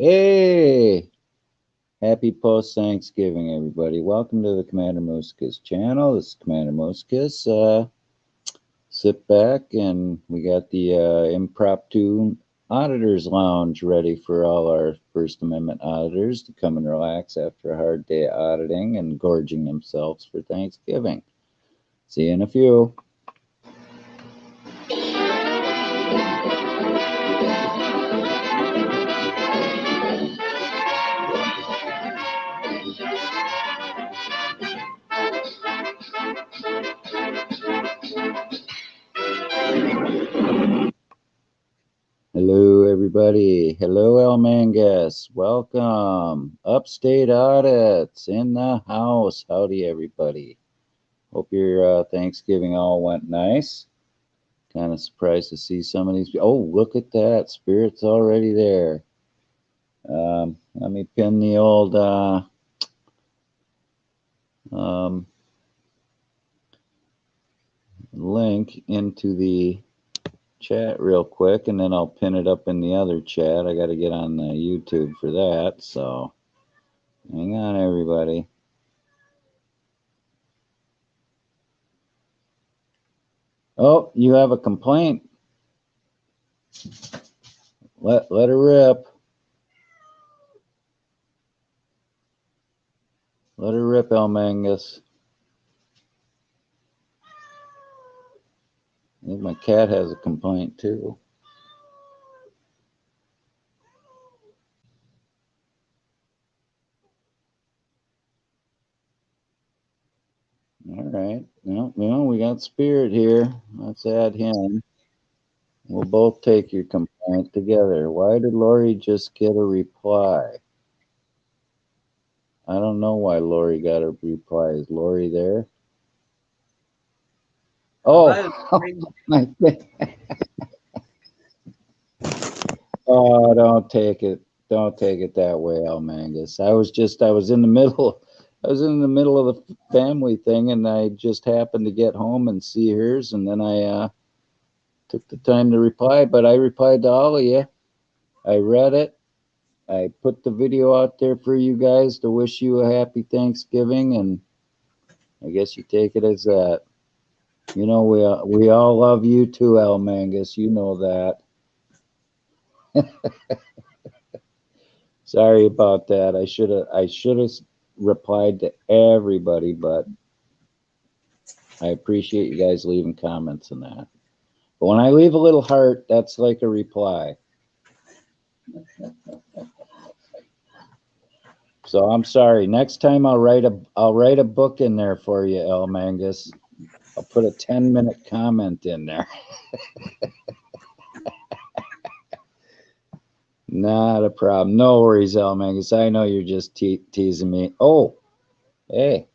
Hey, happy post-Thanksgiving, everybody. Welcome to the Commander Muskus channel. This is Commander Muskus. Sit back, and we got the Impromptu Auditors Lounge ready for all our First Amendment auditors to come and relax after a hard day of auditing and gorging themselves for Thanksgiving. See you in a few. Hello, everybody. Hello, El Mangus. Welcome. Upstate Audits in the house. Howdy, everybody. Hope your Thanksgiving all went nice. Kind of surprised to see some of these. Oh, look at that. Spirit's already there. Let me pin the old link into the chat real quick, and then I'll pin it up in the other chat. I got to get on the YouTube for that, so hang on, everybody. Oh, you have a complaint. Let her rip. Let her rip, El Mangus. I think my cat has a complaint too. All right. Well, we got Spirit here. Let's add him. We'll both take your complaint together. Why did Lori just get a reply? I don't know why Lori got a reply. Is Lori there? Oh, oh, don't take it. Don't take it that way, El Mangus. I was in the middle of the family thing, and I just happened to get home and see hers, and then I took the time to reply. But I replied to all of you. I read it. I put the video out there for you guys to wish you a happy Thanksgiving, and I guess you take it as that. You know, we all love you too, El Mangus. You know that. Sorry about that. I should have replied to everybody, but I appreciate you guys leaving comments and that. But when I leave a little heart, that's like a reply. So I'm sorry. Next time I'll write a book in there for you, El Mangus. I'll put a 10-minute comment in there. Not a problem. No worries, El Mangus. I know you're just teasing me. Oh, hey,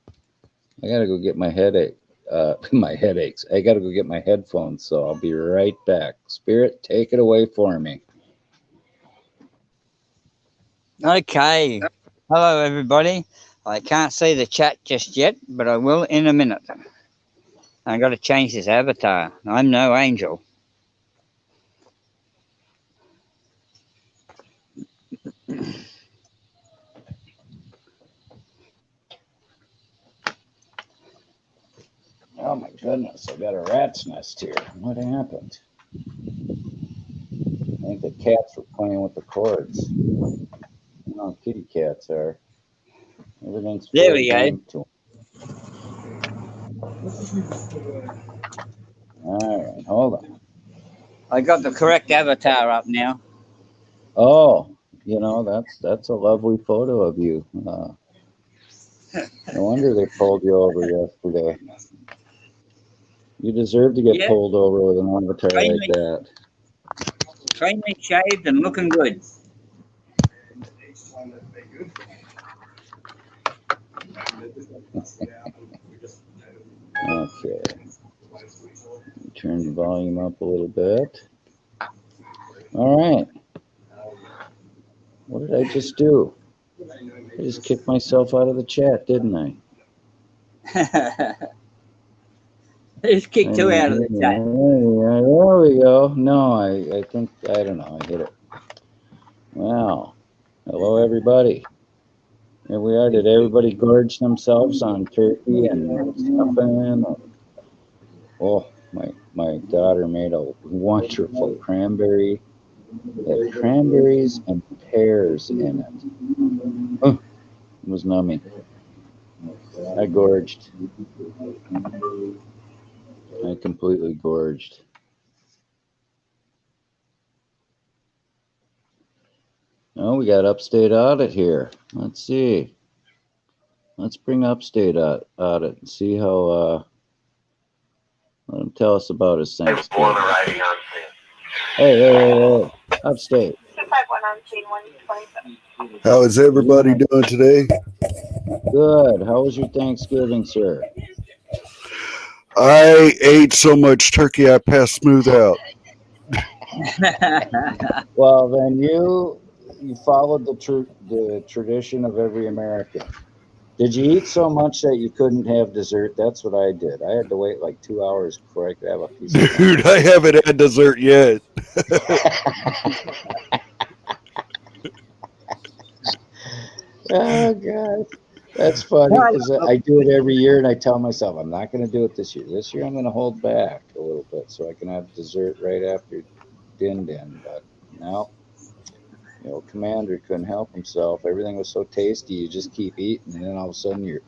I gotta go get my headache. My headaches. I gotta go get my headphones. So I'll be right back. Spirit, take it away for me. Okay. Hello, everybody. I can't see the chat just yet, but I will in a minute. I got to change this avatar. I'm no angel. Oh my goodness, I got a rat's nest here. What happened? I think the cats were playing with the cords. No, kitty cats are. Everything's there we go. to all right, hold on. I got the correct avatar up now. Oh, you know, that's a lovely photo of you. No wonder they pulled you over yesterday. You deserve to get pulled over with an avatar like that. Cleanly shaved and looking good. Okay. Turn the volume up a little bit. All right. What did I just do? I just kicked myself out of the chat, didn't I? Just kicked you out of the chat. There we go. No, I think, I don't know, I hit it. Well, Hello, everybody. Here we are. Did everybody gorge themselves on turkey and stuffing? Oh, my daughter made a wonderful cranberry. It had cranberries and pears in it. Oh, it was nummy. I gorged. I completely gorged. Oh, we got Upstate Audit here. Let's see. Let's bring Audit and see how. Let him tell us about his Thanksgiving. Hey, Upstate. How is Are you everybody in doing today? Good. How was your Thanksgiving, sir? I ate so much turkey I passed smooth out. Well, then you followed the tradition of every American. Did you eat so much that you couldn't have dessert? That's what I did. I had to wait like 2 hours before I could have a piece of Dude, cranberry. I haven't had dessert yet. Oh God, that's funny Right. because I do it every year, and I tell myself I'm not going to do it this year. This year I'm going to hold back a little bit so I can have dessert right after din. But no, Commander couldn't help himself. Everything was so tasty, you just keep eating, and then all of a sudden you're.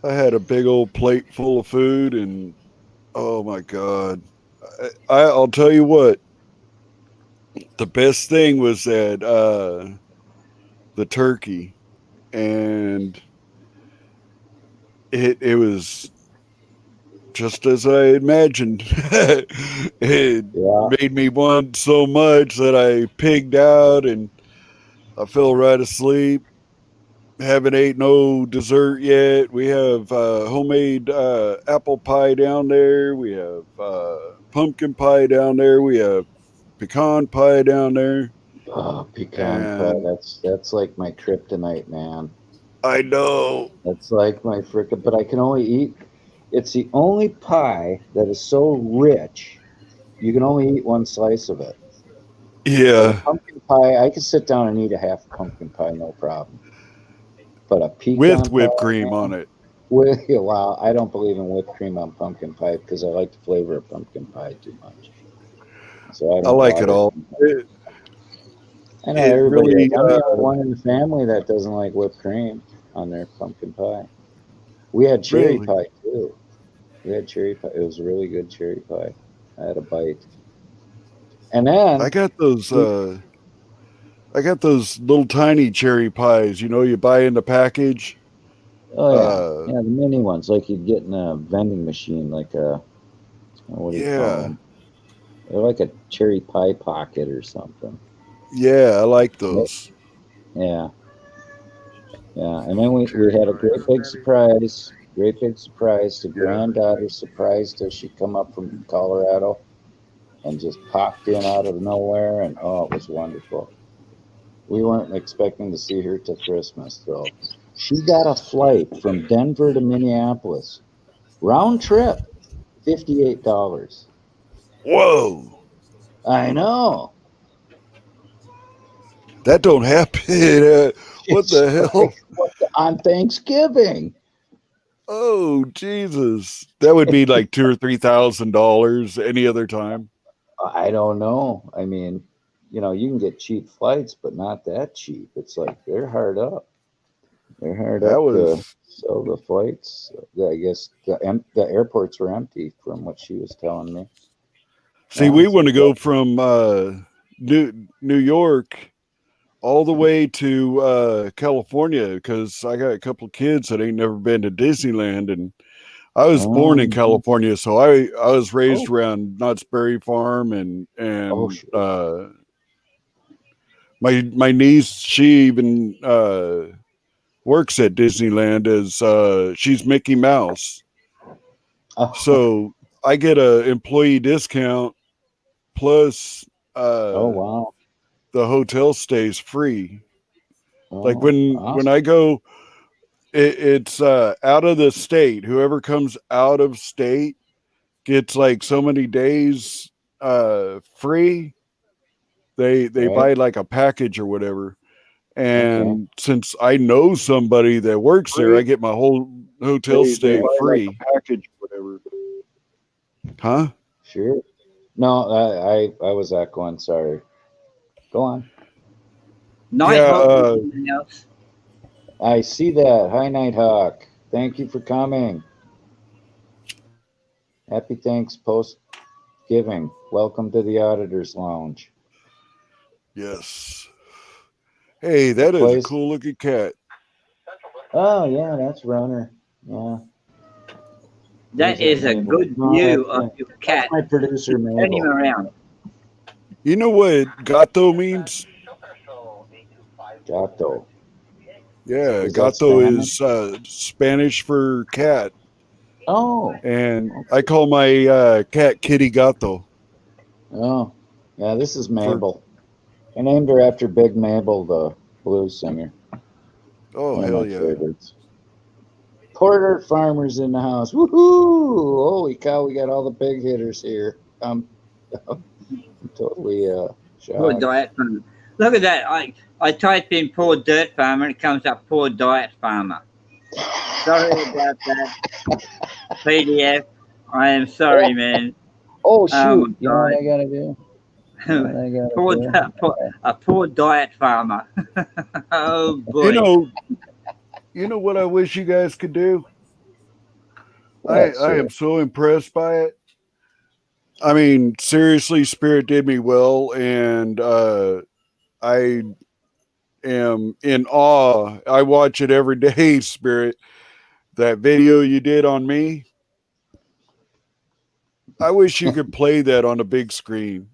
I had a big old plate full of food, and oh my God. I'll tell you what, the best thing was that the turkey, and it was just as I imagined. It Yeah. made me want so much that I pigged out and I fell right asleep. Haven't ate no dessert yet. We have homemade apple pie down there. We have pumpkin pie down there. We have pecan pie down there. Oh, pecan pie. And That's like my kryptonite, man. I know, That's like my frickin'. But I can only eat. It's the only pie that is so rich you can only eat one slice of it. Like a yeah, pumpkin pie, I could sit down and eat a half pumpkin pie, no problem. But a with pecan pie, whipped cream on man, it. with wow, I don't believe in whipped cream on pumpkin pie because I like the flavor of pumpkin pie too much. So I I don't like it bother. all. I know It everybody. really, I'm the only one in the family that doesn't like whipped cream on their pumpkin pie. We had cherry really. pie too. We had cherry pie. It was really good cherry pie. I had a bite, and I then got those. we. I got those little tiny cherry pies. You know, you buy in the package. Oh yeah, Uh, yeah, the mini ones like you'd get in a vending machine, like a what do you call yeah, them? They're like a cherry pie pocket or something. yeah, I like Yep. those. Yeah, yeah. And then we had a great big surprise. Great big surprise. The granddaughter surprised us. She come up from Colorado and just popped in out of nowhere, and oh, it was wonderful. We weren't expecting to see her till Christmas, though. She got a flight from Denver to Minneapolis, round trip, $58. Whoa, I know. that don't happen. What It's the like hell? on Thanksgiving. Oh Jesus, that would be like $2,000 or $3,000 any other time. I don't know. I mean, you can get cheap flights, but not that cheap. It's like they're hard up. They're hard That up to was. sell the flights. I guess the airports were empty from what she was telling me. See, Yeah, we so want to go from New York all the way to California because I got a couple of kids that ain't never been to Disneyland, and I was born in um, California, so I was raised oh, around Knott's Berry Farm, and oh, and sure. my niece, she even works at Disneyland as she's Mickey Mouse, Oh, so I get a employee discount plus oh, uh, wow. the hotel stays free. Like Oh, when I awesome. go, it's out of the state. Whoever comes out of state gets like so many days free. They Right. buy like a package or whatever. And Okay. since I know somebody that works there, I get my whole hotel stay buy like a free. Package, whatever. Huh? Sure. No, I was echoing. Sorry. Go on. Nighthawk Yeah. is in the house. I see that. Hi, Nighthawk. Thank you for coming. Happy thanks post giving. Welcome to the Auditors Lounge. Yes. Hey, The that is a place. cool looking cat. Oh yeah, that's Runner. Yeah. That Where's is a Mabel? good No, view that's of your cat. my producer Turn him Mabel. around. You know what gato means? Gato. Yeah, Is that gato Spanish? is Spanish for cat. Oh. And I call my cat Kitty Gato. Oh. Yeah, this is For Mabel. I named her after Big Mabel, the blues singer. oh One of hell my yeah. favorites. Porter Farmer's in the house. Woohoo! Holy cow, we got all the big hitters here. I'm totally Poor shocked. diet farmer. Look at that. I type in poor dirt farmer and it comes up poor diet farmer. Sorry about that. PDF. I am sorry, man. Oh Oh shoot! You know my what God. I gotta do? You know what I gotta do? A poor diet farmer. Oh boy. You know what I wish you guys could do? What, I sir? am so impressed by it. I mean, seriously, Spirit did me well, and I am in awe. I watch it every day, Spirit. That video you did on me, I wish you could play that on a big screen.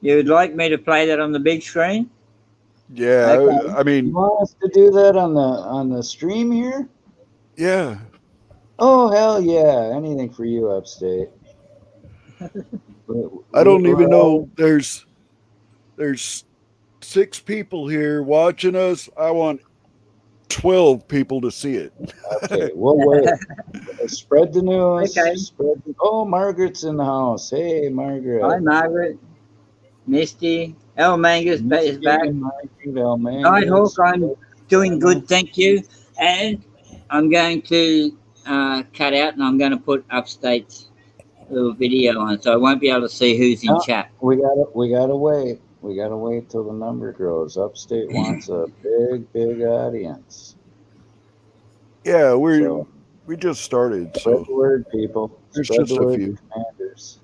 You'd like me to play that on the big screen? Yeah, Okay. I You mean, want us to do that on the stream here? yeah. Oh hell yeah! Anything for you, Upstate. I don't We're even all, know. There's 6 people here watching us. I want 12 people to see it. okay. We'll wait. Spread the news. Okay. Oh, Margaret's in the house. Hey, Hi, Margaret. Margaret. Misty. El Mangus is back. Nighthawk, I'm doing good, thank you. And I'm going to cut out and I'm going to put Upstate's little video on, so I won't be able to see who's in No, chat. we gotta wait. We gotta wait till the number grows. Upstate wants a big audience. Yeah, So we just started, spread so the word, people. there's Spread the just a word few. to commanders.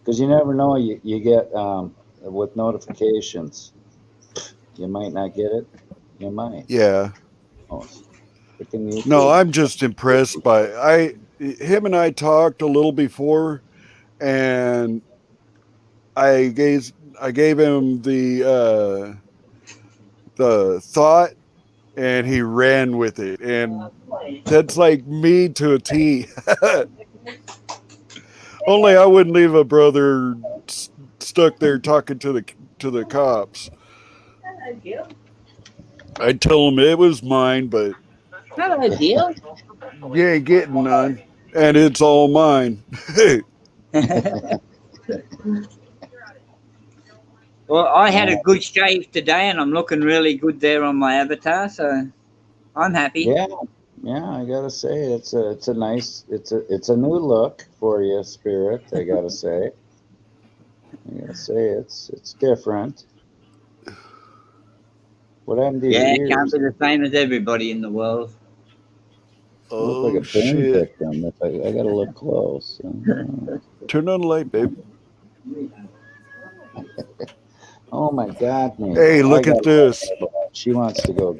Because you never know. You get with notifications. You might not get it. You might. Yeah. Oh, freaking YouTube. No, I'm just impressed by him and I talked a little before, and I gave him the thought, and he ran with it, and that's like me to a T. Only I wouldn't leave a brother stuck there talking to the cops. I'd tell him it was mine, but Hello, dear. you ain't getting none, and it's all mine. Well, I had a good shave today and I'm looking really good there on my avatar, so I'm happy. Yeah, I gotta say it's a nice it's a new look for you, Spirit. I gotta say it's different. What happened to your Yeah, it can't ears? be the same as everybody in the world. You look like a Oh burn shit! victim. If I gotta look close. Turn on the light, babe. Oh my God, man! Hey, look at this. She wants to go.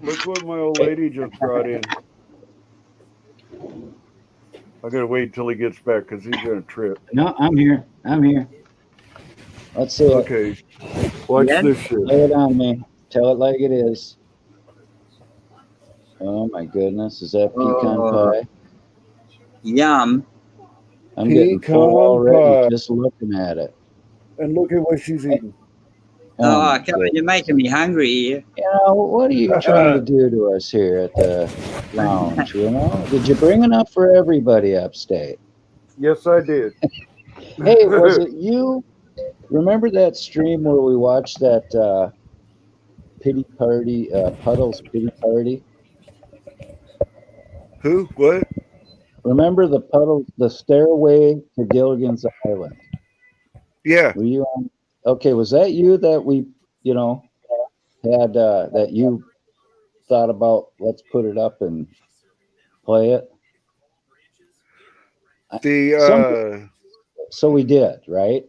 Look what my old lady just brought in. I gotta wait until he gets back because he's gonna trip. No, I'm here. Let's see it. Okay, watch Yeah. this shit. Lay it on me. Tell it like it is. Oh my goodness, is that pecan pie? Yum. I'm getting full already just looking at it. And look at what she's eating. Oh, come on, you're making me hungry here. You know, what are you trying to do to us here at the lounge? You know, did you bring enough for everybody upstate? Yes, I did. Hey, was it you Remember that stream where we watched that pity party, Puddles pity party? Who? What? Remember the stairway to Gilligan's Island? Yeah. Were you on? Okay, was that you that we, you know, had that you thought about? Let's put it up and play it. Some, The so we did, right?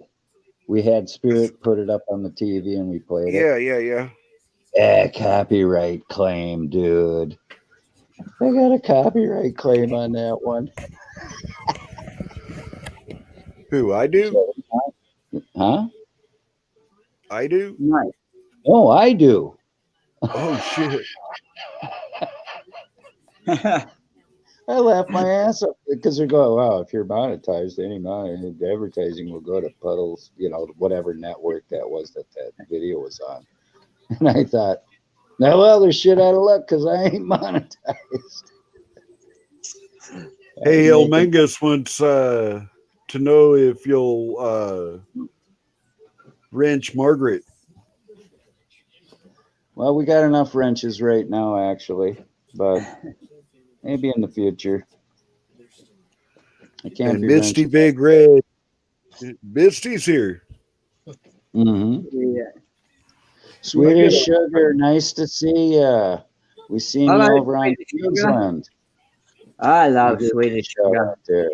We had Spirit put it up on the TV and we played it. yeah. Copyright claim, dude. I got a copyright claim on that one. Who? I do? Huh? I do? No. Oh, I do. Oh shit. I laugh my ass off because they're going, wow, if you're monetized, any money, advertising will go to Puddles, you know, whatever network that was that video was on. And I thought, now, well, they're shit out of luck because I ain't monetized. Hey, El Mangus wants to know if you'll wrench Margaret. Well, we got enough wrenches right now, actually, but maybe in the future. I can't And be Misty wrenching. Big Red. Misty's here. Mm-hmm. Yeah. Swedish Sugar, nice to see you. We seen you over on Queensland. I love Swedish Sugar. There.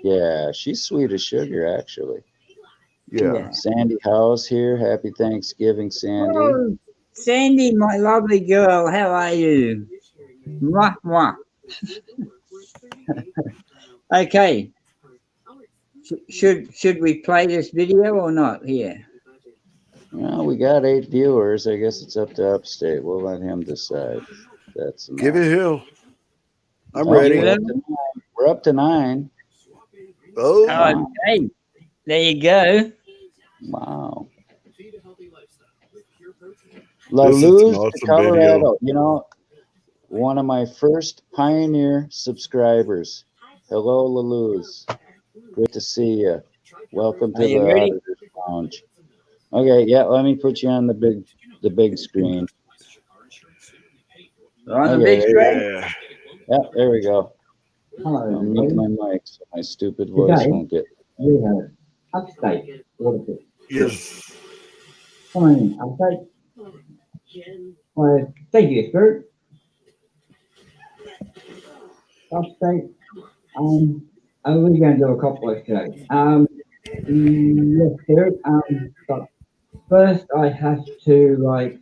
Yeah, she's sweet as sugar, actually. Yeah. Sandy House here. Happy Thanksgiving, Sandy. Oh, Sandy, my lovely girl, how are you? Mwah, mwah. Okay. Should we play this video or not here? Well, we got 8 viewers. I guess it's up to Upstate. We'll let him decide. That's enough. Give it hell. I'm ready. We're up to 9. Oh, wow. Okay. There you go. Wow. La Luz, awesome Colorado. video. You know, one of my first pioneer subscribers. Hello, La Luz. Great to see you. Welcome to the Auditors Lounge. Okay, yeah, let me put you on the big screen. On the big screen? Yeah, there we go. Hello, I'll mute my mic so my stupid voice won't get. We have Upstate. Auditors. yes. Come on in, Upstate. Well, thank you, Spirit. Upstate. We're going to do a couple of today. Yes, Spirit. But first I have to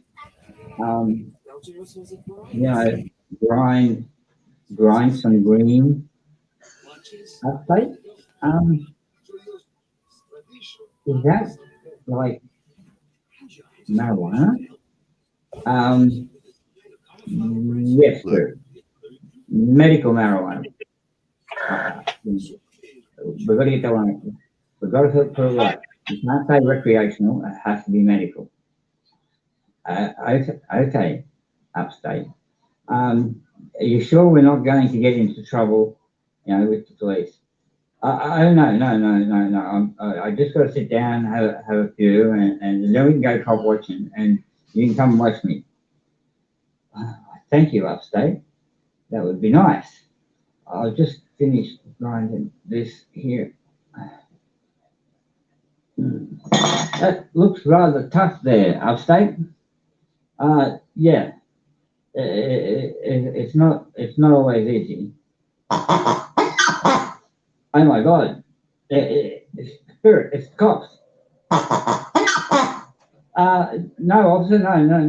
grind some green. Upstate. Is that like marijuana? Yes, sir. Medical marijuana. We've got to get that one. We've got to put it right. You can't say recreational, it has to be medical. Okay, Upstate. Are you sure we're not going to get into trouble, with the police? No. I just got to sit down, have a few, and then we can go cop watching, and you can come and watch me. Thank you, Upstate. That would be nice. I'll just finish grinding this here. That looks rather tough there, Upstate. Yeah. It's not always easy. Oh my God! It's Spirit. It's the cops. No, officer. No.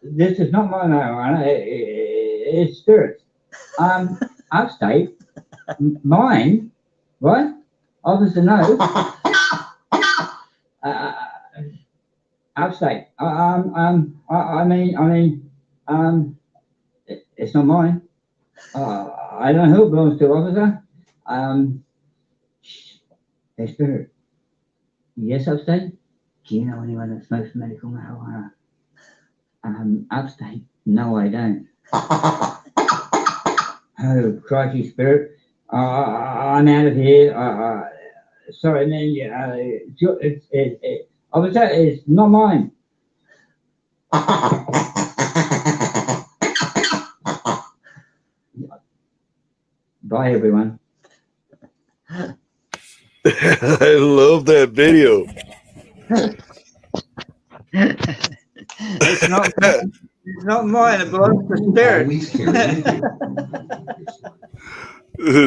This is not my marijuana. It's Spirit. Upstate. Mine. What? Officer, no. Upstate. It's not mine. I don't know who it belongs to, officer. Hey, Spirit. Yes, Upstate? Do you know anyone that smokes medical marijuana? Upstate? No, I don't. Oh, crikey, Spirit. I'm out of here. sorry, and then I was saying it's not mine. Bye, everyone. I love that video. It's not mine. It belongs to Spirit.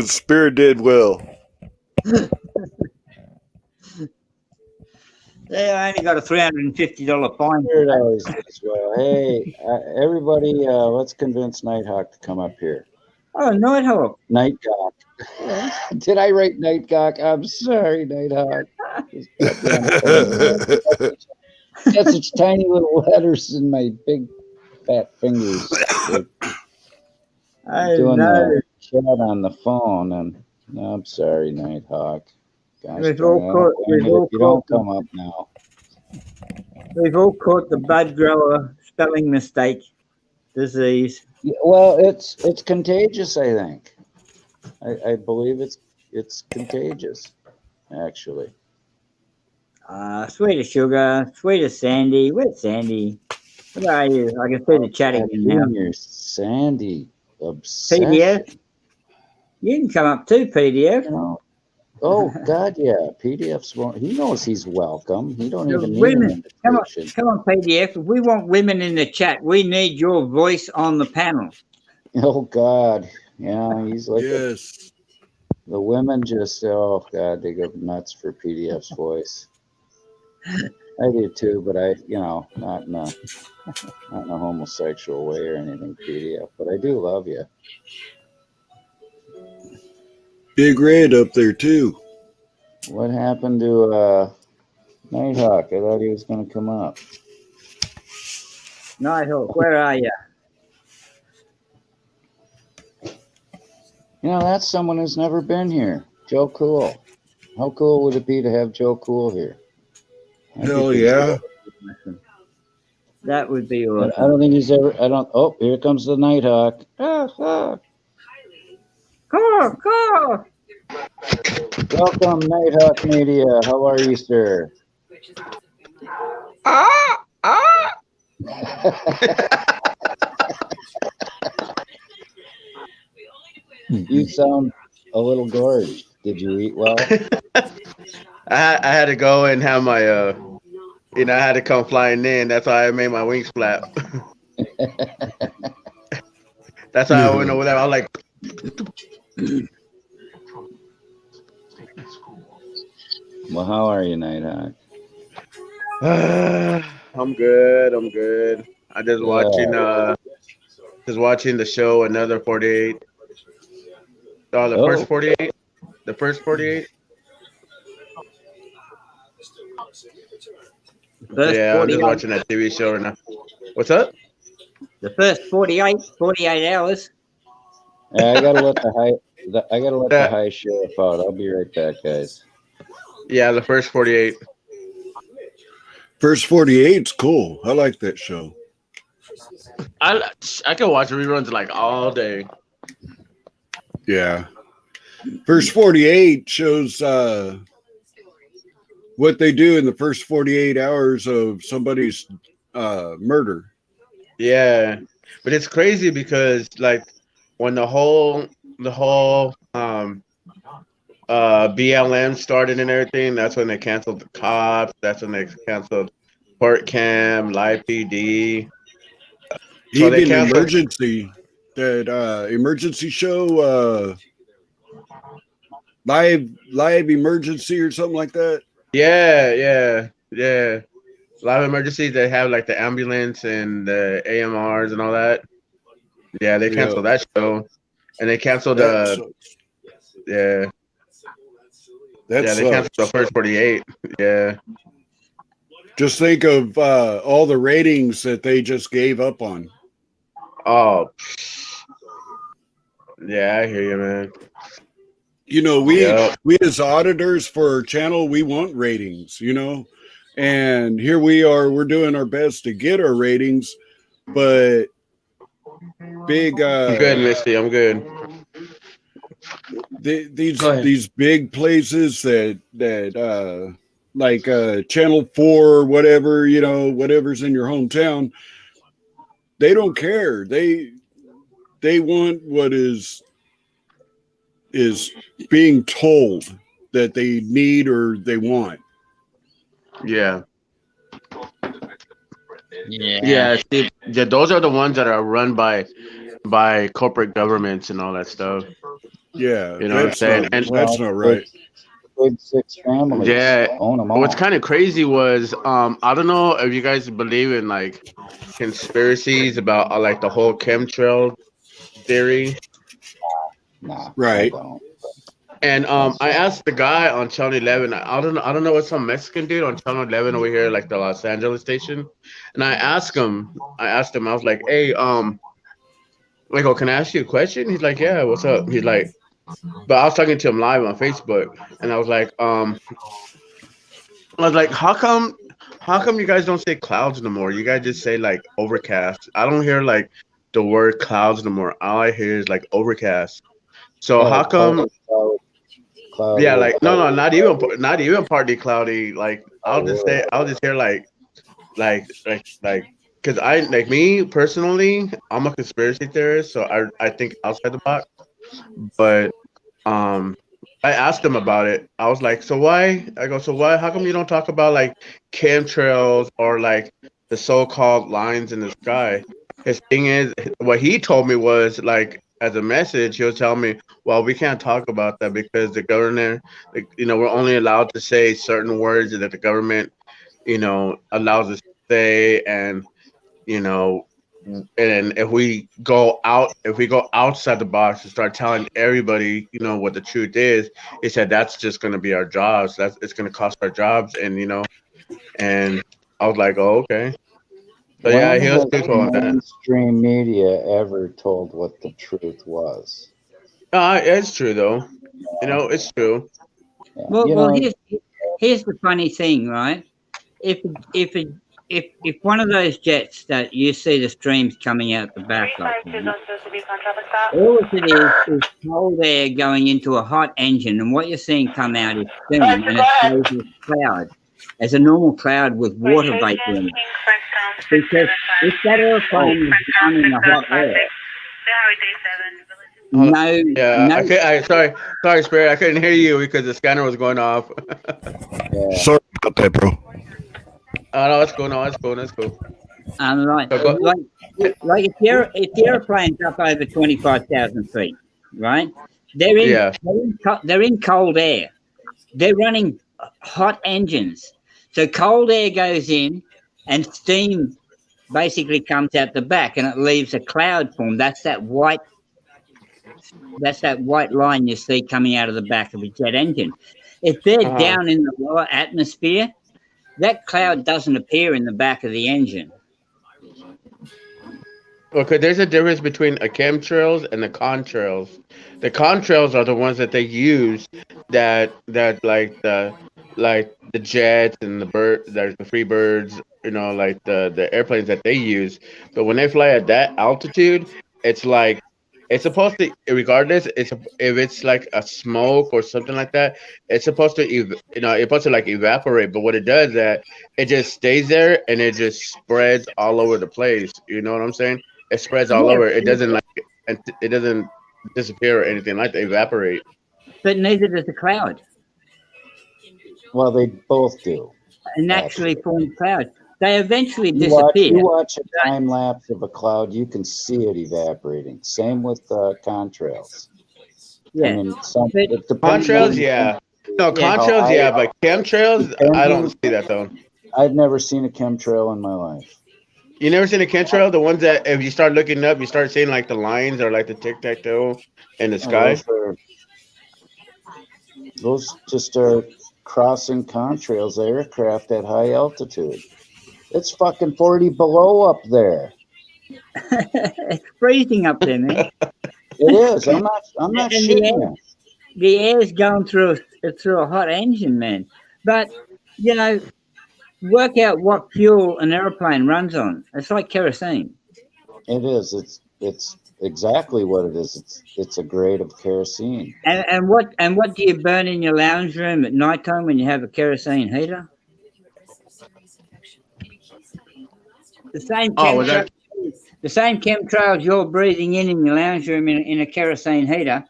Spirit did well. Yeah, I only got a $350 fine. Spirit always does well. Hey, everybody, let's convince Nighthawk to come up here. Oh, Nighthawk. Nighthawk. Did I write Nighthawk? I'm sorry, Nighthawk. Got such tiny little letters in my big fat fingers. Doing the chat on the phone, and no, I'm sorry, Nighthawk. Gosh, if you don't come up now. We've all caught the bud grower spelling mistake disease. Well, it's contagious, I think. I believe it's contagious, actually. Sweet as sugar, sweet as Sandy. Where's Sandy? Where are you? I can see the chatting now. Your Sandy obsession. PDF. You can come up too, PDF. You know, oh God, yeah. PDF's he knows he's welcome. He don't even need women. an invitation. Come on, PDF. If we want women in the chat, we need your voice on the panel. Oh God, yeah. He's like yes. The women just God, they go nuts for PDF's voice. I do too, but not in a homosexual way or anything, PDF. But I do love you. Big Red up there too. What happened to Nighthawk? I thought he was going to come up. Nighthawk, where are you? That's someone who's never been here. Joe Cool. How cool would it be to have Joe Cool here? Hell yeah. That would be awesome. I don't think he's ever. Oh, here comes the Nighthawk. Call. Welcome, Nighthawk Media. How are you, sir? You sound a little gorged. Did you eat well? I had to go and have my I had to come flying in. That's why I made my wings flap. That's why I went over there. I was like, well, how are you, Nighthawk? I'm good. I just watching the show Another 48. Oh, the first 48. The first 48. I'm just watching that TV show right now. What's up? The first 48 hours. Yeah, I gotta let the high sheriff out. I'll be right back, guys. Yeah, the first 48. First 48's cool. I like that show. I can watch reruns like all day. Yeah. First 48 shows what they do in the first 48 hours of somebody's murder. Yeah. But it's crazy because like when the whole BLM started and everything, that's when they canceled the cops, that's when they canceled Port Cam, Live PD. So even emergency show live emergency or something like that. Yeah. Live emergency, they have like the ambulance and the AMRs and all that. Yeah, they canceled that show. And they canceled they canceled the first 48. Yeah. Just think of all the ratings that they just gave up on. Oh. Yeah, I hear you, man. We as auditors for our channel, we want ratings, and here we are, we're doing our best to get our ratings, but big I'm good, Misty. I'm good. these big places that like Channel 4, whatever, whatever's in your hometown, they don't care. They want what is being told that they need or they want. Yeah. Yeah. Those are the ones that are run by corporate governments and all that stuff. Yeah, you know what I'm saying? That's not right. Big six families. Yeah. Own them all. What's kind of crazy was I don't know if you guys believe in like conspiracies about like the whole chemtrail theory. Nah, right. I don't. And I asked the guy on Channel 11. I don't know, what's some Mexican dude on Channel 11 over here, like the Los Angeles station. And I asked him. I was like, "Hey, like, oh, can I ask you a question?" He's like, "Yeah, what's up?" He's like, but I was talking to him live on Facebook, and I was like, how come you guys don't say clouds no more? You guys just say like overcast. I don't hear like the word clouds no more. All I hear is like overcast. So how come? Cloudy, Yeah, like no, not even partly cloudy. Like I'll just hear like, because like me personally, I'm a conspiracy theorist, so I think outside the box. But I asked him about it. I was like, so why? I go, so why? How come you don't talk about like chemtrails or like the so-called lines in the sky? His thing is, what he told me was like, as a message, he'll tell me, well, we can't talk about that because the government, like, we're only allowed to say certain words that the government, allows us to say, and you know, and if we go outside the box and start telling everybody, what the truth is, he said that's just going to be our jobs. It's going to cost our jobs, and I was like, oh, okay. So yeah, he was truthful on that. Mainstream media ever told what the truth was. It's true though. It's true. Yeah. Well, here's the funny thing, right? If one of those jets that you see the streams coming out the back of, all of it is cold air going into a hot engine, and what you're seeing come out is steam, and it's a cloud, as a normal cloud with water vapor in it. Because if that airplane is down in the hot air, sorry, Spirit, I couldn't hear you because the scanner was going off. Sorry about that, bro. Oh no, it's cool. That's cool. Right. Like if the airplane's up over 25,000 feet, right? They're in cold air. They're running hot engines. So cold air goes in, and steam basically comes out the back, and it leaves a cloud form. That's that white line you see coming out of the back of a jet engine. If they're down in the lower atmosphere, that cloud doesn't appear in the back of the engine. Okay, there's a difference between a chemtrails and the contrails. The contrails are the ones that they use that like the jets and the free birds, like the airplanes that they use. But when they fly at that altitude, it's like it's supposed to, regardless, if it's like a smoke or something like that, it's supposed to it's supposed to like evaporate. But what it does, that it just stays there and it just spreads all over the place. You know what I'm saying? It spreads all over. It doesn't disappear or anything like that. Evaporate. But neither does the cloud. Well, they both do. A naturally formed cloud. They eventually disappear. You watch a time lapse of a cloud, you can see it evaporating. Same with contrails. Yeah. I mean, contrails, yeah. No, contrails, yeah, but chemtrails, I don't see that though. I've never seen a chemtrail in my life. You never seen a chemtrail? The ones that if you start looking up, you start seeing like the lines or like the tic-tac-toe in the sky? Those just are crossing contrails, aircraft at high altitude. It's fucking 40 below up there. It's freezing up there, man. It is. I'm not shitting. The air's going through a hot engine, man. But work out what fuel an airplane runs on. It's like kerosene. It is. exactly what it is. It's a grade of kerosene. And what do you burn in your lounge room at night time when you have a kerosene heater? The same Oh, was chemtrail, that? the same chemtrails you're breathing in your lounge room in a kerosene heater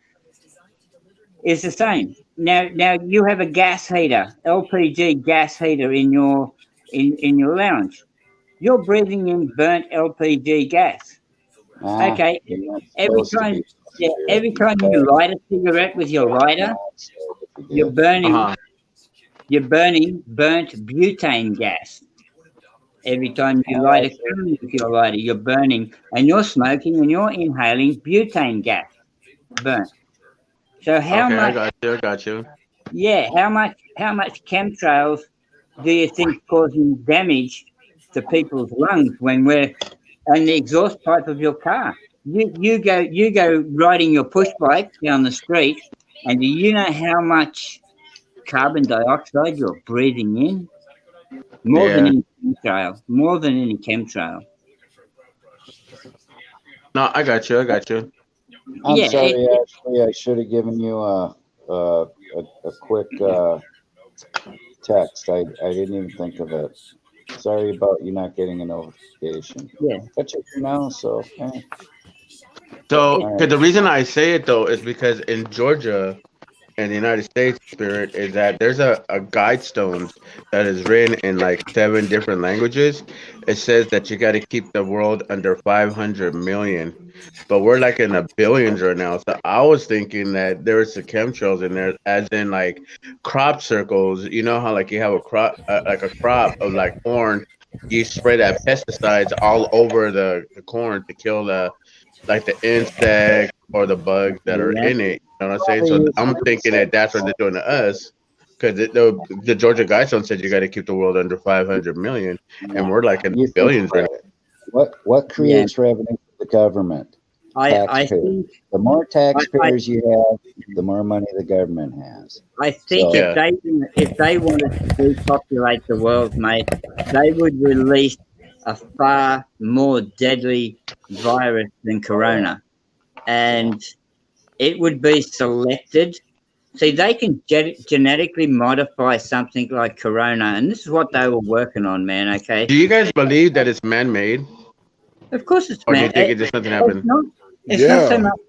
is the same. Now you have a gas heater, LPG gas heater in your lounge. You're breathing in burnt LPG gas. Ah, Okay, you're not every supposed to time, be, yeah, Spirit. every You time you better light a cigarette with your lighter, not say if you you're did. burning Uh-huh. you're burning burnt butane gas. Every time you light Ah, a candle with your lighter, you're burning and you're smoking and you're inhaling butane gas. Burnt. So how Okay, I much? got you. I got you. Yeah, how much chemtrails do you think causing damage to people's lungs when we're on the exhaust pipe of your car? You go riding your push bike down the street, and do you know how much carbon dioxide you're breathing in? More than Yeah. any chemtrail. More than any chemtrail. No, I got you. I got you. I'm Yeah, sorry, Ashley. I should have given you a quick text. I didn't even think of it. Sorry about you not getting a notification. yeah, But you're here now, so So, all cause right. the reason I say it though is because in Georgia, in the United States, Spirit, is that there's a guide stones that is written in like 7 different languages. It says that you got to keep the world under 500 million, but we're like in the billions right now. So I was thinking that there was some chemtrails in there, as in like crop circles. You know how like you have a crop, like a crop of like corn, you spray that pesticides all over the corn to kill the like the insects or the bugs that are yeah. in it. You know what I'm saying? Probably So use I'm thinking that that's what they're doing to us, because the Georgia Guidestone said you got to keep the world under 500 million, and we're like in You the think billions right about it. What Yeah. creates revenue for the government? I Taxpayers. think The more I, I, taxpayers you have, the more money the government has. I think So now. if they wanted to depopulate the world, mate, they would release a far more deadly virus than corona, and it would be selected. See, they can genetically modify something like corona, and this is what they were working on, man. Okay, Do you guys believe that it's man-made, of course it's or do you man. think it just something It's happened? not. It's not so Yeah. much.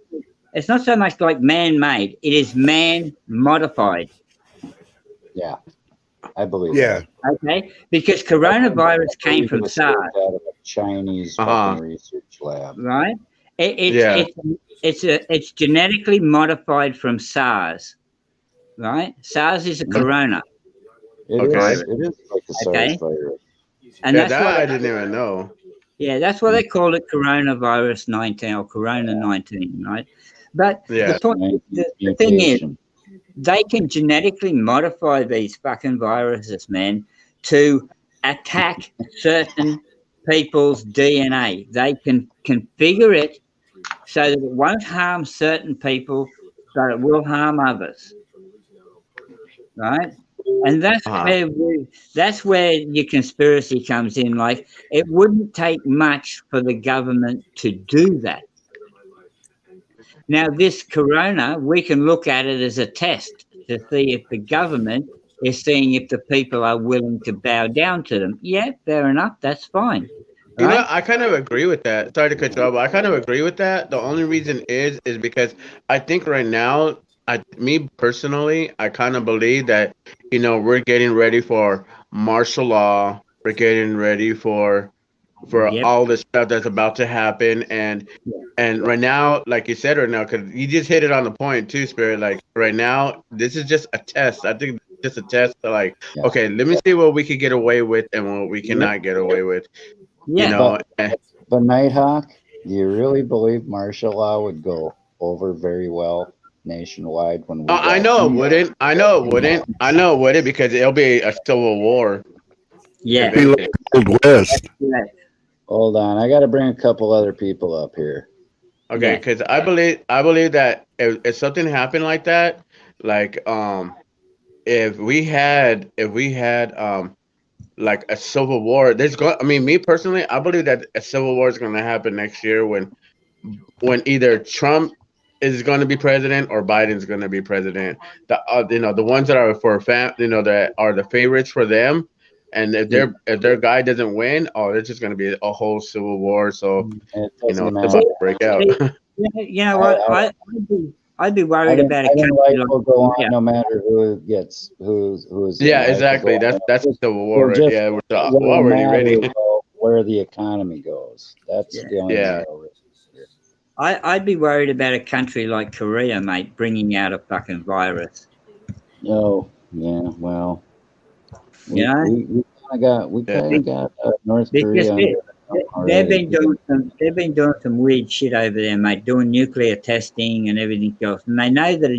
It's not so much like man-made. It is man-modified. yeah, I believe Yeah. that. Okay, because I coronavirus came believe it from was SARS, scoped out of a Chinese Uh fucking huh. research lab. right? It, it's Yeah. it's it's genetically modified from SARS, right? SARS is a corona, It Okay. right? is. It is like a SARS Okay, virus. and Yeah, that's why that I they, didn't even know. yeah, that's why they call it coronavirus 19 or corona 19, right? But the Yeah. point, 19th the thing is, mutation. they can genetically modify these fucking viruses, man, to attack certain people's DNA. They can configure it so that it won't harm certain people, but it will harm others, right? And Uh huh. that's where your conspiracy comes in. Like, it wouldn't take much for the government to do that. Now, this corona, we can look at it as a test to see if the government is seeing if the people are willing to bow down to them. Yeah, fair enough. That's fine, You know, right? I kind of agree with that. Sorry to cut you off, but I kind of agree with that. The only reason is because I think right now, me personally, I kind of believe that we're getting ready for martial law. We're getting ready for Yep. all this stuff that's about to happen, and right now, like you said, right now, because you just hit it on the point too, Spirit. Like right now, this is just a test. I think just a test to like, Yeah. okay, let me see what we could get away with and what we Yep. cannot get away with. You Yeah. know, But Nighthawk, do you really believe martial law would go over very well nationwide when we I got know it wouldn't. I know it wouldn't. I know it wouldn't because it'll be a civil war if Yeah. Be like anything. Old West. Yeah. Hold on, I got to bring a couple other people up here. Okay, Yeah. because I believe that if something happened like that, like if we had like a civil war, there's going. I mean, me personally, I believe that a civil war is going to happen next year when either Trump is going to be president or Biden's going to be president. The ones that are that are the favorites for them, and if their guy doesn't win, it's just going to be a whole civil war. So It it's doesn't about matter. to break out. You know what? I'd be I worried think, about I a think country life like will go on Korea. no matter who's in. Yeah, Life will exactly. go on. That's Just- the war. We'll just Yeah, we're what will already matter ready. is where the economy goes. That's Yeah. the only Yeah. real risk here. I'd be worried about a country like Korea, mate, bringing out a fucking virus. Oh, yeah. Well, You know, we Yeah. kind of got North because Korea under they've already. they've been doing some weird shit over there, mate, doing nuclear testing and everything else. And they know that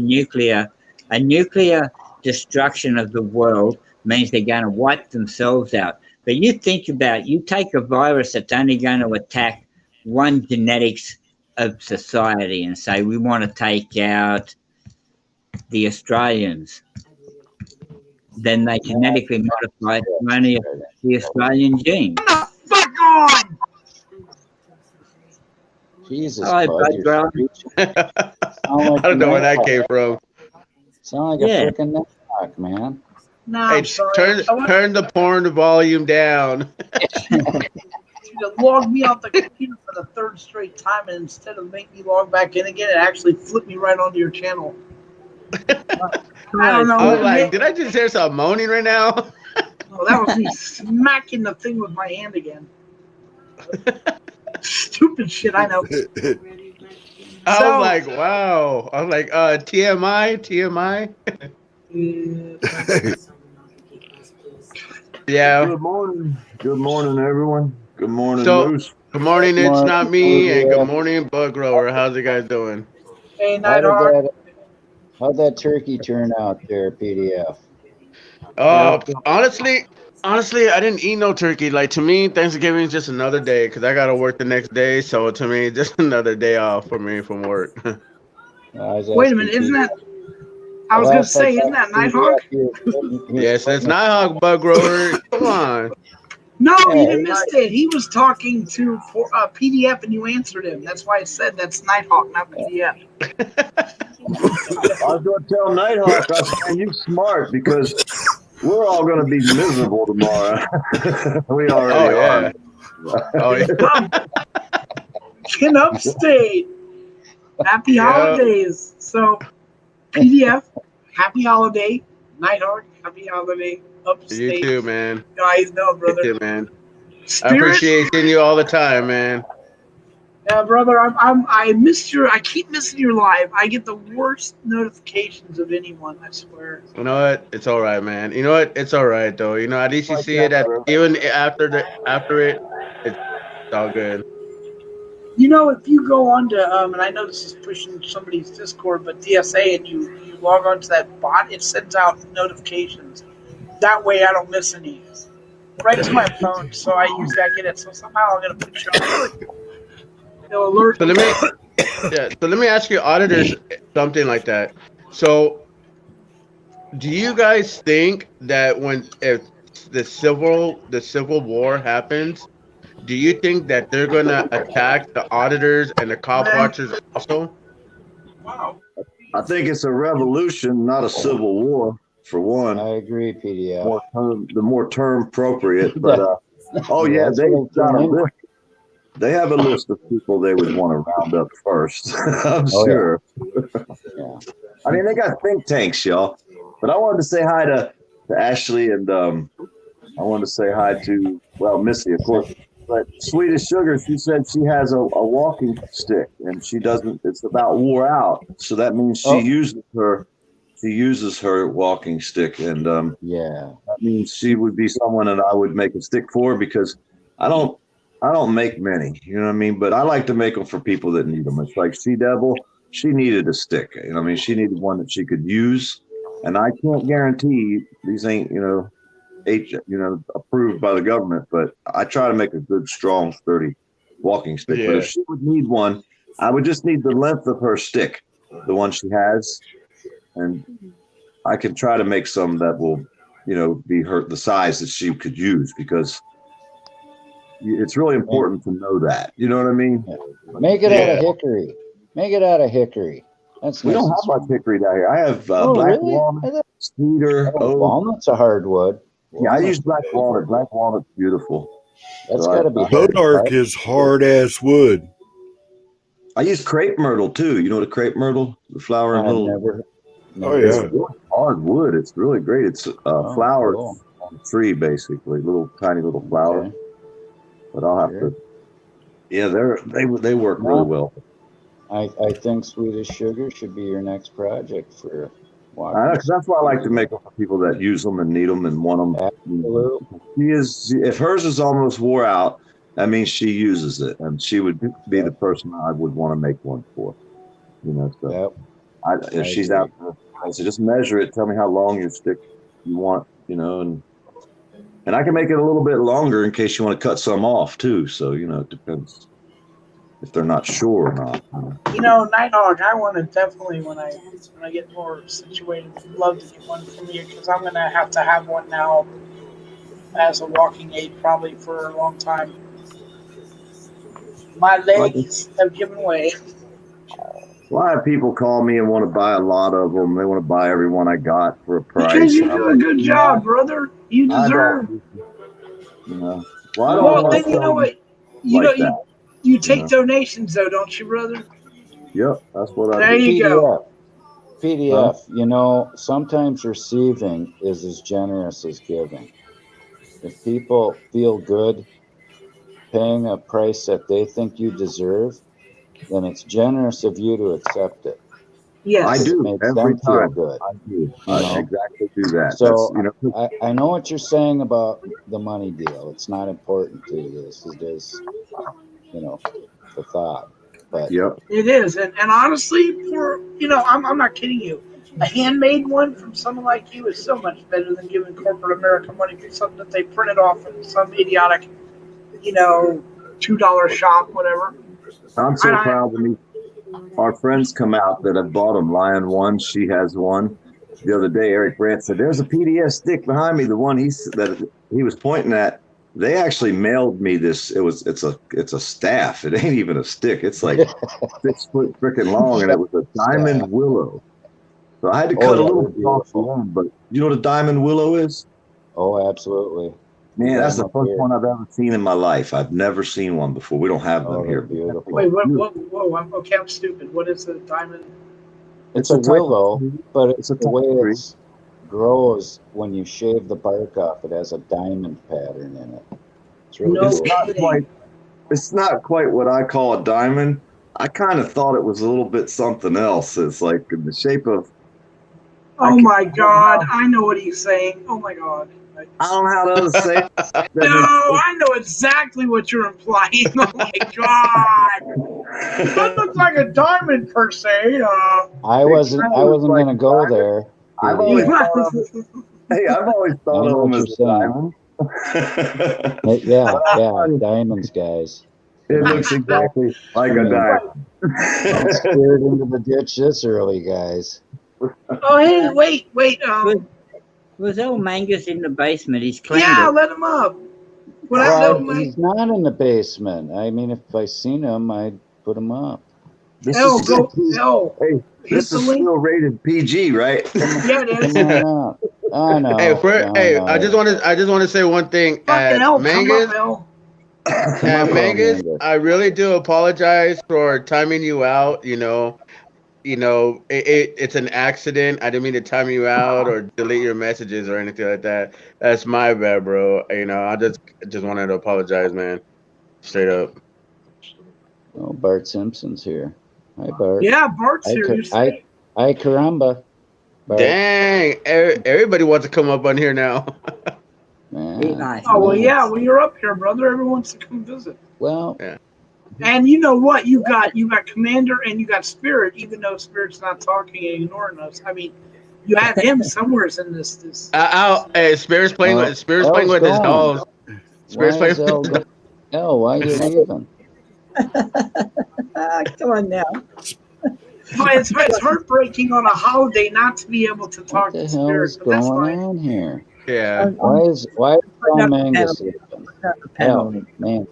a nuclear destruction of the world means they're going to wipe themselves out. But you think about, you take a virus that's only going to attack one genetics of society and say we want to take out the Australians, then they genetically modify only the Australian gene. Fuck on! Jesus, Hello, bud, bud, you're bro. screeching. I don't know where that came from. Sound like Yeah. a freaking necklock, man. No, Hey, I'm sorry. turn the porn volume down. You logged me off the computer for the third straight time, and instead of making me log back in again, it actually flipped me right onto your channel. I don't know. I was like, did I just hear some moaning right now? Oh, that was me smacking the thing with my hand again. Stupid shit, I know. I So- was like, wow. I was like, TMI. Yeah. Good morning, everyone. Good morning, So- Moose. Good morning, it's Morning, not me, and yeah. good morning, Bug Grower. How's you guys doing? Hey, How did Nighthawk. how'd that turkey turn out there, PDF? Oh, honestly, I didn't eat no turkey. Like, to me, Thanksgiving is just another day because I gotta work the next day. So to me, just another day off for me from work. I was Wait a asking minute, isn't PDF. that? I was The gonna last I say, isn't talked that to Nighthawk? PDF, he was Yes, it's putting- Nighthawk, Bug Grower. Come on. No, Yeah, you missed it. He was talking to PDF, and you answered him. That's why I said that's Nighthawk, not PDF. I was going to tell Nighthawk, I said, man, you smart because we're all going to be miserable tomorrow. We already are. Oh yeah. In upstate. Happy Yeah. holidays. So, PDF, happy holiday. Nighthawk, happy holiday. You Upstate. too, man. Guys, no, You brother. too, man. I Spirit, appreciate seeing you all the time, man. yeah, brother. I keep missing your live. I get the worst notifications of anyone. I swear. You know what? It's all right, man. You know what? It's all right though. You know, at least you see it even after it, it's all good. You know, if you go on to and I know this is pushing somebody's Discord, but DSA, and you log on to that bot, it sends out notifications. That way, I don't miss any. Right to my phone, so I use that. Get it. So somehow I'm gonna put you on. It'll alert So me. let me ask you, auditors, something like that. So, do you guys think that if the civil war happens, do you think that they're gonna attack the auditors and the cop watchers also? Wow. I think it's a revolution, not a civil war, for one. I agree, PDF. The more term appropriate. But, oh, yeah, That's what I'm trying to- they have a list of people they would want to round up first. I'm Oh, yeah. sure. Yeah. I mean, they got think tanks, y'all. But I wanted to say hi to Ashley, and I wanted to say hi to, Missy, of course. But Sweet as Sugar, she said she has a walking stick, and she doesn't. It's about wore out, so that means she uses her walking stick, and Yeah. that means she would be someone that I would make a stick for because I don't make many, you know what I mean? But I like to make them for people that need them. It's like Sea Devil, she needed a stick, you know what I mean? She needed one that she could use, and I can't guarantee these ain't, approved by the government, but I try to make a good, strong, sturdy walking stick. Yeah. But if she would need one, I would just need the length of her stick, the one she has, and I can try to make some that will, be the size that she could use because it's really important to know that. You know what I mean? Yeah. Make it out of hickory. Make it out of hickory. That's We nice don't and have much hickory down here. I have Oh, black really? walnut, cedar, oak. Walnut's a hardwood. Yeah, I use black walnut. Black walnut's beautiful. That's So got to be hard. Monarch is hard ass wood. I use crepe myrtle too. You know the crepe myrtle, the flower and I've little. never. Oh, It's yeah. really hard wood. It's really great. It's flowers cool. on a tree, basically, little tiny little flowers. Okay. But I'll have to. Yeah, they work really well. I think Swedish Sugar should be your next project for I know, because that's why I like to make them for people that use them and need them and want them. Absolutely. If hers is almost wore out, that means she uses it, and she would be the person I would want to make one for. You know, so if she's out there, I say just measure it. Tell me how long your stick you want. You know, and I can make it a little bit longer in case you want to cut some off too. So you know, it depends if they're not sure or not. You know, Nighthawk, I want to definitely when I get more situated, love to get one from you because I'm gonna have to have one now as a walking aid probably for a long time. My legs have given way. A lot of people call me and want to buy a lot of them. They want to buy every one I got for a price. Because you do a good job, brother. You deserve. You know. Well, then you know what? You take know? Donations though, don't you, brother? Yep, that's what I There do. you go. PDF. You know, sometimes receiving is as generous as giving. If people feel good paying a price that they think you deserve, then it's generous of you to accept it. Yes, I do Makes every them feel time. good. I do. You know? Exactly do that. So That's, you know, I know what you're saying about the money deal. It's not important to this. It is, you know, the thought. But yep. it is, and honestly, for I'm not kidding you. A handmade one from someone like you is so much better than giving corporate America money for something that they printed off in some idiotic, $2 shop, whatever. I'm so proud of me. Our friends come out that have bought them. Lion one, she has one. The other day, Eric Brandt said, "There's a PDF stick behind me." The one that he was pointing at. They actually mailed me this. It's a staff. It ain't even a stick. It's like 6 foot freaking long, and it was a diamond willow. So I had to cut a little bit off the end, but you know what a diamond willow is? Oh, absolutely. Man, that's the first one I've ever seen in my life. I've never seen one before. We don't have them here. Beautiful. Wait, whoa, I'm stupid. What is a diamond? It's a willow, but it's the way it grows when you shave the bark off. It has a diamond pattern in it. It's really cool. It's not quite what I call a diamond. I kind of thought it was a little bit something else. It's like in the shape of. Oh my God! I know what he's saying. Oh my God! I don't know how to say it. No, I know exactly what you're implying. Oh my God! That looks like a diamond per se. I wasn't going to go there. I've always thought of them as a diamond. Yeah, diamonds, guys. It looks exactly like a diamond. Don't steer it into the ditch this early, guys. Oh, hey, wait. Was old Mangus in the basement? He's cleaned Yeah, it. let him up. He's not in the basement. I mean, if I seen him, I'd put him up. This Hey, is still rated PG, right? Yeah, it is. I know. Hey, I just want to say one thing. Mangus, I really do apologize for timing you out. It's an accident. I didn't mean to time you out or delete your messages or anything like that. That's my bad, bro. I just wanted to apologize, man. Straight up. Oh, Bart Simpson's here. Hi, Bart. Yeah, Bart's here. Hi, caramba. Bart. Dang, everybody wants to come up on here now. Man. Oh, well, yeah. Well, you're up here, brother. Everyone wants to come visit. Well, yeah. And you know what? You got Commander and you got Spirit, even though Spirit's not talking and ignoring us. I mean, you have him somewhere in this. Spirit's playing with his dolls. Spirit's playing with why are you leaving? Come on now. But it's heartbreaking on a holiday not to be able to talk to Spirit. What the hell is going on here? Yeah. Why is Mangus leaving? Yeah, man.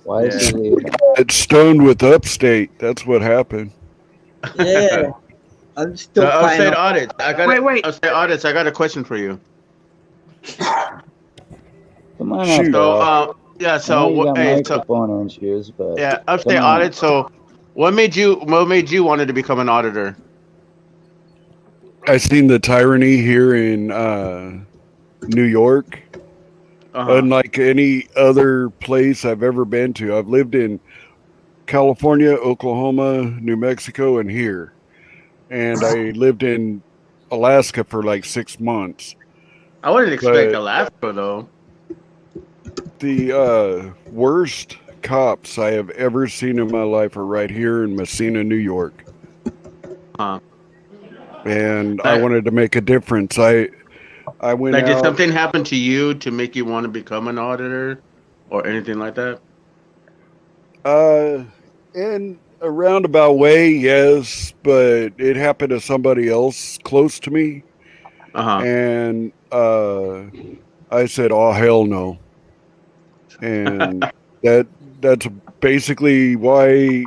Why is he leaving? It's stoned with upstate. That's what happened. Yeah, I'm So still playing upstate on. audits. Wait. Upstate audits. I got a question for you. Come on up, Shoot. So Al. yeah. I know you got Hey, so microphone issues, but yeah, come upstate on. audit. So what made you wanted to become an auditor? I seen the tyranny here in New York. Uh-huh. Unlike any other place I've ever been to. I've lived in California, Oklahoma, New Mexico, and here. And I lived in Alaska for like 6 months. I wouldn't expect But Alaska though. the worst cops I have ever seen in my life are right here in Messina, New York. Huh. And I Like, wanted to make a difference. I went did out. something happen to you to make you want to become an auditor, or anything like that? In a roundabout way, yes, but it happened to somebody else close to me. Uh huh. And I said, "Oh hell no!" And that's basically why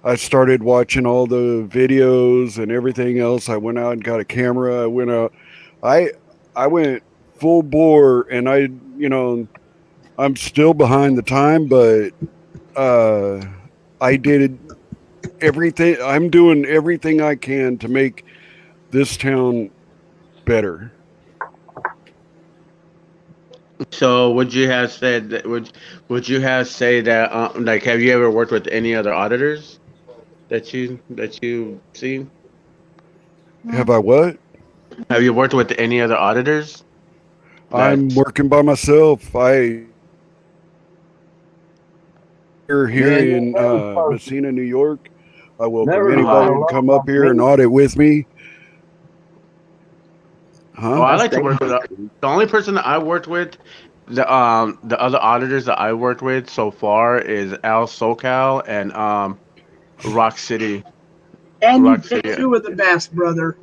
I started watching all the videos and everything else. I went out and got a camera. I went out. I I went full bore, and I'm still behind the time, but I did everything. I'm doing everything I can to make this town better. So would you have said that? Would you have say that? Like, have you ever worked with any other auditors that you seen? Have I what? Have you worked with any other auditors? I'm That working by myself. We're here Man, in Messina, New York. I welcome never Uh go huh. anybody out to alone come up like here and me. audit with me. Oh, Huh? I That's like to work with dangerous. the only person that I worked with, the other auditors that I worked with so far is Al SoCal and Rock City. And you Rock picked City. two of the best, brother.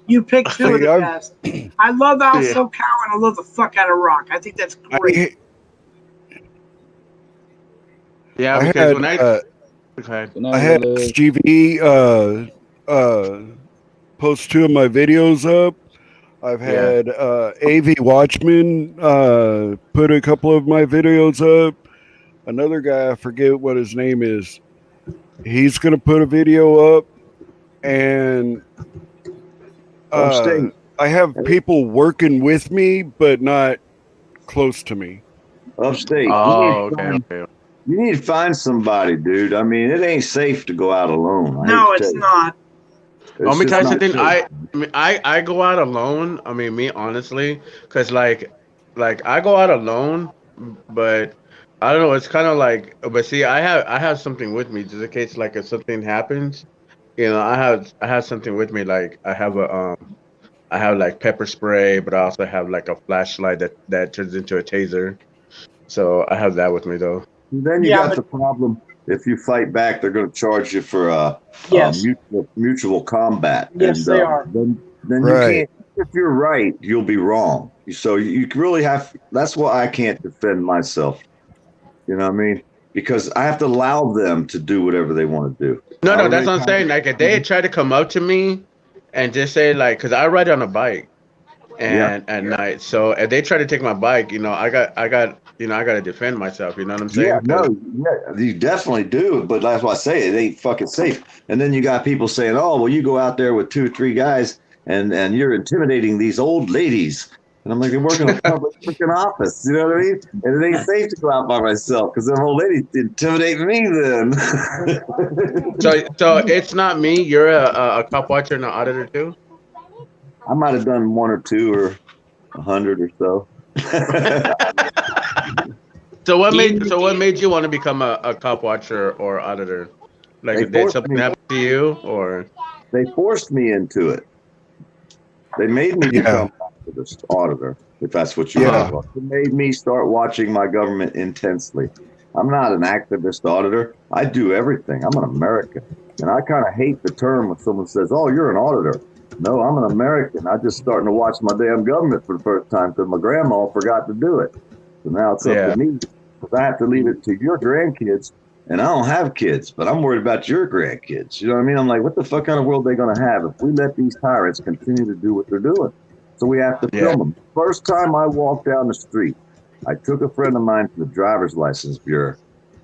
You picked two of See, the best. I love Al Yeah. SoCal and I love the fuck out of Rock. I think that's great. I Yeah, I because had when okay. Good I night, had Lulu. SGV post 2 of my videos up. I've Yeah. had AV Watchman put a couple of my videos up. Another guy, I forget what his name is, he's going to put a video up. And Upstate. I have people working with me, but not close to me. Upstate. Oh, okay, okay. You need to find somebody, dude. I mean, it ain't safe to go out alone. I hate No, to tell it's you. not. Let It's me tell just you not something. safe. I go out alone. I mean, me honestly, because like I go out alone, but I don't know. It's kind of like, but see, I have something with me just in case like if something happens. I have something with me. Like I have like pepper spray, but I also have like a flashlight that turns into a taser. So I have that with me though. Then you Yeah, got but the problem. If you fight back, they're going to charge you for yes. mutual combat, Yes, and they are. then you Right. can't. If you're right, you'll be wrong. So you really have. That's why I can't defend myself. You know what I mean? Because I have to allow them to do whatever they want to do. No, no, However that's many what I'm saying. times. Like if they try to come up to me and just say like, because I ride on a bike. Yeah. And at night. So if they try to take my bike, I got to defend myself. You know what I'm Yeah, saying? Because no, yeah, you definitely do, but that's why I say it ain't fucking safe. And then you got people saying, "Oh, well, you go out there with 2 or 3 guys, and you're intimidating these old ladies." And I'm like, "I work in a public freaking office, you know what I mean? And it ain't safe to go out by myself because them old ladies intimidate me." Then so it's not me. You're a cop watcher and an auditor too. I might have done 1 or 2 or 100 or so. So what made you want to become a cop watcher or auditor? Like they did forced something me. happen to you or? They forced me into it. They made me become Yeah. an activist auditor, if that's what you want to Yeah. call it. They made me start watching my government intensely. I'm not an activist auditor. I do everything. I'm an American. And I kind of hate the term when someone says, "Oh, you're an auditor." No, I'm an American. I just starting to watch my damn government for the first time because my grandma forgot to do it. So now it's up to me, because I have to leave it to your grandkids, and I don't have kids, but I'm worried about your grandkids. You know what I mean? I'm like, what the fuck kind of world are they going to have if we let these tyrants continue to do what they're doing? So we have to film them. First time I walked down the street, I took a friend of mine to the driver's license bureau,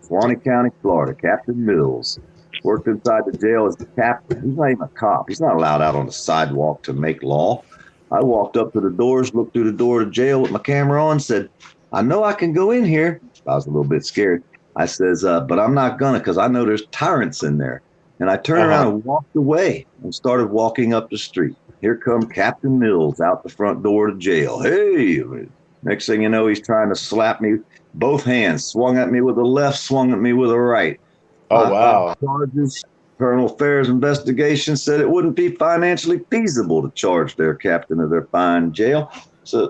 Suwannee County, Florida, Captain Mills. Worked inside the jail as the captain. He's not even a cop. He's not allowed out on the sidewalk to make law. I walked up to the doors, looked through the door to jail with my camera on, said, I know I can go in here. I was a little bit scared. I says, but I'm not gonna, because I know there's tyrants in there. And I turned around and walked away and started walking up the street. Here come Captain Mills out the front door to jail. Hey, next thing you know, he's trying to slap me. Both hands, swung at me with the left, swung at me with the right. Oh, wow. Charges. Internal Affairs investigation said it wouldn't be financially feasible to charge their captain of their fine jail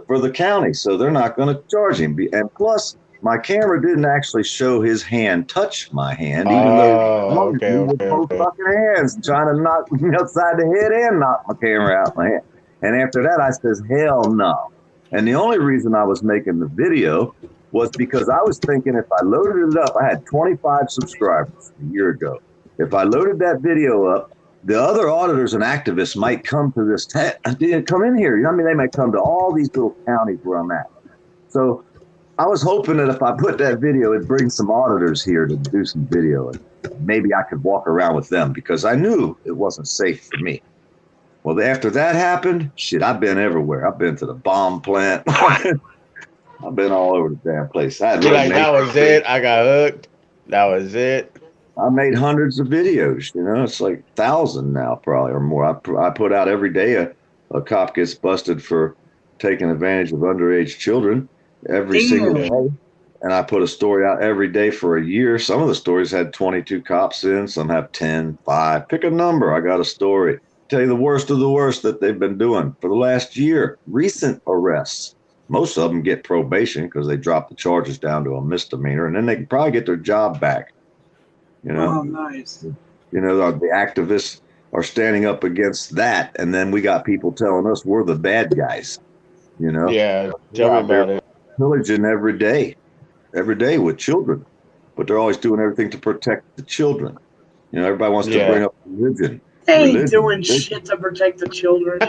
for the county, so they're not going to charge him. And plus, my camera didn't actually show his hand touch my hand, even though we were both fucking hands trying to knock me upside the head and knock my camera out my hand. And after that, I says, hell no. And the only reason I was making the video was because I was thinking if I loaded it up, I had 25 subscribers a year ago. If I loaded that video up, the other auditors and activists might come to this, come in here. You know what I mean? They might come to all these little counties where I'm at. So I was hoping that if I put that video, it'd bring some auditors here to do some video. And maybe I could walk around with them because I knew it wasn't safe for me. Well, after that happened, shit, I've been everywhere. I've been to the bomb plant. I've been all over the damn place. You're like, that was it. I got hooked. That was it. I made hundreds of videos. You know, it's like 1,000 now, probably, or more. I put out every day a cop gets busted for taking advantage of underage children every single day. And I put a story out every day for a year. Some of the stories had 22 cops in. Some have 10, 5. Pick a number. I got a story. Tell you the worst of the worst that they've been doing for the last year. Recent arrests. Most of them get probation because they drop the charges down to a misdemeanor, and then they can probably get their job back. You know, oh, nice. You know, the activists are standing up against that, and then we got people telling us we're the bad guys. You know, tell me about it. Pillaging every day with children, but they're always doing everything to protect the children. You know, everybody wants to bring up religion. They ain't doing shit to protect the children.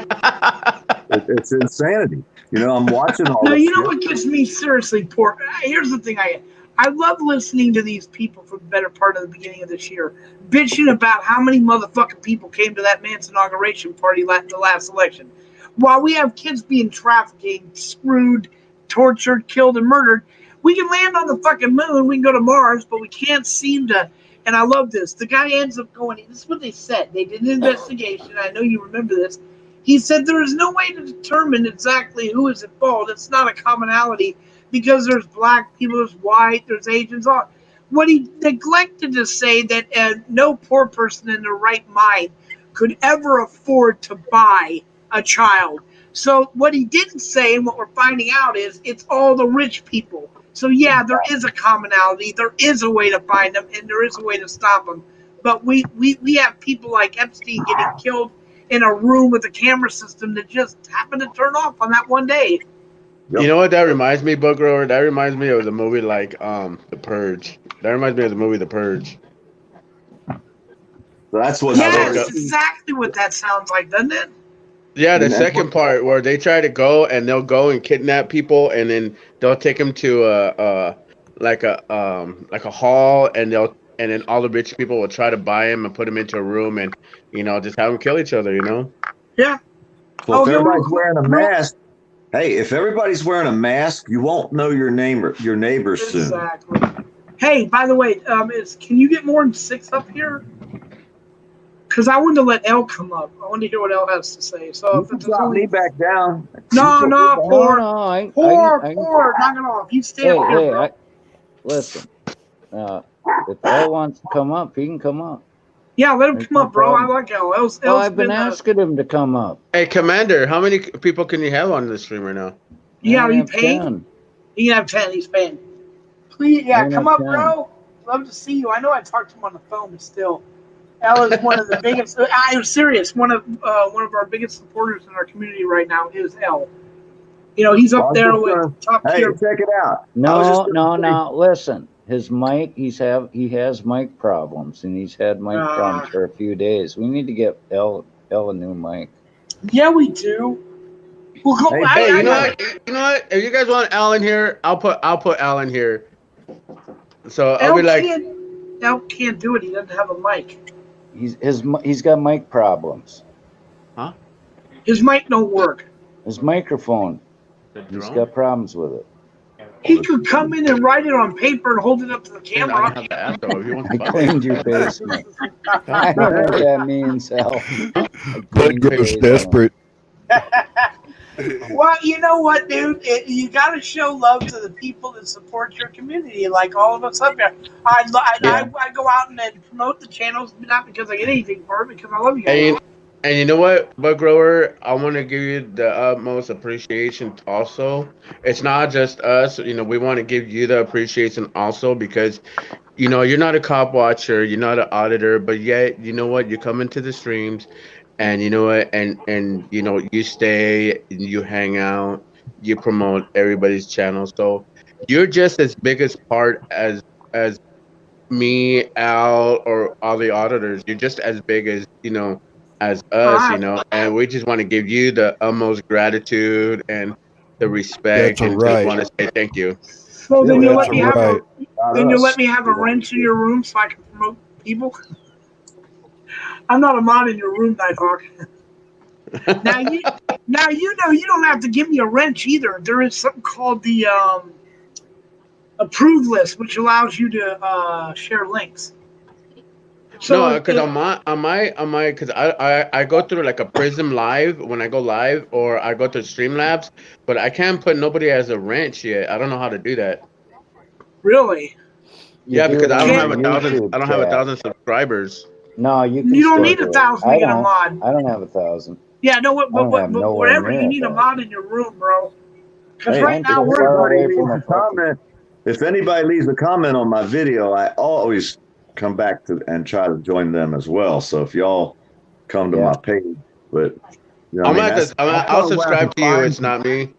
It's insanity. You know, I'm watching all. No, you know what gets me seriously poor. Here's the thing: I love listening to these people for the better part of the beginning of this year, bitching about how many motherfucking people came to that man's inauguration party the last election. While we have kids being trafficked, screwed, tortured, killed, and murdered, we can land on the fucking moon, we can go to Mars, but we can't seem to. And I love this. The guy ends up going, this is what they said. They did an investigation. I know you remember this. He said there is no way to determine exactly who is at fault. It's not a commonality because there's black people, there's white, there's Asians. What he neglected to say that no poor person in their right mind could ever afford to buy a child. So what he didn't say, and what we're finding out is it's all the rich people. So yeah, there is a commonality. There is a way to find them, and there is a way to stop them. But we have people like Epstein getting killed in a room with a camera system that just happened to turn off on that one day. You know what that reminds me, Book Grower? That reminds me of the movie like The Purge. That reminds me of the movie The Purge. So that's what. Yeah, that's exactly what that sounds like, doesn't it? Yeah, the second part where they try to go and they'll go and kidnap people, and then they'll take them to a hall, and then all the rich people will try to buy him and put him into a room, and just have them kill each other. Yeah. Well, if everybody's wearing a mask, hey, if everybody's wearing a mask, you won't know your neighbors soon. Exactly. Hey, by the way, can you get more than 6 up here? Because I wanted to let Elle come up. I wanted to hear what Elle has to say. So if it's drop me back down. No, poor. Knock it off. You stay up here, bro. Listen, if Elle wants to come up, he can come up. Yeah, let him come up, bro. I like Elle. I've been asking him to come up. Hey, Commander, how many people can you have on the stream right now? Yeah, are you paying? You can have 10. He's paying. Please, come up, 10. Bro. Love to see you. I know I talked to him on the phone, but still. Elle is one of the biggest. I'm serious. One of our biggest supporters in our community right now is Elle. You know, he's up Well, there I'm just with gonna- top hey, tier. check it out. No. Listen, his mic. He has mic problems, and he's had mic problems for a few days. We need to get L a new mic. Yeah, we do. Well, go, Hey, Hey, you know I, what? You know what? If you guys want Al in here, I'll put Al in here. So I'll be like, L can't do it. He doesn't have a mic. He's got mic problems. huh? His mic don't work. His microphone. The He's drone? got problems with it. He could come in and write it on paper and hold it up to the I camera. don't have the app though. If you want I to buy it. cleaned your basement. I don't know what that means, Al. I Bud cleaned your grows basement. desperate. Well, you know what, dude? You got to show love to the people that support your community, like all of us up here. I go out and then promote the channels, not because I get anything for it, because I love you guys. And you know what, Bud Grower, I want to give you the utmost appreciation also. It's not just us, we want to give you the appreciation also because, you're not a cop watcher, you're not an auditor, but yet, you know what, you come into the streams and you know what, and you stay, you hang out, you promote everybody's channel. So you're just as big as part as me, Al, or all the auditors. You're just as big as as us, and we just want to give you the utmost gratitude and the respect, That's a and just right. want to say thank you. So then you That's let me have right. then you let me have a wrench in your room so I can promote people. I'm not a mod in your room, Nighthawk. Now you know you don't have to give me a wrench either. There is something called the approved list, which allows you to share links. So No, because because I go through like a Prism Live when I go live, or I go to Streamlabs, but I can't put nobody as a wrench yet. I don't know how to do that. really, Yeah, do because it I on don't the have a thousand. YouTube I don't have a chat. 1,000 subscribers. No, you can you don't still need do it. 1,000 to I get a don't. mod. I don't have 1,000. Yeah, no, I don't have but nowhere wherever near you need a 1,000. mod in your room, bro. Because Hey, right I'm now so if far we're anybody away from leaves a a fucking. comment, if anybody leaves a comment on my video, I always come back to and try to join them as well. So if y'all come to Yeah. my page, but I'm gonna that's I'll one way I can subscribe to you. find It's not me.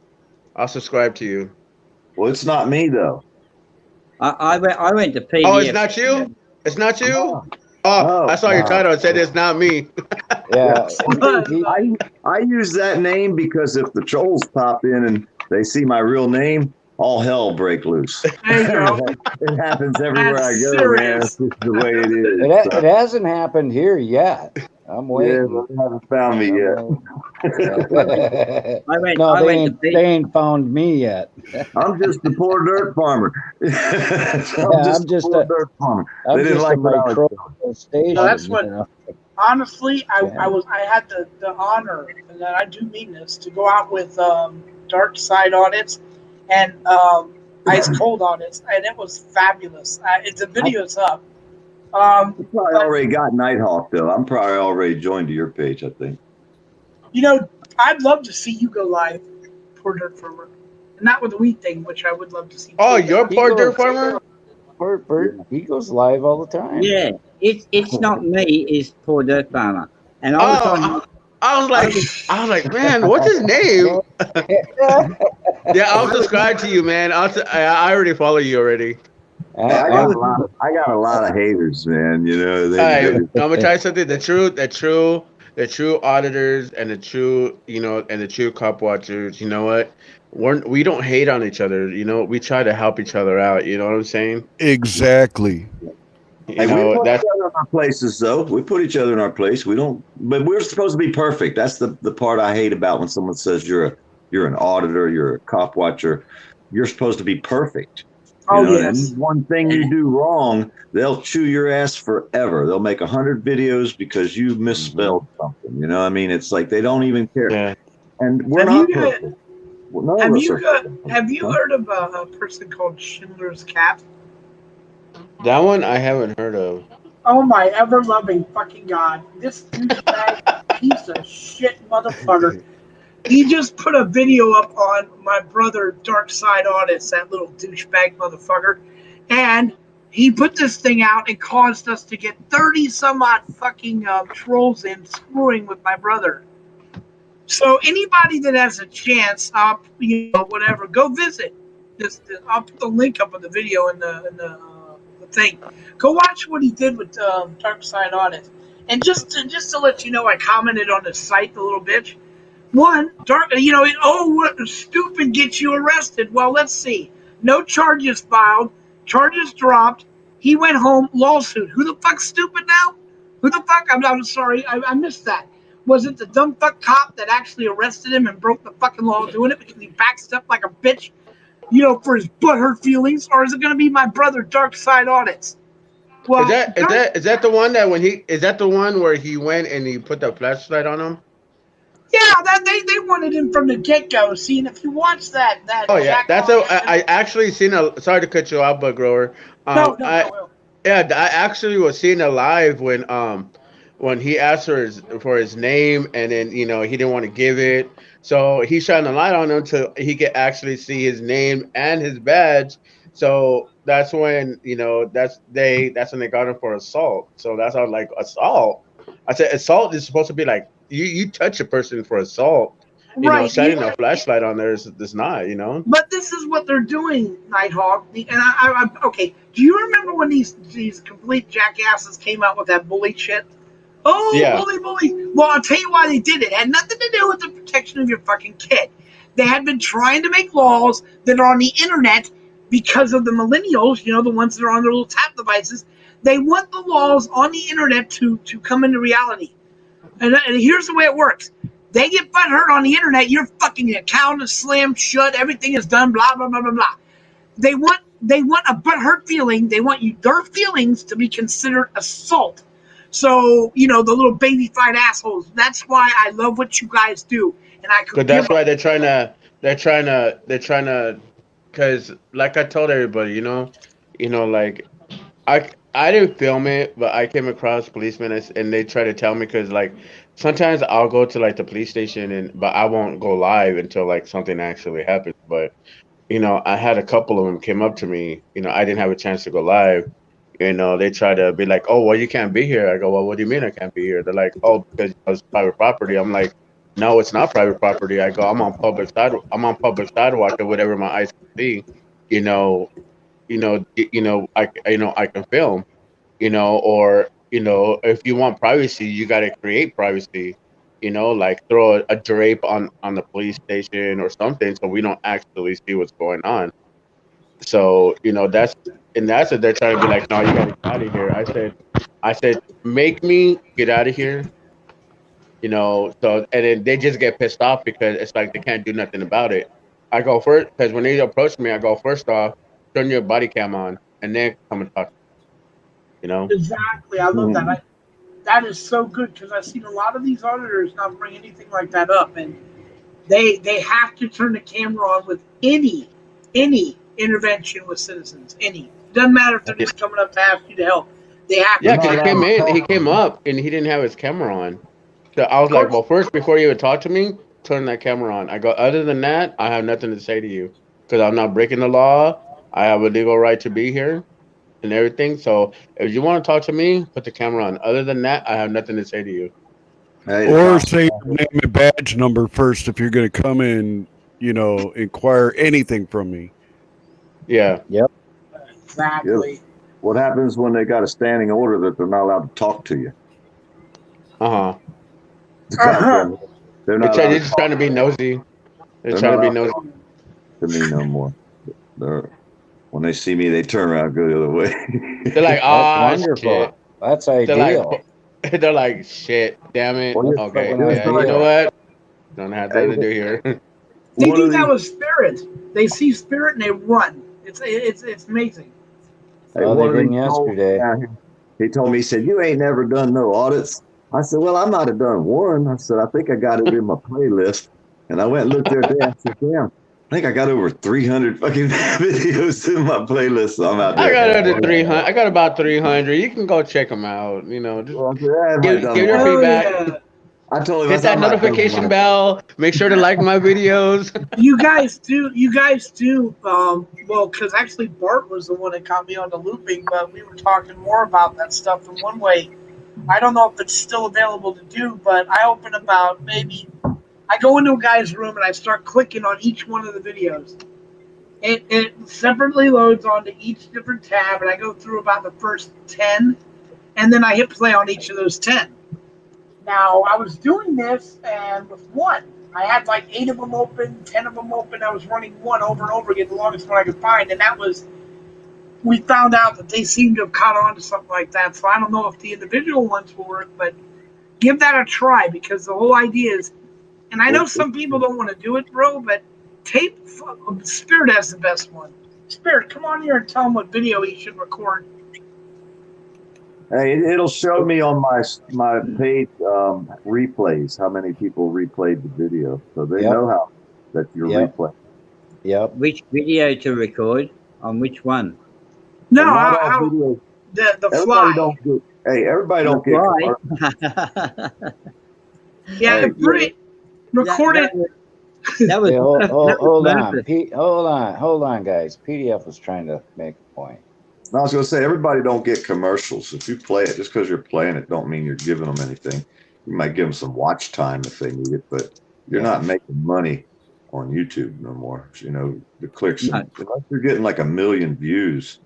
I'll subscribe to you. Well, it's not me though. I went to PDF. Oh, it's not you. It's not you. No, Oh, no. I saw your title. It said it's not me. Yeah. I use that name because if the trolls pop in and they see my real name, all hell break loose. there you go. It happens everywhere That's I go, man. serious. It's just the way it is. It hasn't happened here yet. I'm Yeah, waiting. but they haven't found me yet. Yeah. I No, went to they ain't found me yet. I'm just a poor dirt farmer. I'm just poor a- dirt farmer. I'm They didn't just like a what I was doing. micro station. No, that's you what- know? Honestly, Yeah. I had the honor, and I do mean this, to go out with Dark Side Audits and Ice Cold Audits, and it was fabulous. The video's up. You probably already got Nighthawk though. I'm probably already joined to your page, I think. I'd love to see you go live, Poor Dirt Farmer. And not with the wheat thing, which I would love to see. Oh, too. you're poor dirt farmer. Bert, he goes live all the time. Yeah, it's not me. It's Poor Dirt Farmer. And I was on. I was like, man, what's his name? Yeah, I'll subscribe to you, man. I already follow you already. I got a lot of haters, man. You know, I'm gonna tell you something. The true auditors and the true cop watchers. You know what? We don't hate on each other. We try to help each other out. You know what I'm saying? Exactly. we put each other in our places, though. We put each other in our place. We don't, but we're supposed to be perfect. That's the part I hate about when someone says you're an auditor, you're a cop watcher. You're supposed to be perfect. Yes. And one thing you do wrong, they'll chew your ass forever. They'll make 100 videos because you misspelled something. You know what I mean? It's like they don't even care. Yeah. And we're not perfect. Have you heard of a person called Schindler's Cat? That one I haven't heard of. Oh my ever-loving fucking God. This douchebag piece of shit motherfucker. He just put a video up on my brother Dark Side Audits, that little douchebag motherfucker. And he put this thing out and caused us to get 30 some odd fucking trolls in screwing with my brother. So anybody that has a chance, whatever, go visit. I'll put the link up of the video in the thing. Go watch what he did with Dark Side Audit. And just to let you know, I commented on the site, the little bitch. One, what stupid gets you arrested? Well, let's see. No charges filed, charges dropped. He went home, lawsuit. Who the fuck's stupid now? Who the fuck? I'm sorry, I missed that. Was it the dumb fuck cop that actually arrested him and broke the fucking law doing it because he backed up like a bitch, for his butthurt feelings? Or is it going to be my brother Dark Side Audits? Well, is that the one that is that the one where he went and he put the flashlight on him? Yeah, they wanted him from the get go. See, and if you watch that Oh yeah, I actually seen a. Sorry to cut you off, but grower. No. Yeah, I actually was seeing it live when he asked for his name, and then he didn't want to give it, so he shined a light on him till he could actually see his name and his badge. So that's when that's when they got him for assault. So that's how I was like, assault. I said assault is supposed to be like you touch a person for assault. Shining a flashlight on there is not, But this is what they're doing, Nighthawk. And I okay. Do you remember when these complete jackasses came out with that bully shit? Oh, yeah. Bully. Well, I'll tell you why they did it. It had nothing to do with the protection of your fucking kid. They had been trying to make laws that are on the internet because of the millennials, the ones that are on their little tab devices. They want the laws on the internet to come into reality. And here's the way it works. They get butt hurt on the internet. Your fucking account is slammed shut. Everything is done. Blah blah blah blah blah. They want a butt hurt feeling. They want their feelings to be considered assault. So the little baby fight assholes. That's why I love what you guys do. And I could. But that's why they're trying to, because like I told everybody, like I didn't film it, but I came across policemen and they try to tell me because like sometimes I'll go to like the police station but I won't go live until like something actually happens. But I had a couple of them came up to me. I didn't have a chance to go live. They try to be like, oh well, you can't be here. I go, well, what do you mean I can't be here? They're like, oh, because it's private property. I'm like, no, it's not private property. I go, I'm on public sidewalk or whatever my eyes can see. I can film, or if you want privacy, you got to create privacy, like throw a drape on the police station or something so we don't actually see what's going on. So that's what they're trying to be like, no, you got to get out of here. I said, make me get out of here. So and then they just get pissed off because it's like they can't do nothing about it. I go first because when they approach me, I go first off, turn your body cam on, and then come and talk. Exactly. I love that. That is so good because I've seen a lot of these auditors not bring anything like that up, and they have to turn the camera on with any intervention with citizens. Any doesn't matter if they're just coming up to ask you to help. They have to. Yeah, because he came up and he didn't have his camera on. So I was like, well, first before you would talk to me, turn that camera on. I go, other than that, I have nothing to say to you because I'm not breaking the law. I have a legal right to be here and everything. So if you want to talk to me, put the camera on. Other than that, I have nothing to say to you. Or say your name and badge number first if you're going to come in, inquire anything from me. Yeah. Yep. Exactly. Yep. What happens when they got a standing order that they're not allowed to talk to you? They're just trying to be nosy. They're trying to be nosy. To me no more. When they see me, they turn around and go the other way. They're like, oh, shit. That's ideal. They're like, shit, damn it. Okay, yeah, you know what? Don't have that to do here. They do that with spirit. They see spirit and they run. It's amazing. Hey, they didn't yesterday. He told me, he said, you ain't never done no audits. I said, well, I might have done one. I said, I think I got it in my playlist. And I went and looked there today. I said, damn, I think I got over 300 fucking videos in my playlist. So I'm out there. I got over 300. I got about 300. You can go check them out. Just give your feedback. Yeah. I told him, hit that notification bell. Make sure to like my videos. You guys do. Well, because actually Bart was the one that caught me on the looping, but we were talking more about that stuff in one way. I don't know if it's still available to do, but I open about maybe I go into a guy's room and I start clicking on each one of the videos. It separately loads onto each different tab, and I go through about the first 10, and then I hit play on each of those 10. Now, I was doing this, and with one, I had like 8 of them open, 10 of them open. I was running one over and over again, the longest one I could find, and that was, we found out that they seem to have caught on to something like that. So I don't know if the individual ones will work, but give that a try, because the whole idea is, and I know some people don't want to do it, bro, but Spirit has the best one. Spirit, come on here and tell him what video he should record. Hey, it'll show me on my page replays how many people replayed the video, so they know how that you're replaying. Yep. Which video to record on which one? No, videos. The Everybody fly. Everybody don't get. Yeah, record it. That was, hold on, guys. PDF was trying to make a point. I was going to say, everybody don't get commercials. If you play it, just because you're playing it, don't mean you're giving them anything. You might give them some watch time if they need it, but you're not making money on YouTube no more. You know, the clicks. Unless you're getting like 1 million views,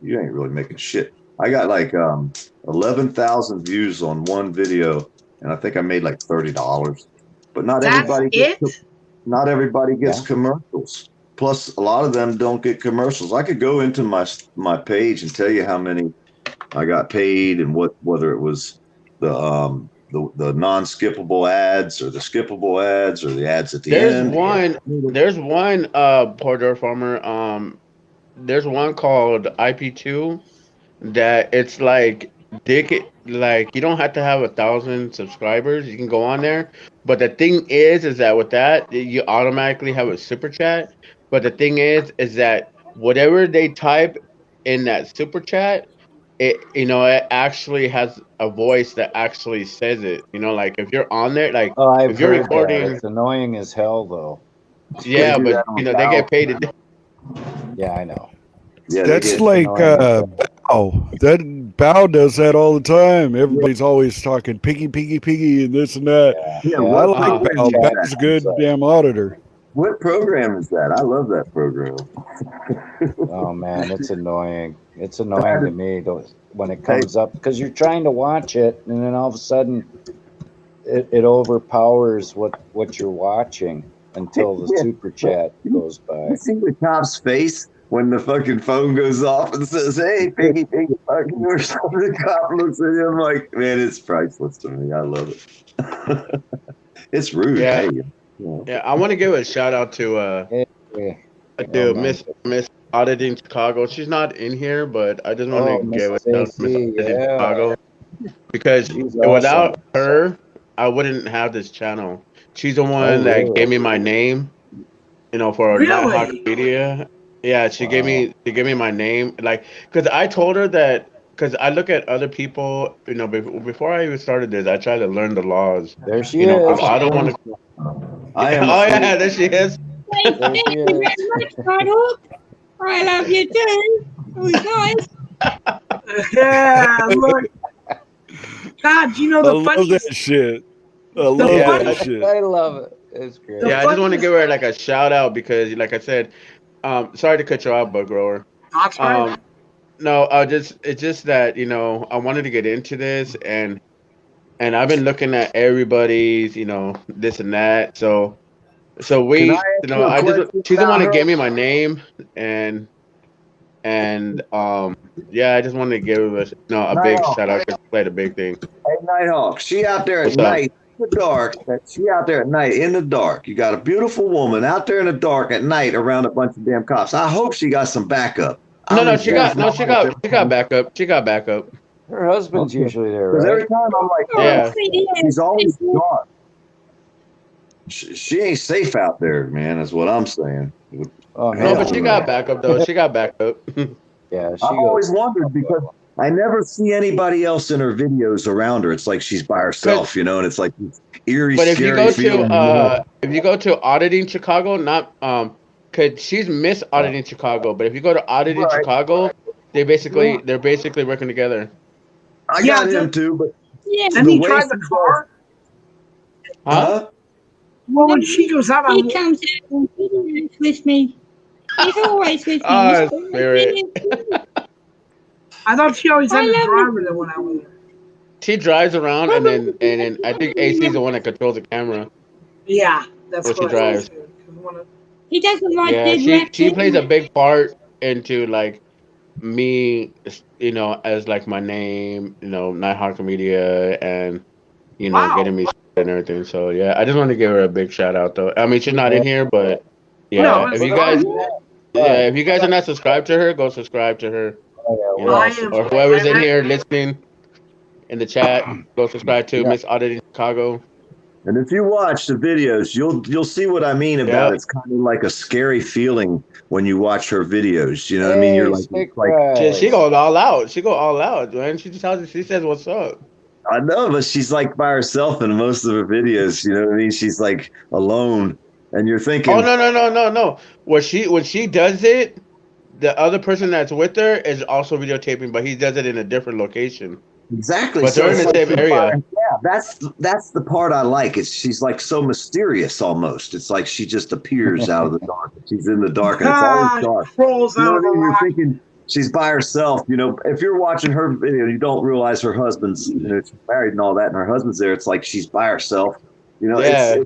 you ain't really making shit. I got like 11,000 views on one video, and I think I made like $30. But not everybody gets commercials. Plus, a lot of them don't get commercials. I could go into my page and tell you how many I got paid and whether it was the non-skippable ads or the skippable ads or the ads at the end. There's one Porter Farmer. There's one called IP2 that it's like you don't have to have 1,000 subscribers. You can go on there. But the thing is that with that, you automatically have a super chat. But the thing is that whatever they type in that super chat, it actually has a voice that actually says it. Like if you're on there, like if you're recording, it's annoying as hell though. Yeah, but they get paid. Yeah, I know. Yeah, that's like Bow. That Bow does that all the time. Everybody's always talking piggy, and this and that. Yeah, I like Bow. Bow's a good damn auditor. What program is that? I love that program. Oh man, it's annoying. It's annoying to me when it comes up because you're trying to watch it and then all of a sudden it overpowers what you're watching until the super chat goes by. You see the cop's face when the fucking phone goes off and says, "Hey, piggy, fucking," or something. The cop looks at him like, man, it's priceless to me. I love it. It's rude. Yeah. Hey, yeah, I want to give a shout out to Miss Auditing Chicago. She's not in here, but I just want to give a shout out to Miss Auditing Chicago because without her, I wouldn't have this channel. She's the one that gave me my name, for Nighthawk Media. Yeah, she gave me my name, like, because I told her that. Because I look at other people, before I even started this, I tried to learn the laws. There she is. I don't want to. Yeah, there she is. Thank you very much, Nighthawk. I love you too. It was nice. Yeah, look. God, you know the funny. I love that shit. I love that shit. I love it. It's great. Yeah, I just want to give her like a shout out because, like I said, sorry to cut you off, Bug Grower. That's right. No, it's just that I wanted to get into this and I've been looking at everybody's this and that. So we she didn't want to give me my name and yeah, I just wanted to give her a big shout out because she played a big thing. Hey, Nighthawk, she out there at night in the dark. She out there at night in the dark. You got a beautiful woman out there in the dark at night around a bunch of damn cops. I hope she got some backup. She got backup. She got backup. Her husband's usually there, Because right? every time I'm like, yeah, she's always gone. She ain't safe out there, man. Is what I'm saying. Oh, no, but she got backup though. She got backup. Yeah, I've always wondered because I never see anybody else in her videos around her. It's like she's by herself, and it's like eerie. But if you go to Auditing Chicago, not because she's Miss Auditing Chicago, but if you go to Auditing Chicago, they're basically working together. I got him too, but Yeah. Didn't he drive the car? Huh? Well, when she goes out, He comes out on videos with me. He's always with me. Oh, He's always Spirit. videos. I thought she always had I a love driver him. that went out with her. She drives around, and then I think AC is the one that controls the camera Yeah, that's when she what I thought drives. too. 'Cause one of- He doesn't like Yeah, dead she plays a raccoons. big part into like me, as like my name, Nighthawk Media, and getting Wow. me and everything. So yeah, I just want to give her a big shout out though. I mean, she's not in here, but No, yeah, if it's you guys, fine. if you guys are not subscribed to her, go subscribe to her. I am. Or whoever's in here listening in the chat, go subscribe to Yeah. Miss Auditing Chicago. And if you watch the videos, you'll see what I mean about Yeah. it's kind of like a scary feeling when you watch her videos. You know what I mean? You're like, Snake like She goes all out. She go all out, man. She says what's up. I know, but she's like by herself in most of her videos. You know what I mean? She's like alone, and you're thinking, Oh no. When she does it, the other person that's with her is also videotaping, but he does it in a different location. exactly. But they're in it's the like same she's area. by- yeah, that's the part I like. She's like so mysterious almost. It's like she just appears out of the dark. She's in the dark, and it's always dark. Crawls You know out what of I a mean? You're rock. thinking she's by herself. You know, if you're watching her video, you don't realize her husband's, she's married and all that, and her husband's there. It's like she's by herself. You know, Yeah.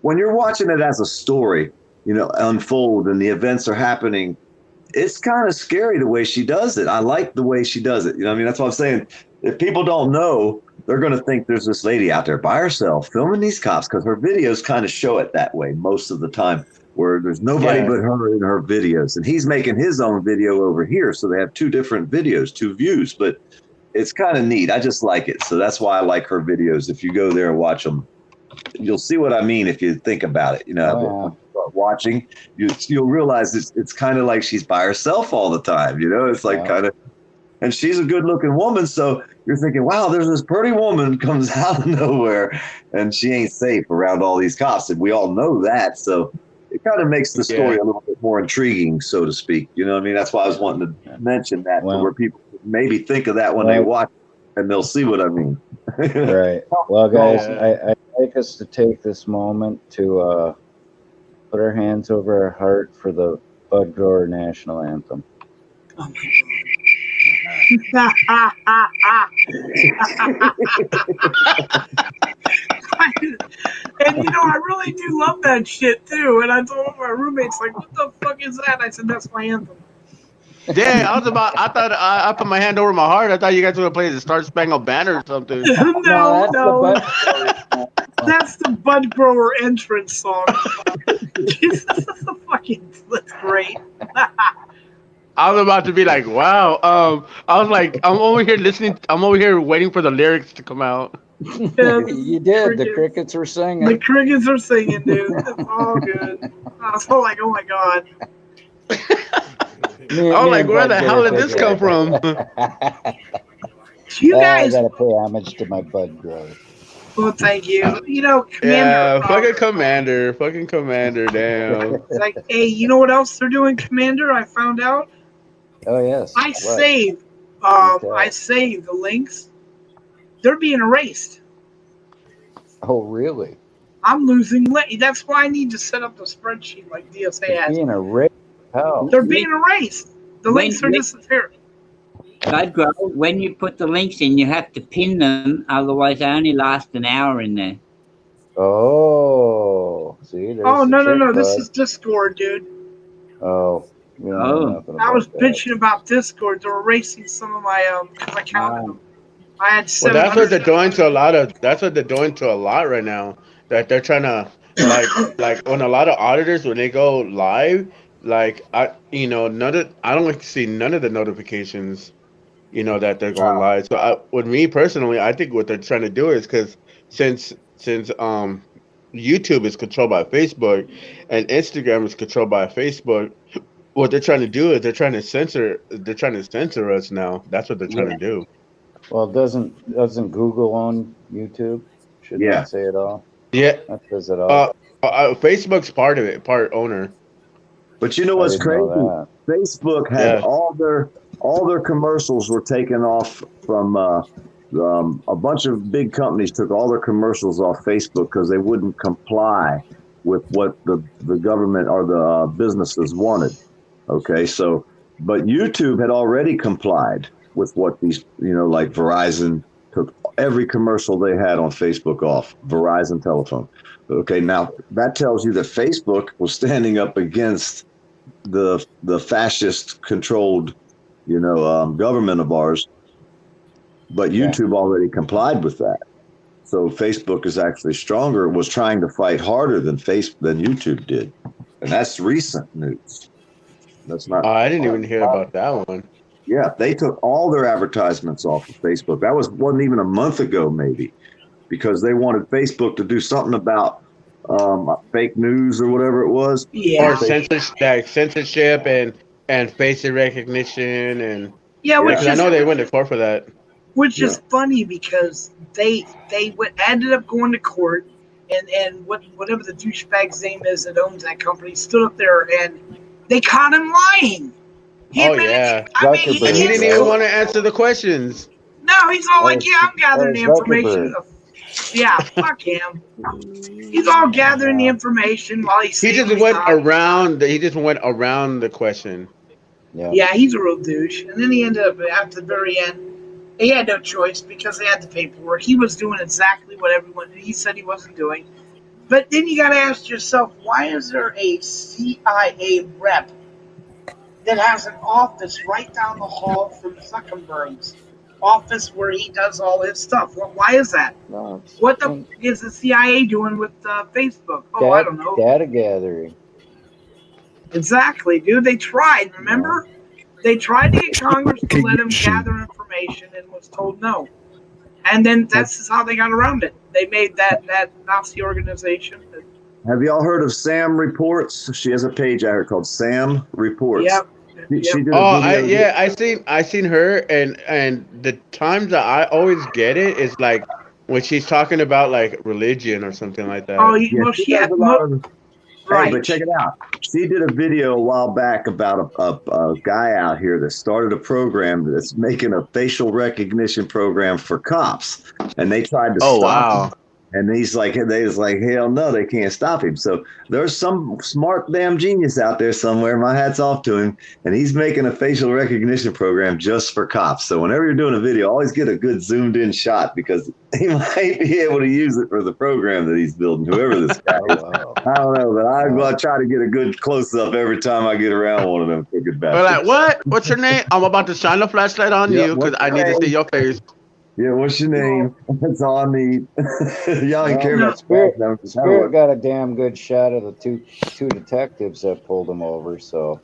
when you're watching it as a story, unfold and the events are happening, it's kind of scary the way she does it. I like the way she does it. You know what I mean? That's what I'm saying. If people don't know, they're going to think there's this lady out there by herself filming these cops because her videos kind of show it that way most of the time, where there's nobody Yeah. but her in her videos. And he's making his own video over here. So they have two different videos, two views, but it's kind of neat. I just like it. So that's why I like her videos. If you go there and watch them, you'll see what I mean if you think about it. Watching, you'll realize it's kind of like she's by herself all the time. It's like kind of, and she's a good looking woman. So you're thinking, wow, there's this pretty woman comes out of nowhere and she ain't safe around all these cops. And we all know that. So it kind of makes the story a little bit more intriguing, so to speak. You know what I mean? That's why I was wanting to mention that to where people maybe think of that when they watch and they'll see what I mean. Right. Well, guys, I'd like us to take this moment to put our hands over our heart for the Bud Grower National Anthem. Oh my And I really do love that shit too. And I told my roommates, like, what the fuck is that? I said, that's my anthem. Yeah, I thought I put my hand over my heart. I thought you guys were gonna play the Star Spangled Banner or something. No. That's the Bud Grower entrance song. Jesus, that's great. I was about to be like, wow. I was like, I'm over here listening. I'm over here waiting for the lyrics to come out. You did. The crickets were singing. The crickets are singing, dude. It's all good. I was all like, oh my god. I was like, where the hell did this come from? You guys. I gotta pay homage to my Bud Grower. Well, thank you. Commander. Yeah, fucking Commander, damn. It's like, hey, you know what else they're doing, Commander? I found out. Oh yes. I saved the links. They're being erased. Oh really? I'm losing links. That's why I need to set up the spreadsheet like DSA has. Being erased? How? They're being erased. The links are disappearing. Bud Grower, when you put the links in, you have to pin them, otherwise they only last an hour in there. Oh, see. No. This is Discord, dude. Oh. I was bitching about Discord. They're erasing some of my because I counted them. I had 700. Well, that's what they're doing to a lot of. That's what they're doing to a lot right now. That they're trying to like on a lot of auditors when they go live. Like I don't like to see none of the notifications. That they're going live. So with me personally, I think what they're trying to do is because since YouTube is controlled by Facebook and Instagram is controlled by Facebook, what they're trying to do is they're trying to censor us now. That's what they're trying to do. Well, doesn't Google own YouTube? Shouldn't that say it all? Yeah, that says it all. Facebook's part of it, part owner. But you know what's crazy? Facebook had all their commercials were taken off from a bunch of big companies took all their commercials off Facebook because they wouldn't comply with what the government or the businesses wanted. Okay, so but YouTube had already complied with what these, like Verizon took every commercial they had on Facebook off, Verizon telephone. Okay, now that tells you that Facebook was standing up against the fascist controlled, government of ours, but YouTube already complied with that. So Facebook is actually stronger, was trying to fight harder than YouTube did. And that's recent news. That's not. I didn't even hear about that one. Yeah, they took all their advertisements off of Facebook. That wasn't even a month ago, maybe, because they wanted Facebook to do something about fake news or whatever it was. Yeah. Or censorship and face recognition and which I know they went to court for that. Which is funny because they ended up going to court, and whatever the douchebag's name is that owns that company stood up there and they caught him lying. He I mean, he didn't even want to answer the questions. No, he's all like, "Yeah, I'm gathering the information." Yeah, fuck him. He's all gathering the information while he's. He just went around. He just went around the question. Yeah, he's a real douche. And then he ended up at the very end. He had no choice because they had the paperwork. He was doing exactly what he said he wasn't doing. But then you got to ask yourself, why is there a CIA rep that has an office right down the hall from Zuckerberg's office where he does all his stuff? Well, why is that? No, what the is the CIA doing with Facebook? Oh, I don't know. Data gathering. Exactly, dude. They tried, remember? They tried to get Congress to let them gather information and was told no. And then that's how they got around it. They made that Nazi organization. Have y'all heard of Sam Reports? She has a page out here called Sam Reports. Yep. She did a video. I seen her, and the times that I always get it is like when she's talking about like religion or something like that. Oh, right. Hey, but check it out. She did a video a while back about a guy out here that started a program that's making a facial recognition program for cops, and they tried to stop him. And they was like, hell no, they can't stop him. So there's some smart damn genius out there somewhere. My hat's off to him. And he's making a facial recognition program just for cops. So whenever you're doing a video, always get a good zoomed in shot because he might be able to use it for the program that he's building, whoever this guy is. I don't know, but I'm going to try to get a good close up every time I get around one of them crooked bastards. We're like, what? What's your name? I'm about to shine a flashlight on you because I need to see your face. Yeah, what's your name? That's all I need. Y'all ain't care about Spirit got a damn good shot of the two detectives that pulled him over. So,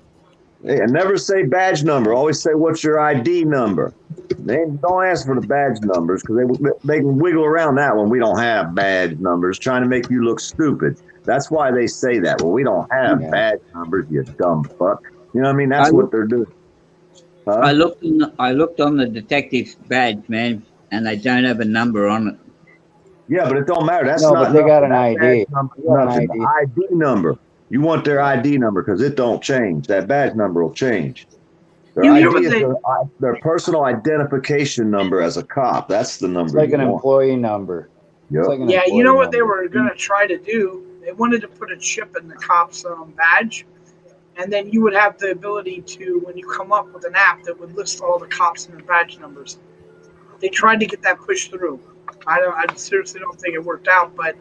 hey, and never say badge number. Always say what's your ID number. They don't ask for the badge numbers because they can wiggle around that one. We don't have badge numbers, trying to make you look stupid. That's why they say that. Well, we don't have badge numbers, you dumb fuck. You know what I mean? That's what they're doing. Huh? I looked on the detective's badge, man. And they don't have a number on it. Yeah, but it don't matter. That's no, not. But they got an ID. ID number. You want their ID number because it don't change. That badge number will change. Their ID is their personal identification number as a cop. That's the number. It's like an employee number. Yep. Like you know what they were going to try to do? They wanted to put a chip in the cop's badge, and then you would have the ability to, when you come up with an app that would list all the cops and their badge numbers. They tried to get that pushed through. I seriously don't think it worked out, but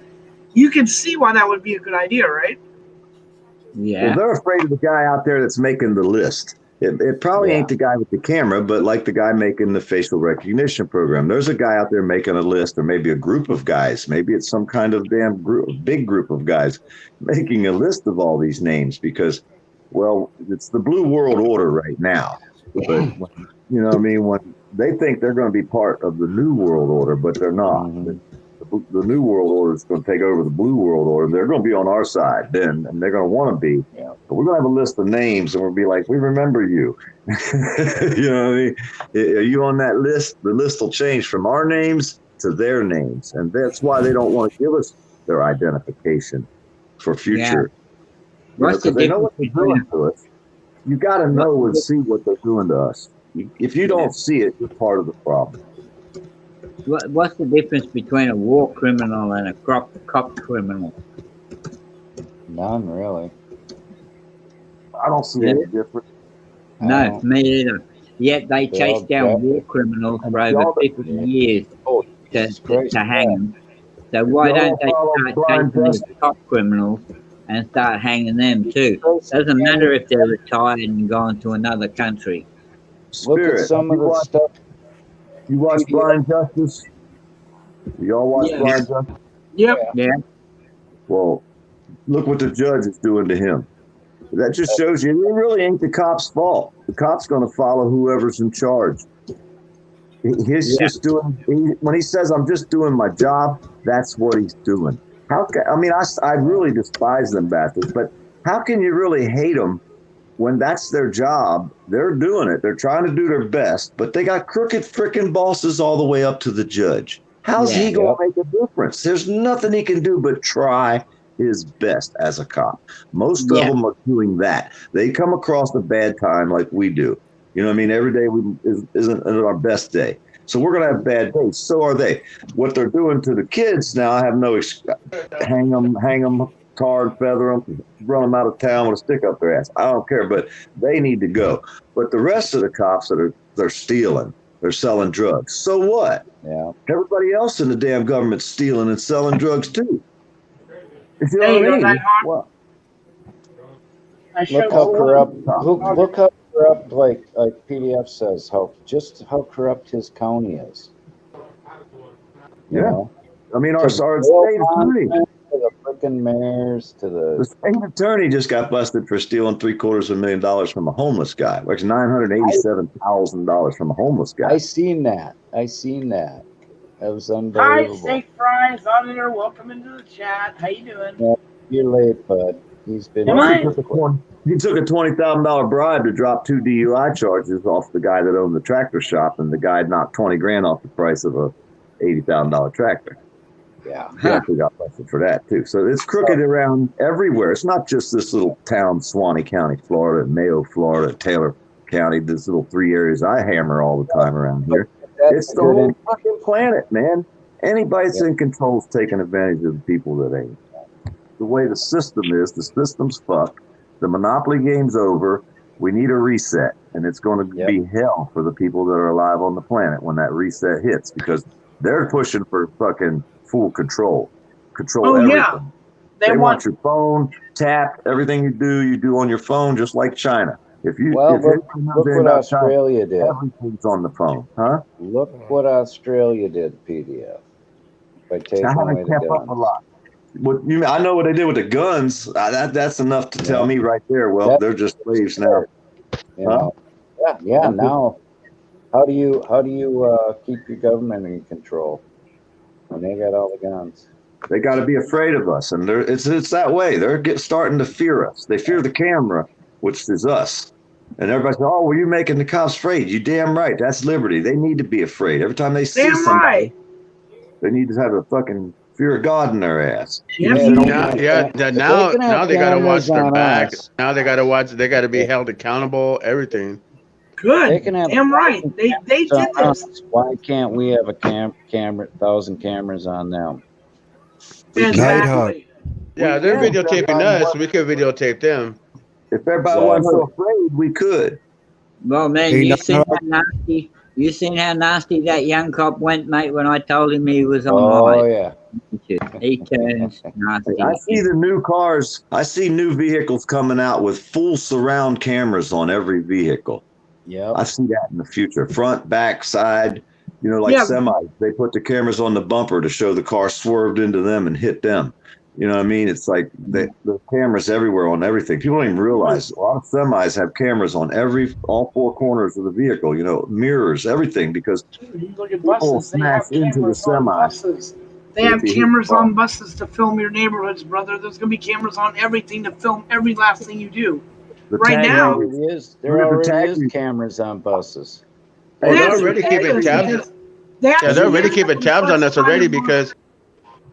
you can see why that would be a good idea, right? Yeah. Well, they're afraid of the guy out there that's making the list. It probably ain't the guy with the camera, but like the guy making the facial recognition program. There's a guy out there making a list, or maybe a group of guys. Maybe it's some kind of big group of guys making a list of all these names because, well, it's the Blue World Order right now. But, you know what I mean? When they think they're going to be part of the New World Order, but they're not. Mm-hmm. The New World Order is going to take over the Blue World Order. They're going to be on our side then, and they're going to want to be. Yeah. But we're going to have a list of names, and we'll be like, we remember you. You know what I mean? Are you on that list? The list will change from our names to their names, and that's why they don't want to give us their identification for future. Yeah. Because they know what they're doing to us. You got to know and see what they're doing to us. If you don't see it, you're part of the problem. What's the difference between a war criminal and a cop criminal? None really. I don't see any difference. No, me either. Yet they They're all chase down war jacked. criminals And for if over y'all, 50 years Oh, to, Jesus to, Christ! to hang them. So if why y'all don't don't they follow start blind chasing these justice, top criminals and start hanging them too? Christ, Doesn't can't matter even- if they're retired and gone to another country. Look at Spirit, some of the stuff. you watch PDF. Blind Justice? Y'all watch Yes. Blind Justice? Yep. Yeah, Well, look what the judge is doing to him. That just shows you it really ain't the cop's fault. The cop's going to follow whoever's in charge. He's yeah, just doing, when he says, I'm just doing my job, that's what he's doing. I mean, I really despise them bastards, but how can you really hate them when that's their job? They're doing it. They're trying to do their best, but they got crooked freaking bosses all the way up to the judge. How's yeah, he going to make a difference? There's nothing he can do but try his best as a cop. Most of yeah, them are doing that. They come across a bad time like we do. You know what I mean? Every day isn't our best day. So we're going to have bad days. So are they. What they're doing to the kids now, I have no hang them, tar and feather them, run them out of town with a stick up their ass. I don't care, but they need to go. But the rest of the cops they're stealing, they're selling drugs. So what? Yeah. Everybody else in the damn government's stealing and selling drugs too. You know There what you I go, mean? Nighthawk. Well, I showed Look how you corrupt. one. Look how corrupt. Like PDF says, how corrupt his county is. You yeah. know, I mean, to our the state attorney, to the freaking mayors, to the the. state attorney just got busted for stealing $750,000 from a homeless guy, which $987,000 from a homeless guy. I seen that. That was Hi, unbelievable. Steak Fries, Auditor. Welcome into the chat. How you doing? Yeah, you're late, bud. He's been. Am I? He took a $20,000 bribe to drop 2 DUI charges off the guy that owned the tractor shop, and the guy knocked $20,000 off the price of a $80,000 tractor. Yeah. He actually got busted for that too. So it's crooked around everywhere. It's not just this little town, Suwannee County, Florida, Mayo, Florida, Taylor County, these little 3 areas I hammer all the time around here. It's the whole fucking planet, man. Anybody that's in control is taking advantage of the people that ain't. The way the system is, the system's fucked. The monopoly game's over. We need a reset, and it's going to be hell for the people that are alive on the planet when that reset hits, because they're pushing for fucking full control everything. Yeah. They want your phone tapped. Everything you do on your phone, just like China. If look what Australia did. Everything's on the phone, huh? Look what Australia did, PDF, by taking away the guns. A lot. I know what they did with the guns. That's enough to tell me right there. Well, they're just slaves now. You know? Yeah. Now, how do you keep your government in control when they got all the guns? They got to be afraid of us, and it's that way. They're starting to fear us. They fear the camera, which is us. And everybody says, "Oh, well, you're making the cops afraid." You damn right. That's liberty. They need to be afraid. Every time they see somebody, they need to have a fucking fear of God in their ass. Now they gotta watch their back. Now they gotta watch. They gotta be held accountable. Everything. Good. They can have damn right. They did this. Why can't we have a camera, 1,000 cameras on them? Exactly. Yeah, they're videotaping us. We could videotape them. If everybody wasn't so afraid, we could. Well, man, you seen how nasty that young cop went, mate, when I told him he was on Oh, yeah. He turns nasty. I see the new cars. I see new vehicles coming out with full surround cameras on every vehicle. Yeah. I see that in the future. Front, back, side. You know, like semis. They put the cameras on the bumper to show the car swerved into them and hit them. You know what I mean? It's like the cameras everywhere on everything. People don't even realize a lot of semis have cameras on all 4 corners of the vehicle, you know, mirrors, everything, because you look at buses, they have into the cameras on buses. They have cameras on buses to film your neighborhoods, brother. There's going to be cameras on everything to film every last thing you do. Right now, there already is cameras on buses. Oh, they're already keeping tabs. They're already keeping tabs on us already because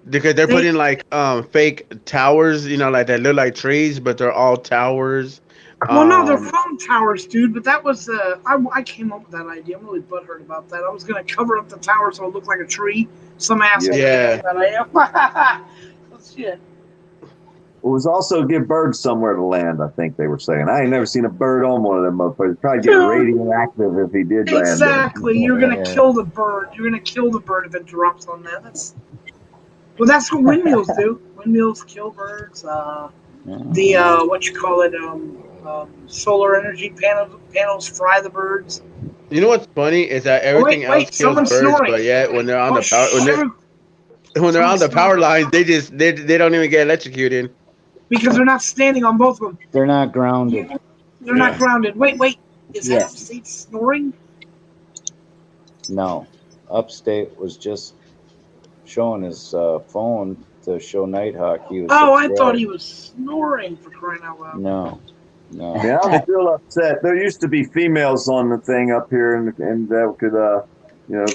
they're putting like fake towers, you know, like that look like trees, but they're all towers. Well, no, they're phone towers, dude. But that was I came up with that idea. I'm really butthurt about that. I was gonna cover up the tower so it looked like a tree. Some asshole. Yeah. That idea. Oh, shit. It was also give birds somewhere to land, I think they were saying. I ain't never seen a bird on one of them motherfuckers. He'd probably get radioactive if he did land. Exactly. You're going to kill the bird. You're going to kill the bird if it drops on that. That's what windmills do. Windmills kill birds. What you call it, solar energy panels fry the birds. You know what's funny is that everything else kills birds, snoring. but yet when they're on the power when they're on the power lines, they don't even get electrocuted because they're not standing on both of them. They're not grounded. They're not grounded. Wait. Is that Upstate snoring? No, Upstate was just showing his phone to show Nighthawk. He was. I thought he was snoring, for crying out loud. No. Yeah, I'm still upset. There used to be females on the thing up here, and that could,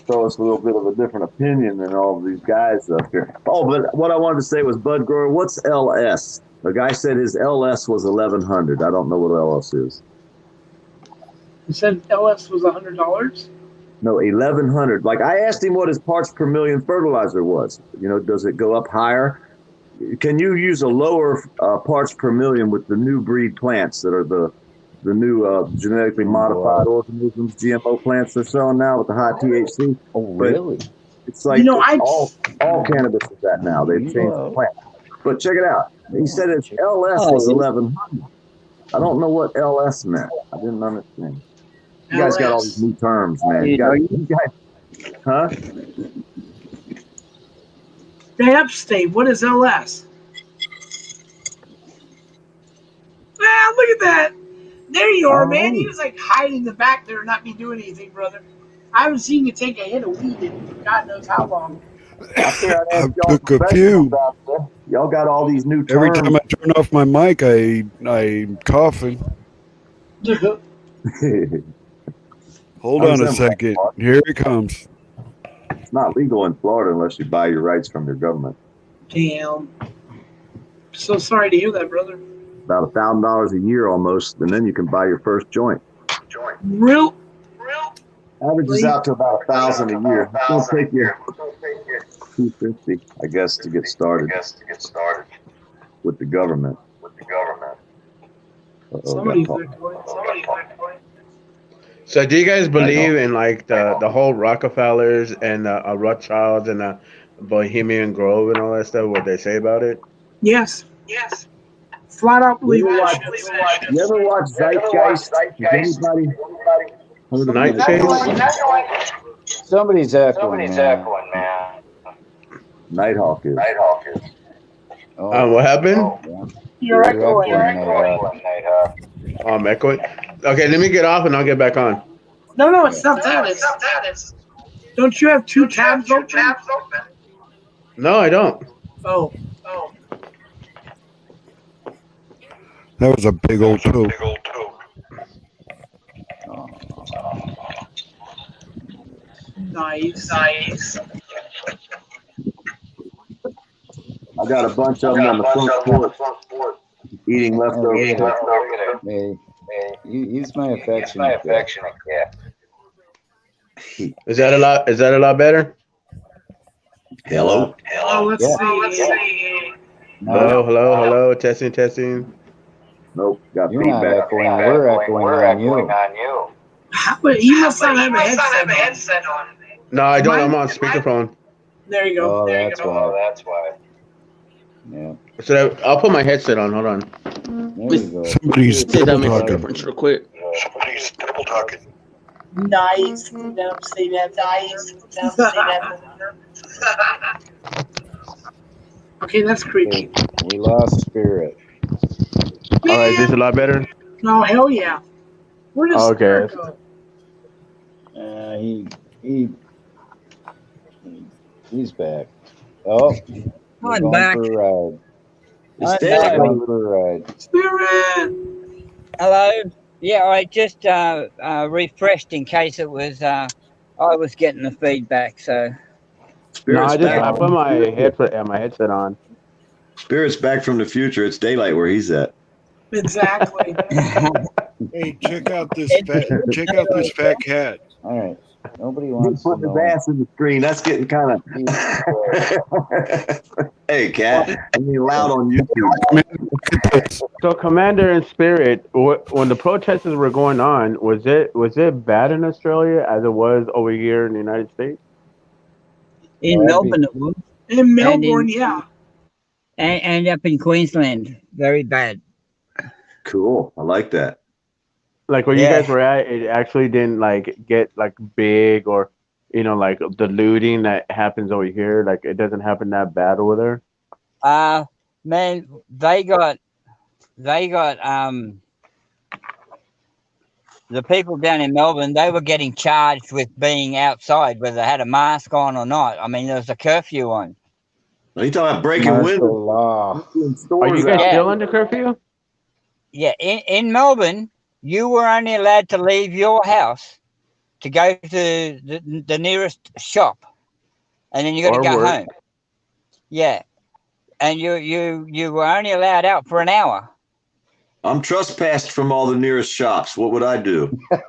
throw us a little bit of a different opinion than all of these guys up here. Oh, but what I wanted to say was, Bud Grower, what's LS? The guy said his LS was 1,100. I don't know what LS is. You said LS was $100? No, 1,100. Like, I asked him what his parts per million fertilizer was. Does it go up higher? Can you use a lower parts per million with the new breed plants that are the new genetically modified organisms, GMO plants they're selling now with the high THC? Oh, really? But it's like all cannabis is that now. They've changed the plant. But check it out. He said his LS was 1,100. I don't know what LS meant. I didn't understand. You guys got all these new terms, man. You guys, huh? Hey, Upstate, what is LS? Ah, look at that. There you are, man. He was like hiding in the back there and not me doing anything, brother. I haven't seen you take a hit of weed in God knows how long. I took a few. Y'all got all these new terms. Every time I turn off my mic, I'm coughing. Hold on a second. Here it comes. It's not legal in Florida unless you buy your rights from your government. Damn. So sorry to hear that, brother. About $1,000 a year almost, and then you can buy your first joint. Real? Averages out to about $1,000 a year. It's gonna take you $250, I guess, to get started. With the government. Somebody's Bitcoin. So do you guys believe in like the whole Rockefellers and Rothschilds and Bohemian Grove and all that stuff? What they say about it? Yes. Flat out believe it. You ever watch Zeitgeist? Anybody heard of Night Chase? Somebody's echoing, man. Nighthawk is. What happened? Oh, yeah. You're echoing. I'm echoing. Okay, let me get off and I'll get back on. No, it's not that. It's don't you have two tabs open? No, I don't. Oh. That was a big old toe. Nice. I got a bunch of them on the front porch eating leftovers. He's my affectionate cat. Is that a lot better? Hello. Let's see. Hello. Testing. Nope. Got You're not feedback. echoing. We're echoing on you. You must not have a headset on. No, I don't. I'm on speakerphone. There you go. Oh, that's why. Yeah. So I'll put my headset on. Hold on. There you go. Somebody's double talking. Real quick. Nice. Don't say that. Okay, that's creepy. We lost Spirit. All right, is this a lot better? No, hell yeah. Where does Spirit go? He's back. Oh, I'm back. For a ride. I'm for a ride. Spirit. Hello. Yeah, I just refreshed in case it was I was getting the feedback. So. I put my headset on. Spirit's back from the future. It's daylight where he's at. Exactly. Hey, check out this fat cat. All right. Nobody He's wants to putting his know. ass in the screen. That's getting kind of. Hey, Cat. I mean, loud on YouTube. So, Commander in Spirit, when the protesters were going on, was it bad in Australia as it was over here in the United States? In Melbourne, it was. In And Melbourne, yeah. and up in Queensland, very bad. Cool. I like that. Like where you guys were at, it actually didn't like get like big or like the looting that happens over here. Like it doesn't happen that bad over there. Man, they got the people down in Melbourne, they were getting charged with being outside, whether they had a mask on or not. I mean, there was a curfew on. Are you talking about breaking Martial windows? law. Are you guys still under curfew? Yeah, in Melbourne, you were only allowed to leave your house to go to the nearest shop, and then you got to go home. Yeah, and you were only allowed out for an hour. I'm trespassed from all the nearest shops. What would I do? Yeah,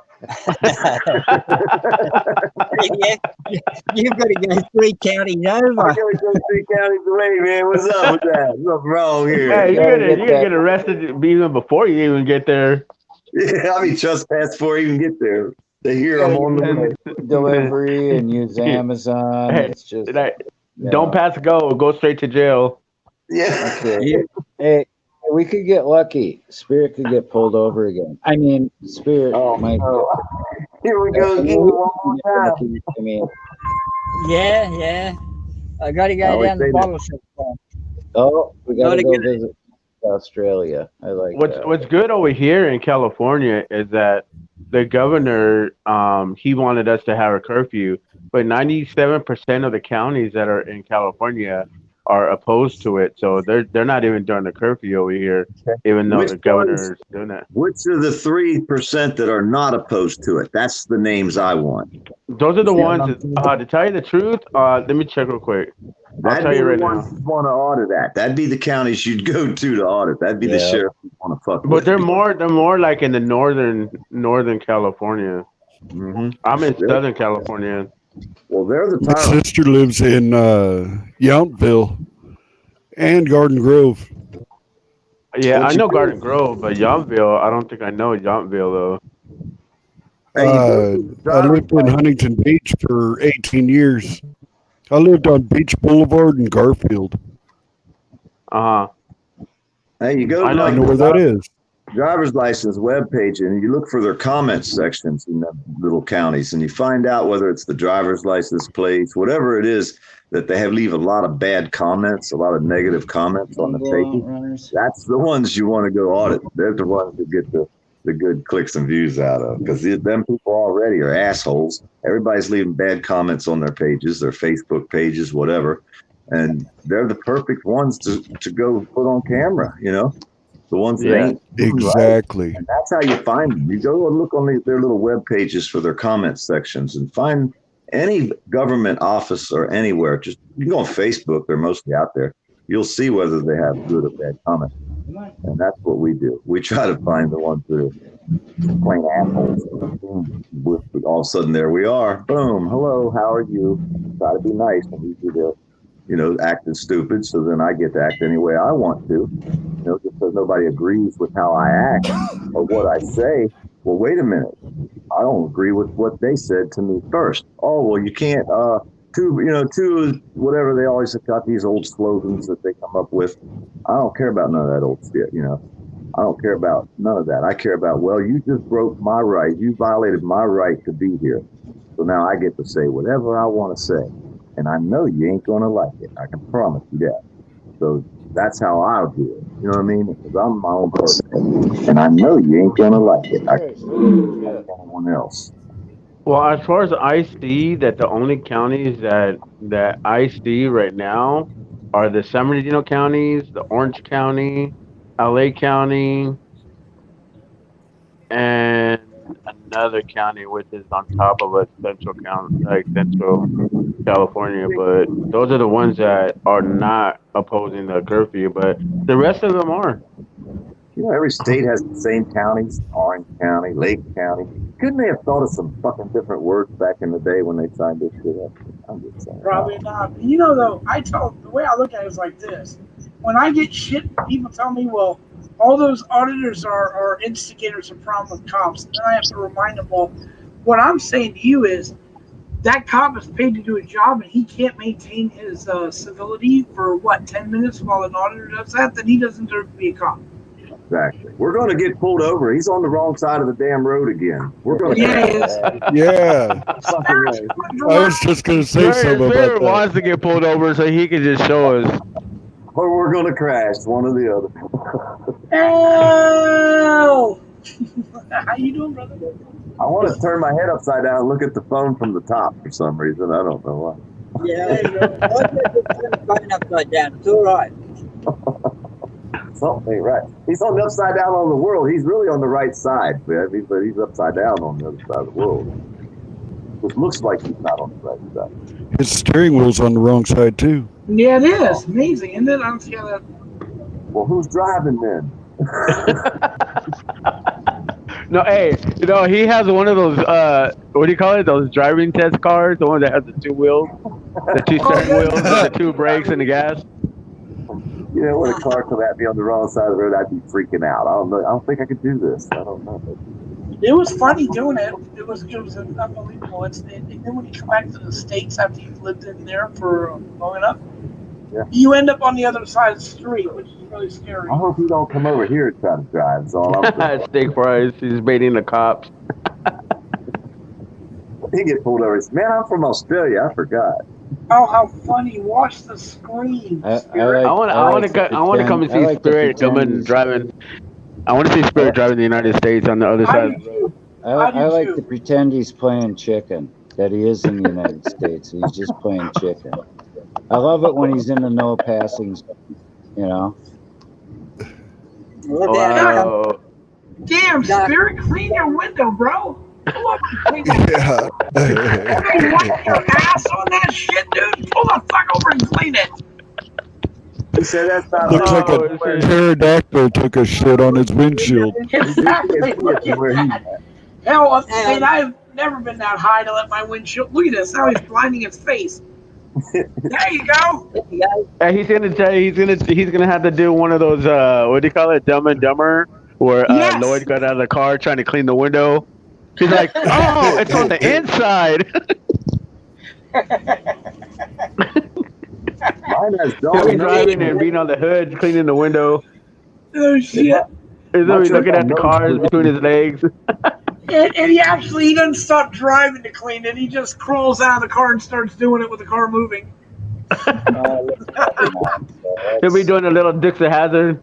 you've got to go 3 counties over. I gotta go 3 counties away, man. What's up with that? What's wrong here? Yeah, you're gonna get arrested even before you even get there. Yeah, I'll be trespassed before I even get there. They hear I'm on the way. Delivery and use Amazon. Hey, It's just don't pass go straight to jail. Yeah. Okay. Hey, we could get lucky. Spirit could get pulled over again. I mean, Spirit might. Here we go again. One more time. I mean, Yeah. I got to go down the bottle shop. oh, we got to go visit Australia. I like that. What's good over here in California is that the governor he wanted us to have a curfew, but 97% of the counties that are in California are opposed to it, so they're not even doing the curfew over here, even though the governor is doing that. Which are the 3% that are not opposed to it? That's the names I want. Those are the ones that, to tell you the truth, let me check real quick. I'll tell you right now. Want to audit that. That'd be the counties you'd go to audit. That'd be the sheriff you want to fuck with. But they're more like in the northern California. Mm-hmm. I'm in Southern California. Well, they're the My tyrants. sister lives in Yountville and Garden Grove. Yeah, I know Garden Grove, but Yountville, I don't think I know Yountville though. I lived in Huntington Beach for 18 years. I lived on Beach Boulevard in Garfield. Hey, you go to I know where that is. driver's license webpage and you look for their comments sections in the little counties and you find out whether it's the driver's license plates, whatever it is, that they leave a lot of bad comments, a lot of negative comments on the pages. That's the ones you want to go audit. They're the ones that get the good clicks and views out of, because them people already are assholes. Everybody's leaving bad comments on their pages, their Facebook pages, whatever. And they're the perfect ones to go put on camera, you know? The ones that ain't exactly. Right. And that's how you find them. You go and look on their little web pages for their comment sections and find any government office or anywhere. Just you can go on Facebook; they're mostly out there. You'll see whether they have good or bad comments, and that's what we do. We try to find the ones that are plain assholes. All of a sudden, there we are. Boom. Hello. How are you? Try to be nice, and usually they'll, acting stupid. So then I get to act any way I want to. Just because nobody agrees with how I act or what I say. Well, wait a minute. I don't agree with what they said to me first. Oh, well, you can't, whatever. They always have got these old slogans that they come up with. I don't care about none of that old shit, I don't care about none of that. I care about, well, you just broke my right. You violated my right to be here. So now I get to say whatever I want to say. And I know you ain't going to like it. I can promise you that. So that's how I'll do it. You know what I mean? Because I'm my own person. And I know you ain't going to like it. I can't like anyone else. Well, as far as I see, that the only counties that I see right now are the San Bernardino counties, the Orange County, LA County, and another county which is on top of a central county, like Central California. But those are the ones that are not opposing the curfew, but the rest of them are. Every state has the same counties: Orange County, Lake County. Couldn't they have thought of some fucking different words back in the day when they signed this shit up? I'm just saying. Probably not. You know, though, the way I look at it is like this. When I get shit, people tell me, well, all those auditors are instigators of problem with cops. And then I have to remind them, well, what I'm saying to you is that cop is paid to do a job and he can't maintain his civility for, 10 minutes while an auditor does that, then he doesn't deserve to be a cop. Exactly. We're going to get pulled over. He's on the wrong side of the damn road again. We're going to. Yeah. I was just going to say something about that. Wants to get pulled over so he can just show us. Or we're going to crash, one or the other. Hell! How you doing, brother? I want to turn my head upside down and look at the phone from the top for some reason. I don't know why. Yeah, there you go. I'll just turn the phone upside down. It's all right. Something ain't right. He's on the upside down on the world. He's really on the right side, but he's upside down on the other side of the world. Which looks like he's not on the right side. His steering wheel's on the wrong side, too. Yeah, it is. Amazing, isn't it? I don't see how that... Well, who's driving then? No, hey, he has one of those, what do you call it? Those driving test cars, the one that has the two wheels, the two steering wheels, the two brakes and the gas. You know, when a car come at me on the wrong side of the road, I'd be freaking out. I don't think I could do this. I don't know. It was funny doing it. It was unbelievable. And then when you come back to the States after you've lived in there for long enough, you end up on the other side of the street, which is really scary. I hope you don't come over here and try to drive. That's all I'm saying. Steak fries. He's baiting the cops. He get pulled over. He says, man, I'm from Australia. I forgot. Oh, how funny! Watch the screen. I want to come and see Spirit coming driving. I want to see Spirit driving the United States on the other side. I like to pretend he's playing chicken, that he is in the United States. He's just playing chicken. I love it when he's in the no passing, Wow. Damn, Spirit, clean your window, bro. Pull up and clean that. Yeah. Wipe your ass on that shit, dude. Pull the fuck over and clean it. He said that's not. Looks like a pterodactyl took a shit on his windshield. Exactly. Look at that. Hell, I've never been that high to let my windshield. Look at this. Now he's blinding his face. There you go. He's gonna tell you he's gonna have to do one of those what do you call it, Dumb and Dumber, where Lloyd got out of the car trying to clean the window. He's like, oh, it's on the inside. He'll be driving and being on the hood, cleaning the window. Oh shit! He's looking at the cars between his legs. And he doesn't stop driving to clean it. He just crawls out of the car and starts doing it with the car moving. He'll be doing a little Dukes of Hazzard.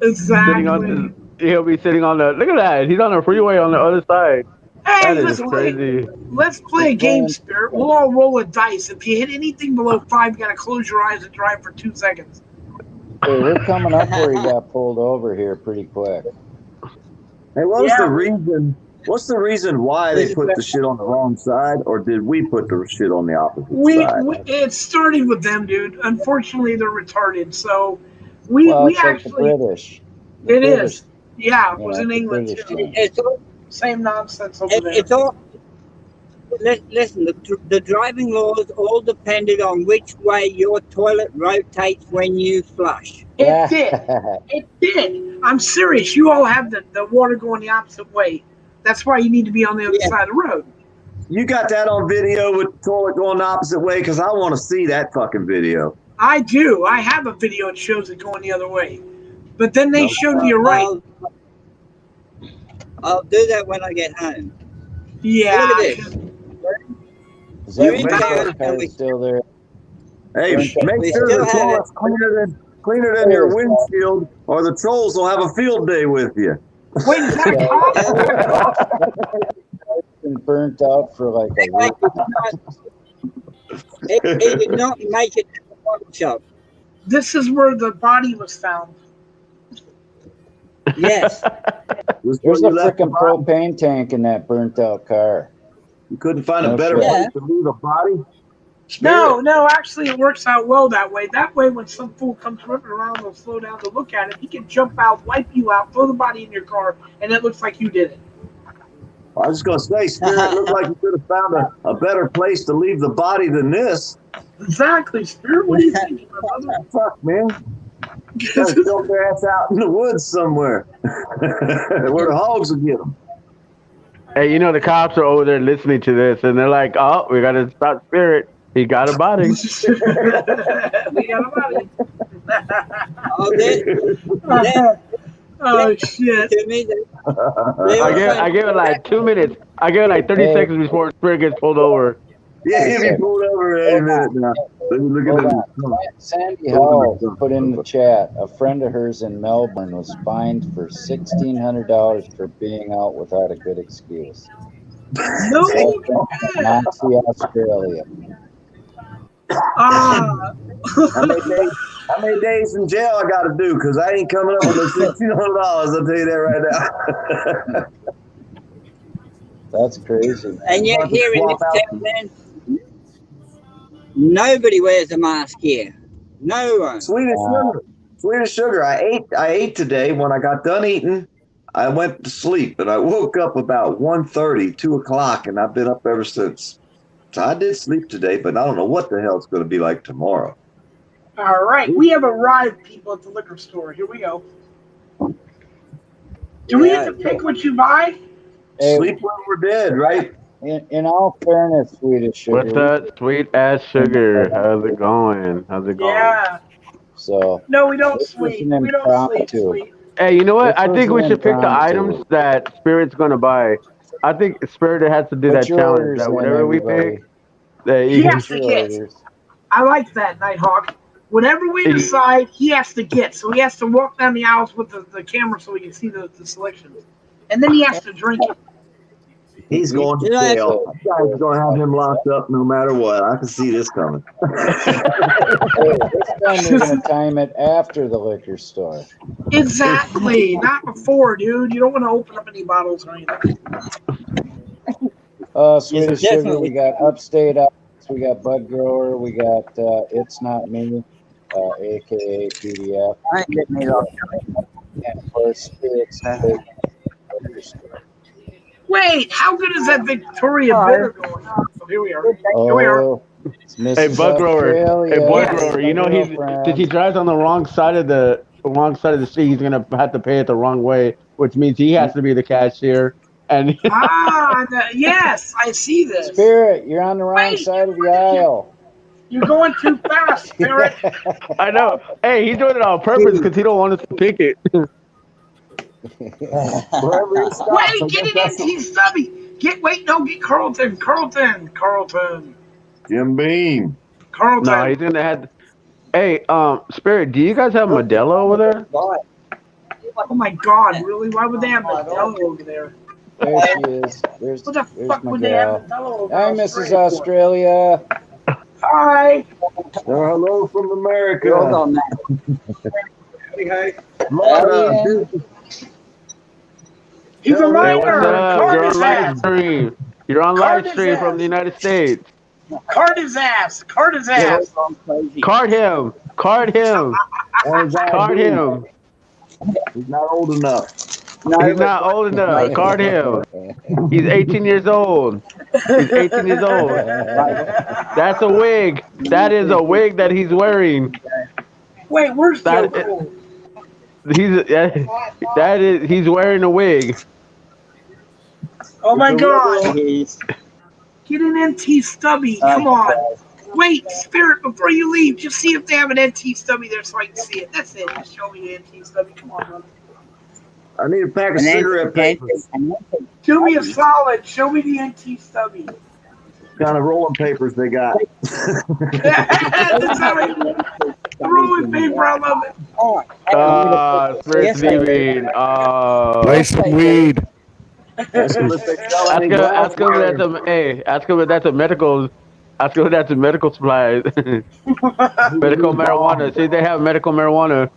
Exactly. He'll be sitting on the. Look at that! He's on the freeway on the other side. Hey, that is crazy. Let's play a game, Spirit. We'll all roll a dice. If you hit anything below 5, you gotta close your eyes and drive for 2 seconds. Hey, we're coming up where he got pulled over here pretty quick. Hey, what's the reason? What's the reason why they put the shit on the wrong side, or did we put the shit on the opposite side? It started with them, dude. Unfortunately, they're retarded. So we actually. Like the British. It is. Yeah, it was in England too. It's all same nonsense over there. It's all. Listen, the driving laws all depended on which way your toilet rotates when you flush. It did. It did. I'm serious. You all have the water going the opposite way. That's why you need to be on the other side of the road. You got that on video with the toilet going the opposite way? Because I want to see that fucking video. I do. I have a video that shows it going the other way. But then they showed me you're right. I'll do that when I get home. Yeah. Look at this. Is that window still there? Hey, make sure the toilet's cleaner than your windshield, or the trolls will have a field day with you. Wait, is that It's been burnt out for like a week. It did not make it to the bottle shop. This is where the body was found. Yes. There's a freaking propane tank in that burnt out car. You couldn't find a better place to leave a body? No, actually it works out well that way. That way when some fool comes ripping around, they'll slow down to look at it. He can jump out, wipe you out, throw the body in your car, and it looks like you did it. I was just going to say, Spirit looked like you could have found a better place to leave the body than this. Exactly, Spirit. What do you think, brother? Fuck, man. You gotta dump their ass out in the woods somewhere where the hogs will get them. Hey, you know the cops are over there listening to this, and they're like, "Oh, we got to stop Spirit. He got a body." We got a body. Oh shit! I give it like 2 minutes. I give it like 30 seconds before Spirit gets pulled over. Yeah, he'll be pulled over in any minute now. Look at Sandy Hall put in the chat, a friend of hers in Melbourne was fined for $1,600 for being out without a good excuse. No. Nazi Australia. how many days in jail I got to do? Because I ain't coming up with those $1,600. I'll tell you that right now. That's crazy. And yet here in this town, man, nobody wears a mask here. No one. Sweetest sugar. I ate today. When I got done eating, I went to sleep, and I woke up about 1:30, 2 o'clock, and I've been up ever since. So I did sleep today, but I don't know what the hell it's going to be like tomorrow. All right, we have arrived, people, at the liquor store. Here we go. Do we have to pick what you buy? Hey, sleep when we're dead, right? In all fairness, Swedish sugar. What's that sweet ass sugar? How's it going? Yeah. So no, we don't sleep. We don't sleep. Sweet. Hey, you know what? This I think was we should pick the impromptu. items that Spirit's gonna buy. I think Spirit has to do Put that your challenge. orders That in, whatever we everybody. pick, that He you can. has to get. I like that, Nighthawk. Whatever we decide, he has to get. So he has to walk down the aisles with the camera so we can see the selections. And then he has to drink it. He's going to jail. That guy's going to have him locked up no matter what. I can see this coming. Hey, this time they're going to time it after the liquor store. Exactly. Not before, dude. You don't want to open up any bottles or anything. Swedish Sugar, we got Upstate Ice, we got Bud Grower, we got It's Not Me, a.k.a. PDF. I ain't getting it off. And of course, Spirit's Big Liquor Store. Wait, how good is that Victoria Bitter going on? So here we are. Here we are. Oh, it's Hey, Mrs. Bud Grower. Australia. Hey, Bud Yes. Grower. You know since he drives on the wrong side of the street, he's gonna have to pay it the wrong way, which means he has to be the cashier. And Yes, I see this. Spirit, you're on the wrong side of the aisle. You're going too fast, Spirit. I know. Hey, he's doing it on purpose because he don't want us to pick it. Wait, get an NT Stubby. Get Carlton. Jim Beam. Carlton. No, he's gonna have. Hey, Spirit, do you guys have Modelo over there? Oh my God, really? Why would they have Modelo over there? There she is. There's What the fuck my would they have gal. Modelo over Hi, there? Mrs. Australia. Hi. Hello from America. Hold on, man. He's a Hey, minor. what's up? Card You're his on live ass. stream. You're on Card live his stream ass. from the United States. Card his ass. Card his ass. Card him. Card him. Card him. He's not old enough. He's not old enough. Card him. He's 18 years old. He's 18 years old. That's a wig. That is a wig that he's wearing. Wait, where's That Joe? he's wearing a wig. Oh my God. Get an NT Stubby. Come on. Wait, Spirit, before you leave, just see if they have an NT Stubby there so I can see it. That's it. Just show me the NT Stubby. Come on, brother. I need a pack of cigarette papers. Do me a solid. Show me the NT Stubby. Kind of rolling papers they got. That's how the rolling paper. I love it. Spirit's leaving. Buy some weed. Ask him if they sell any Ask him glassware. if that's a medical. Ask him if that's a medical supply. Medical marijuana. See, they have medical marijuana.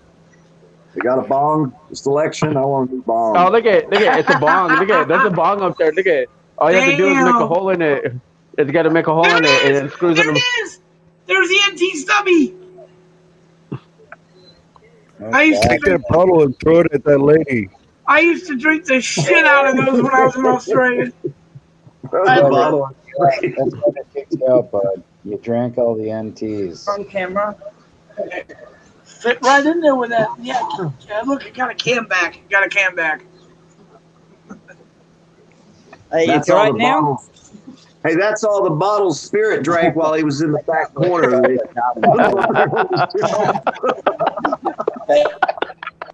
They got a bong selection. I want to do bong. Oh, look at it's a bong. Look at there's a bong up there. Look at all you have to do is make a hole in it. It's got to make a hole in it and then screws There in it them. is. There's the NT Stubby. I used to Take that bottle and throw it at that lady. I used to drink the shit out of those when I was in Australia. That's a bottle. That's what it kicks you out, bud. You drank all the NTs. On camera. Fit right in there with that. Yeah, look, it got a can back. It got a can back. Hey, That's it's all right the now. bottles. Hey, that's all the bottles Spirit drank while he was in the back corner.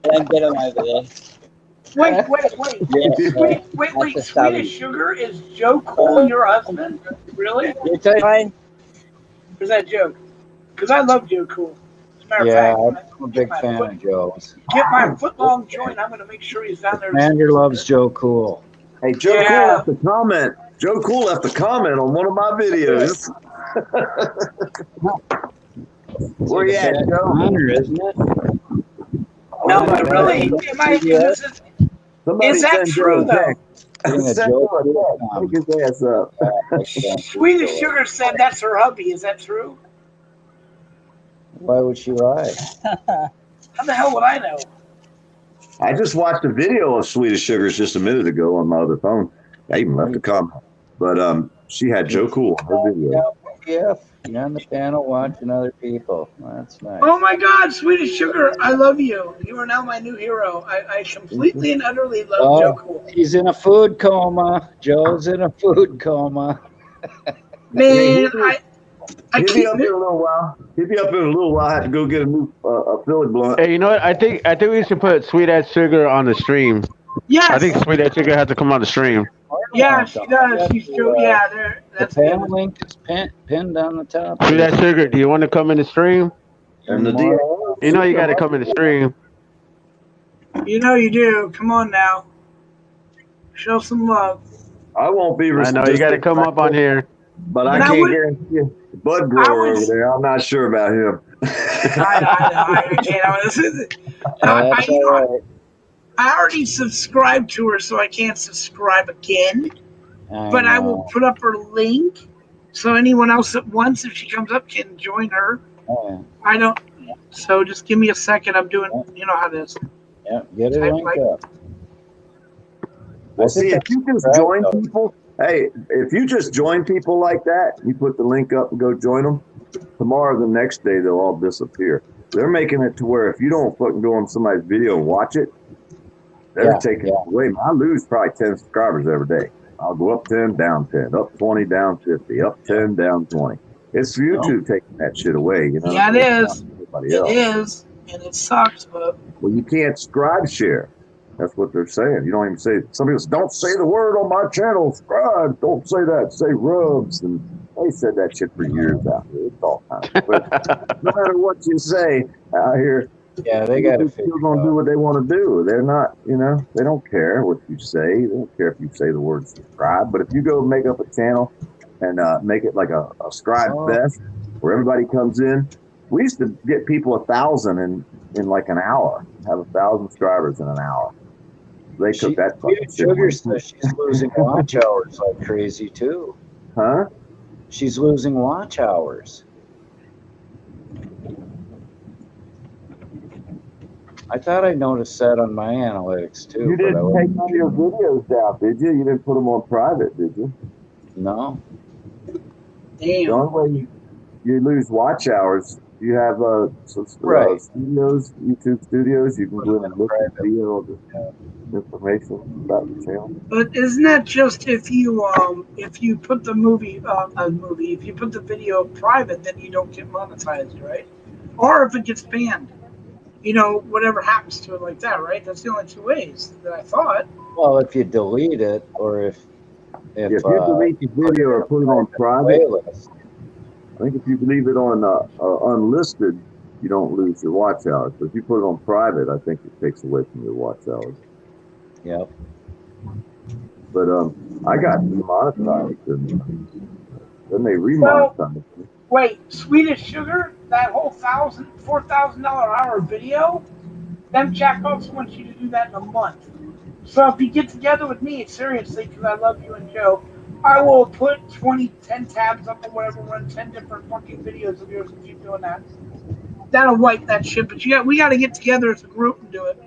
Then get him over there. Wait. Yeah, Wait. the Swedish Sally. Sugar is Joe Cool your husband? Really? You too, Wayne? Or is that a joke? Because I love Joe Cool. As a matter of Yeah, fact, when I I'm a big fan of Joe's. get my foot long joint, I'm going to make sure he's down there. Commander loves Joe Cool. Hey, Joe Cool left a comment. Joe Cool left a comment on one of my videos. Where you at, Joe? Honor, isn't it? No, but really, is that true, though? Pick his ass up. Swedish Sugar said that's her hubby. Is that true? Why would she lie? How the hell would I know? I just watched a video of Swedish Sugars just a minute ago on my other phone. I even left a comment. But she had Joe Cool on her video. Yeah, you're on the panel watching other people. That's nice. Oh my God, Swedish Sugar, I love you. You are now my new hero. I completely and utterly love Joe Cool. He's in a food coma. Joe's in a food coma. Man, He'll be up in a little while. I have to go get a new Philly blunt. Hey, you know what? I think we should put Sweet Ass Sugar on the stream. Yes. I think Sweet Ass Sugar has to come on the stream. Yeah, she does. She's true. Yeah, that's the panel link is pinned on the top. Sweet Ass Sugar, do you want to come in the stream? And the you know you got to come in the stream. You know you do. Come on now. Show some love. I won't be. I know you got to come up on here. But I can't guarantee you. Bud Grower over there, I'm not sure about him. I already subscribed to her, so I can't subscribe again. But I will put up her link so anyone else that wants, if she comes up, can join her. I don't. So just give me a second. I'm doing. You know how this. Yeah, get it linked up. Well, see, if you just join people. Hey, if you just join people like that, you put the link up and go join them, tomorrow or the next day, they'll all disappear. They're making it to where if you don't fucking go on somebody's video and watch it, they're taking it away. I lose probably 10 subscribers every day. I'll go up 10, down 10, up 20, down 50, up 10, down 20. It's YouTube taking that shit away. You know? Yeah, it is. It is, and it sucks, but. Well, you can't subscribe share. That's what they're saying. You don't even say. Some people say, don't say the word on my channel. Subscribe. Don't say that. Say rubs. And they said that shit for years out here. It's all kind of. But no matter what you say out here, they got to. People gonna do what they want to do. They're not. They don't care what you say. They don't care if you say the word subscribe. But if you go make up a channel and make it like a scribe fest where everybody comes in, we used to get people 1,000 in like an hour. Have 1,000 subscribers in an hour. They took that. Sugar says she's losing watch hours like crazy too. Huh? She's losing watch hours. I thought I noticed that on my analytics too. You didn't take none of your videos down, did you? You didn't put them on private, did you? No. Damn. The only way you lose watch hours. You have studios, YouTube studios. You can go in and look and see all the information about the channel. But isn't that just if you put the if you put the video private, then you don't get monetized, right? Or if it gets banned, whatever happens to it like that, right? That's the only two ways that I thought. Well, if you delete it, or if you delete the video or put it on private. I think if you leave it on unlisted, you don't lose your watch hours. But if you put it on private, I think it takes away from your watch hours. Yep. But I got demonetized, and then they remonetized me. Wait, Swedish Sugar, that whole $4,000 hour video, them jackoffs want you to do that in a month. So if you get together with me, seriously, because I love you and Joe, I will put 10 tabs up or whatever, run 10 different fucking videos of yours and keep doing that. That'll wipe that shit. But we got to get together as a group and do it.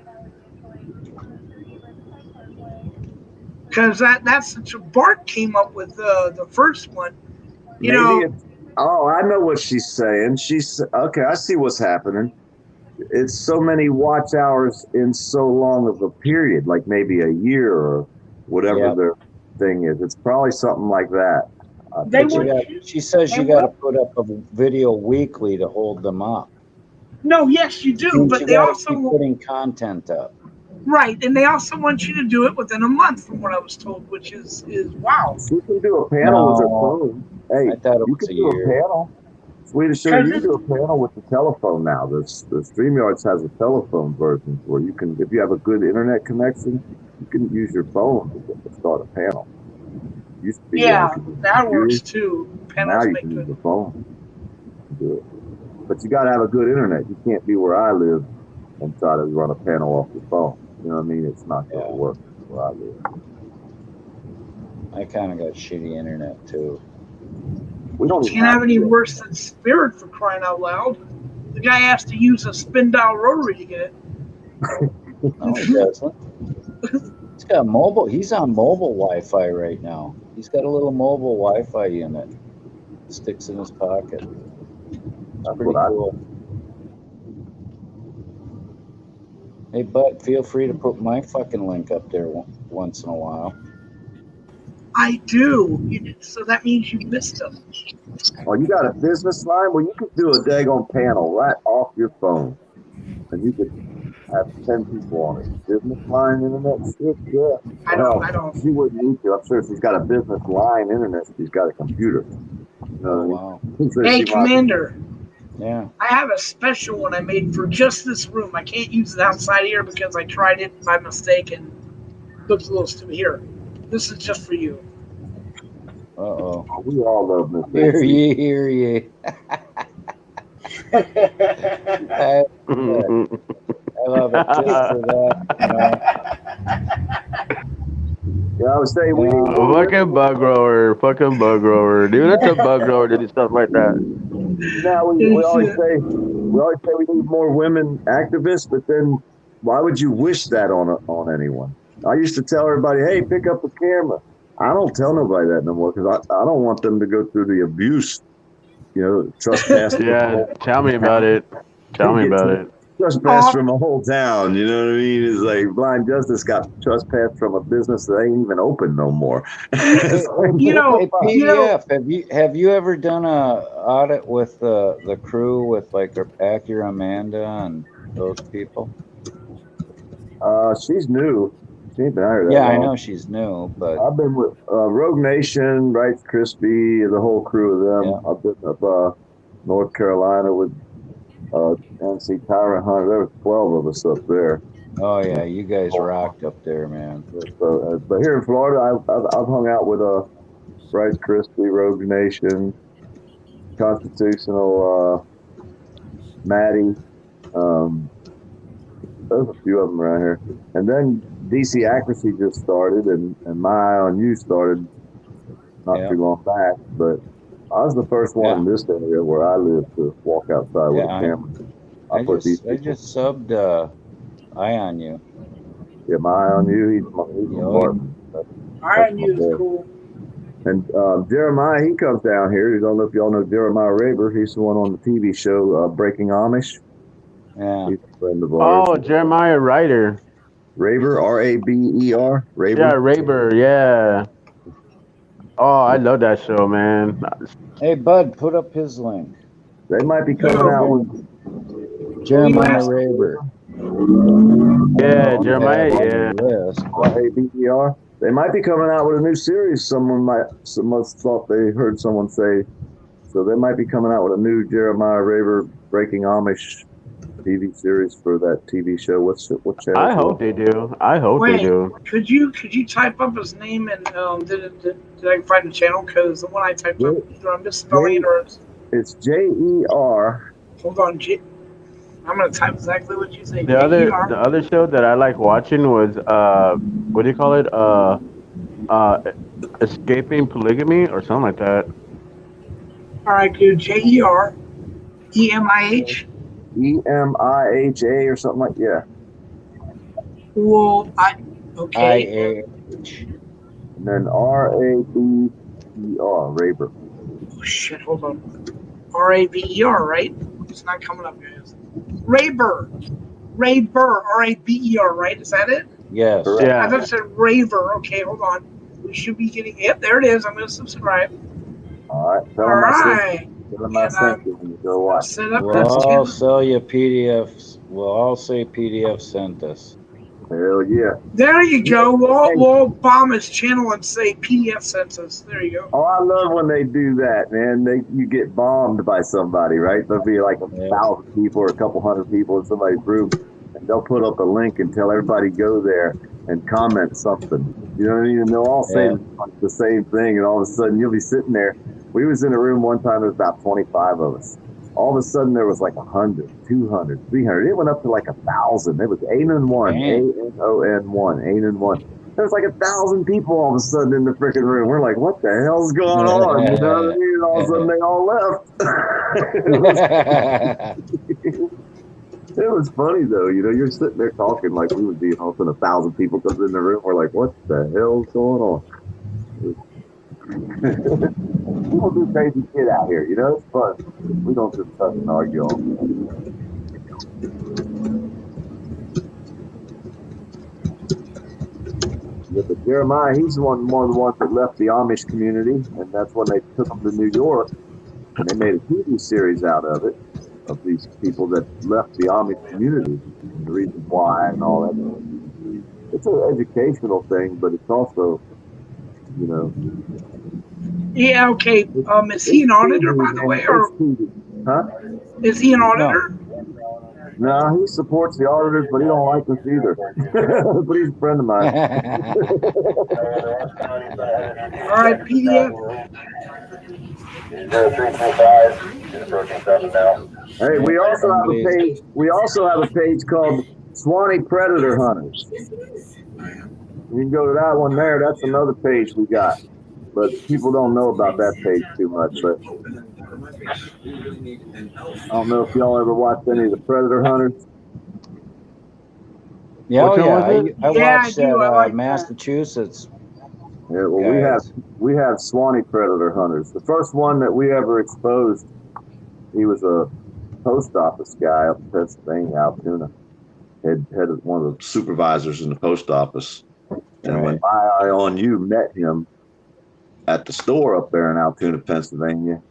Because that's Bart came up with the first one. You Maybe know, it's. Oh, I know what she's saying. She's okay. I see what's happening. It's so many watch hours in so long of a period, like maybe a year or whatever Yep. their thing is. It's probably something like that. they But were. she says you they got to were- put up a video weekly to hold them up. No, yes, you do, Means but you they got to keep also putting content up. right, and they also want you to do it within a month, from what I was told, which is wow. She can do a panel with her No, phone. Hey, I thought it you was can a do a year. panel. Swedish Sugar, Because you can do a panel with the telephone now. The StreamYards has a telephone version where you can, if you have a good internet connection, you can use your phone to start a panel. It used to be you yeah, could use that computers. works too. Now Panels you make can use good. the phone to do it. But you got to have a good internet. You can't be where I live and try to run a panel off your phone. You know what I mean? It's not going to work where I live. I kind of got shitty internet too. We don't even Can't have any to. worse than Spirit, for crying out loud. The guy has to use a spin dial rotary to get it. No, he doesn't. He's got mobile. He's on mobile Wi-Fi right now. He's got a little mobile Wi-Fi unit. Sticks in his pocket. That's Pretty what cool. Hey, Bud, feel free to put my fucking link up there once in a while. I do. So that means you missed them. Oh, you got a business line? Well, you could do a daggone panel right off your phone. And you could have 10 people on it. Business line, internet shit, yeah. I don't. She wouldn't need to. I'm sure she's got a business line internet. She's got a computer. You know Oh, what wow. I mean? So Hey, she might- Commander. Yeah. I have a special one I made for just this room. I can't use it outside here because I tried it by mistake and it looks a little stupid. Here, this is just for you. Uh-oh. Oh, we all love Miss Hear Betsy. ye, hear ye. I love it just for that. Yeah, I would say we need Fucking bug grower, dude. That's a bug grower to do stuff like that. Now we always say we need more women activists, but then why would you wish that on anyone? I used to tell everybody, hey, pick up a camera. I don't tell nobody that no more because I don't want them to go through the abuse, trespass. Yeah, tell me about it. Tell me about it. Trespass from a whole town, you know what I mean? It's like Blind Justice got trespassed from a business that ain't even open no more. Hey, PDF, have you ever done a audit with the crew with like Acura Amanda and those people? She's new. She ain't been out here that Yeah, long. I know she's new, but I've been with Rogue Nation, Rice Krispie, the whole crew of them. Yeah. I've been up North Carolina with NC Tyrant Hunter. There was 12 of us up there. oh yeah, you guys rocked up there, man. But here in Florida, I've hung out with Rice Krispie, Rogue Nation, Constitutional, Maddie. There's a few of them around here. And then DC Accuracy just started, and My Eye on You started not too long back. But I was the first one in this area where I live to walk outside with a camera. I just subbed Eye on You. Yeah, My Eye on You. He's from Barton. Eye on You is cool. And Jeremiah, he comes down here. I don't know if y'all know Jeremiah Raber. He's the one on the TV show Breaking Amish. Yeah. He's a friend of ours. Oh, Jeremiah Ryder. Raber, R-A-B-E-R. Raber. Yeah, Raber. Yeah. Oh, I love that show, man. Hey, Bud, put up his link. They might be coming out with Jeremiah Raber. Yeah, Jeremiah. Yeah. R-A-B-E-R. They might be coming out with a new series. Someone thought they heard someone say. So they might be coming out with a new Jeremiah Raber Breaking Amish TV series for that TV show. What channel? I hope they do. I hope they do. Could you type up his name and did I find the channel? Because the one I typed up, either I'm misspelling it or it's J-E-R. Hold on, I'm gonna type exactly what you say. The other show that I like watching was what do you call it? Escaping Polygamy or something like that. All right, dude. J-E-R E-M-I-H. E-M-I-H-A or something like Well, okay. I-H. and then R-A-B-E-R, Raber. Oh, shit, hold on. R-A-B-E-R, right? It's not coming up, guys. Raber. Raber, R-A-B-E-R, right? Is that it? Yes. I thought it said Raver. Okay, hold on. We should be getting. Yep, there it is. I'm going to subscribe. All right. All right. Tell them I sent you when you go watch. Set up We'll this all channel. sell you PDFs. We'll all say PDF sent us. Hell yeah. There you go. We'll bomb his channel and say PDF census. There you go. Oh, I love when they do that, man. You get bombed by somebody, right? There'll be like 1,000 people or a couple hundred people in somebody's group, and they'll put up a link and tell everybody go there and comment something. You know what I mean? And they'll all say the same thing, and all of a sudden you'll be sitting there. We was in a room one time, there was about 25 of us. All of a sudden there was like 100, 200, 300. It went up to like 1,000. It was ANON1, ANON1, ANON1. There was like 1,000 people all of a sudden in the freaking room. We're like, what the hell's going on? You know what I mean? All of a sudden they all left. It was funny though. You know, you're sitting there talking like we would be, all of a sudden 1,000 people comes in the room. We're like, what the hell's going on? People do crazy shit out here, you know, it's fun. We don't just fuss and argue on. Yeah, but Jeremiah, he's one of the ones that left the Amish community, and that's when they took him to New York, and they made a TV series out of it, of these people that left the Amish community, and the reasons why and all that. It's an educational thing, but it's also, you know. Yeah, okay. Is he an auditor, by the way, or is he an auditor? No, he supports the auditors, but he don't like us either. But he's a friend of mine. All right, PDF. Hey, we also have a page. We also have a page called Swanee Predator Hunters. You can go to that one there. That's another page we got. But people don't know about that page too much. But I don't know if y'all ever watched any of the Predator Hunters. Yeah, I watched that like Massachusetts. Yeah, well, we have Swanee Predator Hunters. The first one that we ever exposed, he was a post office guy up in Pennsylvania, Altoona. Had one of the supervisors in the post office. And when My Eye on You met him at the store up there in Altoona, Pennsylvania,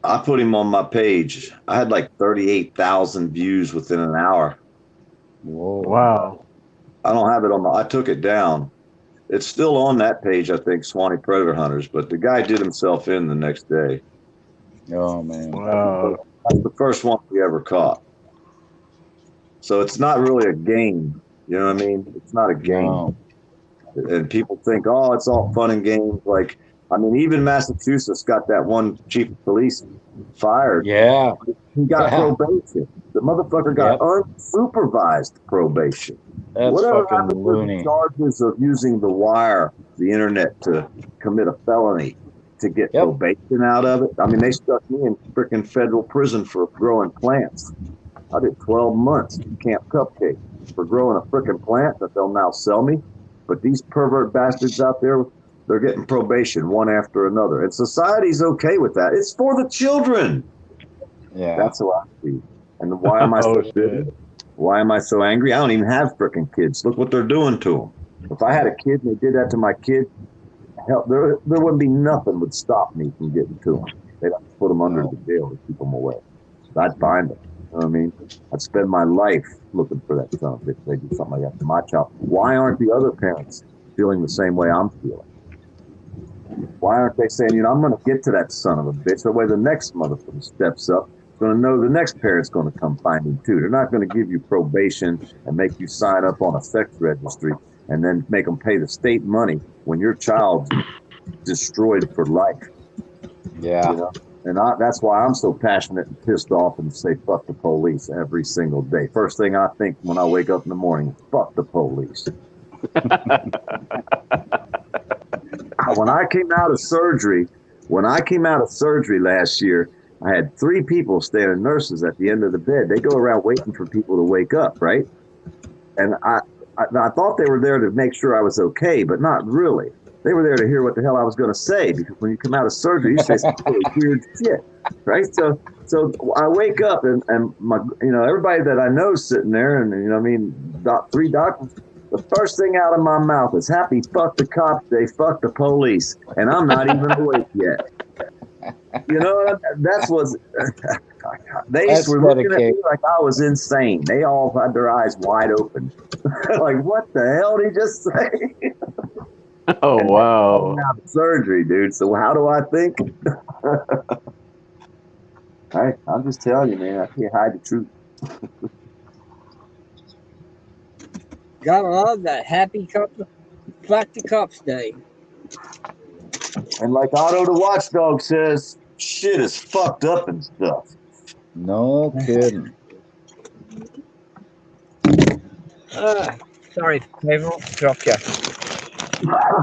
I put him on my page. I had like 38,000 views within an hour. Whoa. Wow. I don't have it on I took it down. It's still on that page, I think, Swanee Predator Hunters, but the guy did himself in the next day. Oh, man. Wow. That's the first one we ever caught. So it's not really a game. You know what I mean? It's not a game. No. And people think, oh, it's all fun and games. Like, I mean, even Massachusetts got that one chief of police fired. Yeah. He got probation. The motherfucker got unsupervised probation. That's Whatever fucking happened to loony. the charges of using the wire, the internet, to commit a felony to get probation out of it? I mean, they stuck me in freaking federal prison for growing plants. I did 12 months at Camp Cupcake for growing a freaking plant that they'll now sell me. But these pervert bastards out there, they're getting probation one after another. And society's okay with that. It's for the children. Yeah. That's how I see. And why am I so bitter? Why am I so angry? I don't even have freaking kids. Look what they're doing to them. If I had a kid and they did that to my kid, hell, there wouldn't be nothing would stop me from getting to them. They'd have to put them under the jail to keep them away. I'd find them. You know what I mean? I'd spend my life looking for that son of a bitch. They do something like that to my child. Why aren't the other parents feeling the same way I'm feeling? Why aren't they saying, you know, I'm going to get to that son of a bitch? That way the next motherfucker steps up, going to know the next parent's going to come find him too. They're not going to give you probation and make you sign up on a sex registry and then make them pay the state money when your child's destroyed for life. Yeah. You know? And that's why I'm so passionate and pissed off and say fuck the police every single day. First thing I think when I wake up in the morning, fuck the police. When I came out of surgery last year, I had 3 people standing nurses at the end of the bed. They go around waiting for people to wake up, right? And I thought they were there to make sure I was okay, but not really. They were there to hear what the hell I was going to say, because when you come out of surgery, you say some really weird shit, right? So I wake up and my, everybody that I know sitting there, and three doctors. The first thing out of my mouth is "Happy fuck the cops, they fuck the police," and I'm not even awake yet. That's what's. They That's were looking at me dedication. like I was insane. They all had their eyes wide open, like, "What the hell did he just say?" Oh, And wow. out of surgery, dude. So how do I think? I'm just telling you, man. I can't hide the truth. God, I love that. Happy Cops, Fuck the Cops Day. And like Otto the Watchdog says, shit is fucked up and stuff. No kidding. Sorry, people. Dropped you.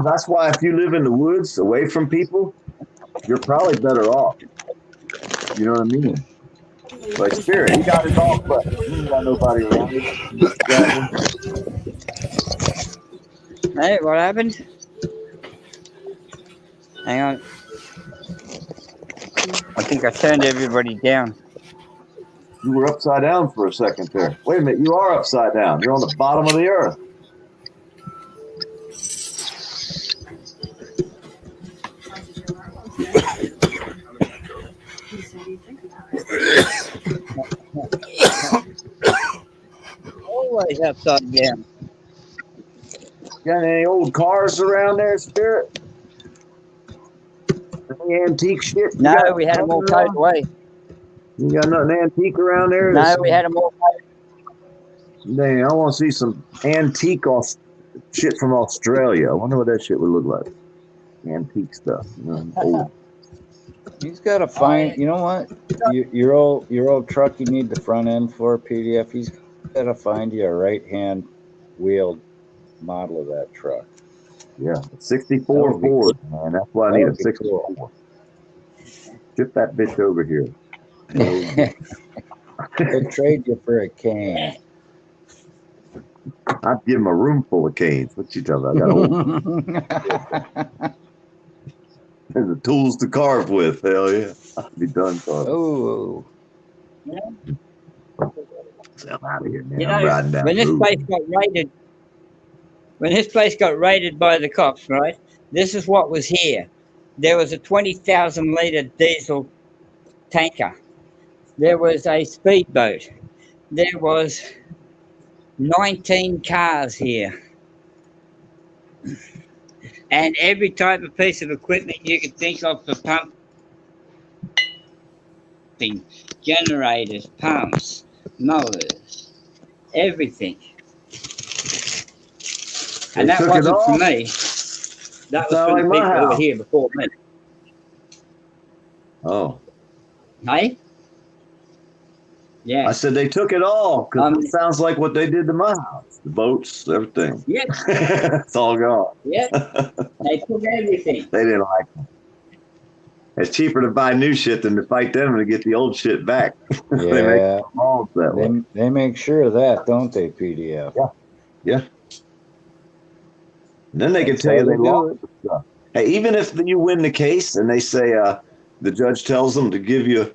That's why if you live in the woods away from people, you're probably better off. You know what I mean? Like Spirit, he got his off button. He ain't got nobody around him. Hey, what happened? Hang on. I think I turned everybody down. You were upside down for a second there. Wait a minute, you are upside down. You're on the bottom of the earth. Always upside down. Got any old cars around there, Spirit? Any antique shit? No, we had them all towed away. You got nothing antique around there? No, we had them all towed. Dang, I want to see some antique shit from Australia. I wonder what that shit would look like. Antique stuff. Old. He's got to find. You know what? Your old truck. You need the front end for PDF. He's got to find you a right-hand wheeled model of that truck. Yeah, 64 Ford, cool. Man. That's why I need a 64. Cool. Ship that bitch over here. They'll trade you for a cane. I'd give him a room full of canes. What you talking about? There's the tools to carve with. Hell yeah. I'll be done carving. Oh. I'm out of here, man. You I'm know, riding down when the this road. place got raided by the cops, right? This is what was here. There was a 20,000 litre diesel tanker. There was a speedboat. There was 19 cars here. And every type of piece of equipment you could think of for pumping, generators, pumps, mowers, everything. And that wasn't for me. That was for the people who were here before me. Oh. Hey? Yeah. I said they took it all, because it sounds like what they did to my house. The boats, everything. Yeah. It's all gone. Yeah. They took everything. They didn't like it. It's cheaper to buy new shit than to fight them to get the old shit back. Yeah. They make sure of that, don't they, PDF? Yeah. Yeah. And then they can tell you they lost the stuff. Hey, even if you win the case and they say the judge tells them to give you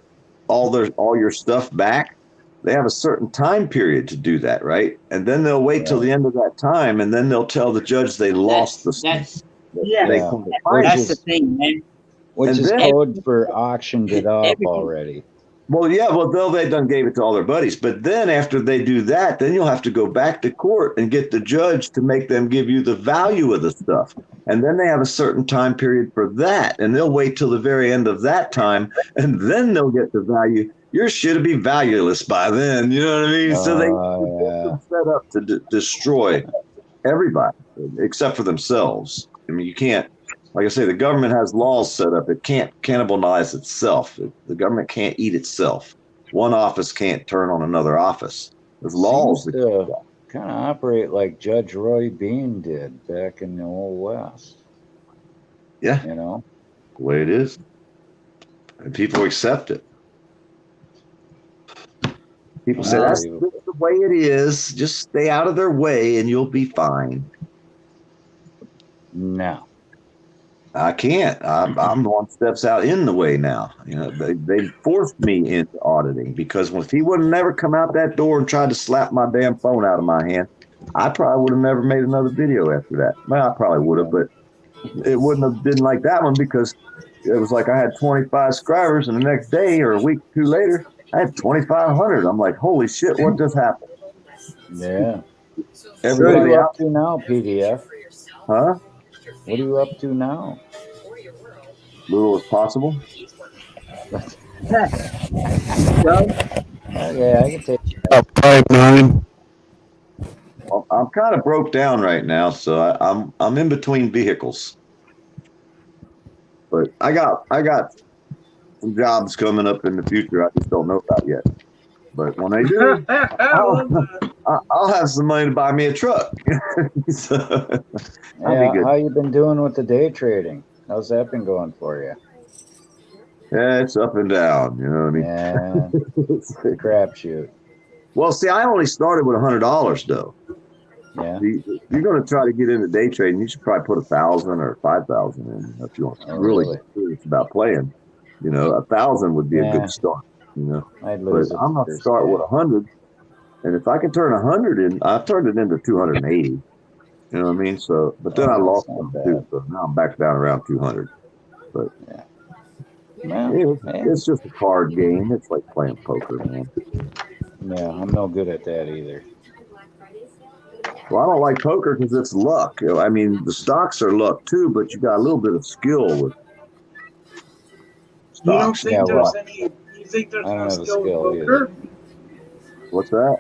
all your stuff back, they have a certain time period to do that, right? And then they'll wait till the end of that time, and then they'll tell the judge they lost the stuff. That's the thing, man. Which is code for auctioned it off already. Well, yeah, they done gave it to all their buddies. But then after they do that, then you'll have to go back to court and get the judge to make them give you the value of the stuff. And then they have a certain time period for that. And they'll wait till the very end of that time, and then they'll get the value. Your shit will be valueless by then. You know what I mean? So they set up to destroy everybody except for themselves. I mean, you can't. Like I say, the government has laws set up. It can't cannibalize itself. The government can't eat itself. One office can't turn on another office. There's laws that kind of operate like Judge Roy Bean did back in the Old West. Yeah. You know? The way it is. And people accept it. People say that's the way it is. Just stay out of their way and you'll be fine. No. I can't. I'm one steps out in the way now. You know, they forced me into auditing because if he would have never come out that door and tried to slap my damn phone out of my hand, I probably would have never made another video after that. Well, I probably would have, but it wouldn't have been like that one because it was like I had 25 subscribers and the next day or a week or two later, I had 2,500. I'm like, holy shit, what just happened? Yeah. Everybody what are you out up to now, PDF? Huh? What are you up to now? Little as possible. Yeah, I can take About 5'9". Well, I'm kind of broke down right now, so I'm in between vehicles. But I got some jobs coming up in the future I just don't know about yet. But when I do, I'll have some money to buy me a truck. So, yeah, how you been doing with the day trading? How's that been going for you? Yeah, it's up and down. You know what I mean? Yeah, it's a crapshoot. Well, see, I only started with $100 though. Yeah. If you're going to try to get into day trading, you should probably put 1,000 or 5,000 in if you want to really get serious about playing. You know, 1,000 would be a good start. You know, but I'm going to start with 100, and if I can turn 100 in, I've turned it into 280. You know what I mean? So, but then I lost some too, so now I'm back down around 200. But it's just a card game. It's like playing poker, man. Yeah, I'm no good at that either. Well, I don't like poker because it's luck. I mean, the stocks are luck too, but you got a little bit of skill with stocks. You think there's no skill with poker? What's that?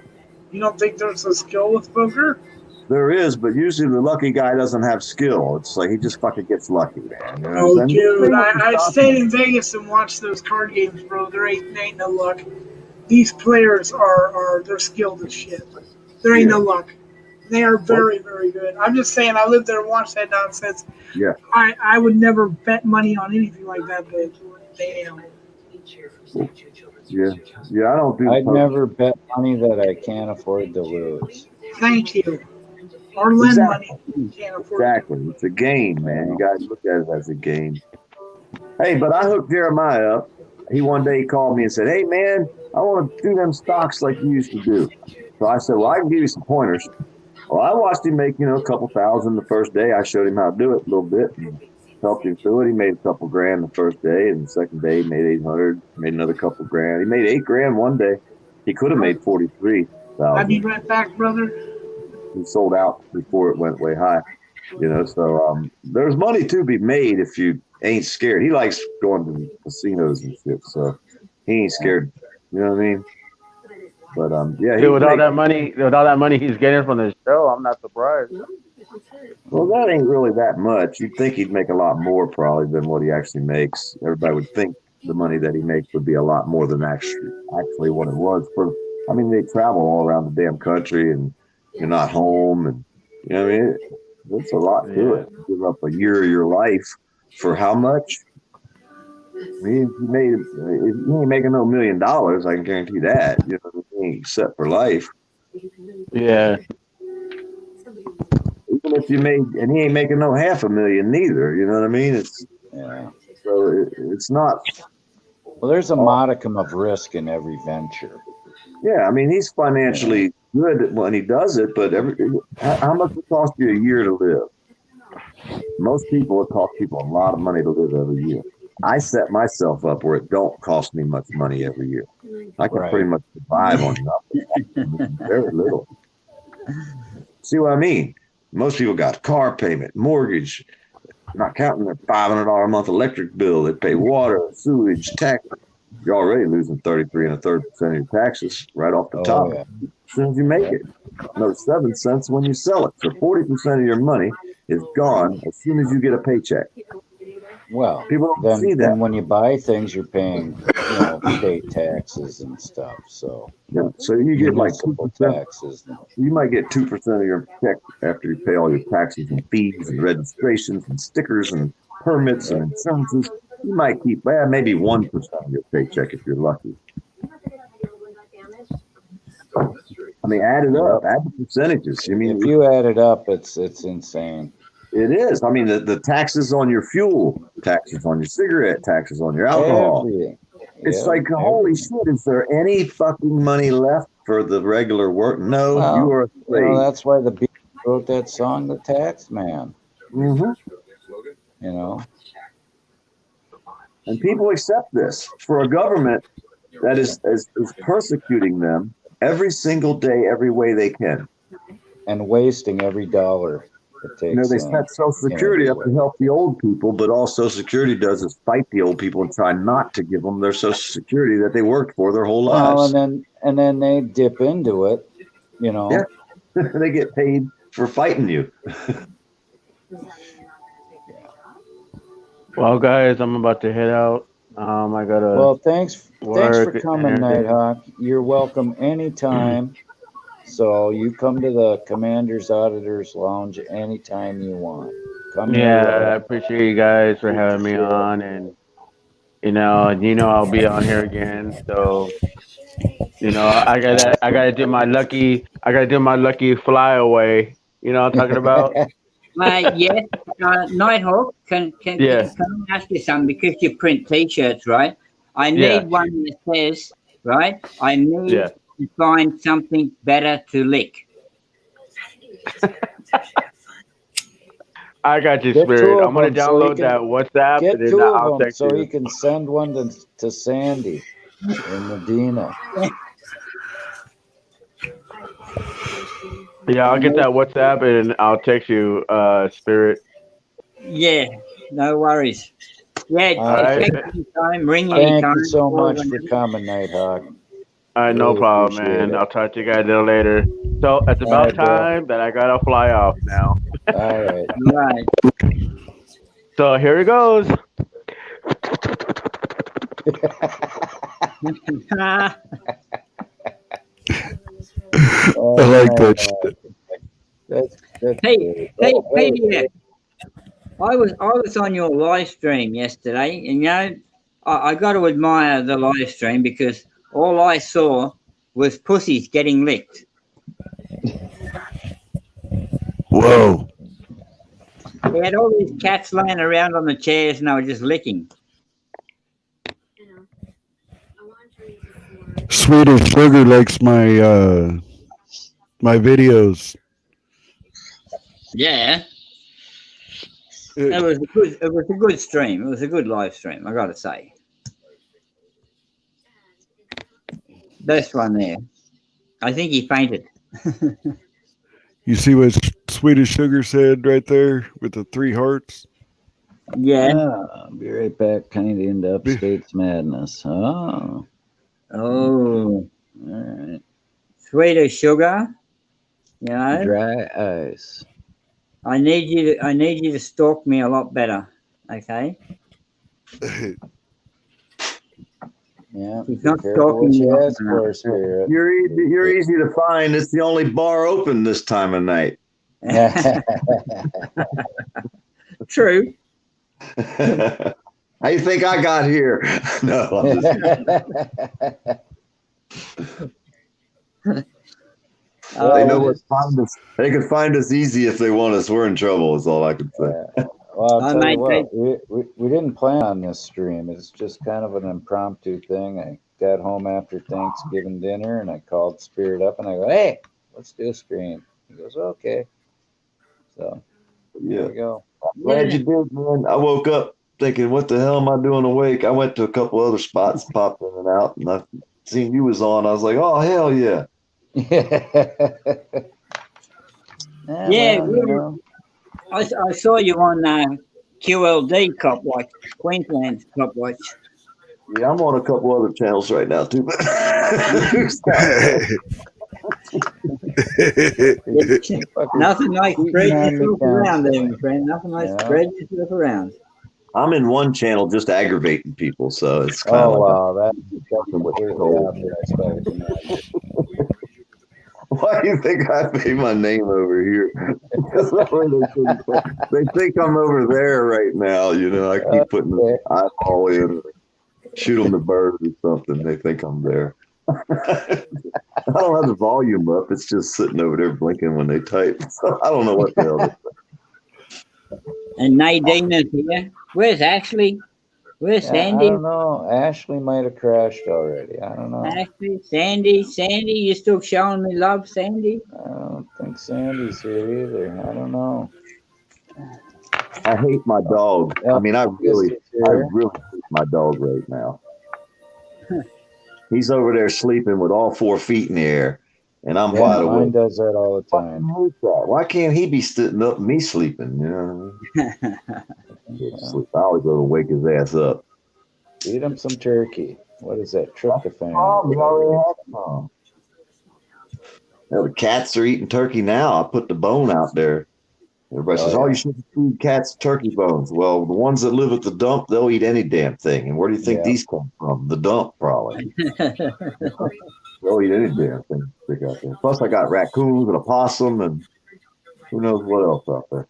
You don't think there's a skill with poker? There is, but usually the lucky guy doesn't have skill. It's like he just fucking gets lucky, man. You know oh, dude, I stayed in Vegas and watched those card games, bro. There ain't no luck. These players they're skilled as shit. There ain't no luck. They are very, very good. I'm just saying, I lived there and watched that nonsense. Yeah. I would never bet money on anything like that, but damn. Yeah, I don't do. I'd never bet money that I can't afford to lose. Thank you. Or lend money you can't afford. Exactly. It's a game, man. You got to look at it as a game. Hey, but I hooked Jeremiah up. He one day called me and said, "Hey, man, I want to do them stocks like you used to do." So I said, "Well, I can give you some pointers." Well, I watched him make, a couple thousand the first day. I showed him how to do it a little bit and helped him through it. He made a couple grand the first day, and the second day he made 800, made another couple grand. He made $8,000 one day. He could have made 43,000. I'll be right back, brother. He sold out before it went way high, so there's money to be made if you ain't scared. He likes going to casinos and shit, so he ain't scared. You know what I mean? But yeah. Dude, with all that money he's getting from the show, I'm not surprised. Well, that ain't really that much. You'd think he'd make a lot more probably than what he actually makes. Everybody would think the money that he makes would be a lot more than actually what it was. They travel all around the damn country, and you're not home, and it's a lot to it. You give up a year of your life for how much? He ain't making no $1 million. I can guarantee that. He ain't set for life. Yeah. Even if you made, and he ain't making no $500,000 neither. You know what I mean? So it's not. Well, there's a modicum of risk in every venture. Yeah, he's financially good when he does it, but how much does it cost you a year to live? Most people, it costs people a lot of money to live every year. I set myself up where it don't cost me much money every year. I can pretty much survive on nothing. Very little. See what I mean? Most people got car payment, mortgage, not counting their $500 a month electric bill. They pay water, sewage, tax. You're already losing 33 1/3% of your taxes right off the top. Yeah. As soon as you make it, another 7 cents when you sell it. So 40% of your money is gone as soon as you get a paycheck. Well, people don't see that. Then when you buy things, you're paying, state taxes and stuff. So so you get like 2% taxes. You might get 2% of your check after you pay all your taxes and fees and registrations and stickers and permits and insurances. You might keep maybe 1% of your paycheck if you're lucky. I mean, add it up, add the percentages. I mean, if you add it up, it's insane. It is. I mean, the taxes on your fuel, taxes on your cigarette, taxes on your alcohol. Everything. It's like, holy shit, is there any fucking money left for the regular work? No, Well, you are a slave. that's why the Beatles wrote that song, The Tax Man. Mm-hmm. You know? And people accept this for a government that is persecuting them every single day, every way they can. And wasting every dollar it takes. They set Social Security up to help the old people, but all Social Security does is fight the old people and try not to give them their Social Security that they worked for their whole lives. And then they dip into it, you know. Yeah. They get paid for fighting you. Well, guys, I'm about to head out. I gotta. Well, thanks for coming, Nighthawk. You're welcome anytime. So you come to the Commander's Auditors Lounge anytime you want. Come. I appreciate you guys for having me on, and I'll be on here again. So, I gotta do my lucky flyaway. You know what I'm talking about? Yes, Nighthawk, can I ask you something? Because you print T-shirts, right? I need one that says, right, I need to find something better to lick. I got you, Spirit. I'm going to download that WhatsApp. Get and two then of I'll them text so you. he can send one to Sandy in Medina. Yeah, I'll get that WhatsApp and I'll text you, Spirit. Yeah, no worries. Yeah, take your time, ring anytime. Thank you so much for coming, Nighthawk. All right, no problem, man. I'll talk to you guys a little later. So it's about time that I gotta fly off now. All right. Right. So here it goes. I like that shit. Hey, Peter. I was on your live stream yesterday, and I got to admire the live stream because all I saw was pussies getting licked. Whoa. They had all these cats laying around on the chairs, and they were just licking. Swedish Sugar likes my my videos. Yeah. It was a good stream. It was a good live stream, I gotta say. Best one there. I think he fainted. You see what Swedish Sugar said right there with the 3 hearts? Yeah. I'll be right back. Kind of into Upstate's Madness. Oh. All right. Swedish Sugar. Dry ice. I need you to stalk me a lot better. Okay. Yeah. He's not stalking you. You're easy to find. It's the only bar open this time of night. True. How you think I got here? No. I'm just they know where to find us. They can find us easy if they want us. We're in trouble, is all I can say. Well, I'll tell you what, we didn't plan on this stream. It's just kind of an impromptu thing. I got home after Thanksgiving dinner and I called Spirit up and I go, hey, let's do a stream. He goes, okay. So, there you go. I'm glad you did, man. I woke up thinking, what the hell am I doing awake? I went to a couple other spots, popped in and out, and I seen you was on. I was like, oh, hell yeah. I saw you on QLD Cop Watch, Queensland Cop Watch. Yeah, I'm on a couple other channels right now too. Nothing like spreading yourself around there, my friend. Nothing like spreading yourself around. I'm in one channel just aggravating people, so it's kind of that's completely out there. Why do you think I pay my name over here? They think I'm over there right now. I keep putting the eyeball in, shoot them the bird or something. They think I'm there. I don't have the volume up. It's just sitting over there blinking when they type. So I don't know what the hell it is. And Nadine is here. Where's Ashley? Where's Yeah, Sandy? I don't know. Ashley might have crashed already. I don't know. Ashley, Sandy, you still showing me love, Sandy? I don't think Sandy's here either. I don't know. I hate my dog. I mean, I really hate my dog right now. He's over there sleeping with all 4 feet in the air, and I'm wide awake. Mine does that all the time. Why can't he be sitting up and me sleeping? You know what I mean? I always go to wake his ass up. Feed him some turkey. What is that? Tryptophan. We already have some. Well, the cats are eating turkey now. I put the bone out there. Everybody says, "Oh, you should feed cats turkey bones." Well, the ones that live at the dump, they'll eat any damn thing. And where do you think these come from? The dump, probably. They'll eat any damn thing stick out there. Plus, I got raccoons and a possum and who knows what else out there.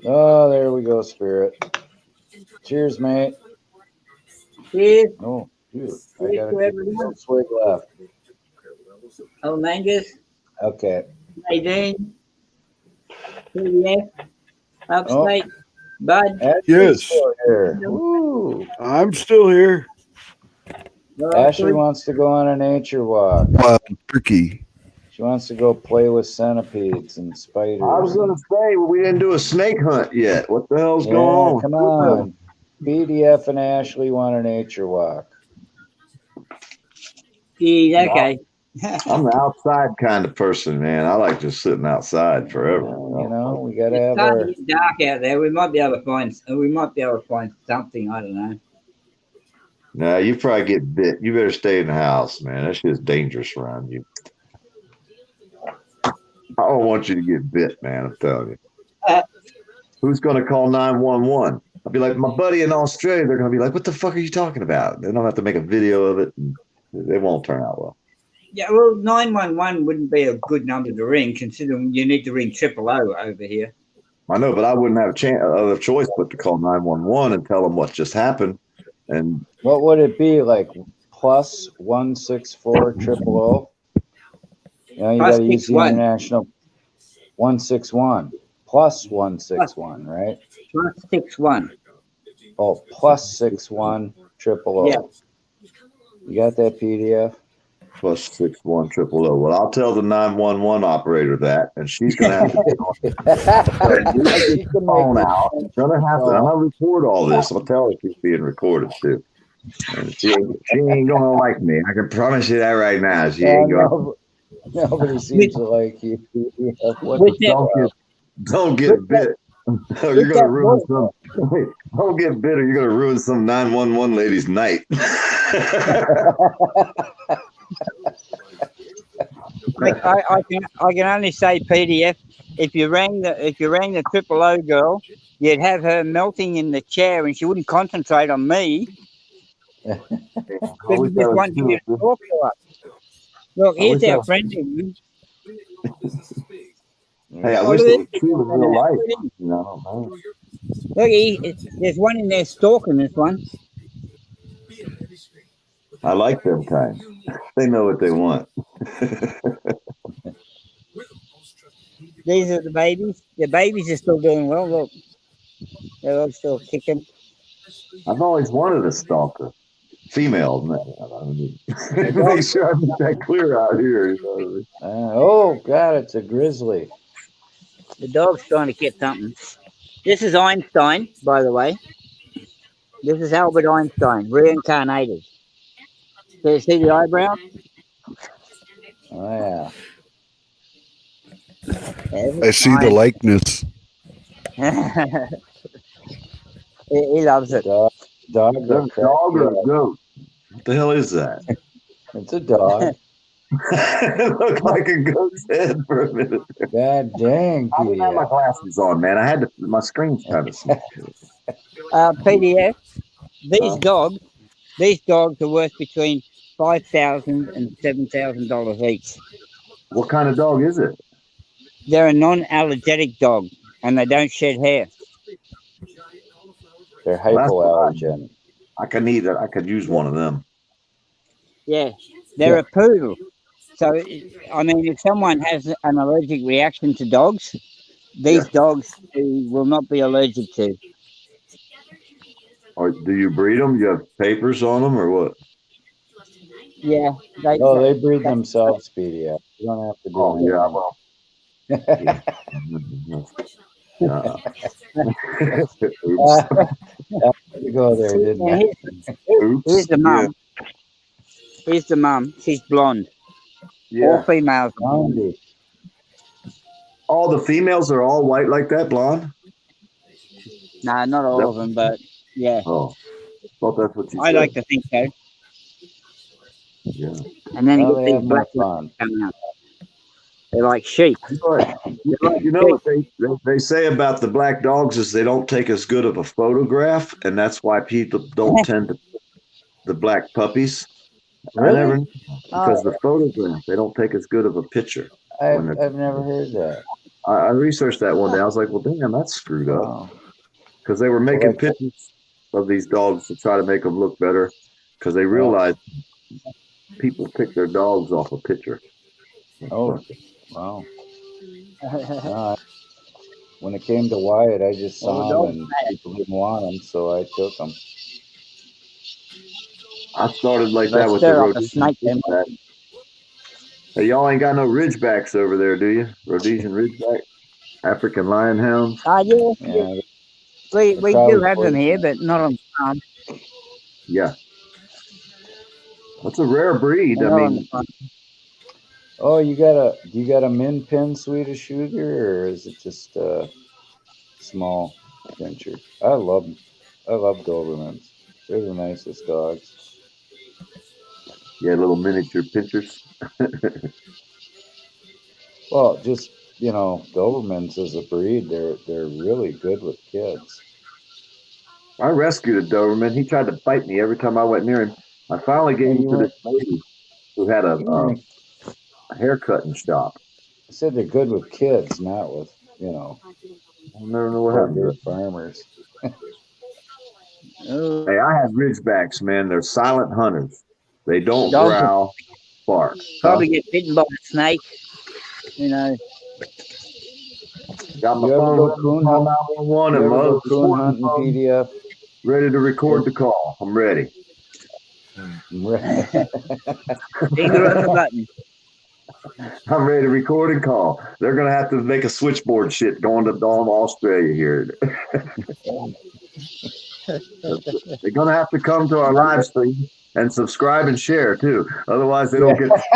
Oh, there we go, Spirit. Cheers, mate. Cheers. Oh, dude. I got a swig left. Oh, Mangus. Okay. Nadine. Yeah. Upstate. Bud. Yes. Woo. I'm still here. Ashley wants to go on a nature walk. Wild turkey. She wants to go play with centipedes and spiders. I was going to say, well, we didn't do a snake hunt yet. What the hell's going on? Come on. PDF and Ashley want a nature walk. Geez, okay. I'm the outside kind of person, man. I like just sitting outside forever. You know, we got to have It's dark out there. We might be able to find something. I don't know. No, you probably get bit. You better stay in the house, man. That shit's dangerous around you. I don't want you to get bit, man. I'm telling you. Who's going to call 911? I'll be like, my buddy in Australia. They're going to be like, what the fuck are you talking about? They don't have to make a video of it. And it won't turn out well. Yeah, well, 911 wouldn't be a good number to ring, considering you need to ring 000 over here. I know, but I wouldn't have other choice but to call 911 and tell them what just happened. And what would it be like? Plus 164 000? You know, you got to use the international 161 plus 161, right? Plus 61. Oh, plus 61 000. Yeah. You got that PDF? Plus 61 000. Well, I'll tell the 911 operator that, and she's going to have to get the phone out. I'm going to have to. I'm going to record all this. I'll tell her she's being recorded too. And she ain't going to like me. I can promise you that right now. She ain't going to. Nobody seems to like you. Don't get bit. You're going to ruin some. Don't get bit, or you're going to ruin some 911 lady's night. I can only say PDF. If you rang the 000 girl, you'd have her melting in the chair, and she wouldn't concentrate on me. Look, here's our friend. Hey, I wish it was true in real life. No. Look, there's one in there stalking this one. I like them kind. They know what they want. These are the babies. The babies are still doing well. Look, they're all still kicking. I've always wanted a stalker. Female. Make sure I make that clear out here. Oh, God, it's a grizzly. The dog's trying to get something. This is Einstein, by the way. This is Albert Einstein, reincarnated. Do you see the eyebrow? Oh, yeah. I see the likeness. he loves it. Dog or goat? What the hell is that? It's a dog. It looked like a goat's head for a minute. God dang. I didn't have my glasses on, man. I had to, my screen's kind of small. PDF. These dogs are worth between $5,000 and $7,000 each. What kind of dog is it? They're a non-allergenic dog, and they don't shed hair. They're hypoallergenic. I could use one of them. Yeah, they're a poodle. So, I mean, if someone has an allergic reaction to dogs, these dogs will not be allergic to. Or do you breed them? You have papers on them or what? Yeah, they breed themselves, Speedy. You don't have to do Oh, anything. yeah, well. Yeah. Oops. You go there, didn't you? Oops. Here's the mum. Here's the mum. She's blonde. Yeah. All females. Blondie. All the females are all white like that, blonde? No, not all of them, but yeah. Oh, thought that's what you I said. like to think so. Yeah. And then Well, you they get have these more black fun. coming out. They're like sheep. You know what they say about the black dogs is they don't take as good of a photograph, and that's why people don't tend to the black puppies. Really? I never knew, because the photograph they don't take as good of a picture. I've never heard that. I researched that one day. I was like, well, damn, that's screwed up. Because they were making pictures of these dogs to try to make them look better, because they realized people pick their dogs off a picture. Oh, wow. When it came to Wyatt, I just saw him and people didn't want him, so I took him. I started like that with the Rhodesian Ridgeback. Hey, y'all ain't got no Ridgebacks over there, do you? Rhodesian Ridgeback? African Lion Hounds? Yeah. We do have them here, but not on the farm. Yeah. That's a rare breed. I mean, oh, do you got a min pin Swedish Sugar, or is it just a small pincher? I love Dobermans. They're the nicest dogs. Yeah, little miniature pinchers. Well, just Dobermans as a breed, they're really good with kids. I rescued a Doberman. He tried to bite me every time I went near him. I finally gave him to this lady who had a haircutting shop. I said they're good with kids, not with I'll never know what happened to farmers. Hey, I have Ridgebacks, man. They're silent hunters. They don't growl, bark. Probably get bitten by a snake, Got my phone go coon hunt? 911 and my coon hunting PDF. Ready to record the call. I'm ready. Finger on the button. I'm ready to record and call. They're gonna have to make a switchboard shit going to Dawn, Australia here. They're gonna have to come to our live stream and subscribe and share too. Otherwise, they don't get to see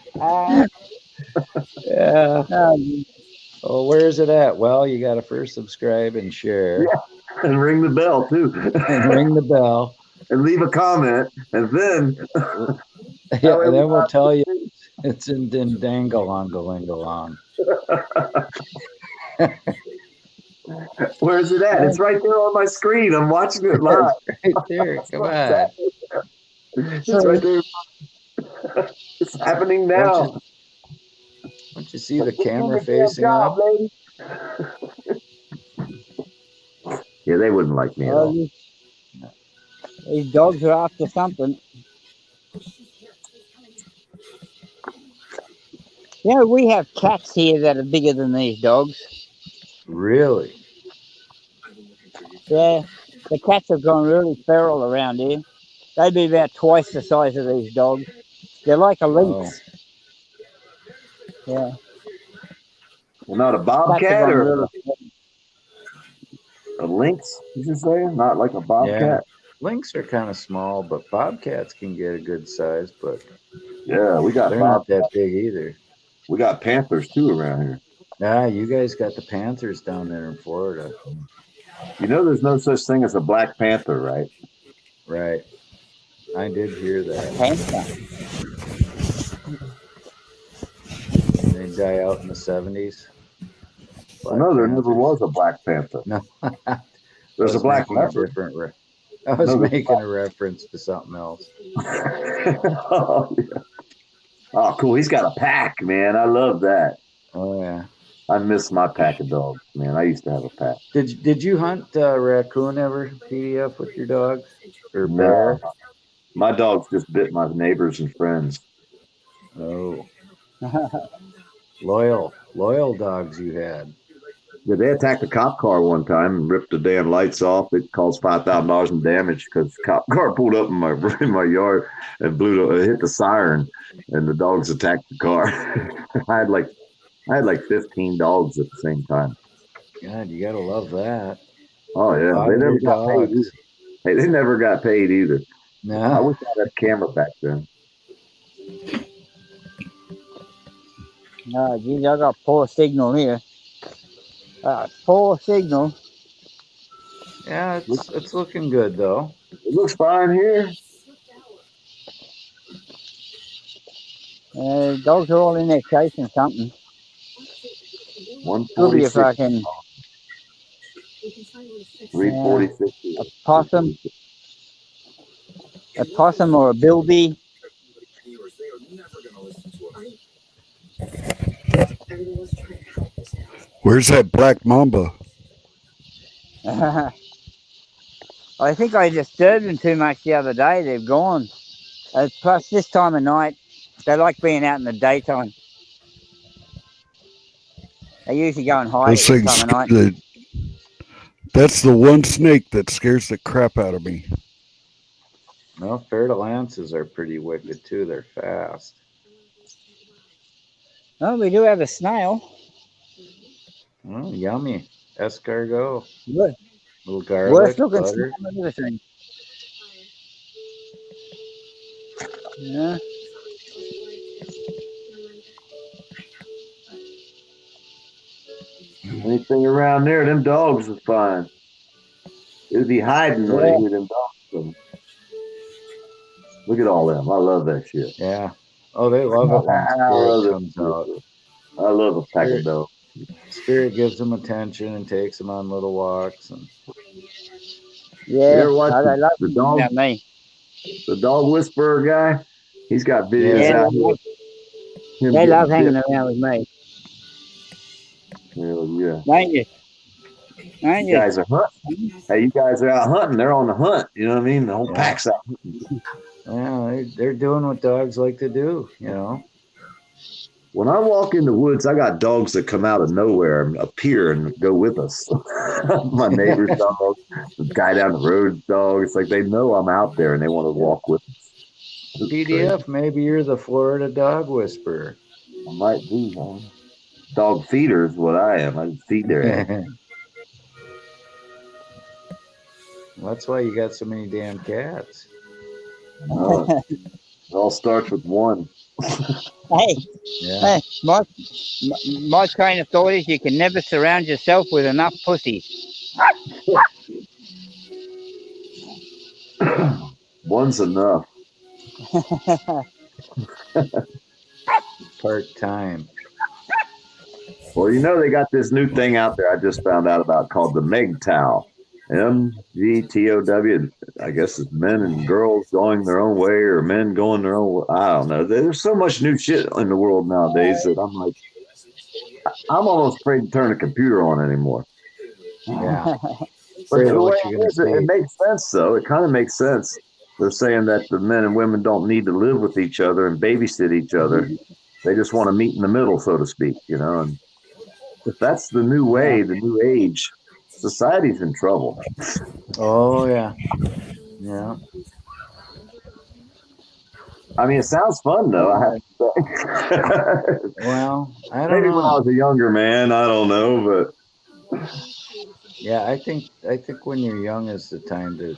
you. Oh, where is it at? Well, you got to first subscribe and share. Yeah. And ring the bell too. And ring the bell. And leave a comment. And then and then we'll tell you it's in Dangalongalingalong. Where's it at? It's right there on my screen. I'm watching it live. Right there. Come on. It's right there. It's happening now. Don't you see the camera facing up? Yeah, they wouldn't like me at all. These dogs are after something. We have cats here that are bigger than these dogs. Really? Yeah, the cats have gone really feral around here. They'd be about twice the size of these dogs. They're like a lynx. Yeah. Well, not a bobcat or a lynx, did you say? Not like a bobcat? Yeah. Lynx are kind of small, but bobcats can get a good size, but yeah, they're not that big either. We got panthers too around here. Yeah, you guys got the panthers down there in Florida. You know there's no such thing as a black panther, right? Right. I did hear that. They die out in the 70s. Well, no, there never was a black panther. No. There's a black panther. I was making a reference to something else. Oh, yeah. Oh, cool. He's got a pack, man. I love that. Oh, yeah. I miss my pack of dogs, man. I used to have a pack. Did you hunt raccoon ever, PDF, with your dogs or No, bear? my dogs just bit my neighbors and friends. Oh, loyal dogs you had. Yeah, they attacked a cop car one time and ripped the damn lights off. It caused $5,000 in damage because the cop car pulled up in my in my yard and hit the siren, and the dogs attacked the car. I had like 15 dogs at the same time. God, you gotta love that. Oh yeah, they never Auditor got paid either. dogs. Hey, they never got paid either. I No. wish I had a camera back then. No, geez, I got poor signal here. Poor signal. Yeah, it's looking good though. It looks fine here. Dogs are all in there chasing something. Could be a 146. fucking 346. a possum or a bilby. Where's that black mamba? I think I disturbed them too much the other day. They've gone. Plus, this time of night, they like being out in the daytime. They usually go and hide Those at this things, time of night. that's the one snake that scares the crap out of me. No, feral lances are pretty wicked too. They're fast. Oh, we do have a snail. Oh, yummy. Escargot. Good. Little garlic, Worst looking butter. snail I've ever seen. Yeah. Anything around there, them dogs are fine. They'd be hiding when they hear them dogs coming. Look at all them. I love that shit. Yeah. Oh, they love it when Spirit comes out. I love a pack of dogs. Spirit gives them attention and takes them on little walks. And Yeah, they love the dog. About me. The dog whisperer guy. He's got videos out here. They love hanging around with me. Hell yeah. Thank you. You guys are hunting. Hey, you guys are out hunting. They're on the hunt. You know what I mean? The whole pack's out hunting. Yeah, they're doing what dogs like to do, you know. When I walk in the woods, I got dogs that come out of nowhere and appear and go with us. My neighbor's dog, the guy down the road's dog. It's like they know I'm out there and they want to walk with us. PDF, maybe you're the Florida dog whisperer. I might be, huh? Dog feeder is what I am. I feed their ass. Well, that's why you got so many damn cats. It all starts with one. Hey, yeah. Hey, my train of thought is you can never surround yourself with enough pussies. One's enough. Part-time. Well, you know, they got this new thing out there I just found out about called the MGTOW. MGTOW. I guess it's men and girls going their own way or men going their own way. I don't know. There's so much new shit in the world nowadays that I'm like, I'm almost afraid to turn a computer on anymore. Yeah. But the way it makes sense, though. It kind of makes sense. They're saying that the men and women don't need to live with each other and babysit each other. They just want to meet in the middle, so to speak, you know. And if that's the new way, the new age, society's in trouble. Oh, yeah. Yeah. I mean, it sounds fun, though. I have to say. Well, I don't Maybe know. when I was a younger man, I don't know, but yeah, I think when you're young is the time to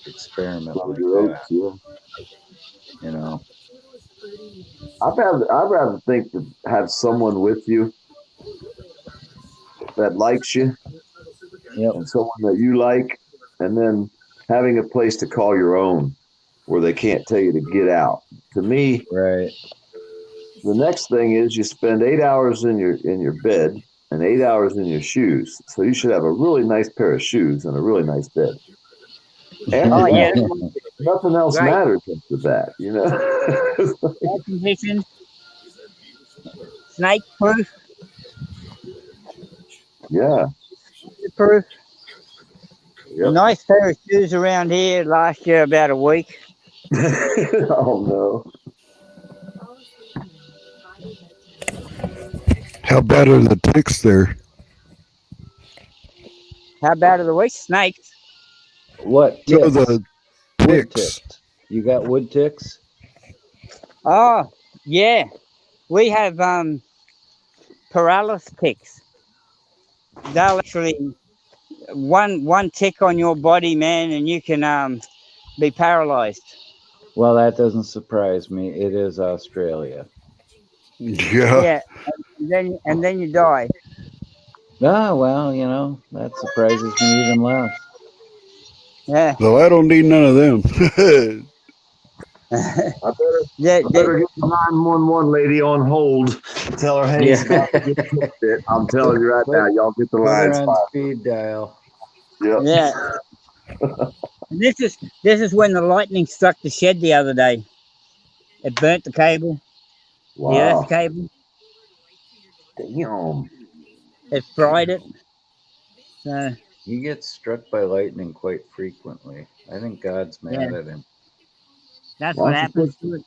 experiment like that. Yeah. You know, I'd rather think to have someone with you that likes you, and someone that you like, and then having a place to call your own where they can't tell you to get out. To me, right. The next thing is you spend 8 hours in your bed and 8 hours in your shoes. So you should have a really nice pair of shoes and a really nice bed. And nothing else matters after that, you know. Air conditioned, snake proof. Yeah. Proof. Yep. Nice pair of shoes around here last year about a week. Oh no. How bad are the ticks there? How bad are the week? Snakes. What No, ticks? the Wood ticks. ticks. You got wood ticks? Oh, yeah. We have paralysis ticks. They'll actually one tick on your body, man, and you can be paralyzed. Well, that doesn't surprise me. It is Australia. Yeah. Yeah, and then you die. Ah, well, you know, that surprises me even less. Yeah. So I don't need none of them. Yeah, I better get the 911 lady on hold. Tell her, hey, Yeah. it's about to get fit. I'm telling you right now, y'all get the Put her lines on fired. speed dial. Yep. yeah. This is when the lightning struck the shed the other day. It burnt the cable, the earth Wow. cable. Damn. It fried it. So He gets struck by lightning quite frequently. I think God's mad yeah, at him. that's Why what don't you happens to it.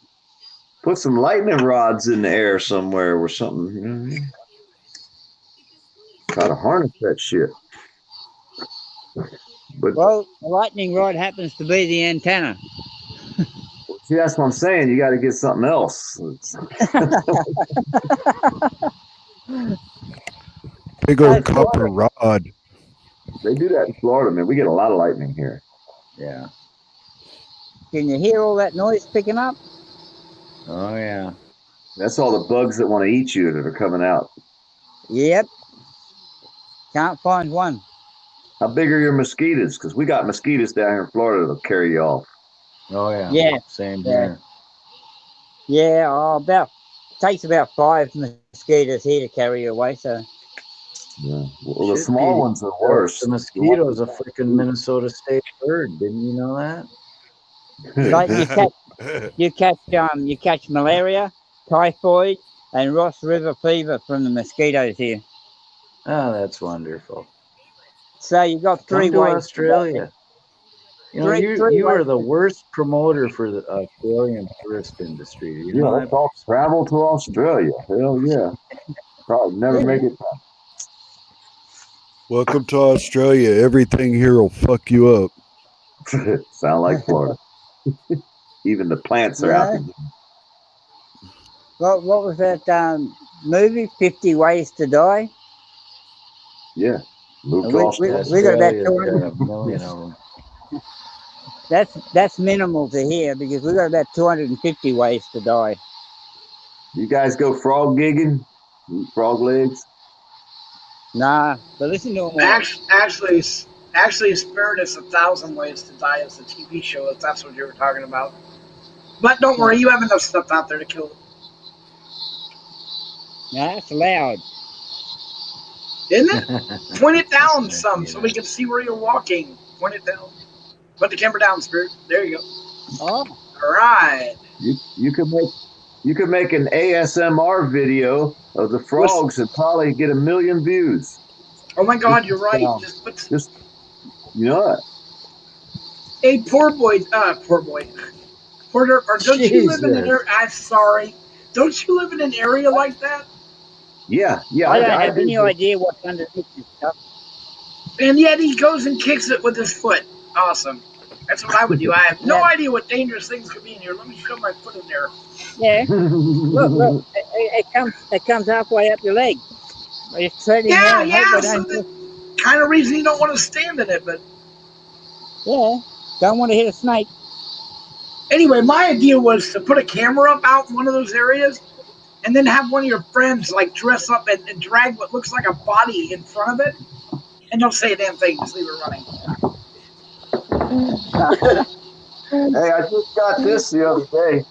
put some lightning rods in the air somewhere or something? You know what I mean? Try to harness that shit. But Well, the lightning rod happens to be the antenna. see, that's what I'm saying. You got to get something else. Big old copper rod. They do that in Florida, man. We get a lot of lightning here. Yeah. Can you hear all that noise picking up? Oh, yeah. That's all the bugs that want to eat you that are coming out. Yep. Can't find one. How big are your mosquitoes? Because we got mosquitoes down here in Florida that'll carry you off. Oh, yeah. Yeah. Same Yeah. here. Yeah. Takes about 5 mosquitoes here to carry you away. So Yeah. Well, the Should small be. ones are worse. The mosquito's a freaking Minnesota state bird. Didn't you know that? like you catch malaria, typhoid, and Ross River fever from the mosquitoes here. Oh, that's wonderful. So you got three Come to ways. Australia. You know, you ways. are the worst promoter for the Australian tourist industry. You know Yeah, let's all travel to Australia. Hell yeah. Probably never make it back. Welcome to Australia. Everything here will fuck you up. Sound like Florida. Even the plants are out there. What was that movie? 50 Ways to Die. Yeah. Move to We Australia. got about Australia's got 200. a million of them. That's minimal to here because we got about 250 ways to die. You guys go frog gigging? Eat frog legs? Nah, but listen to them. Actually, Spirit is 1,000 Ways to Die as a TV show, if that's what you were talking about. But don't worry, you have enough stuff out there to kill it. Nah, that's loud. Isn't it? Point it down some so we can see where you're walking. Point it down. Put the camera down, Spirit. There you go. Oh. All right. You could make an ASMR video of the frogs and probably get 1 million views. Oh my God, you're right. Just you know what? Hey, poor boy. Porter, or don't you live in an area? I'm sorry. Don't you live in an area like that? Yeah. I don't have any idea what's underneath this stuff. And yet he goes and kicks it with his foot. Awesome. That's what I would do. I have no idea what dangerous things could be in here. Let me shove my foot in there. Yeah. Look. It comes halfway up your leg. It's treading there. So the kind of reason you don't want to stand in it, but yeah, don't want to hit a snake. Anyway, my idea was to put a camera up out in one of those areas, and then have one of your friends like dress up and drag what looks like a body in front of it, and don't say a damn thing. Just leave it running. Hey, I just got this the other day.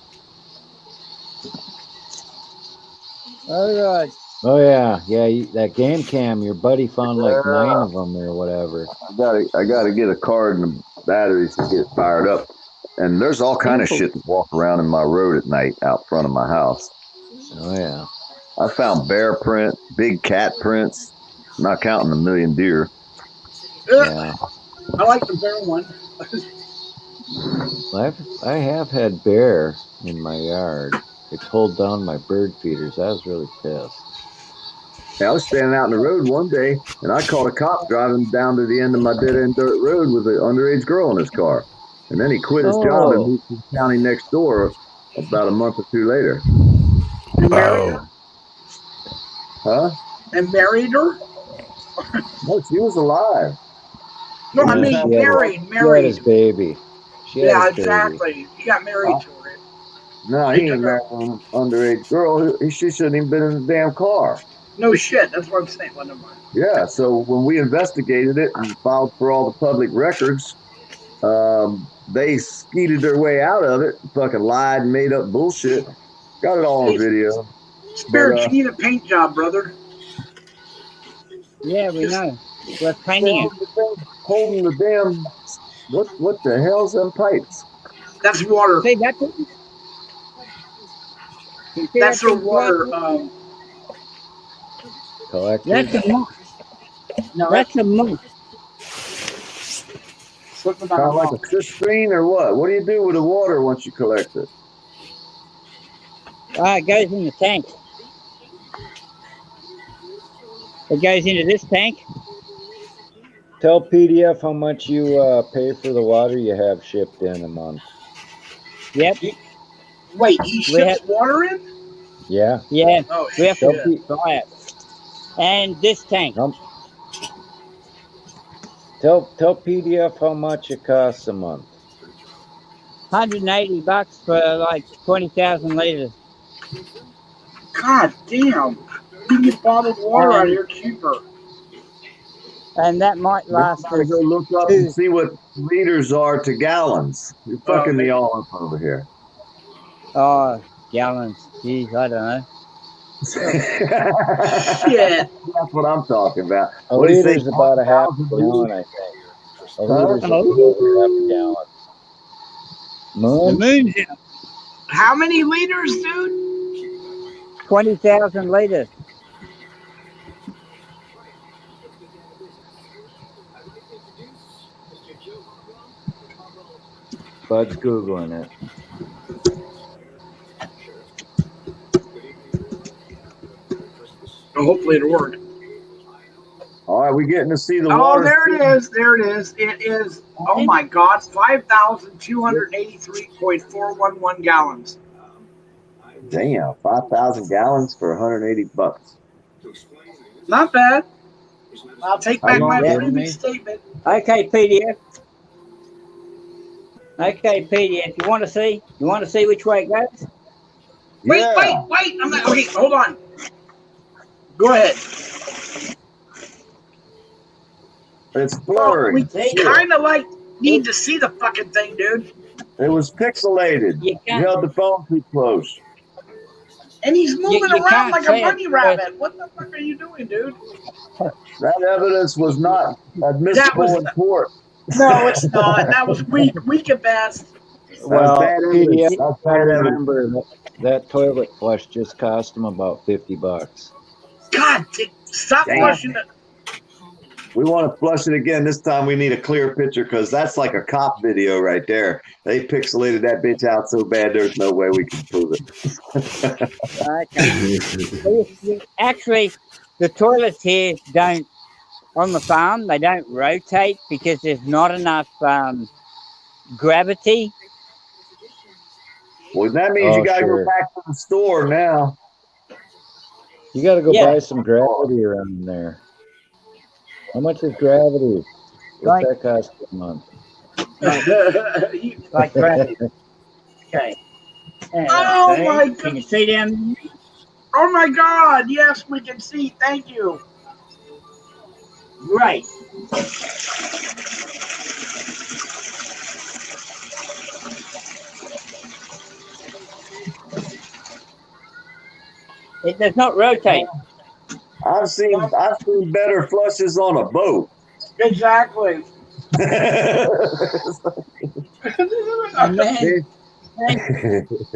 All right. Oh yeah. That game cam, your buddy found like 9 of them or whatever. I gotta get a card and the batteries to get fired up. And there's all kind of shit that walk around in my road at night out front of my house. Oh yeah. I found bear print, big cat prints, Not counting a million deer. Yeah. I like the bear one. I have had bear in my yard. It pulled down my bird feeders. I was really pissed. I was standing out in the road one day, and I caught a cop driving down to the end of my dead-end dirt road with an underage girl in his car. And then he quit his job and moved to the county next door about a month or two later. And married her? Huh? And married her? No, she was alive. No, I mean married. She had his baby. Yeah, exactly. He got married to her. No, he ain't married an underage girl. She shouldn't even been in the damn car. No shit. That's what I'm saying. Well, never mind. Yeah, so when we investigated it and filed for all the public records, they skeeted their way out of it, fucking lied and made up bullshit. Got it all on video. Spirit, you need a paint job, brother. Yeah, we know. We're painting it. Holding the damn, what the hell's them pipes? That's water. See, that's the water. Collector. That's a monk. No, that's a monk. Kind of like a cisterine or what? What do you do with the water once you collect it? It goes in the tank. It goes into this tank. Tell PDF how much you pay for the water you have shipped in a month. Yep. Wait, he ships water in? Yeah. Yeah. Oh, we have to buy it. And this tank. Tell PDF how much it costs a month. $180 for like 20,000 liters. God damn. You can get bottled water out here cheaper. And that might last us. Go look up and see what liters are to gallons. You're fucking me all up over here. Oh, gallons. Jeez, I don't know. Shit. That's what I'm talking about. A liter's about a half a gallon, I think. A liter's about half a gallon. Moon? How many liters, dude? 20,000 liters. Bud's Googling it. Oh, hopefully it'll work. All right, we getting to see the water. Oh, there it is. There it is. It is, oh my God, 5,283.411 gallons. Damn, 5,000 gallons for $180. Not bad. I'll take back my previous statement. Okay, PDF. Okay, PDF. You want to see? You want to see which way it goes? Wait. I'm not. Okay, hold on. Go ahead. It's blurry. We kind of like need to see the fucking thing, dude. It was pixelated. You held the phone too close. And he's moving around like a bunny rabbit. What the fuck are you doing, dude? That evidence was not admissible in court. No, it's not. That was weak at best. Well, PDF, I remember that toilet flush just cost him about $50. God, stop flushing it. We want to flush it again. This time we need a clear picture because that's like a cop video right there. They pixelated that bitch out so bad there's no way we can prove it. Actually, the toilets here don't, on the farm, they don't rotate because there's not enough gravity. Well, that means you got to go back to the store now. You got to go buy some gravity around there. How much is gravity? What's that cost a month? Like gravity. Okay. Oh my God! Can you see them? Oh my God! Yes, we can see. Thank you. Right. It does not rotate. I've seen better flushes on a boat. Exactly. Man,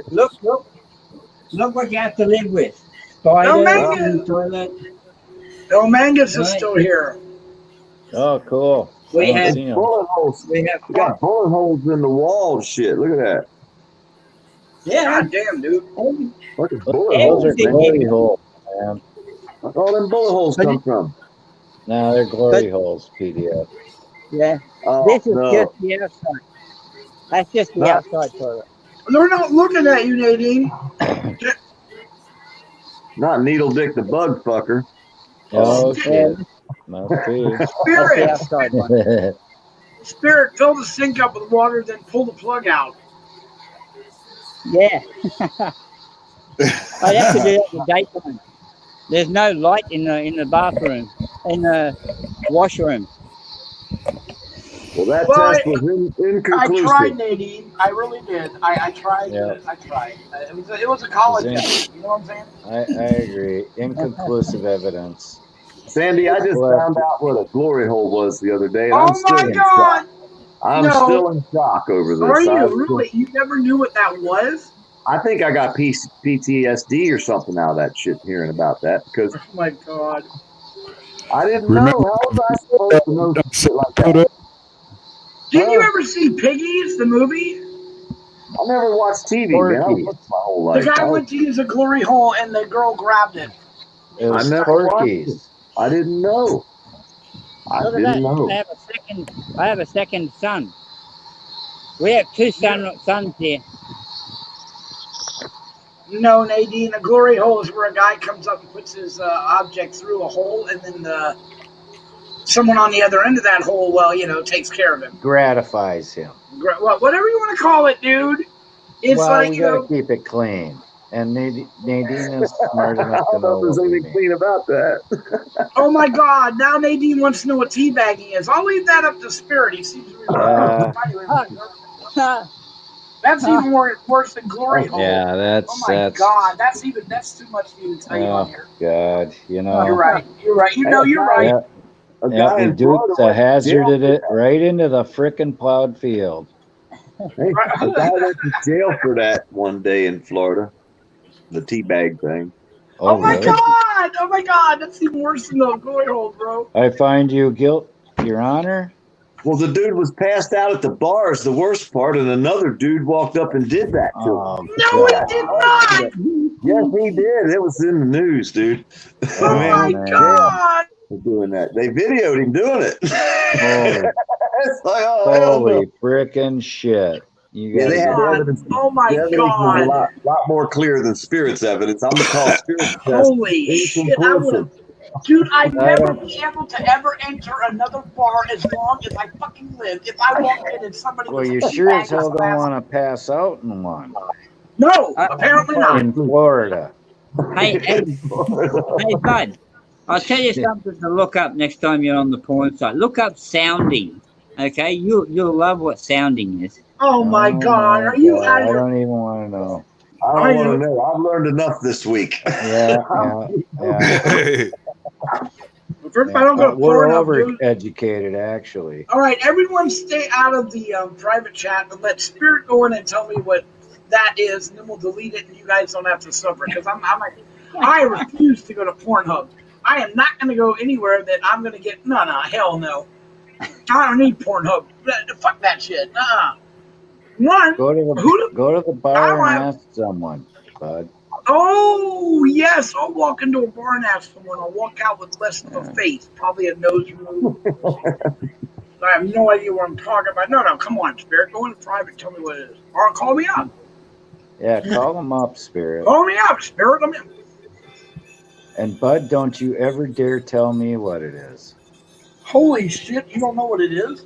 look what you have to live with. Spiders in the toilet. No, Mangus is still here. Oh, cool. We have bullet holes. We have We got bullet holes in the wall and shit. Look at that. Yeah, God damn, dude. Look at bullet Those are holes, man. glory holes, man. Where'd all them bullet holes come from? No, they're glory holes, PDF. Yeah. Oh, This is no. just the outside. That's just the Not- outside toilet. They're not looking at you, Nadine. Not Needle Dick the Bug Fucker. Oh, Yeah. shit. Must be. That's the Spirit, outside one. Spirit, fill the sink up with water, then pull the plug out. Yeah. I'd have to do that in the daytime. There's no light in the bathroom, in the washroom. Well, that Well, test was I inconclusive. tried, Nadine. I really did. I tried. Yeah. I tried. It was a college Is it- test. You know what I'm saying? I agree. Inconclusive evidence. Sandy, I just Well, found out what a glory hole was the other day. And Oh I'm still my in God! shock. I'm No. still in shock over this. Are you really? You never knew what that was? I think I got PTSD or something out of that shit, hearing about that, because Oh my God! I didn't Remember- know. How was I supposed to know shit like that? Did you ever see Piggies, the movie? I never watched TV, man. I Porky. worked my whole The life. guy went to use a glory hole and the girl grabbed it. It was I never watched Porky's. I didn't know. I Look at didn't that. know. I have a second son. We have two sons here. No, Nadine, a glory hole is where a guy comes up and puts his object through a hole, and then someone on the other end of that hole, well, takes care of him. Gratifies him. Well, whatever you want to call it, dude. It's well, like, we gotta keep it clean. And Nadine is smart I enough to don't know know if there's what we anything mean. clean about that. oh my God, now Nadine wants to know what teabagging is. I'll leave that up to Spirit. He seems to That's even worse than glory hole. Yeah, that's Oh my God, that's too much for you to tell you on oh here. God, You're right. You're right. You're right. Yeah, A yeah, guy the in Florida Dukes went to hazarded jail it right into the frickin' plowed field. Hey, a guy went to jail for that one day in Florida. The teabag thing. Oh my really? God! Oh my God! That's even worse than the glory hole, bro. I find you guilt, Your Honor. Well, the dude was passed out at the bar is the worst part, and another dude walked up and did that to him. Oh, No, he did not! Yes, he did. It was in the news, dude. Oh my man. God! For doing that. They videoed him doing it. Holy, It's like, oh, hell no. holy frickin' shit! You Yeah, gotta they had God. evidence. Oh my The evidence was God! a lot more clear than Spirit's evidence. I'm gonna call Spirit's test Holy shit! I would have, dude. I'd never be able to ever enter another bar as long as I fucking live. If I walked in and somebody Well, was you sure as hell don't want to pass out in one No, apparently not. in Florida. Hey, Bud, I'll tell you something to look up next time you're on the porn site. Look up sounding. Okay, you'll love what sounding is. Oh my God! Are you out I of your? don't even want to know. I don't want to know. I've learned enough this week. Yeah. First, I don't go We're porn up, dude. overeducated, actually. All right, everyone, stay out of the private chat and let Spirit go in and tell me what that is, and then we'll delete it, and you guys don't have to suffer. Because I refuse to go to Pornhub. I am not going to go anywhere that I'm going to get. No, hell no. I don't need Pornhub. Fuck that shit. One. Go to the bar and ask someone, Bud. Oh yes, I'll walk into a bar and ask someone. I'll walk out with less of a face, probably a nose remove. I have no idea what I'm talking about. No, come on, Spirit. Go in private. Tell me what it is. Or call me up. Yeah, call them up, Spirit. Call me up, Spirit. Let me. And Bud, don't you ever dare tell me what it is. Holy shit! You don't know what it is?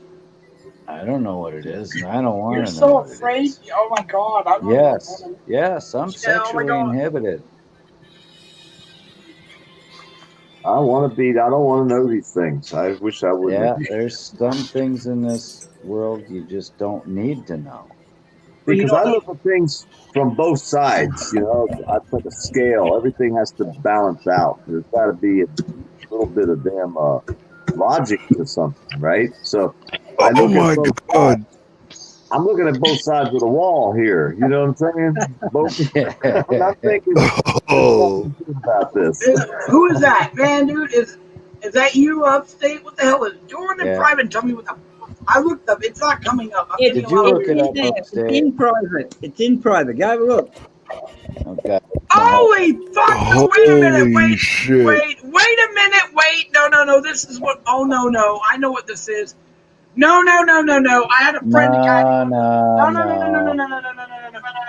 I don't know what it is, and I don't want to know. You're so what afraid. It is. Oh my God! I don't Yes, know. yes, I'm sexually inhibited. I want to be. I don't want to know these things. I wish I would. Yeah, there's some things in this world you just don't need to know. Because I look at things from both sides. I put a scale. Everything has to balance out. There's got to be a little bit of damn logic to something, right? So, Oh my God! I'm looking at both sides of the wall here. You know what I'm saying? I'm not thinking Oh, about this. Who is that, man, dude? Is that you upstate? What the hell is Join in private? Tell me what the. I looked up. It's not coming up. Did you look it up It's upstate? in private. It's in private. Go have a look. Okay. Holy fuck! No, wait a minute. Holy Wait. shit. Wait a minute. Wait. No. This is what. Oh no. I know what this is. No. I had a friend that got. No.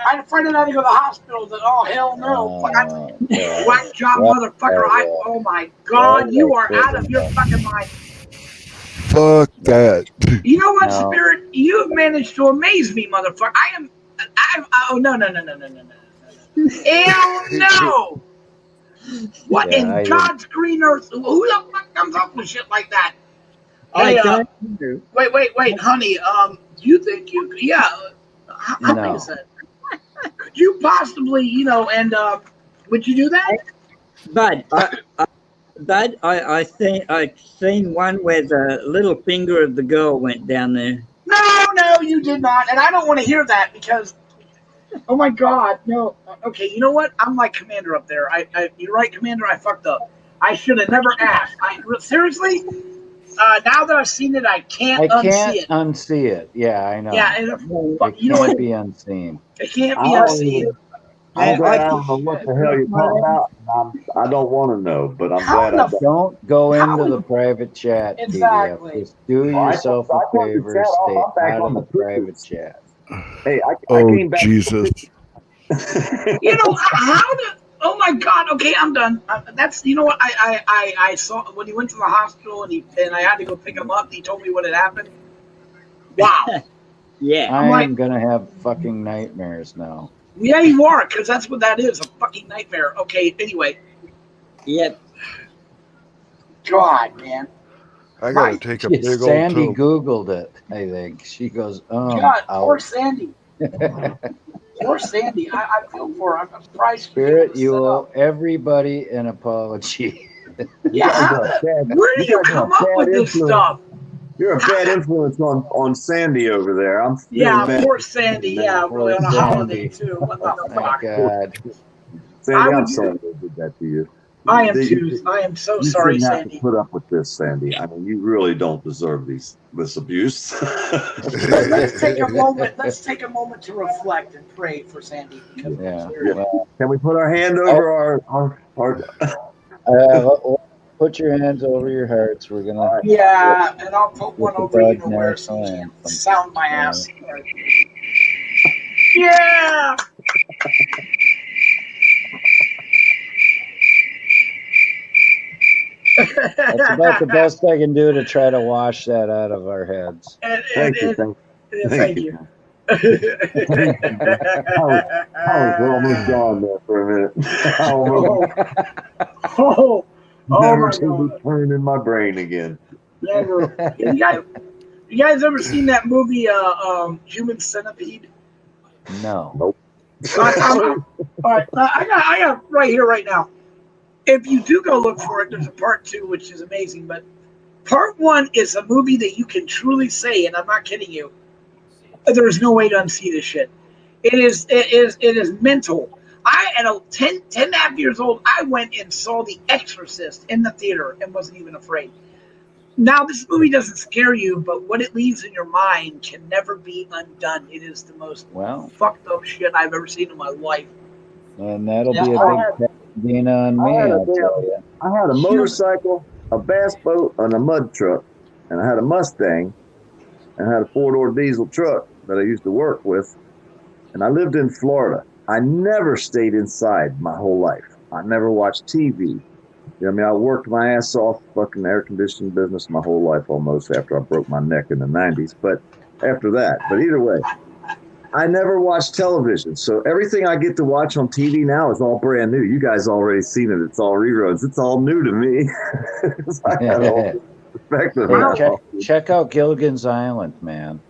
I had a friend that had to go to the hospital. That hell no. Whack job motherfucker. Oh my god, you are out of your fucking mind. Fuck that. You know what, Spirit? You have managed to amaze me, motherfucker. Oh no. Hell no. What in God's green earth? Who the fuck comes up with shit like that? I don't know. Wait, honey. You think you? Yeah. How big is that? Could you possibly, and would you do that? Bud, I've seen one where the little finger of the girl went down there. No, you did not, and I don't want to hear that because, oh my God, no. Okay, you know what? I'm like Commander up there. You're right, Commander. I fucked up. I should have never asked. Seriously. Now that I've seen it, I can't unsee it. Unsee it. Yeah, I know. Yeah, and it can't be unseen. It can't be unseen. I'm glad I don't know what the hell you're talking about. I don't want to know, but I'm glad I don't go into the private chat. Exactly. PDF. Just do yourself a favor. Stay out of the private chat. Hey, I came back. Jesus. How did? Oh my God! Okay, I'm done. That's what I saw when he went to the hospital and I had to go pick him up. And he told me what had happened. Wow. Yeah. I'm gonna have fucking nightmares now. Yeah, you are, because that's what that is—a fucking nightmare. Okay. Anyway. Yep. God, man. I gotta take a big old Sandy Googled it. I think she goes, God, poor Sandy. Poor Sandy. I feel for her. I'm surprised. Spirit, you owe everybody an apology. Yeah. Where do you come up with this stuff? You're a bad influence on Sandy over there. Poor Sandy. Yeah, really on a holiday too. What the fuck? God. Sandy, I'm sorry they did that to you. I am so sorry, Sandy. You shouldn't have to put up with this, Sandy. I mean, you really don't deserve this abuse. Let's take a moment. Let's take a moment to reflect and pray for Sandy. Well, can we put our hand over our put your hands over your hearts. We're gonna. Yeah, and I'll put one over you to where so you can sound my ass. Yeah. That's about the best I can do to try to wash that out of our heads. Thank you. I was almost gone there for a minute. Never to be turned in my brain again. Never. You guys ever seen that movie, Human Centipede? No. Nope. All right, I got right here, right now. If you do go look for it, there's a part 2, which is amazing. But part 1 is a movie that you can truly say, and I'm not kidding you, there's no way to unsee this shit. It is mental. At 10 and a half years old, I went and saw The Exorcist in the theater and wasn't even afraid. Now, this movie doesn't scare you, but what it leaves in your mind can never be undone. It is the most fucked up shit I've ever seen in my life. And that'll be a big being on me, I'll tell you. I had a motorcycle, a bass boat, and a mud truck. And I had a Mustang, and I had a 4-door diesel truck that I used to work with. And I lived in Florida. I never stayed inside my whole life. I never watched TV. I worked my ass off fucking air conditioning business my whole life almost after I broke my neck in the 90s. But after that, either way, I never watched television. So everything I get to watch on TV now is all brand new. You guys already seen it. It's all reruns. It's all new to me. I got all perspective. Check out Gilligan's Island, man.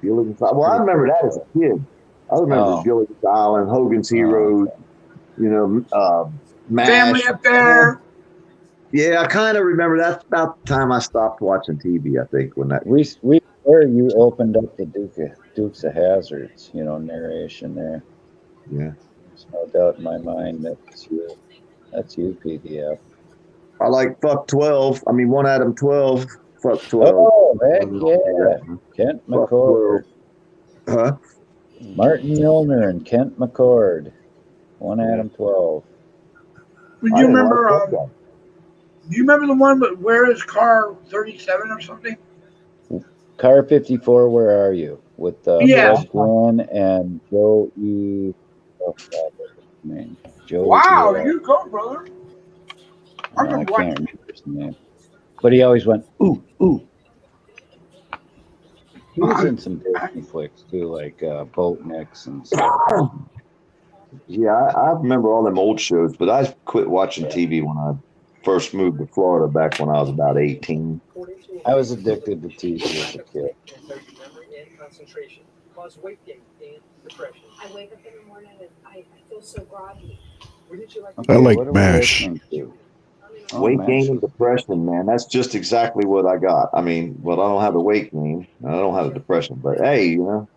Gilligan's Island. Well, I remember that as a kid. I remember Gilligan's Island, Hogan's Heroes, MASH. Family Affair. Yeah, I kind of remember that's about the time I stopped watching TV, I think, when that where you opened up the Dukes of Hazzards, narration there. Yeah. There's no doubt in my mind that's you. That's you, PDF. I like fuck 12. I mean, one Adam 12. Fuck 12. Oh, heck yeah. Kent Fuck McCord. 12. Huh? Martin Milner and Kent McCord. One Adam 12. Would I you didn't remember? like that guy. Do you remember the one? But where is car 37 or something? Car 54, where are you? With Yeah. Fred Gwynn and Joe E. Oh, God, what's his name? Joe Wow, E. you go, brother. I can't remember his name. But he always went, ooh, ooh. He was in some Disney flicks too, like Boat Nicks and stuff. Yeah, I remember all them old shows, but I quit watching TV when I first moved to Florida back when I was about 18. I was addicted to TV as a kid. I wake up in the morning and I feel so groggy. I like what are we MASH. listening to? Oh, Weight MASH gain is- and depression, man. That's just exactly what I got. I mean, well, I don't have the weight gain. I don't have the depression, but hey, you know.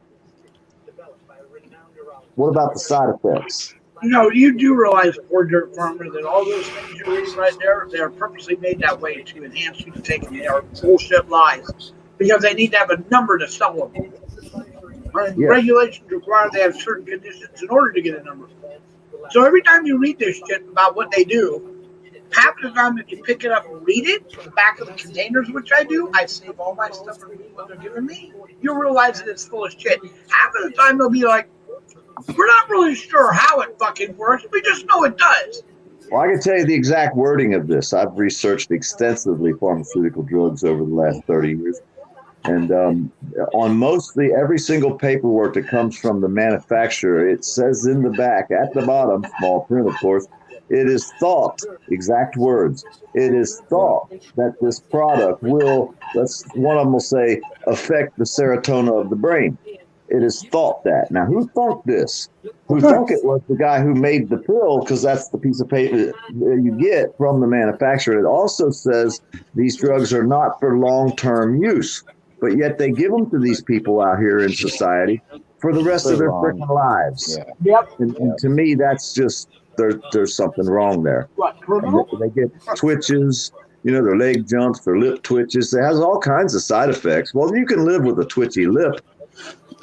What about the side effects? No, you do realize, poor dirt farmer, that all those things you're reading right there, they are purposely made that way to enhance you to take them. They are bullshit lies because they need to have a number to sell them. And Yeah. regulations require they have certain conditions in order to get a number. So every time you read this shit about what they do, half of the time if you pick it up and read it from the back of the containers, which I do, I save all my stuff and read what they're giving me. You'll realize that it's full of shit. Half of the time they'll be like, we're not really sure how it fucking works. We just know it does. Well, I can tell you the exact wording of this. I've researched extensively pharmaceutical drugs over the last 30 years. And on mostly every single paperwork that comes from the manufacturer, it says in the back, at the bottom, small print, of course, it is thought, exact words, it is thought that this product will, one of them will say, affect the serotonin of the brain. It is thought that. Now, who thought this? Who thought it was the guy who made the pill, because that's the piece of paper that you get from the manufacturer. It also says these drugs are not for long-term use, but yet they give them to these people out here in society for the rest of their freaking lives. Yeah. Yep. And to me, that's just, there's something wrong there. What, criminal? They get twitches, you know, their leg jumps, their lip twitches. It has all kinds of side effects. Well, you can live with a twitchy lip.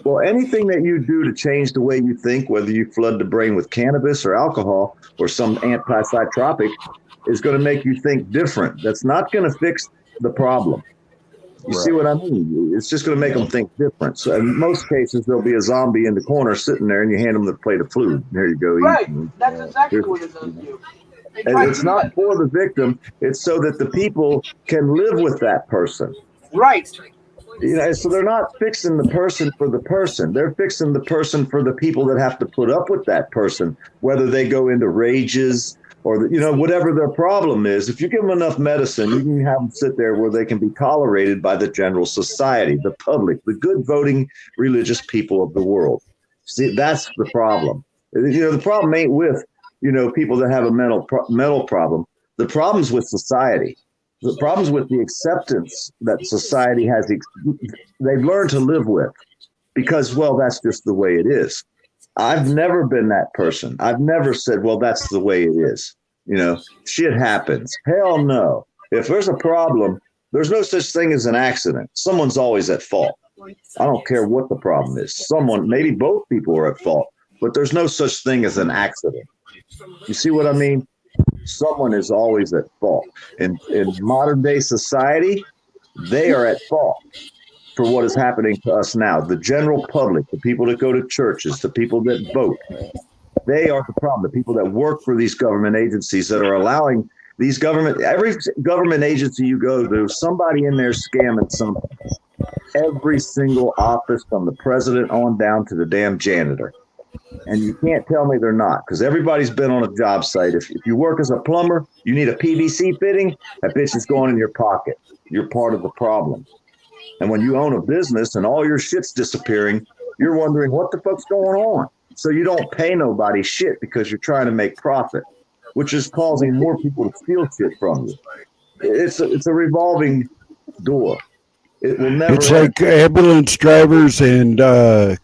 Well, anything that you do to change the way you think, whether you flood the brain with cannabis or alcohol or some antipsychotropic, is going to make you think different. That's not going to fix the problem. You see what I mean? It's just going to make them think different. So in most cases, there'll be a zombie in the corner sitting there, and you hand them the plate of food. There you go. Right. Eat. That's exactly what it does do. And it's not for the victim. It's so that the people can live with that person. Right. You know, so they're not fixing the person for the person. They're fixing the person for the people that have to put up with that person, whether they go into rages or, you know, whatever their problem is. If you give them enough medicine, you can have them sit there where they can be tolerated by the general society, the public, the good voting religious people of the world. See, that's the problem. You know, the problem ain't with, you know, people that have a mental problem. The problem's with society. The problem's with the acceptance that society has, they've learned to live with because, well, that's just the way it is. I've never been that person. I've never said, well, that's the way it is. You know, shit happens. Hell no. If there's a problem, there's no such thing as an accident. Someone's always at fault. I don't care what the problem is. Someone, maybe both people are at fault, but there's no such thing as an accident. You see what I mean? Someone is always at fault. In modern day society, they are at fault for what is happening to us now. The general public, the people that go to churches, the people that vote, they are the problem. The people that work for these government agencies that are allowing these every government agency you go to, somebody in there scamming something. Every single office from the president on down to the damn janitor. And you can't tell me they're not, because everybody's been on a job site. If you work as a plumber, you need a PVC fitting, that bitch is going in your pocket. You're part of the problem. And when you own a business and all your shit's disappearing, you're wondering what the fuck's going on. So you don't pay nobody shit because you're trying to make profit, which is causing more people to steal shit from you. It's a revolving door. It will never It's like ambulance drivers and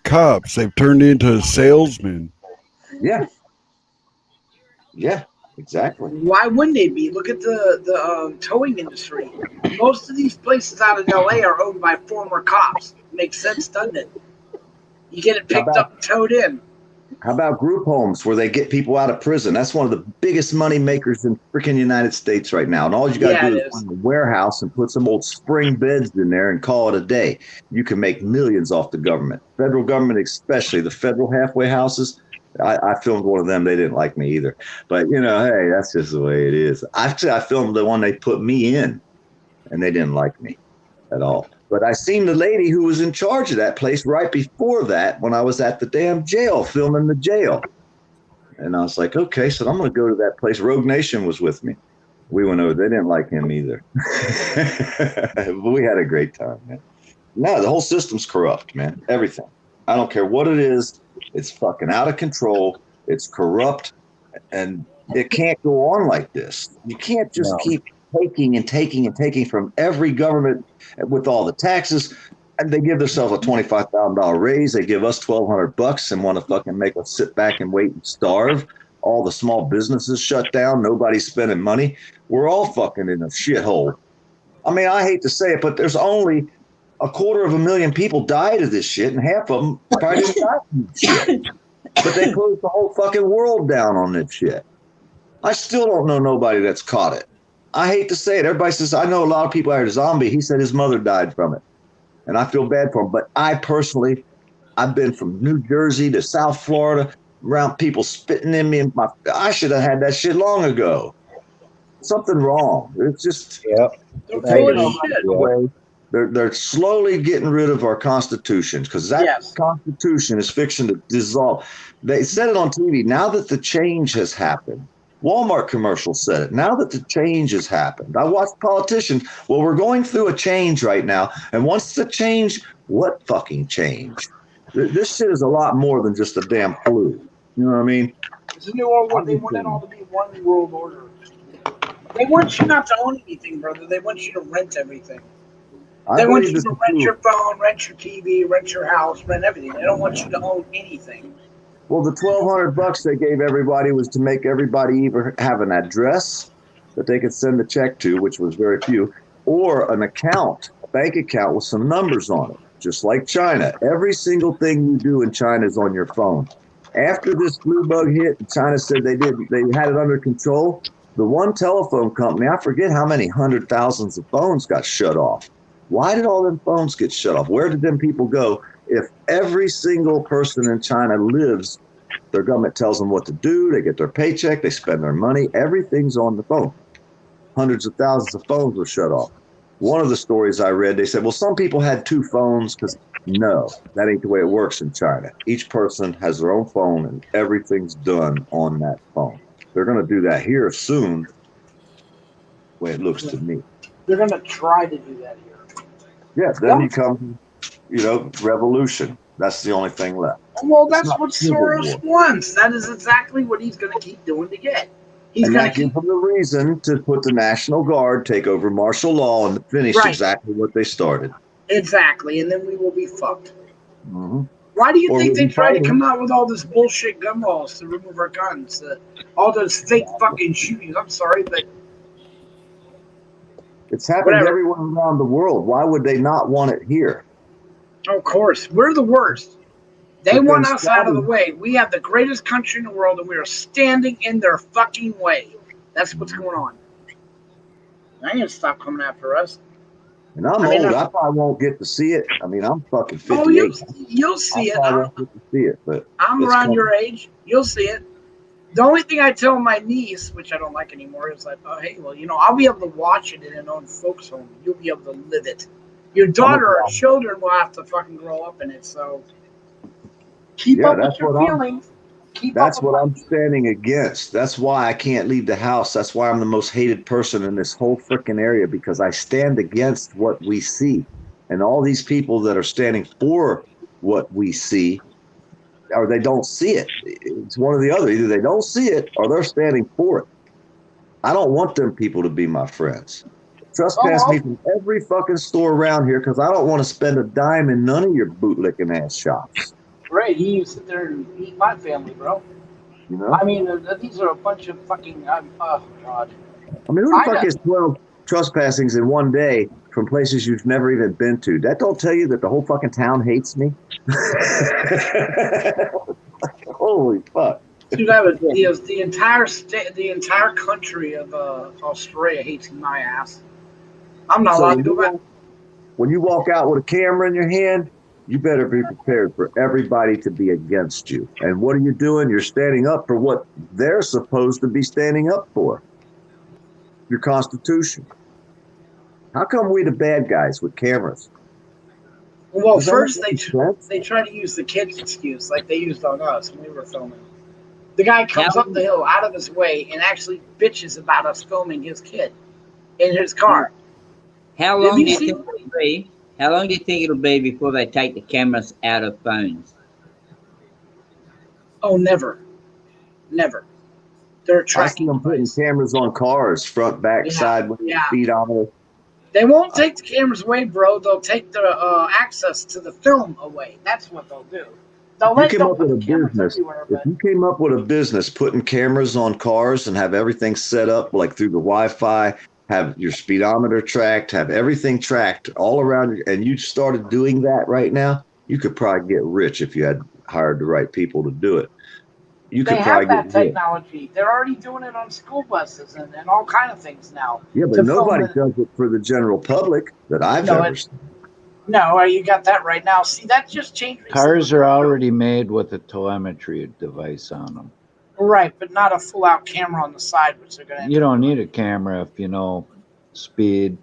cops. They've turned into salesmen. Yeah. Exactly. Why wouldn't they be? Look at the towing industry. Most of these places out in LA are owned by former cops. Makes sense, doesn't it? You get it How picked about up and towed in. how about group homes where they get people out of prison? That's one of the biggest money makers in freaking United States right now. And all you got to Yeah, do it is is. find a warehouse and put some old spring beds in there and call it a day. You can make millions off the government, federal government, especially the federal halfway houses. I filmed one of them. They didn't like me either. But, hey, that's just the way it is. Actually, I filmed the one they put me in, and they didn't like me at all. But I seen the lady who was in charge of that place right before that when I was at the damn jail filming the jail. And I was like, okay, so I'm going to go to that place. Rogue Nation was with me. We went over. They didn't like him either. But we had a great time, man. No, the whole system's corrupt, man. Everything. I don't care what it is. It's fucking out of control. It's corrupt. And it can't go on like this. You can't just keep taking and taking and taking from every government with all the taxes. And they give themselves a $25,000 raise. They give us $1,200 and want to fucking make us sit back and wait and starve. All the small businesses shut down. Nobody's spending money. We're all fucking in a shithole. I mean, I hate to say it, but there's only 250,000 people died of this shit, and half of them probably didn't die from this shit. But they closed the whole fucking world down on this shit. I still don't know nobody that's caught it. I hate to say it. Everybody says, I know a lot of people are a zombie. He said his mother died from it. And I feel bad for him. But I personally, I've been from New Jersey to South Florida, around people spitting in me. I should have had that shit long ago. Something wrong. It's just, They're full of shit. They're slowly getting rid of our constitutions because that constitution is fixing to dissolve. They said it on TV. Now that the change has happened, Walmart commercial said it. Now that the change has happened, I watched politicians. Well, we're going through a change right now, and once the change, what fucking change? This shit is a lot more than just a damn flu. You know what I mean? It's a new world order. They want it all to be one world order. They want you not to own anything, brother. They want you to rent everything. They want you to rent your phone, rent your TV, rent your house, rent everything. They don't want you to own anything. Well, the $1,200 they gave everybody was to make everybody either have an address that they could send the check to, which was very few, or an account, a bank account with some numbers on it, just like China. Every single thing you do in China is on your phone. After this flu bug hit, China said they had it under control. The one telephone company, I forget how many hundred thousands of phones got shut off. Why did all them phones get shut off? Where did them people go? If every single person in China lives, their government tells them what to do. They get their paycheck. They spend their money. Everything's on the phone. Hundreds of thousands of phones were shut off. One of the stories I read, they said, well, some people had 2 phones because no, that ain't the way it works in China. Each person has their own phone and everything's done on that phone. They're going to do that here soon, the way it looks to me. They're going to try to do that here. Yeah, then you come, revolution. That's the only thing left. Well, that's what Soros wants. That is exactly what he's going to keep doing to get. He's going to give them the reason to put the National Guard, take over martial law, and finish exactly what they started. Exactly, and then we will be fucked. Mm-hmm. Why do you think they try to come out with all this bullshit gun laws to remove our guns? All those fake fucking shootings. I'm sorry, but it's happened everywhere around the world. Why would they not want it here? Of course. We're the worst. They want us out of the way. We have the greatest country in the world, and we are standing in their fucking way. That's what's going on. They ain't gonna stop coming after us. And I'm old. I probably won't get to see it. I mean, I'm fucking 58. Oh, you'll see it. I won't get to see it, but I'm around your age. You'll see it. The only thing I tell my niece, which I don't like anymore, is like, oh, hey, well, I'll be able to watch it in an own folks home. You'll be able to live it. Your daughter or children will have to fucking grow up in it. So keep up with your feelings. That's what I'm standing against. That's why I can't leave the house. That's why I'm the most hated person in this whole freaking area, because I stand against what we see. And all these people that are standing for what we see, or they don't see it. It's one or the other. Either they don't see it or they're standing for it. I don't want them people to be my friends. Trespass me from every fucking store around here because I don't want to spend a dime in none of your bootlicking ass shops. Right, you sit there and eat my family, bro. You know? I mean, these are a bunch of fucking. Oh God. I mean, who the fuck is 12 trespassings in one day from places you've never even been to? That don't tell you that the whole fucking town hates me. Holy fuck! Dude, the entire state, the entire country of Australia hates my ass. I'm not allowed to go back. When you walk out with a camera in your hand, you better be prepared for everybody to be against you. And what are you doing? You're standing up for what they're supposed to be standing up for. Your Constitution. How come we the bad guys with cameras? Well, first they try to use the kids' excuse like they used on us when we were filming. The guy comes up the hill out of his way and actually bitches about us filming his kid in his car. How long do you think it'll be? How long do you think it'll be before they take the cameras out of phones? Oh, never. They're tracking them putting cameras on cars, front, back, side, speedometer. They won't take the cameras away, bro. They'll take the access to the film away. That's what they'll do. If you came up with a business putting cameras on cars and have everything set up like through the Wi-Fi, have your speedometer tracked, have everything tracked all around, and you started doing that right now, you could probably get rich if you had hired the right people to do it. They have that technology. They're already doing it on school buses and all kind of things now. Yeah, but nobody does it for the general public that I've ever seen. No, you got that right now. See, that just changed. Cars are already made with a telemetry device on them. Right, but not a full-out camera on the side, which they're going to. You don't need a camera if you know speed.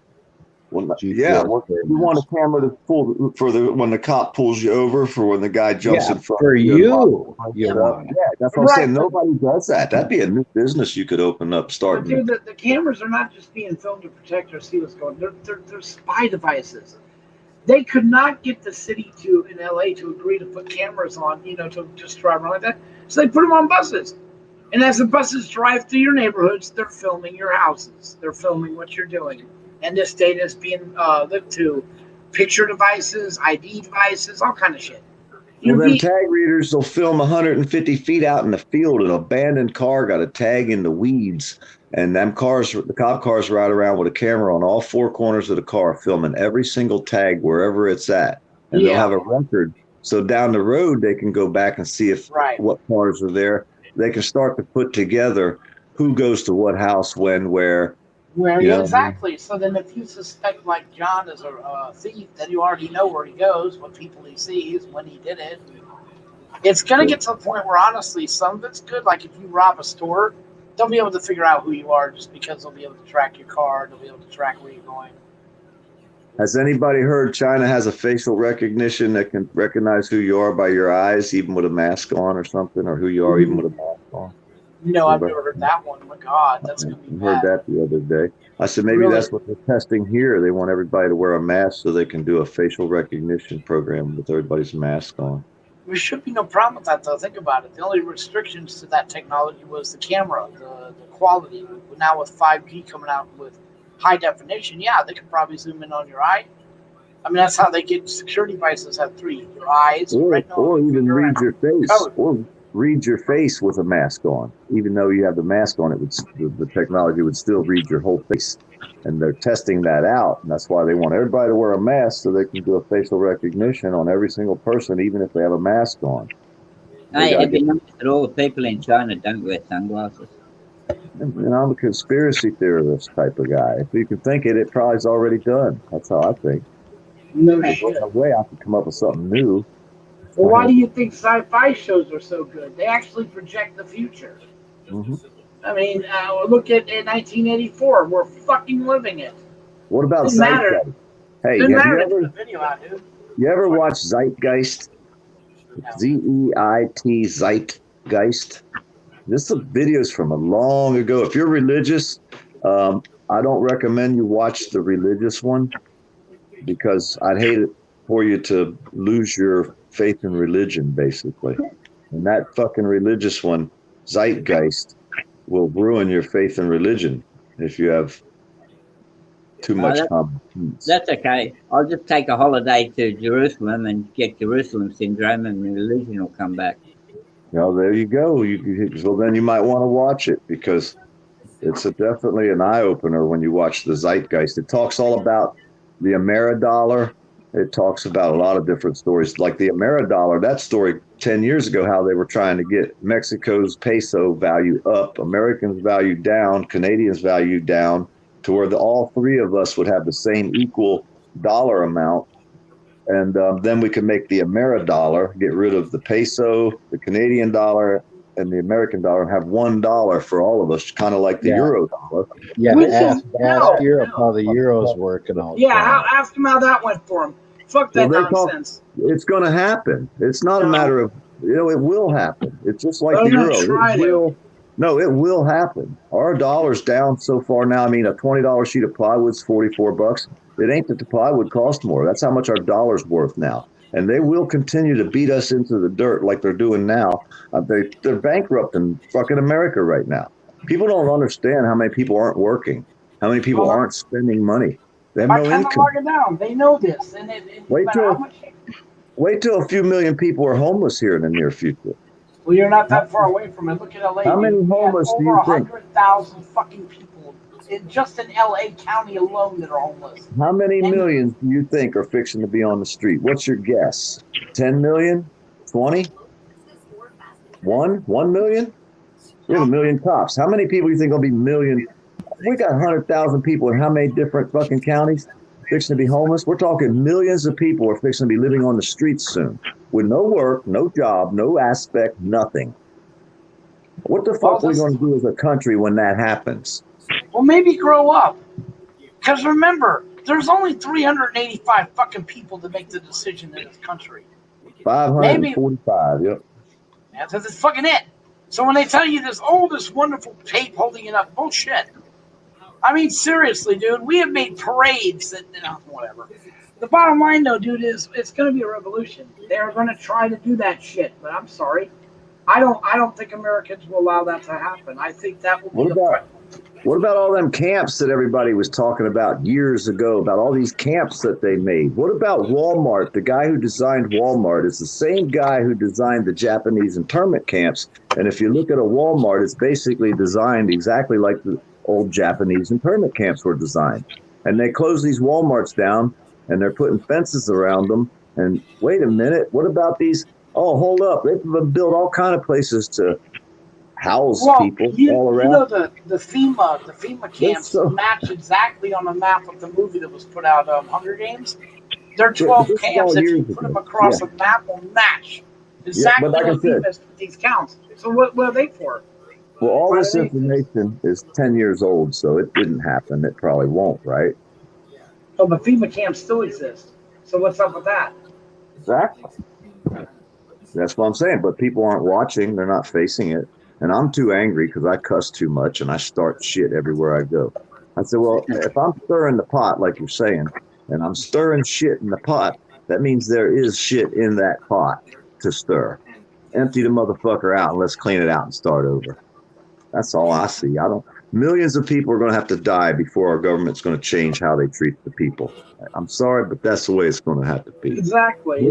Well, you want a camera to pull for when the cop pulls you over, for when the guy jumps in front for of you. Yeah, that's what I'm saying. Nobody does that. That'd be a new business you could open up. Dude, the cameras are not just being filmed to protect or see what's going on. They're spy devices. They could not get the city in LA to agree to put cameras on, to just drive around like that. So they put them on buses. And as the buses drive through your neighborhoods, they're filming your houses. They're filming what you're doing. And this data is being linked to picture devices, ID devices, all kind of shit. Well, them tag readers will film 150 feet out in the field. An abandoned car got a tag in the weeds. And them cars, the cop cars ride around with a camera on all four corners of the car, filming every single tag wherever it's at. And they'll have a record. So down the road, they can go back and see what cars are there. They can start to put together who goes to what house, when, where. Exactly. So then if you suspect like John is a thief, then you already know where he goes, what people he sees, when he did it. It's going to get to the point where, honestly, some of it's good. Like if you rob a store, they'll be able to figure out who you are just because they'll be able to track your car. They'll be able to track where you're going. Has anybody heard China has a facial recognition that can recognize who you are by your eyes, even with a mask on or something, or who you are even with a mask on? No, I've never heard that one. Oh my God, that's going to be bad. I heard that the other day. I said maybe that's what they're testing here. They want everybody to wear a mask so they can do a facial recognition program with everybody's mask on. There should be no problem with that, though. Think about it. The only restrictions to that technology was the camera, the quality. Now with 5G coming out with high definition, they could probably zoom in on your eye. I mean, that's how they get security devices have three: your eyes, or even read your face, or read your face with a mask on. Even though you have the mask on, the technology would still read your whole face. And they're testing that out, and that's why they want everybody to wear a mask so they can do a facial recognition on every single person, even if they have a mask on. Have you noticed that all the people in China don't wear sunglasses? And I'm a conspiracy theorist type of guy. If you can think it, it probably's already done. That's how I think. No way I could come up with something new. Well, why do you think sci-fi shows are so good? They actually project the future. Mm-hmm. I mean, look at 1984. We're fucking living it. What about Zeitgeist? Hey, you ever watch Zeitgeist? Z-E-I-T, Zeitgeist. This is videos from a long ago. If you're religious, I don't recommend you watch the religious one because I'd hate it for you to lose your faith in religion, basically. And that fucking religious one, Zeitgeist, will ruin your faith in religion if you have too much common sense. That's okay. I'll just take a holiday to Jerusalem and get Jerusalem syndrome, and the religion will come back. There you go. So then you might want to watch it because it's definitely an eye opener when you watch the Zeitgeist. It talks all about the Ameridollar. It talks about a lot of different stories, like the Ameridollar. That story 10 years ago, how they were trying to get Mexico's peso value up, Americans' value down, Canadians' value down, to where all three of us would have the same equal dollar amount. And then we could make the Ameridollar, get rid of the peso, the Canadian dollar, and the American dollar, and have $1 for all of us, kind of like the euro dollar. Yeah, Which ask is Europe how the euro's working out. Yeah, ask them how that went for them. Fuck that nonsense. It's going to happen. It's not a matter of, it will happen. It's just like the euro. It will happen. Our dollar's down so far now. I mean, a $20 sheet of plywood's $44. It ain't that the plywood cost more. That's how much our dollar's worth now. And they will continue to beat us into the dirt like they're doing now. They're bankrupting fucking America right now. People don't understand how many people aren't working, how many people aren't spending money. They have no income. Lock it down. They know this. And wait till a few million people are homeless here in the near future. Well, you're not that far away from it. Look at LA. How many homeless do you think? Over 100,000 fucking people just in LA County alone that are homeless. How many millions do you think are fixing to be on the street? What's your guess? 10 million? 20? 1 million? We have a million cops. How many people do you think will be million? We got 100,000 people in how many different fucking counties fixing to be homeless? We're talking millions of people are fixing to be living on the streets soon with no work, no job, no aspect, nothing. What the fuck are we going to do as a country when that happens? Well, maybe grow up. Because remember, there's only 385 fucking people to make the decision in this country. 545, yep. That's fucking it. So when they tell you this wonderful tape holding it up, bullshit. I mean, seriously, dude, we have made parades that, whatever. The bottom line, though, dude, is it's going to be a revolution. They're going to try to do that shit, but I'm sorry. I don't think Americans will allow that to happen. I think that will be What about all them camps that everybody was talking about years ago, about all these camps that they made? What about Walmart? The guy who designed Walmart is the same guy who designed the Japanese internment camps. And if you look at a Walmart, it's basically designed exactly like the old Japanese internment camps were designed. And they close these Walmarts down, and they're putting fences around them. And wait a minute, what about these? Oh, hold up. They've built all kind of places to house people all around. You know, the FEMA camps match exactly on the map of the movie that was put out, Hunger Games. There are 12 camps. If you put them across a map, will match exactly what these counts. So what are they for? Well, all this information is 10 years old, so it didn't happen. It probably won't, right? Oh, but FEMA camps still exist. So what's up with that? Exactly. That's what I'm saying. But people aren't watching. They're not facing it. And I'm too angry because I cuss too much and I start shit everywhere I go. I said, well, if I'm stirring the pot, like you're saying, and I'm stirring shit in the pot, that means there is shit in that pot to stir. Empty the motherfucker out and let's clean it out and start over. That's all I see. Millions of people are going to have to die before our government's going to change how they treat the people. I'm sorry, but that's the way it's going to have to be. Exactly.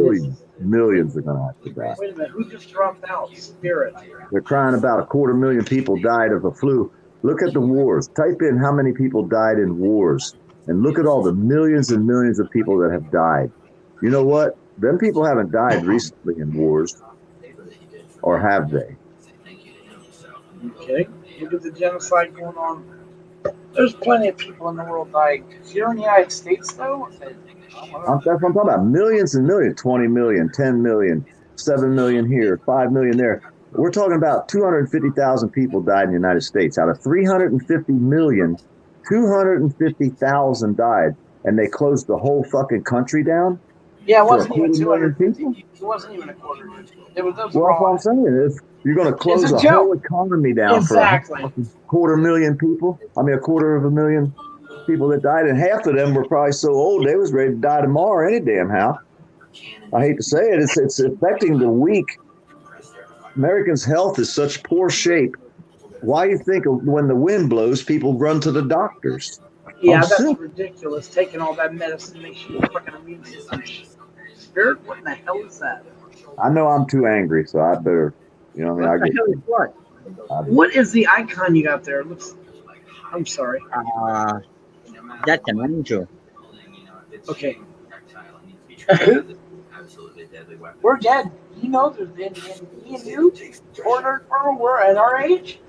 Millions are going to have to die. Wait a minute. Who just dropped out? Spirit. They're crying about 250,000 people died of a flu. Look at the wars. Type in how many people died in wars. And look at all the millions and millions of people that have died. You know what? Them people haven't died recently in wars. Or have they? Okay. Look at the genocide going on. There's plenty of people in the world dying. Here in the United States, though, that's what I'm talking about. Millions and millions. 20 million, 10 million, 7 million here, 5 million there. We're talking about 250,000 people died in the United States. Out of 350 million, 250,000 died. And they closed the whole fucking country down? Yeah, it wasn't even 250. It wasn't even a quarter. Well, that's what I'm saying is, you're going to close the whole economy down for a 250,000 people. I mean, 250,000 people that died, and half of them were probably so old they was ready to die tomorrow any damn how. I hate to say it, it's affecting the weak. Americans' health is such poor shape. Why do you think when the wind blows, people run to the doctors? Yeah, that's ridiculous. Taking all that medicine makes you fucking immune system. Spirit, what in the hell is that? I know I'm too angry, so I better You know what I mean? What the hell is what? What is the icon you got there? It looks. I'm sorry. That's an angel. Okay. We're dead. You know, there's me and you, we're at our age.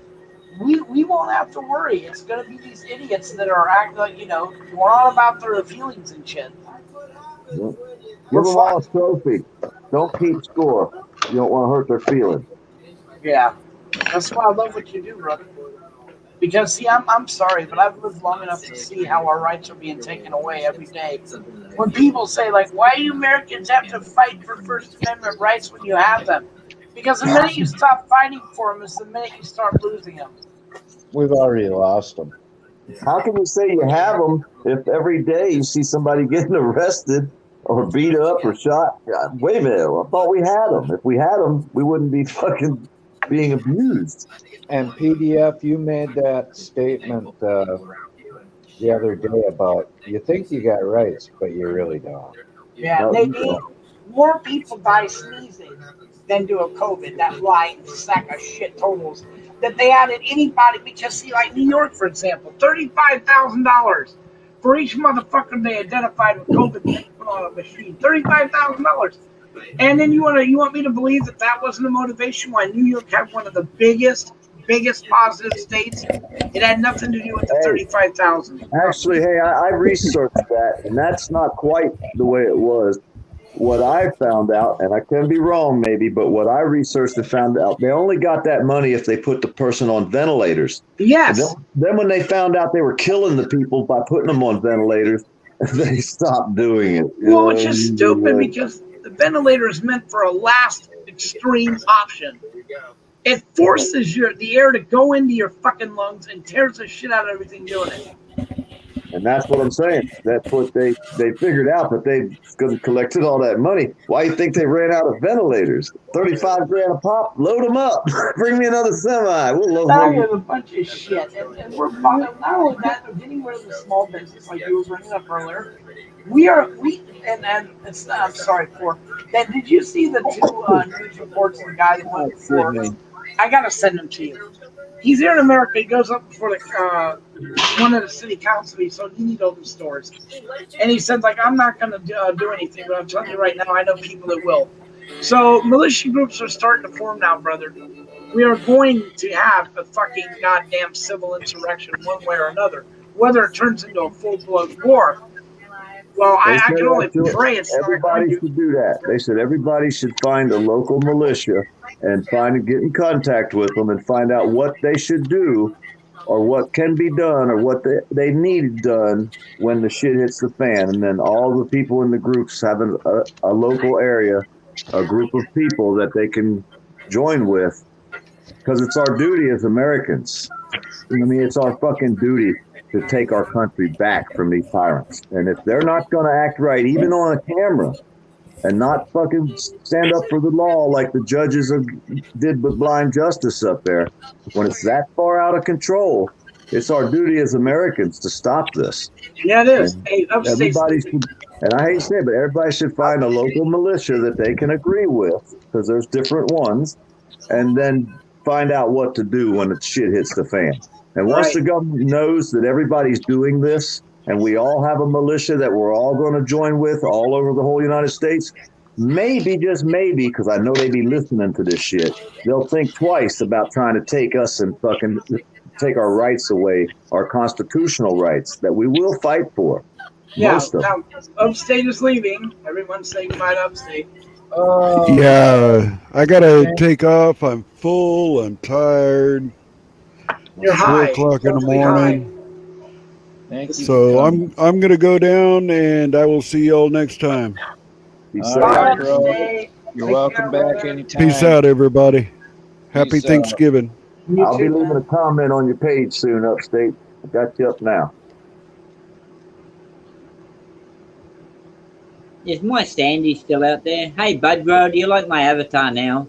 We won't have to worry. It's gonna be these idiots that are acting like going on about their feelings and shit. Yeah. Give them all a trophy. Don't keep score. You don't want to hurt their feelings. Yeah, that's why I love what you do, brother. Because see, I'm sorry, but I've lived long enough to see how our rights are being taken away every day. When people say like, "Why do Americans have to fight for First Amendment rights when you have them?" Because the minute you stop fighting for them is the minute you start losing them. We've already lost them. How can you say you have them if every day you see somebody getting arrested or beat up or shot? God, wait a minute, I thought we had them. If we had them, we wouldn't be fucking being abused. And PDF, you made that statement the other day about you think you got rights, but you really don't. Yeah, No, they you need don't. more people die sneezing than do a COVID. That lying sack of shit totals that they added anybody because see, like New York, for example, $35,000 for each motherfucker they identified with COVID they put on a machine. $35,000. And then you want me to believe that that wasn't a motivation why New York had one of the biggest positive states? It had nothing to do with the 35,000. Actually, hey, I researched that, and that's not quite the way it was. What I found out, and I can be wrong maybe, but what I researched and found out, they only got that money if they put the person on ventilators. Yes. Then when they found out they were killing the people by putting them on ventilators, they stopped doing it. Well, which is stupid because the ventilator is meant for a last extreme option. It forces the air to go into your fucking lungs and tears the shit out of everything doing it. And that's what I'm saying. That's what they figured out, but they collected all that money. Why do you think they ran out of ventilators? 35 grand a pop. Load them up. Bring me another semi. We'll load That them. is a bunch of shit. And we're not only that, they're getting rid of the small business like you were bringing up earlier. And it's not, I'm sorry for that. Did you see the two news reports of the guy that went before? I gotta send them to you. He's here in America. He goes up before the one of the city council meetings, so he need to open stores. And he said, like, I'm not going to do anything, but I'm telling you right now, I know people that will. So militia groups are starting to form now, brother. We are going to have a fucking goddamn civil insurrection one way or another, whether it turns into a full-blown war. Well, I can only pray it's not going to. Everybody should do that. They said everybody should find a local militia and get in contact with them and find out what they should do or what can be done or what they need done when the shit hits the fan. And then all the people in the groups have a local area, a group of people that they can join with because it's our duty as Americans. I mean, it's our fucking duty to take our country back from these tyrants. And if they're not going to act right, even on a camera, and not fucking stand up for the law like the judges did with blind justice up there, when it's that far out of control, it's our duty as Americans to stop this. Yeah, it is. Hey, everybody should, and I hate to say it, but everybody should find a local militia that they can agree with, because there's different ones, and then find out what to do when the shit hits the fan. And once the government knows that everybody's doing this, and we all have a militia that we're all going to join with all over the whole United States, maybe, just maybe, because I know they be listening to this shit, they'll think twice about trying to take us and fucking take our rights away, our constitutional rights that we will fight for. Yeah, now upstate is leaving. Everyone's saying goodbye to upstate. Yeah, I gotta take off. I'm full. I'm tired. You're high. 4:00 in the morning. Thank you. So I'm gonna go down, and I will see y'all next time. All right, bro. You're welcome back anytime. Peace out, everybody. Happy Thanksgiving. I'll be leaving a comment on your page soon, Upstate. I got you up now. Is my Sandy still out there? Hey, Bud Bro, do you like my avatar now?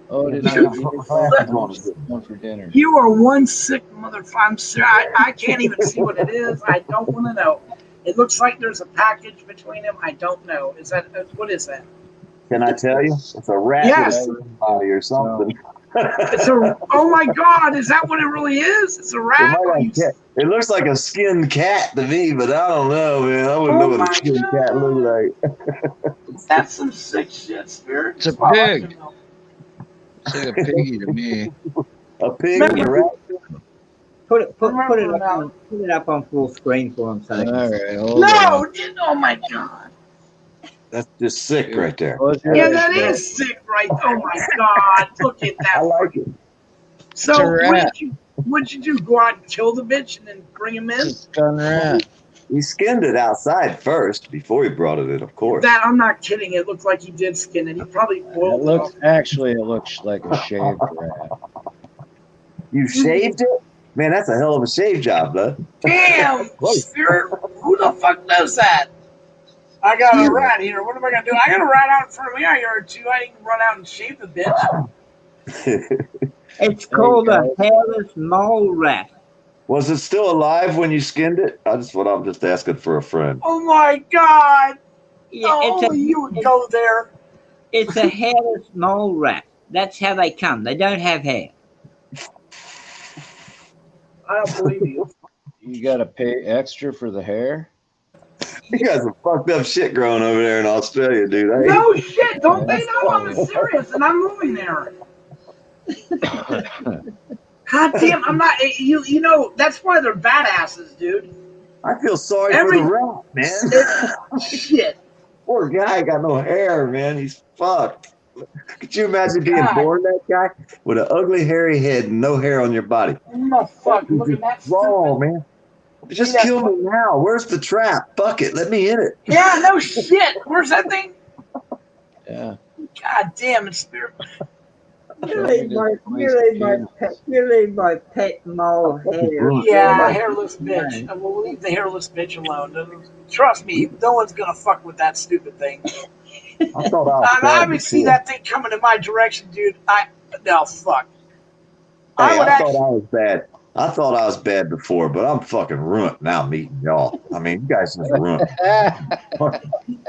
Oh, did I one for dinner? You are one sick motherfucker. I'm sorry. I can't even see what it is. I don't want to know. It looks like there's a package between them. I don't know. Is that what is that? Can I tell you? It's a rat Yes. with a body or something. It's a. Oh my God! Is that what it really is? It's a rat. It looks like a skinned cat to me, but I don't know, man. I wouldn't know what a skinned cat looks like. That's some sick shit, Spirit. It's a pig. It's like a piggy to me. A pig and a rat. Put it up on full screen for him. So they can see. No! Oh my God! That's just sick right there. Yeah, that is sick, right? Oh my God! Look at that. I like it. So what'd you do? Go out and kill the bitch and then bring him in? He skinned it outside first before he brought it in, of course. That I'm not kidding. It looked like he did skin it. He probably boiled it. Actually, it looks like a shaved rat. You shaved it? Man, that's a hell of a shave job, bud. Damn, Spirit. Who the fuck does that? I got a rat here. What am I gonna do? I got a rat out in front of my yard too. I can run out and shave the bitch. It's called a hairless mole rat. Was it still alive when you skinned it? I'm just asking for a friend. Oh my God! Yeah, only you would go there. It's a hairless mole rat. That's how they come. They don't have hair. I don't believe you. You got to pay extra for the hair? You got some fucked up shit growing over there in Australia, dude. No shit! Don't they know I'm serious and I'm moving there? God damn, I'm not. You know that's why they're badasses, dude. I feel sorry for the rat, man. Shit. Poor guy got no hair, man. He's fucked. Could you imagine being born that guy with an ugly, hairy head and no hair on your body? Oh, fuck. Look at that. Wrong, man. Just kill me now. Where's the trap? Fuck it. Let me in it. Yeah, no shit. Where's that thing? Yeah. God damn it, Spirit. You leave my pet mole hair. Yeah, hairless bitch. And we'll leave the hairless bitch alone. Trust me, no one's gonna fuck with that stupid thing. I haven't seen that thing coming in my direction, dude. No, fuck. Hey, I thought I was bad. I thought I was bad before, but I'm fucking ruined now meeting y'all. I mean, you guys just ruined.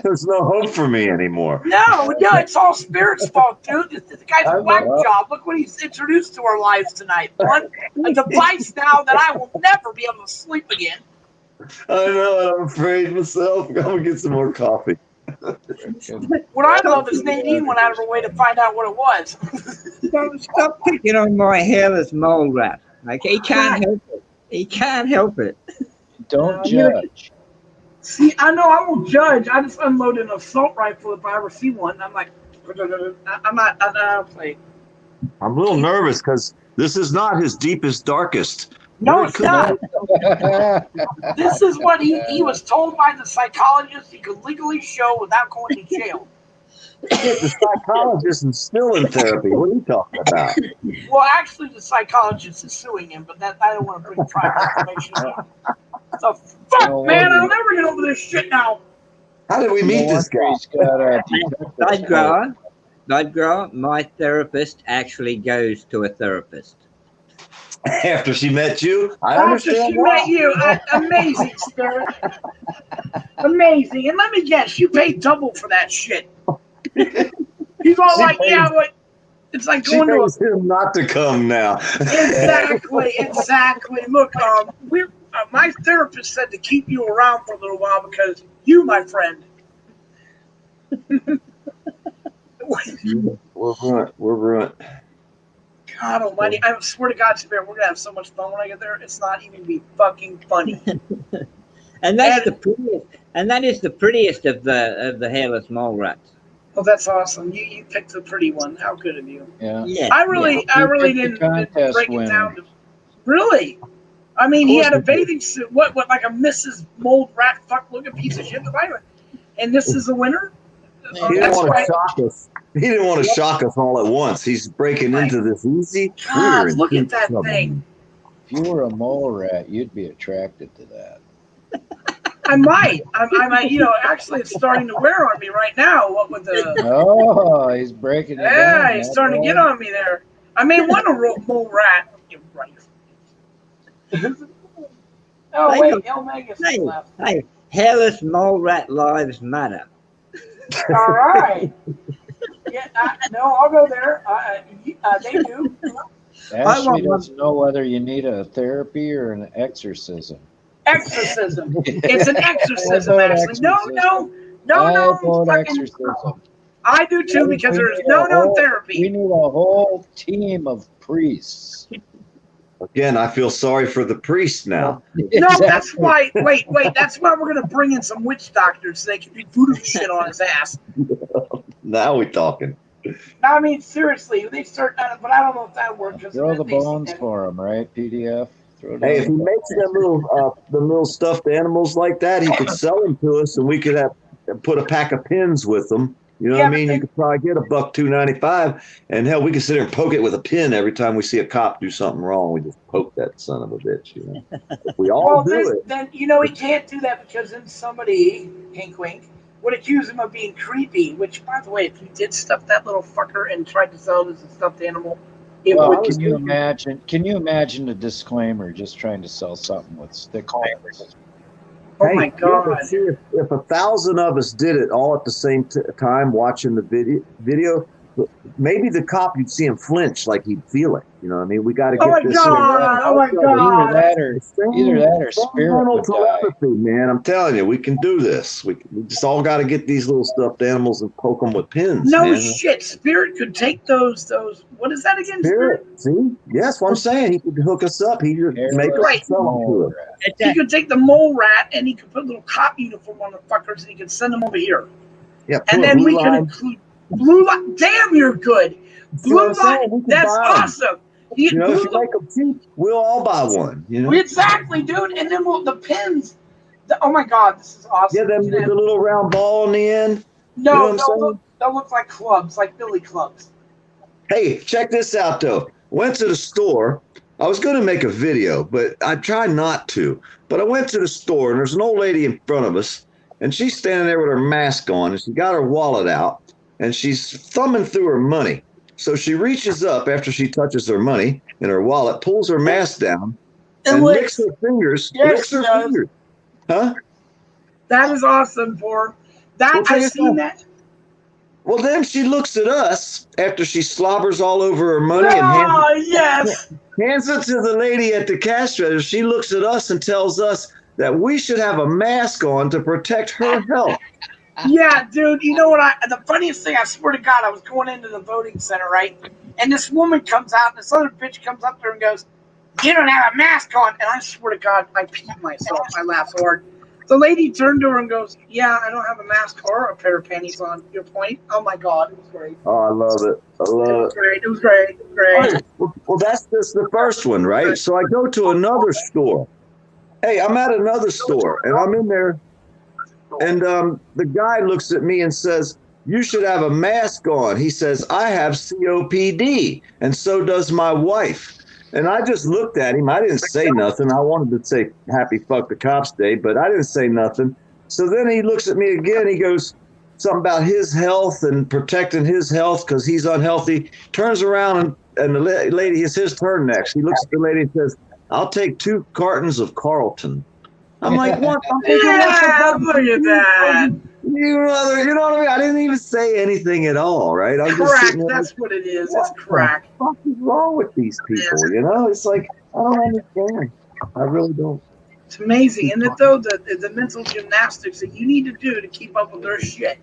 There's no hope for me anymore. No, it's all Spirit's fault, dude. The guy's a whack job. Look what he's introduced to our lives tonight. A device now that I will never be able to sleep again. I know, I'm afraid myself. I'm gonna get some more coffee. What I love is Nadine went out of her way to find out what it was. Stop picking on my hairless mole rat. Like he can't help it. He can't help it. Don't judge. See, I know I won't judge. I just unloaded an assault rifle if I ever see one. I'm like, I'm not. I don't play. I'm a little nervous because this is not his deepest, darkest. No, it's not. This is what he was told by the psychologist he could legally show without going to jail. The psychologist is still in therapy. What are you talking about? Well, actually, the psychologist is suing him, but that I don't want to bring private information up. So, fuck, man, I'll never get over this shit now. How did we meet this guy? I'd grow. My therapist actually goes to a therapist. After she met you? After she met you. Amazing, Spirit. Amazing. And let me guess, you paid double for that shit. He's all like, yeah, but it's like going to him not to come now. Exactly. Look, my therapist said to keep you around for a little while because you, my friend. We're ruined. God almighty, I swear to God, Spirit, we're gonna have so much fun when I get there. It's not even be fucking funny. And that's the prettiest. And that is the prettiest of the hairless mole rats. Oh, that's awesome! You picked the pretty one. How good of you! Yeah. I really didn't break it down. Really? I mean, he had a bathing suit. What like a Mrs. Mold Rat fuck looking piece of shit. And this is the winner. He didn't want to shock us. He didn't want to shock us all at once. He's breaking into this easy. God, look at that thing. If you were a mole rat, you'd be attracted to that. I might. I might. Actually, it's starting to wear on me right now. What with the? Oh, he's breaking it down. Yeah, he's starting to get on me there. I may want a mole rat. You're right. Oh wait, Omega's left. Hey, hairless mole rat lives matter. All right. Yeah, no, I'll go there. They do. Ashley doesn't know whether you need a therapy or an exorcism. Exorcism. It's an exorcism, I vote Ashley. exorcism. No, I vote fucking. exorcism. I do too, because there's no We therapy. need a whole team of priests. Again, I feel sorry for the priest now. No, that's why. Wait. That's why we're gonna bring in some witch doctors so they can do voodoo shit on his ass. Now we're talking. No, I mean seriously, they start. But I don't know if that works. Throw the bones for him, right? PDF. Hey, if he makes them little stuffed animals like that, he could sell them to us, and we could have put a pack of pins with them. You know what I mean? You could probably get $1.295, and hell, we could sit there and poke it with a pin every time we see a cop do something wrong. We just poke that son of a bitch. You know, if we all do it. Then he can't do that, because then somebody, hink wink, would accuse him of being creepy. Which, by the way, if you did stuff that little fucker and tried to sell it as a stuffed animal, it would. Can you imagine? Can you imagine a disclaimer just trying to sell something with stick figures? Oh my God! See, if 1,000 of us did it all at the same time watching the video, maybe the cop, you'd see him flinch like he'd feel it. You know what I mean? We got to get this. Oh my God! Either that or spirit telepathy, man. I'm telling you, we can do this. We just all got to get these little stuffed animals and poke them with pins. No man. shit, Spirit could take those. What is that again? Spirit. See? Yes, what I'm saying. He could hook us up. He could make us sell them to us. He could take the mole rat and he could put a little cop uniform on the fuckers and he could send them over here. Yeah, and then we can include blue light. Damn, you're good. Blue light. That's awesome. You know, if you make them cheap, we'll all buy one. You know? Exactly, dude. And then the pins. Oh my God, this is awesome. Yeah, them the little round ball in the end. No, you know they'll look like clubs, like billy clubs. Hey, check this out though. Went to the store. I was going to make a video, but I tried not to. But I went to the store, and there's an old lady in front of us, and she's standing there with her mask on, and she got her wallet out, and she's thumbing through her money. So she reaches up after she touches her money in her wallet, pulls her mask down, and licks her fingers. Yes, licks her fingers. Huh? That is awesome, for that. I've seen that. Well, then she looks at us after she slobbers all over her money and hands it to the lady at the cash register. She looks at us and tells us that we should have a mask on to protect her health. Yeah, dude. You know what? The funniest thing, I swear to God, I was going into the voting center, right? And this woman comes out, and this other bitch comes up there and goes, "You don't have a mask on." And I swear to God, I peed myself. I laughed so hard. The lady turned to her and goes, "Yeah, I don't have a mask or a pair of panties on." Your point? Oh my God, it was great. Oh, I love it. I love it. It was great. Great. Well, that's just the first one, right? So I go to another store. Hey, I'm at another store, and I'm in there, and the guy looks at me and says, "You should have a mask on." He says, "I have COPD, and so does my wife." And I just looked at him. I didn't say nothing. I wanted to say happy fuck the cops day, but I didn't say nothing. So then he looks at me again. He goes something about his health and protecting his health because he's unhealthy. Turns around and the lady, it's his turn next. He looks at the lady and says, "I'll take 2 cartons of Carlton." I'm like, what? Yeah, look at that. You know what I mean? I didn't even say anything at all, right? I'm crack. That's what it is. It's crack. What the fuck is wrong with these people? You know, it's like I don't understand. I really don't. It's amazing, and though the mental gymnastics that you need to do to keep up with their shit.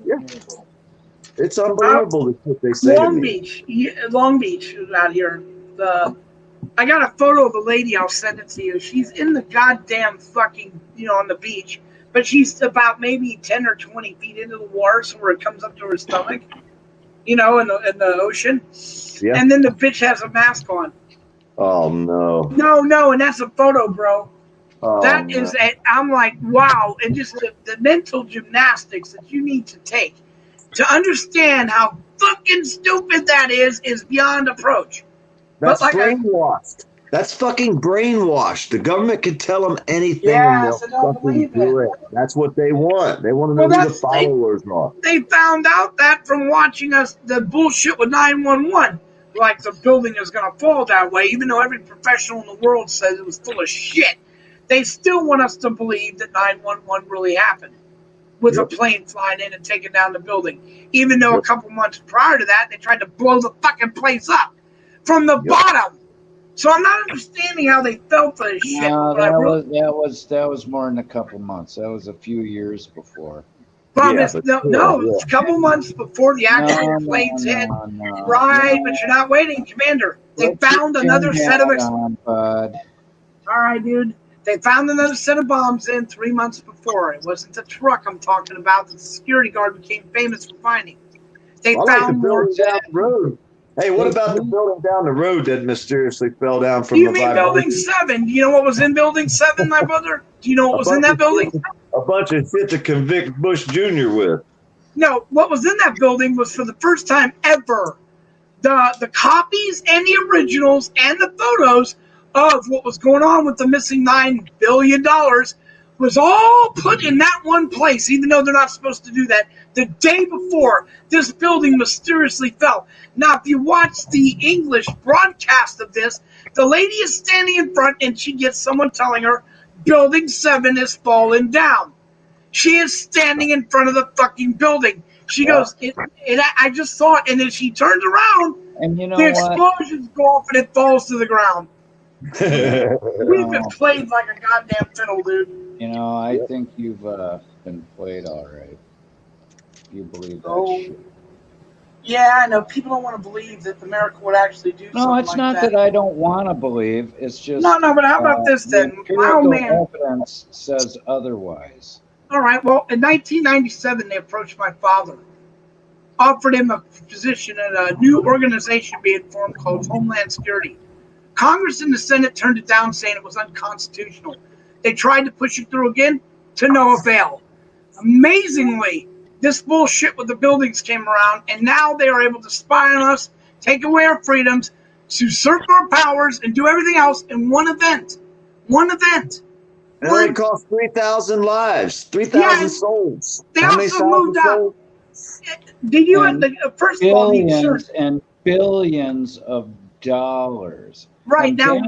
Yeah, it's unbelievable what they say. Long Beach out here. I got a photo of a lady. I'll send it to you. She's in the goddamn fucking, on the beach. But she's about maybe 10 or 20 feet into the water, so where it comes up to her stomach, in the ocean. Yeah. And then the bitch has a mask on. Oh, no. No, and that's a photo, bro. Oh, that is I'm like, wow. And just the mental gymnastics that you need to take to understand how fucking stupid that is beyond approach. That's brainwashed. That's fucking brainwashed. The government can tell them anything and they'll fucking do it. That's what they want. They want to know who the followers are. They found out that from watching the bullshit with 911. Like the building is going to fall that way, even though every professional in the world says it was full of shit. They still want us to believe that 911 really happened. with a plane flying in and taking down the building. Even though a couple months prior to that, they tried to blow the fucking place up from the bottom. So I'm not understanding how they fell for this shit. No, that was more than a couple months. That was a few years before. It's a couple months before the actual planes hit. Right, but you're not waiting, Commander. They found another set of. All right, dude. They found another set of bombs in 3 months before. It wasn't the truck I'm talking about that the security guard became famous for finding. They found more down the road. Hey, what about the building down the road that mysteriously fell down from the vibration? You mean Building 7? Do you know what was in Building 7, my brother? Do you know what was in that building? A bunch of shit to convict Bush Jr. with. No, what was in that building was for the first time ever, the copies and the originals and the photos of what was going on with the missing $9 billion was all put in that one place, even though they're not supposed to do that. The day before this building mysteriously fell. Now, if you watch the English broadcast of this, the lady is standing in front and she gets someone telling her, Building 7 is falling down. She is standing in front of the fucking building. She goes, I just saw it, and then she turns around, and you know the explosions go off and it falls to the ground. We've been played like a goddamn fiddle, dude. You know, I think you've been played all right. You believe that shit. Yeah, I know. People don't want to believe that America would actually do something like that. No, it's not that I don't want to believe. It's just... No, but how about this then? Empirical evidence says otherwise. All right, well, in 1997, they approached my father, offered him a position at a new organization being formed called Homeland Security. Congress and the Senate turned it down, saying it was unconstitutional. They tried to push it through again, to no avail. Amazingly, this bullshit with the buildings came around, and now they are able to spy on us, take away our freedoms, usurp our powers, and do everything else in one event. One event. And it only cost 3,000 lives, 3,000 souls. They also moved up. Did you? First of all, billions and billions of dollars. Right now,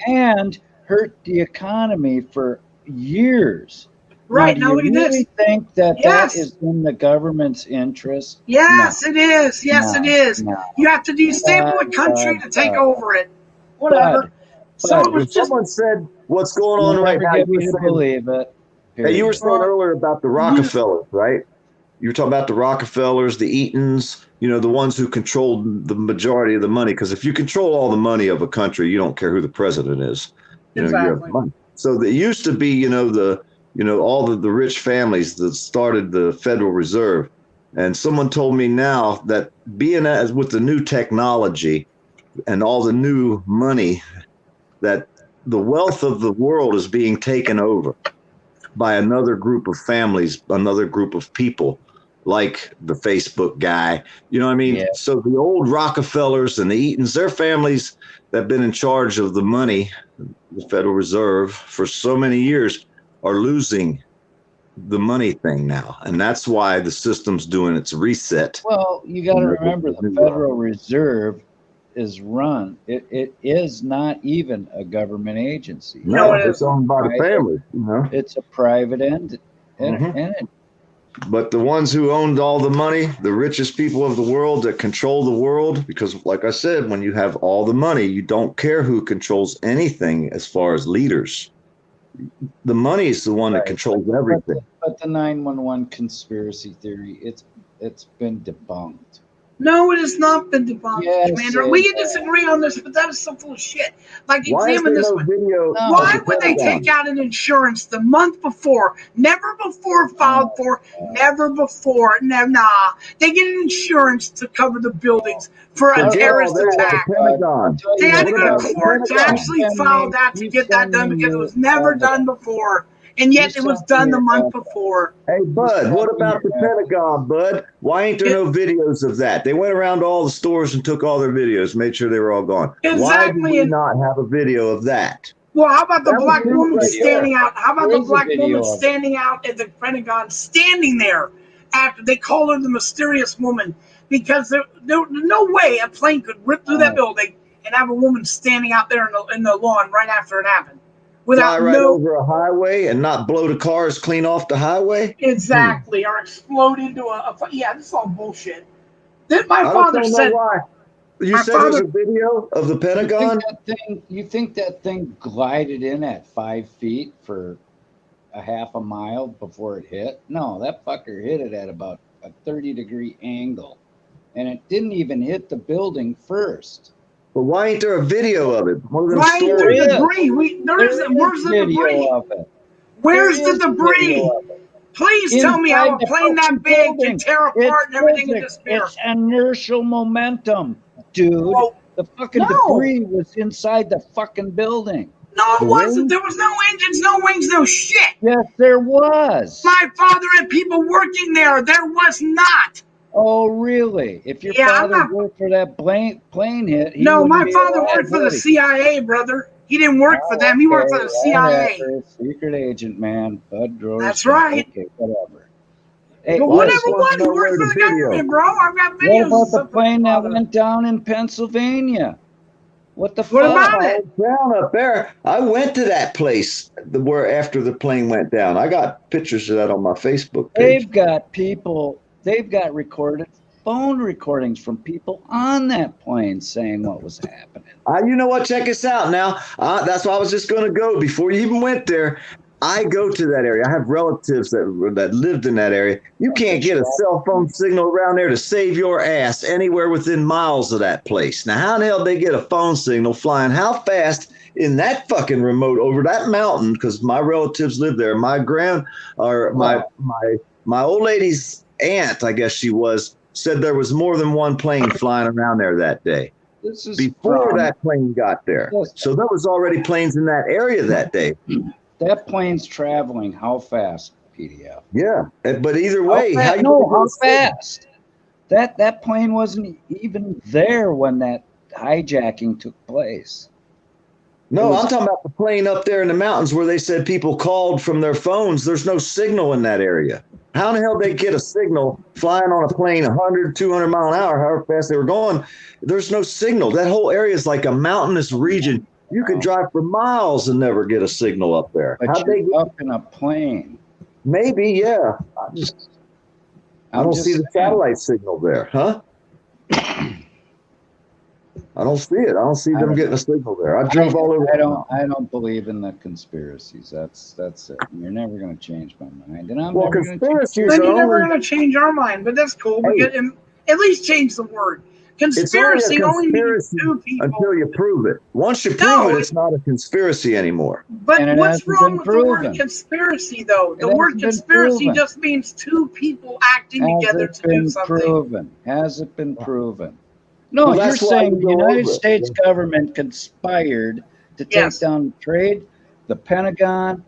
and hurt the economy for years. Right now, look at this. Do you really think that that is in the government's interest? Yes, it is. Yes, it is. No. You have to destabilize a country to take over it. Whatever. So it was just. Someone said, "What's going on right now?" You believe it. Hey, you were saying earlier about the Rockefellers, right? You were talking about the Rockefellers, the Eatons, the ones who controlled the majority of the money. Because if you control all the money of a country, you don't care who the president is. You have money. So there used to be, all the rich families that started the Federal Reserve. And someone told me now that being as with the new technology and all the new money, that the wealth of the world is being taken over by another group of families, another group of people, like the Facebook guy. You know what I mean? Yeah. So the old Rockefellers and the Eatons, their families that have been in charge of the money, the Federal Reserve, for so many years, are losing the money thing now. And that's why the system's doing its reset. Well, you got to remember the Federal Reserve is run. It is not even a government agency. No, it's owned by the family. It's a private entity. But the ones who owned all the money, the richest people of the world that control the world, because like I said, when you have all the money, you don't care who controls anything as far as leaders. The money is the one that controls everything. But the 9/11 conspiracy theory, it's been debunked. No, it has not been debunked, Commander. We can disagree on this, but that is so full of shit. Like, examine this one. Why would they take out an insurance the month before, never before filed for, never before? Nah. They get an insurance to cover the buildings for a terrorist attack. They had to go to court to actually file that to get that done because it was never done before. And yet it was done the month before. Hey, Bud, what about the Pentagon, Bud? Why ain't there no videos of that? They went around to all the stores and took all their videos, made sure they were all gone. Exactly. Why did we not have a video of that? Well, how about the black woman standing out? How about the black woman standing out at the Pentagon, standing there after they call her the mysterious woman? Because there's no way a plane could rip through that building and have a woman standing out there in the lawn right after it happened. without fly right over a highway and not blow the cars clean off the highway? Exactly, or explode into yeah, this is all bullshit. Then my I father don't know said, why. You my said there's father, a video of the Pentagon? You think that thing glided in at 5 feet for a half a mile before it hit? No, that fucker hit it at about a 30-degree angle. And it didn't even hit the building first. But why ain't there a video of it? why ain't there debris? There isn't. Where's the debris? Of it. Where's the debris? Please tell me how a plane that big can tear apart and everything in disappear. It's inertial momentum, dude. Well, the fucking debris was inside the fucking building. No, it wasn't. There was no engines, no wings, no shit. Yes, there was. My father had people working there. There was not. Oh, really? If your father worked for that plane hit, no, my father worked for the CIA, brother. He didn't work for them. He worked for the CIA. Secret agent, man. Bud Droger. That's right. Okay, whatever. Hey, but whatever one, he worked for the government, bro. I've got videos. What about the plane that went down in Pennsylvania? What the fuck? What about it? Down up there. I went to that place where after the plane went down. I got pictures of that on my Facebook page. They've got people. They've got recorded phone recordings from people on that plane saying what was happening. You know what? Check this out now. That's why I was just going to go before you even went there. I go to that area. I have relatives that lived in that area. You can't get a cell phone signal around there to save your ass anywhere within miles of that place. Now, how the hell they get a phone signal flying how fast in that fucking remote over that mountain? Because my relatives live there. My old lady's aunt, I guess she was, said there was more than one plane flying around there that day. This is before that plane got there. So there was already planes in that area that day. That plane's traveling how fast, PDF? Yeah, but either way, how fast? That plane wasn't even there when that hijacking took place. No, I'm talking about the plane up there in the mountains where they said people called from their phones. There's no signal in that area. How in the hell they get a signal flying on a plane 100, 200 mile an hour, however fast they were going? There's no signal. That whole area is like a mountainous region. You could drive for miles and never get a signal up there. But How'd you're up in a plane. Maybe, yeah. I don't see the satellite signal there, huh? I don't see it. I don't see them getting a signal there. I drove all over. I don't believe in the conspiracies. That's it. You're never going to change my mind. And I'm conspiracies. Then you're never going to change our mind. But that's cool. We get at least change the word. Conspiracy only means two people. Until you prove it. Once you prove it, it's not a conspiracy anymore. But what's wrong with the word conspiracy, though? The word conspiracy just means two people acting together to do something. Has it been proven? No, you're saying the United States government conspired to take down the trade, the Pentagon.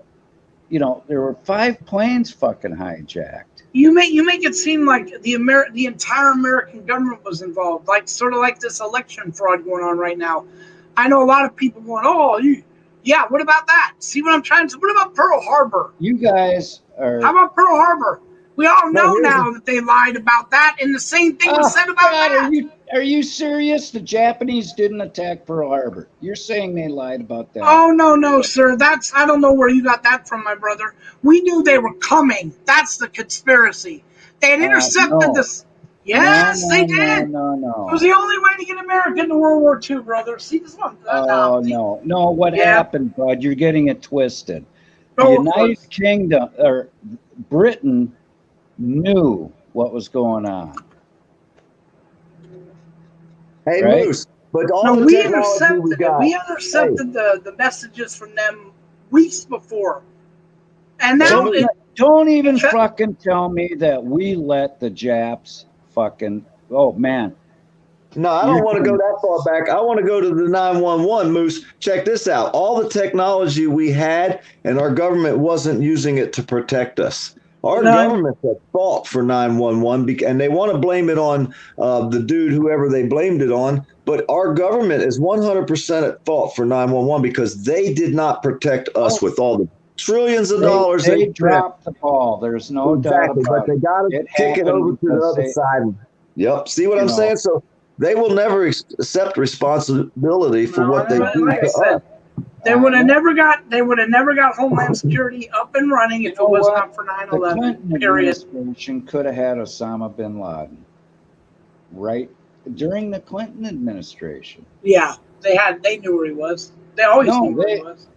You know, there were 5 planes fucking hijacked. You make it seem like the entire American government was involved, like sort of like this election fraud going on right now. I know a lot of people going, what about that? See what I'm trying to? What about Pearl Harbor? You guys are. How about Pearl Harbor? We all know now that they lied about that, and the same thing was said about that. Are you serious? The Japanese didn't attack Pearl Harbor. You're saying they lied about that? Oh, no, sir. I don't know where you got that from, my brother. We knew they were coming. That's the conspiracy. They had intercepted this. Yes, they did. No. It was the only way to get America into World War II, brother. See this one? No. What happened, bud? You're getting it twisted. The United Kingdom or Britain knew what was going on. Hey, right? Moose, but we intercepted the messages from them weeks before. And now don't even fucking tell me that we let the Japs fucking man. No, I don't want to go that far back. I want to go to the 911, Moose. Check this out. All the technology we had and our government wasn't using it to protect us. Our government's at fault for 911, and they want to blame it on the dude, whoever they blamed it on. But our government is 100% at fault for 911 because they did not protect us with all the trillions of dollars. They dropped the ball. There's no doubt about it. But they got to kick it over to the other side. Yep. See what I'm saying? So they will never accept responsibility for what they do to us. They would have never got Homeland Security up and running if it was not for The 9/11. Clinton Period. administration could have had Osama bin Laden, right? During the Clinton administration. Yeah, they knew where he was. They always knew where he was.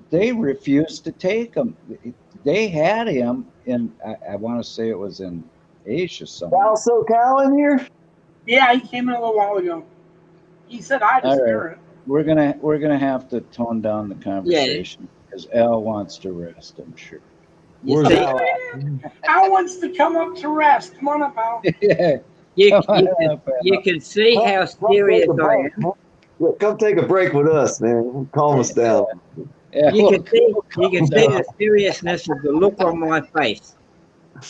They refused to take him. They had him in. I want to say it was in Asia somewhere. Also, Cal in here? Yeah, he came in a little while ago. He said hi to Spirit. We're gonna have to tone down the conversation because Al wants to rest. I'm sure. You see, Al wants to come up to rest. Come on up, Al. Yeah. you can see how serious I am. Come take a break with us, man. Calm us down. Yeah, You can see the seriousness of the look on my face.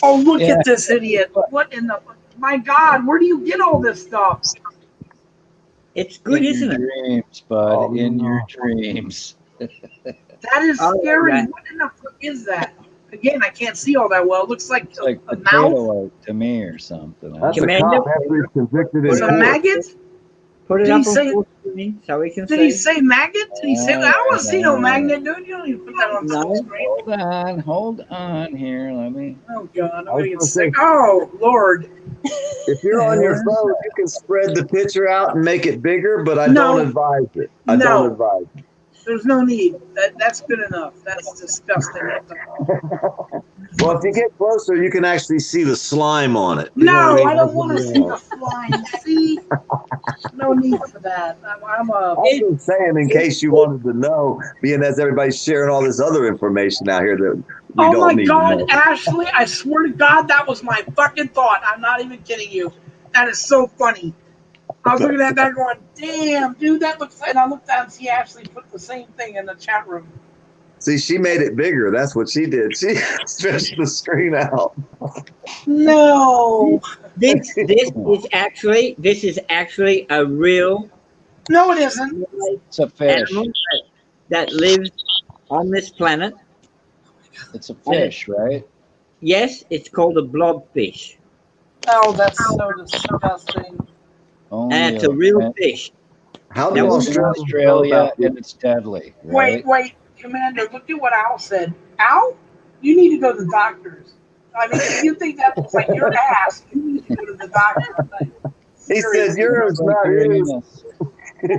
Oh, look at this idiot! What in the? My God, where do you get all this stuff? It's good, in isn't your it? dreams, bud. In your dreams. That is scary. Yeah. What in the fuck is that? Again, I can't see all that well. It looks like It's like a potato mouth. light to me or something. That's a Commander? cop after he's convicted in Is it a court. maggot? Put it Did up he say- on full screen so we can Did see. he say maggot? Did he say that? I don't want to see no magnet, dude. You don't need to put that on No. full screen. Hold on here. Let me. Oh God, I'm I was gonna get gonna sick. Oh Lord. If you're on your phone, you can spread the picture out and make it bigger, but I No. don't advise it. I No. don't advise it. There's no need. That's good enough. That's disgusting. Well, if you get closer, you can actually see the slime on it. You know No, what I I mean? don't want to see the slime. See, no need for that. I'm a. I'm just saying, in case you wanted to know, being as everybody's sharing all this other information out here that we Oh don't my need God, to know. Ashley! I swear to God, that was my fucking thought. I'm not even kidding you. That is so funny. I was looking at that going, damn, dude, that looks. And I looked down and see Ashley put the same thing in the chat room. See, she made it bigger. That's what she did. She stretched the screen out. No, This is actually a real no, it isn't. It's a fish. animal that lives on this planet. It's a fish, right? Yes, it's called a blobfish, Oh, that's so disgusting. Only and it's a real fish. How do Now, It's in Australians know Australia about this? and it's deadly, right? Wait, Commander, look at what Al said. Al, you need to go to the doctors. I mean, if you think that looks like your ass, you need to go to the doctor. He said yours, not his.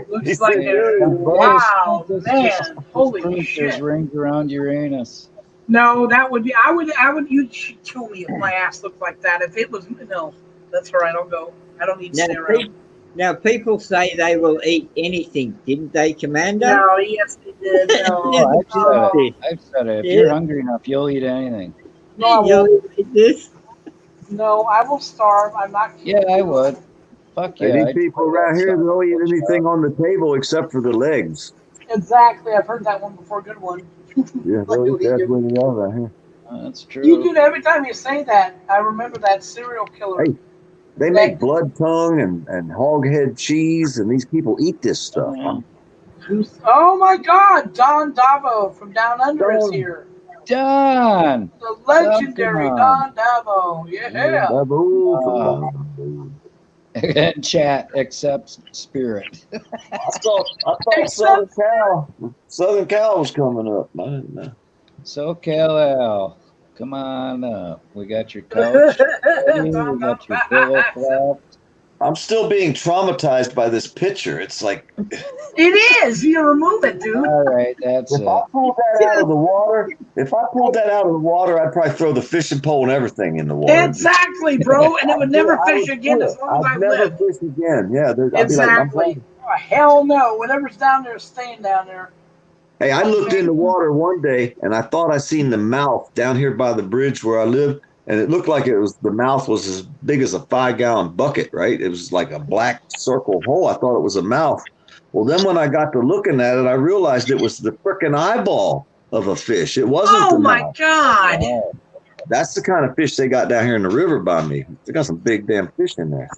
Looks He like said it. yours. Wow, Just man, holy There's shit. rings around Uranus. No, that would be. I would. You'd kill me if my ass looked like that. If it was, no, that's all right. I'll go. I don't need to Now, stay around. now, people say they will eat anything, didn't they, Commander? No, yes, they did. No, Oh, I've said no, it. I've said it. If you're hungry enough, you'll eat anything. no, I You'll won't. eat this? No, I will starve. I'm not. Yeah, I would. Fuck And yeah. these people around here, they'll eat anything on the table except for the legs. Exactly. I've heard that one before. Good one. Yeah, they'll eat everything else around here. That's true. You do every time you say that. I remember that serial killer. Hey, they make blood tongue and hog head cheese, and these people eat this stuff. Oh my God, Don Davo from Down Under is here. Don! The legendary Don. Don Davo. Yeah. Chat accepts spirit. I thought Southern Cal was coming up. I didn't know. SoCal Al, come on up. We got your couch ready. We got your pillow flapped. I'm still being traumatized by this picture. It's like It is. You remove it, dude. All right, that's if it. I pulled that out of the water, I'd probably throw the fishing pole and everything in the water. Exactly, bro. And it would never fish again as long as I I'd never live. fish again. Yeah, I'd be like, I'm Exactly. done. Oh, hell no. Whatever's down there is staying down there. Hey, I looked in the water one day and I thought I seen the mouth down here by the bridge where I live, and it looked like the mouth was as big as a 5-gallon bucket, right? It was like a black circle hole. I thought it was a mouth. Well, then when I got to looking at it, I realized it was the frickin' eyeball of a fish. It wasn't the my mouth. God. That's the kind of fish they got down here in the river by me. They got some big damn fish in there.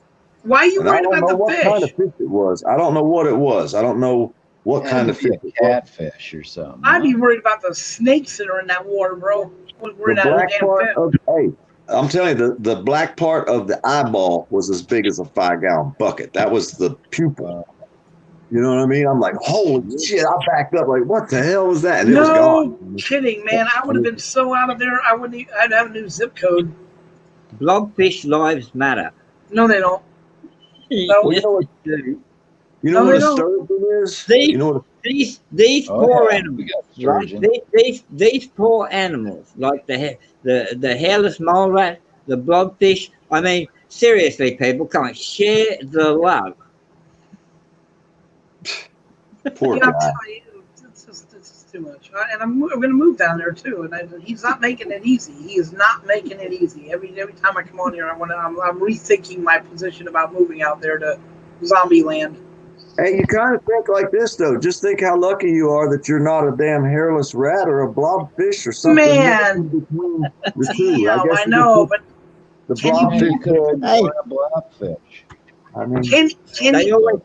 Why are you And I worried don't about know the what fish? kind of fish it was. I don't know what it was. I don't know what kind of fish it was. Catfish or something. I'd be worried about the snakes that are in that water, bro. Worried The about black the damn part fish. hey, I'm telling you, the black part of the eyeball was as big as a 5-gallon bucket. That was the pupil. You know what I mean? I'm like, holy shit! I backed up like, what the hell was that? And it was No gone. kidding, man. I would have been so out of there. I wouldn't. I'd have a new zip code. Blobfish lives matter. No, they don't. Well, Well, you know what? do. You know No, what they a don't. sturgeon is? These, You know what? these Oh, poor yeah, animals, we got right? sturgeon. These poor animals, like the hairless mole rat, the blobfish. I mean, seriously, people can't share the love. Poor Yeah, I'm guy. telling you, it's just too much. And I'm going to move down there too. And he's not making it easy. He is not making it easy. Every time I come on here, I'm rethinking my position about moving out there to zombie land. Hey, you kind of think like this though. Just think how lucky you are that you're not a damn hairless rat or a blobfish or something Man, between the two. I damn, guess I you know, could but put the can you Yeah, you blobfish. could have Hey, born a blobfish. I mean, they always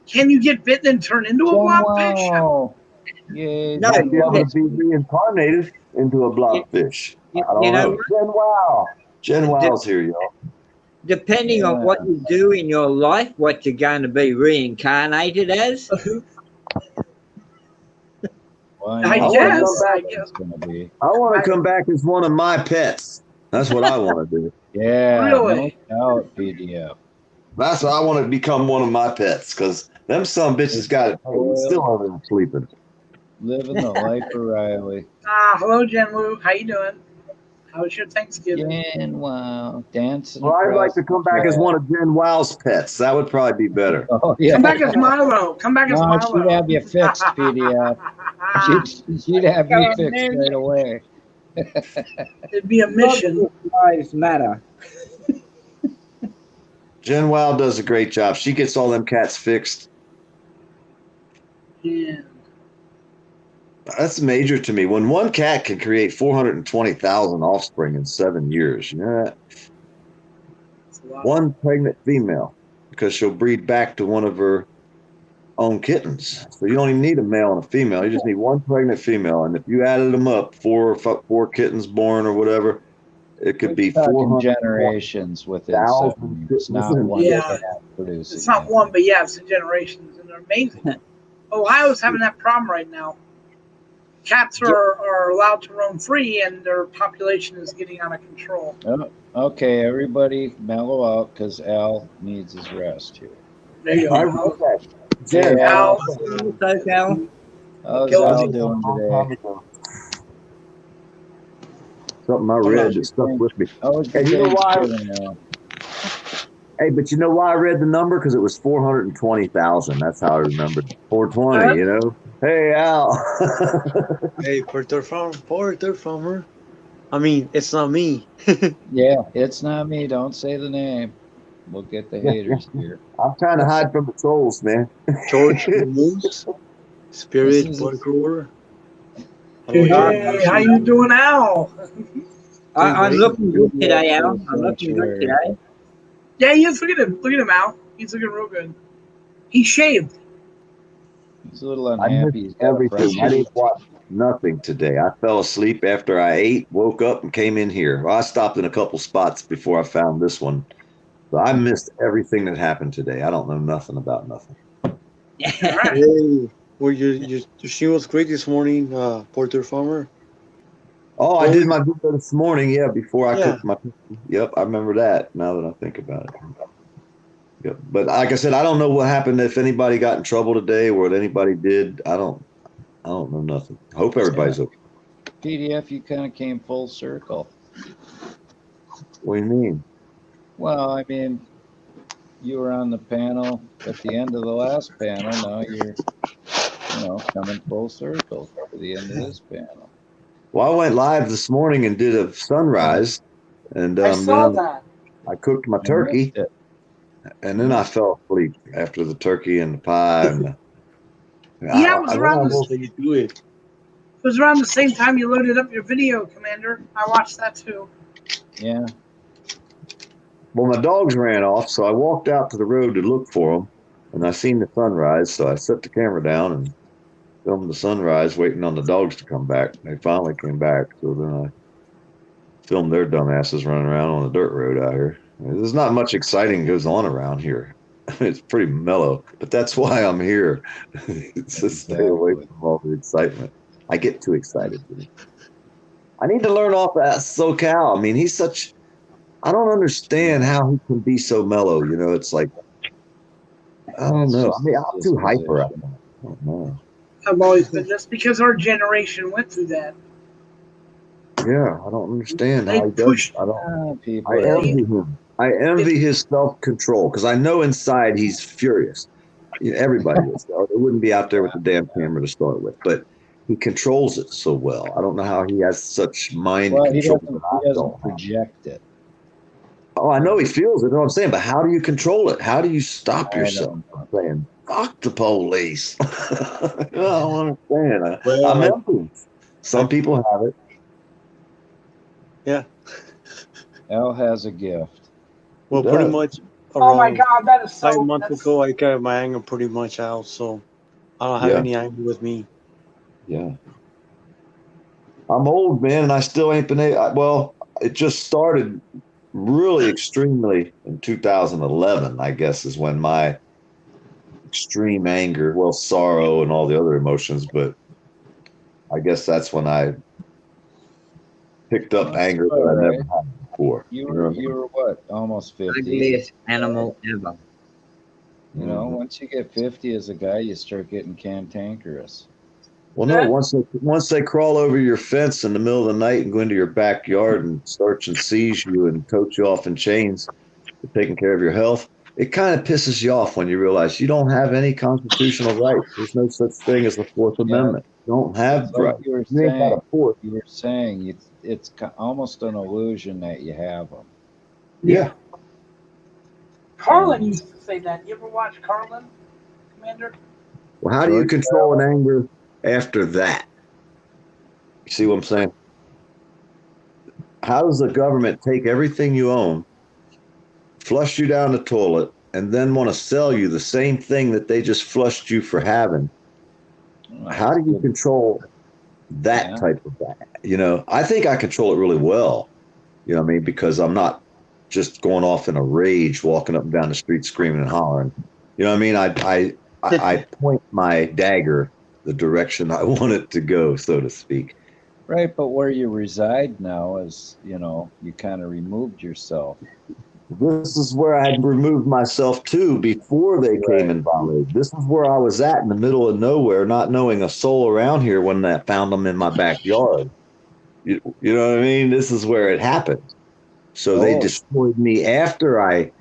can you get bitten and turn into a blobfish? Wow. Yay, no. might be able to Jen. be reincarnated into a You, blobfish. I you don't know know. what? Jen Wow. Jen De- Wow's here, y'all. depending on Yeah. what you do in your life, what you're going to be reincarnated as. Why I not? wanna come guess. back. I guess. It's gonna be. I want to come back as one of my pets. That's what I want to do. Yeah, Really? no doubt, PDF. That's what I want to become one of my pets because them some bitches got it. Hey, he's still over there sleeping. Living the life of Riley. Hello, Jen Wu. How you doing? How was your Thanksgiving? Jen, wow, dancing Well, I'd like across to come the back as track. one of Jen Wow's pets. That would probably be better. Oh yeah. Come back as Milo. Come back as No, Milo. she'd have you fixed, PDF. She'd have you fixed right away. It'd be a mission. Lives matter. Jen Wow does a great job. She gets all them cats fixed. Yeah. That's major to me. When one cat can create 420,000 offspring in 7 years, you know that? That's a lot. One pregnant female because she'll breed back to one of her own kittens. So you don't even need a male and a female. You just need one pregnant female. And if you added them up, four kittens born or whatever, it could be Talking 400,000 generations within 7 years, not one Yeah. cat producing. It's not it. one, but yeah, it's generations, and they're amazing. Ohio's having that problem right now. Cats are allowed to roam free, and their population is getting out of control. Oh, okay, everybody mellow out because Al needs his rest here. There you I go. wrote that. Hey, Jen, Al, So, Cal, how's Guilty. Al doing today? something I read that stuck with me. How was Hey, your you know why? Thanksgiving, Al? Hey, but you know why I read the number? Because it was 420,000. That's how I remembered. 420, you know? Hey, Al. Hey, Porter Farmer. I mean, it's not me. Yeah, it's not me. Don't say the name. We'll get the haters here. I'm trying to hide from the trolls, man. George Moose, Spirit, This is- Parkour. Hey, how you doing, Al? I'm looking good today, Al. I'm looking good Sanctuary. today. Yeah, he is. Look at him. Look at him, Al. He's looking real good. He shaved. He's a little I unhappy. He's missed got a everything. I frustrated- didn't watch nothing today. I fell asleep after I ate, woke up, and came in here. Well, I stopped in a couple spots before I found this one. So I missed everything that happened today. I don't know nothing about nothing. Hey, well, your stream was great this morning, Porter Farmer. Oh, I did my video this morning. Yeah, before I Yeah. cooked my. Yep, I remember that. Now that I think about it. Yep. But like I said, I don't know what happened. If anybody got in trouble today, or what anybody did, I don't know nothing. Hope everybody's okay. PDF, you kind of came full circle. What do you mean? Well, I mean, you were on the panel at the end of the last panel. Now you're, coming full circle to the end of this panel. Well, I went live this morning and did a sunrise, and I saw then that. I cooked my I turkey, missed it. and then I fell asleep after the turkey and the pie. And Yeah, it was around How can you do it? It was around the same time you loaded up your video, Commander. I watched that too. Yeah. Well, my dogs ran off, so I walked out to the road to look for them, and I seen the sunrise, so I set the camera down and filmed the sunrise, waiting on the dogs to come back. They finally came back, so then I filmed their dumbasses running around on the dirt road out here. There's not much exciting goes on around here. It's pretty mellow, but that's why I'm here. To stay away from all the excitement. I get too excited. I need to learn off that SoCal. I mean, he's such. I don't understand how he can be so mellow. You know, it's like I don't know. I mean, I'm too hyper. I don't know. I've always been just because our generation went through that. Yeah, I don't understand They how he does. pushed I don't. People I are envy him. I envy his self-control because I know inside he's furious. You know, everybody is. They wouldn't be out there with the damn camera to start with, but he controls it so well. I don't know how he has such mind Well, control. he doesn't project it. Oh, I know he feels it. You know what I'm saying? But how do you control it? How do you stop I yourself don't from saying, fuck the police? I don't understand. Well, I'm envious. Some people have it. Yeah. Al has a gift. Well, He pretty does. much Oh my around God, that is 5 so. months ago, I got my anger pretty much out, so I don't have Yeah. any anger with me. Yeah. I'm old, man, and I still ain't been able. Well, it just started really extremely in 2011, I guess, is when my extreme anger, well, sorrow and all the other emotions, but I guess that's when I picked up anger that I never had before. You know what I mean? were what? Almost 50. Ugliest animal ever. You know, once you get 50 as a guy, you start getting cantankerous. Well, no, once they crawl over your fence in the middle of the night and go into your backyard and search and seize you and tote you off in chains for taking care of your health, it kind of pisses you off when you realize you don't have any constitutional rights. There's no such thing as the Fourth Amendment. You don't have It's like rights. you were You ain't got a saying. fourth. You were saying it's almost an illusion that you have them. Yeah. Carlin used to say that. You ever watch Carlin, Commander? Well, how do you control an anger after that? You see what I'm saying? How does the government take everything you own, flush you down the toilet, and then want to sell you the same thing that they just flushed you for having? How do you control that type of that? You know, I think I control it really well. You know what I mean? Because I'm not just going off in a rage, walking up and down the street screaming and hollering. You know what I mean? I point my dagger the direction I want it to go, so to speak. Right, but where you reside now is, you know, you kind of removed yourself. This is where I had removed myself to before they came and violated. This is where I was at in the middle of nowhere, not knowing a soul around here when I found them in my backyard. You know what I mean? This is where it happened. So they destroyed me after I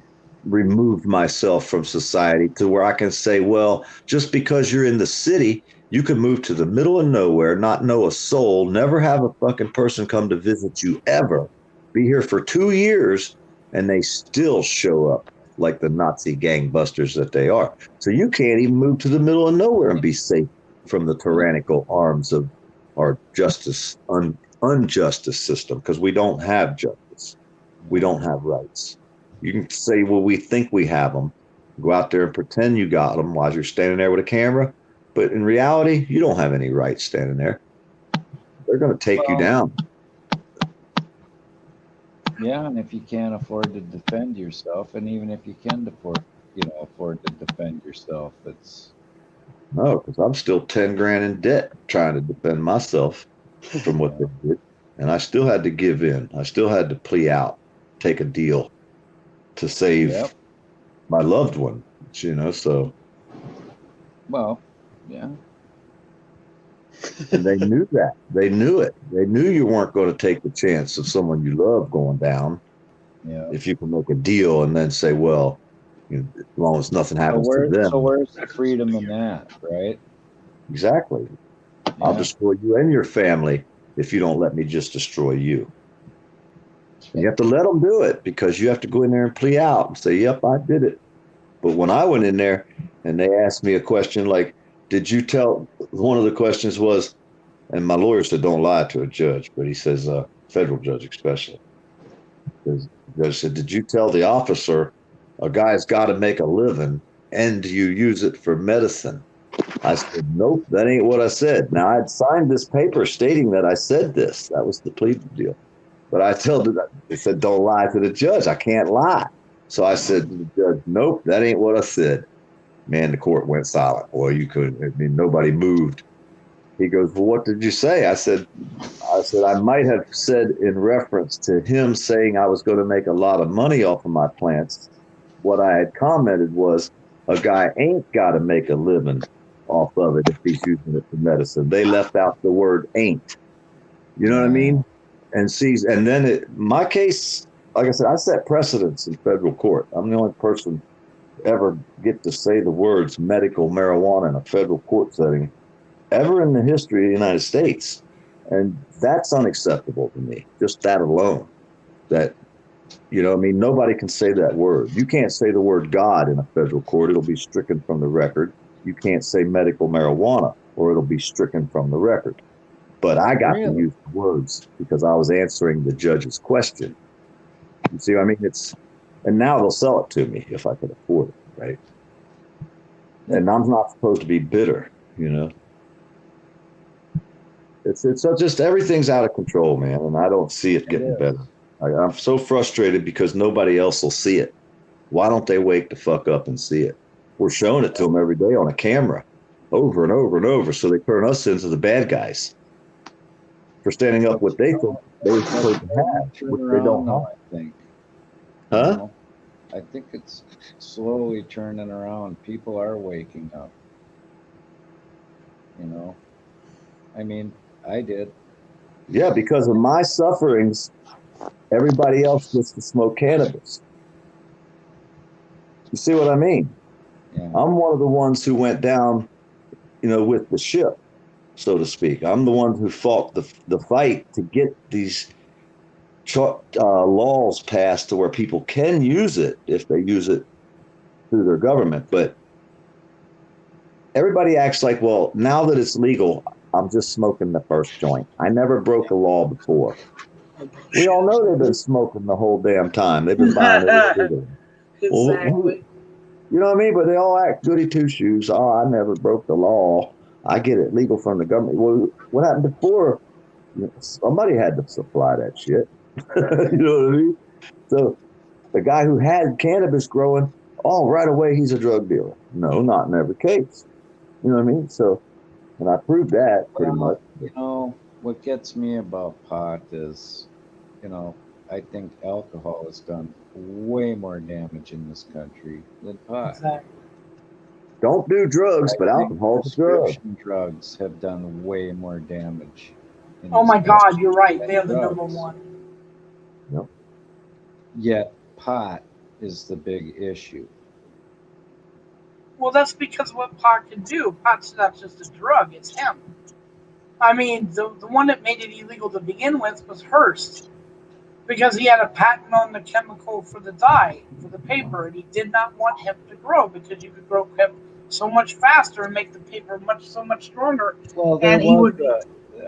removed myself from society to where I can say, well, just because you're in the city, you can move to the middle of nowhere, not know a soul, never have a fucking person come to visit you ever, be here for 2 years, and they still show up like the Nazi gangbusters that they are. So you can't even move to the middle of nowhere and be safe from the tyrannical arms of our unjustice system, because we don't have justice. We don't have rights. You can say, well, we think we have them. Go out there and pretend you got them while you're standing there with a camera. But in reality, you don't have any rights standing there. They're going to take you down. Yeah, and if you can't afford to defend yourself, and even if you can afford to defend yourself, it's no, because I'm still 10 grand in debt trying to defend myself from what they did, and I still had to give in. I still had to plea out, take a deal to save my loved one. You know, so well, yeah. And they knew that. They knew it. They knew you weren't going to take the chance of someone you love going down. Yeah. If you can make a deal and then say, well, you know, as long as nothing happens to them. So where's the freedom in that, right? Exactly. Yeah. I'll destroy you and your family if you don't let me just destroy you. And you have to let them do it, because you have to go in there and plea out and say, yep, I did it. But when I went in there and they asked me a question like, did you tell, one of the questions was, and my lawyer said, don't lie to a judge, but he says, federal judge especially. The judge said, did you tell the officer a guy's got to make a living and do you use it for medicine? I said, nope, that ain't what I said. Now, I'd signed this paper stating that I said this. That was the plea deal. But I told them, they said, don't lie to the judge. I can't lie. So I said to the judge, nope, that ain't what I said. Man, the court went silent. Boy, you couldn't, I mean, nobody moved. He goes, well, what did you say? I said, I might have said in reference to him saying I was going to make a lot of money off of my plants. What I had commented was a guy ain't got to make a living off of it if he's using it for medicine. They left out the word ain't. You know what I mean? And sees, and then my case, like I said, I set precedents in federal court. I'm the only person to ever get to say the words medical marijuana in a federal court setting ever in the history of the United States. And that's unacceptable to me, just that alone. That, you know, I mean, nobody can say that word. You can't say the word God in a federal court. It'll be stricken from the record. You can't say medical marijuana or it'll be stricken from the record. But I got to use the words because I was answering the judge's question. You see what I mean? And now they'll sell it to me if I could afford it, right? And I'm not supposed to be bitter, you know? It's just everything's out of control, man, and I don't see it getting better. I'm so frustrated because nobody else will see it. Why don't they wake the fuck up and see it? We're showing it to them every day on a camera, over and over and over, so they turn us into the bad guys for standing up what they think they're supposed to have, which they don't have. I think. Huh? You know, I think it's slowly turning around. People are waking up. You know, I mean, I did. Yeah, because of my sufferings, everybody else gets to smoke cannabis. You see what I mean? Yeah. I'm one of the ones who went down, you know, with the ship, so to speak. I'm the one who fought the fight to get these laws passed to where people can use it if they use it through their government. But everybody acts like, well, now that it's legal, I'm just smoking the first joint. I never broke a law before. We all know they've been smoking the whole damn time. They've been buying it illegally. Exactly. Well, you know what I mean? But they all act goody two shoes. Oh, I never broke the law. I get it legal from the government. Well, what happened before? Somebody had to supply that shit. You know what I mean? So the guy who had cannabis growing, right away he's a drug dealer. No, not in every case. You know what I mean? So, and I proved that pretty much. You know, what gets me about pot is, you know, I think alcohol has done way more damage in this country than pot. Exactly. Don't do drugs, but alcohol is a drug. Prescription drugs have done way more damage. Oh my God, you're right. They're the number one. Yep. Yet pot is the big issue. Well, that's because what pot can do. Pot's not just a drug; it's hemp. I mean, the one that made it illegal to begin with was Hearst, because he had a patent on the chemical for the dye, for the paper, and he did not want hemp to grow because you could grow hemp so much faster and make the paper so much stronger. Well, and he would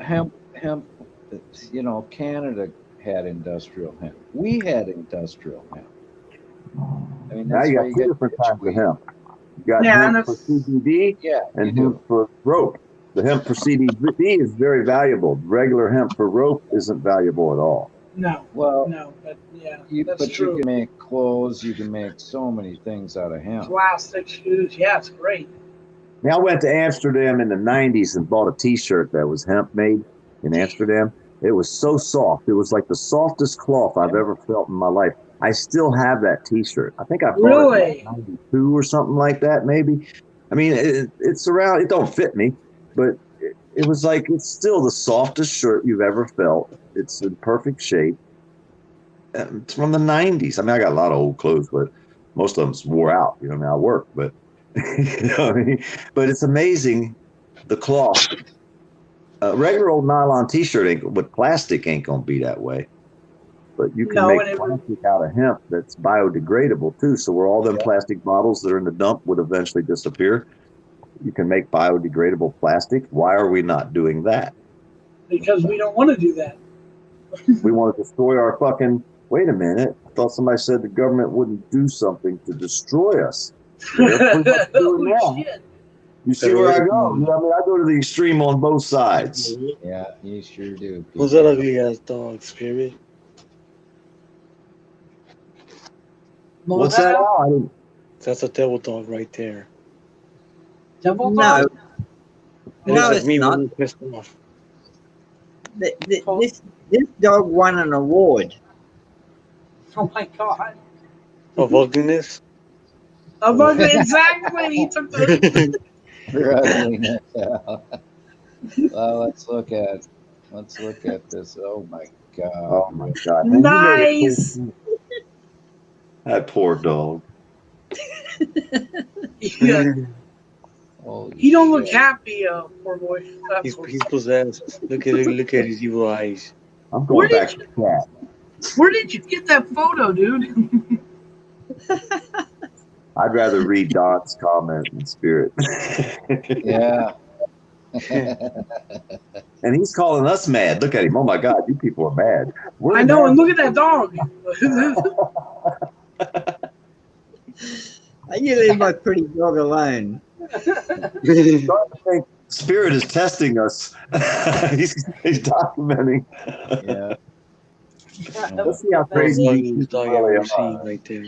hemp. You know, Canada had industrial hemp. We had industrial hemp. I mean, now you got two different kinds of hemp. You got hemp for CBD and hemp for rope. The hemp for CBD is very valuable. Regular hemp for rope isn't valuable at all. No. Well, no, but yeah, that's true. You can make clothes. You can make so many things out of hemp. Plastic shoes. Yeah, it's great. Now, I went to Amsterdam in the 90s and bought a T-shirt that was hemp made in Amsterdam. It was so soft. It was like the softest cloth I've ever felt in my life. I still have that T-shirt. I think I bought it in 92 or something like that, maybe. I mean, it's around. It don't fit me, but it was like, it's still the softest shirt you've ever felt. It's in perfect shape. It's from the 90s. I mean, I got a lot of old clothes, but most of them's wore out. You know, I mean, I work, but you know what I mean? But it's amazing, the cloth. Regular old nylon T-shirt with plastic ain't gonna be that way. But you can make plastic out of hemp that's biodegradable too. So where all them plastic bottles that are in the dump would eventually disappear, you can make biodegradable plastic. Why are we not doing that? Because we don't want to do that. We want to destroy our fucking. Wait a minute! I thought somebody said the government wouldn't do something to destroy us. They're pretty much doing that. You see where I go? You know, I mean, I go to the extreme on both sides. Yeah, you sure do. Who's that ugly ass dog screaming? What's that, Al? I didn't... That's a devil dog right there. Devil No, dog? It no, looks like it's me not. when I'm pissed off. This dog won an award. Oh my god. Of ugliness? Exactly. He took the. For ugliness. Well, let's look at this. Oh my God. Oh my God. Man, Nice. That poor dog. Yeah. Holy He don't look shit. happy, poor boy. He's possessed. Look at his evil eyes. I'm going back to cat. Where did you get that photo, dude? I'd rather read Don's comment in spirit. Yeah. And he's calling us mad. Look at him. Oh my God, you people are mad. I know, and look at that dog. You leave my pretty dog alone. Spirit is testing us. he's documenting. Yeah. Let's see how crazy he's really right there.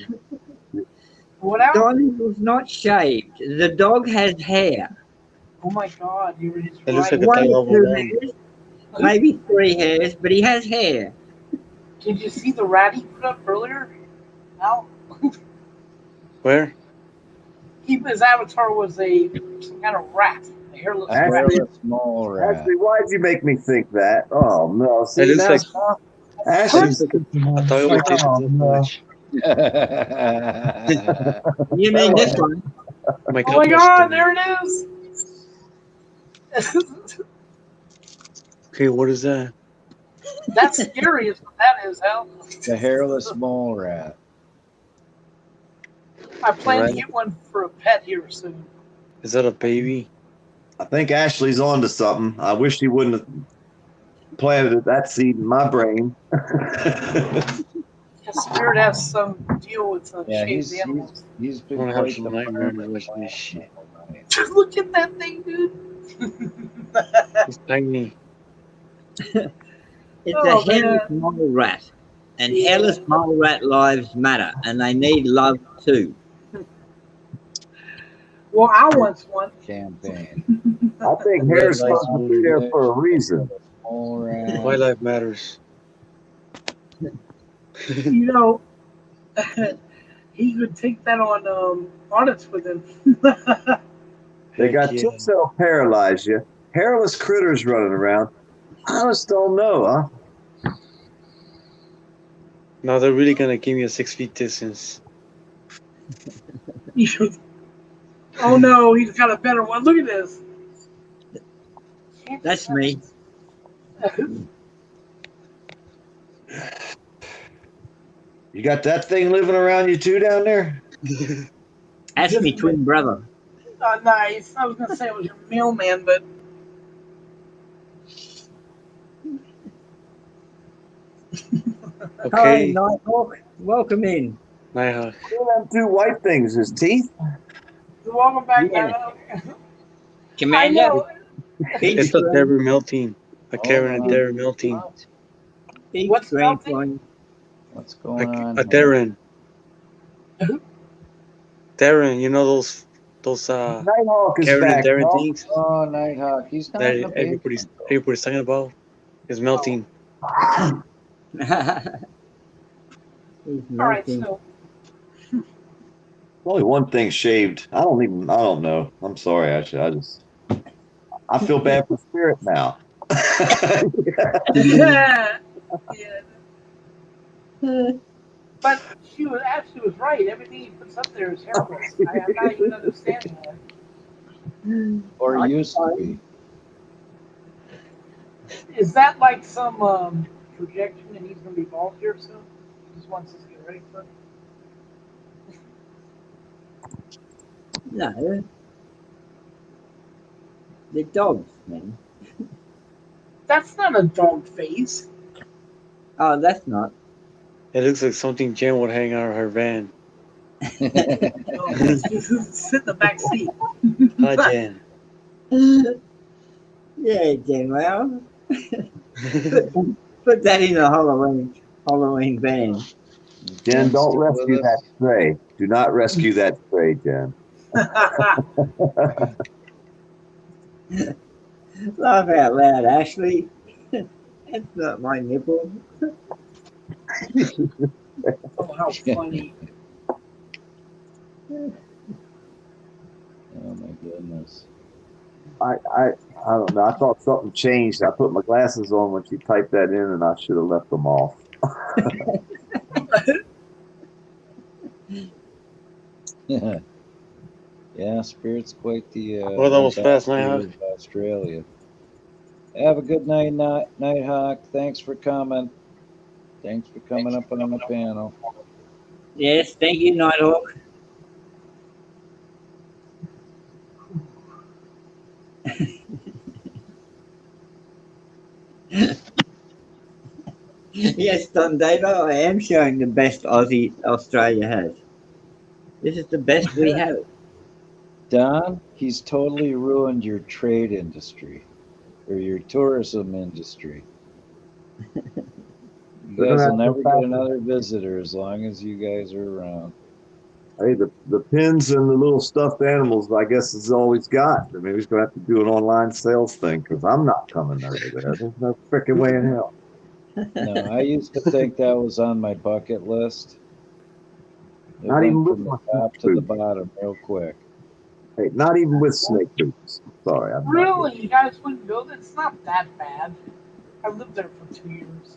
Donnie was not shaved. The dog has hair. Oh my God, you were his It looks right. like a One tiny or oval two man. hairs, maybe 3 hairs, but he has hair. Did you see the rat he put up earlier? Al? Where? His avatar was some kind of rat, a hairless rat. Small rat. Ashley, why'd you make me think that? Oh no. See, It looks like Ashley. I thought it was different. no. You mean this one? Oh my God, there it is. Okay, what is that? That's scary, is what that is, Al. The hairless mole rat. I plan to get one for a pet here soon. Is that a baby? I think Ashley's on to something. I wish he wouldn't have planted that seed in my brain. Spirit has some deal with Yeah, shaved animals. he's been I'm gonna have quite some the nightmares farmer. watching this shit. Look at that thing, dude. It's tiny. It's Oh, a hairless mole rat. And hairless mole rat lives matter, and they need love too. Well, I want one. Campaign. I think hair's supposed to be there for a reason. Mole rat. My life matters. You know, he could take that on audits with him. They got chicks that'll paralyze you. Hairless critters running around. I just don't know, huh? Now they're really gonna give me a 6 feet distance. Oh no, he's got a better one. Look at this. That's me. You got that thing living around you too down there? That's me twin brother. Oh, nice. I was gonna say it was your mailman, but Hi, Okay. Nighthawk. Welcome in. Nighthawk. Them two white things, his teeth. welcome back, Yeah. Nighthawk. I Commander. know. Big It's a screen, Terror melting. A Karen and Terror melting. big What's screen melting? for you. What's going on? A Terran. Terran, you know those Nighthawk is Karen and back. Terran y'all. things Oh, Nighthawk. He's not in the that basement. everybody's talking about? Is melting. He's All right, melting. so Only one thing shaved. I don't know. I'm sorry, actually. I feel bad for Spirit now. yeah. But Ashley was right. Everything he puts up there is hairless. I'm not even understanding that. Or used to be. Is that like some projection and he's going to be bald here soon? He just wants us to get ready for it. No. The dogs, man. That's not a dog face. Oh, that's not. It looks like something Jen would hang out of her van. Oh, sit in the back seat. Hi, Jen. Yeah, Jen, well. Put that in a Halloween van. Jen, don't rescue that stray. Do not rescue that stray, Jen. Laugh out loud, Ashley. That's not my nipple. Oh, how funny. Oh my goodness. I don't know. I thought something changed. I put my glasses on when she typed that in, and I should have left them off. Yeah. Yeah, Spirit's quite the Well, that was fast, ambassador Nighthawk. of Australia. Have a good night, Nighthawk. Thanks for coming. Thanks for coming up on the panel. Yes, thank you, Nighthawk. Yes, Don Davo, I am showing the best Aussie Australia has. This is the best we have. Don, he's totally ruined your trade industry or your tourism industry. You They're guys gonna will have to never go get back. another visitor as long as you guys are around. Hey, the pins and the little stuffed animals, I guess, is all he's got. I mean, he's going to have to do an online sales thing because I'm not coming over there. There's no freaking way in hell. No, I used to think that was on my bucket list. It Not even went with from the my top snake to the boots. bottom real quick. Hey, not even with snake boots. Sorry, I'm not Really? You guys wouldn't build it? It's not that bad. I lived there for 2 years.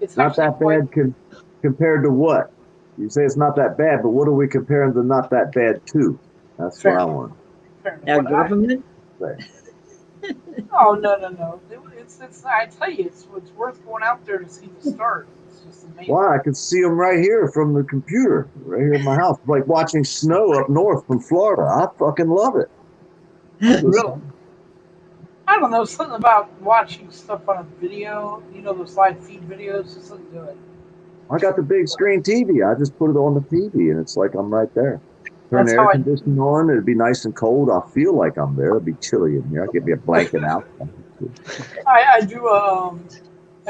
It's not actually that quite. bad compared to what? You say it's not that bad, but what are we comparing the not that bad to? That's Fair what I enough. want Fair Our enough. government? to say. Oh no! It's. I tell you, it's worth going out there to see the stars. It's just amazing. Why? I can see them right here from the computer, right here in my house. It's like watching snow up north from Florida. I fucking love it. Really? I don't know, something about watching stuff on a video, those live feed videos, just doesn't do it. I got the big screen TV. I just put it on the TV, and it's like I'm right there. Turn That's the how air I- conditioning on. It'd be nice and cold. I feel like I'm there. It'd be chilly in here. I get me a blanket out. I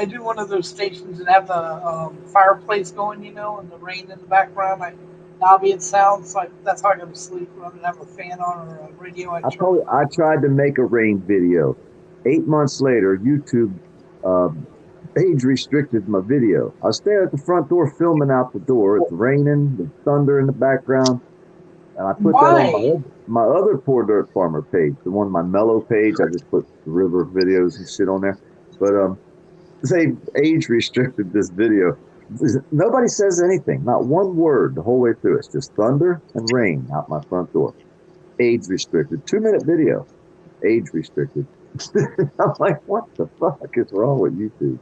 do one of those stations and have the fireplace going, and the rain in the background. Ambient sounds, like that's how I go to sleep rather than have a fan on or a radio. I told you, I tried to make a rain video. 8 months later, YouTube age restricted my video. I was standing at the front door filming out the door. It's raining, there's thunder in the background. And I put that on my other Poor Dirt Farmer page, the one, my mellow page. I just put river videos and shit on there. But they age restricted this video. Nobody says anything, not one word the whole way through. It's just thunder and rain out my front door. Age restricted. 2-minute video. Age restricted. I'm like, what the fuck is wrong with YouTube?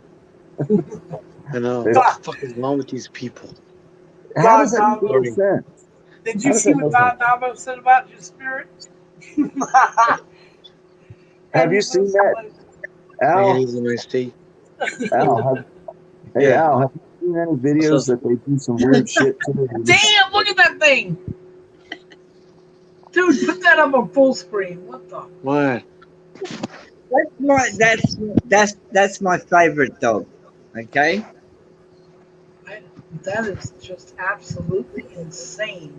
I know. What the fuck is wrong with these people? How does that make any sense? Did you see what Don Davo said about your spirit? Have you seen that? Al? Man, he's a nice day. Al, Al, have you seen any videos that they do some weird shit to them? Damn, look at that thing! Dude, put that up on full screen. What the? What? That's my favorite dog. Okay. That is just absolutely insane.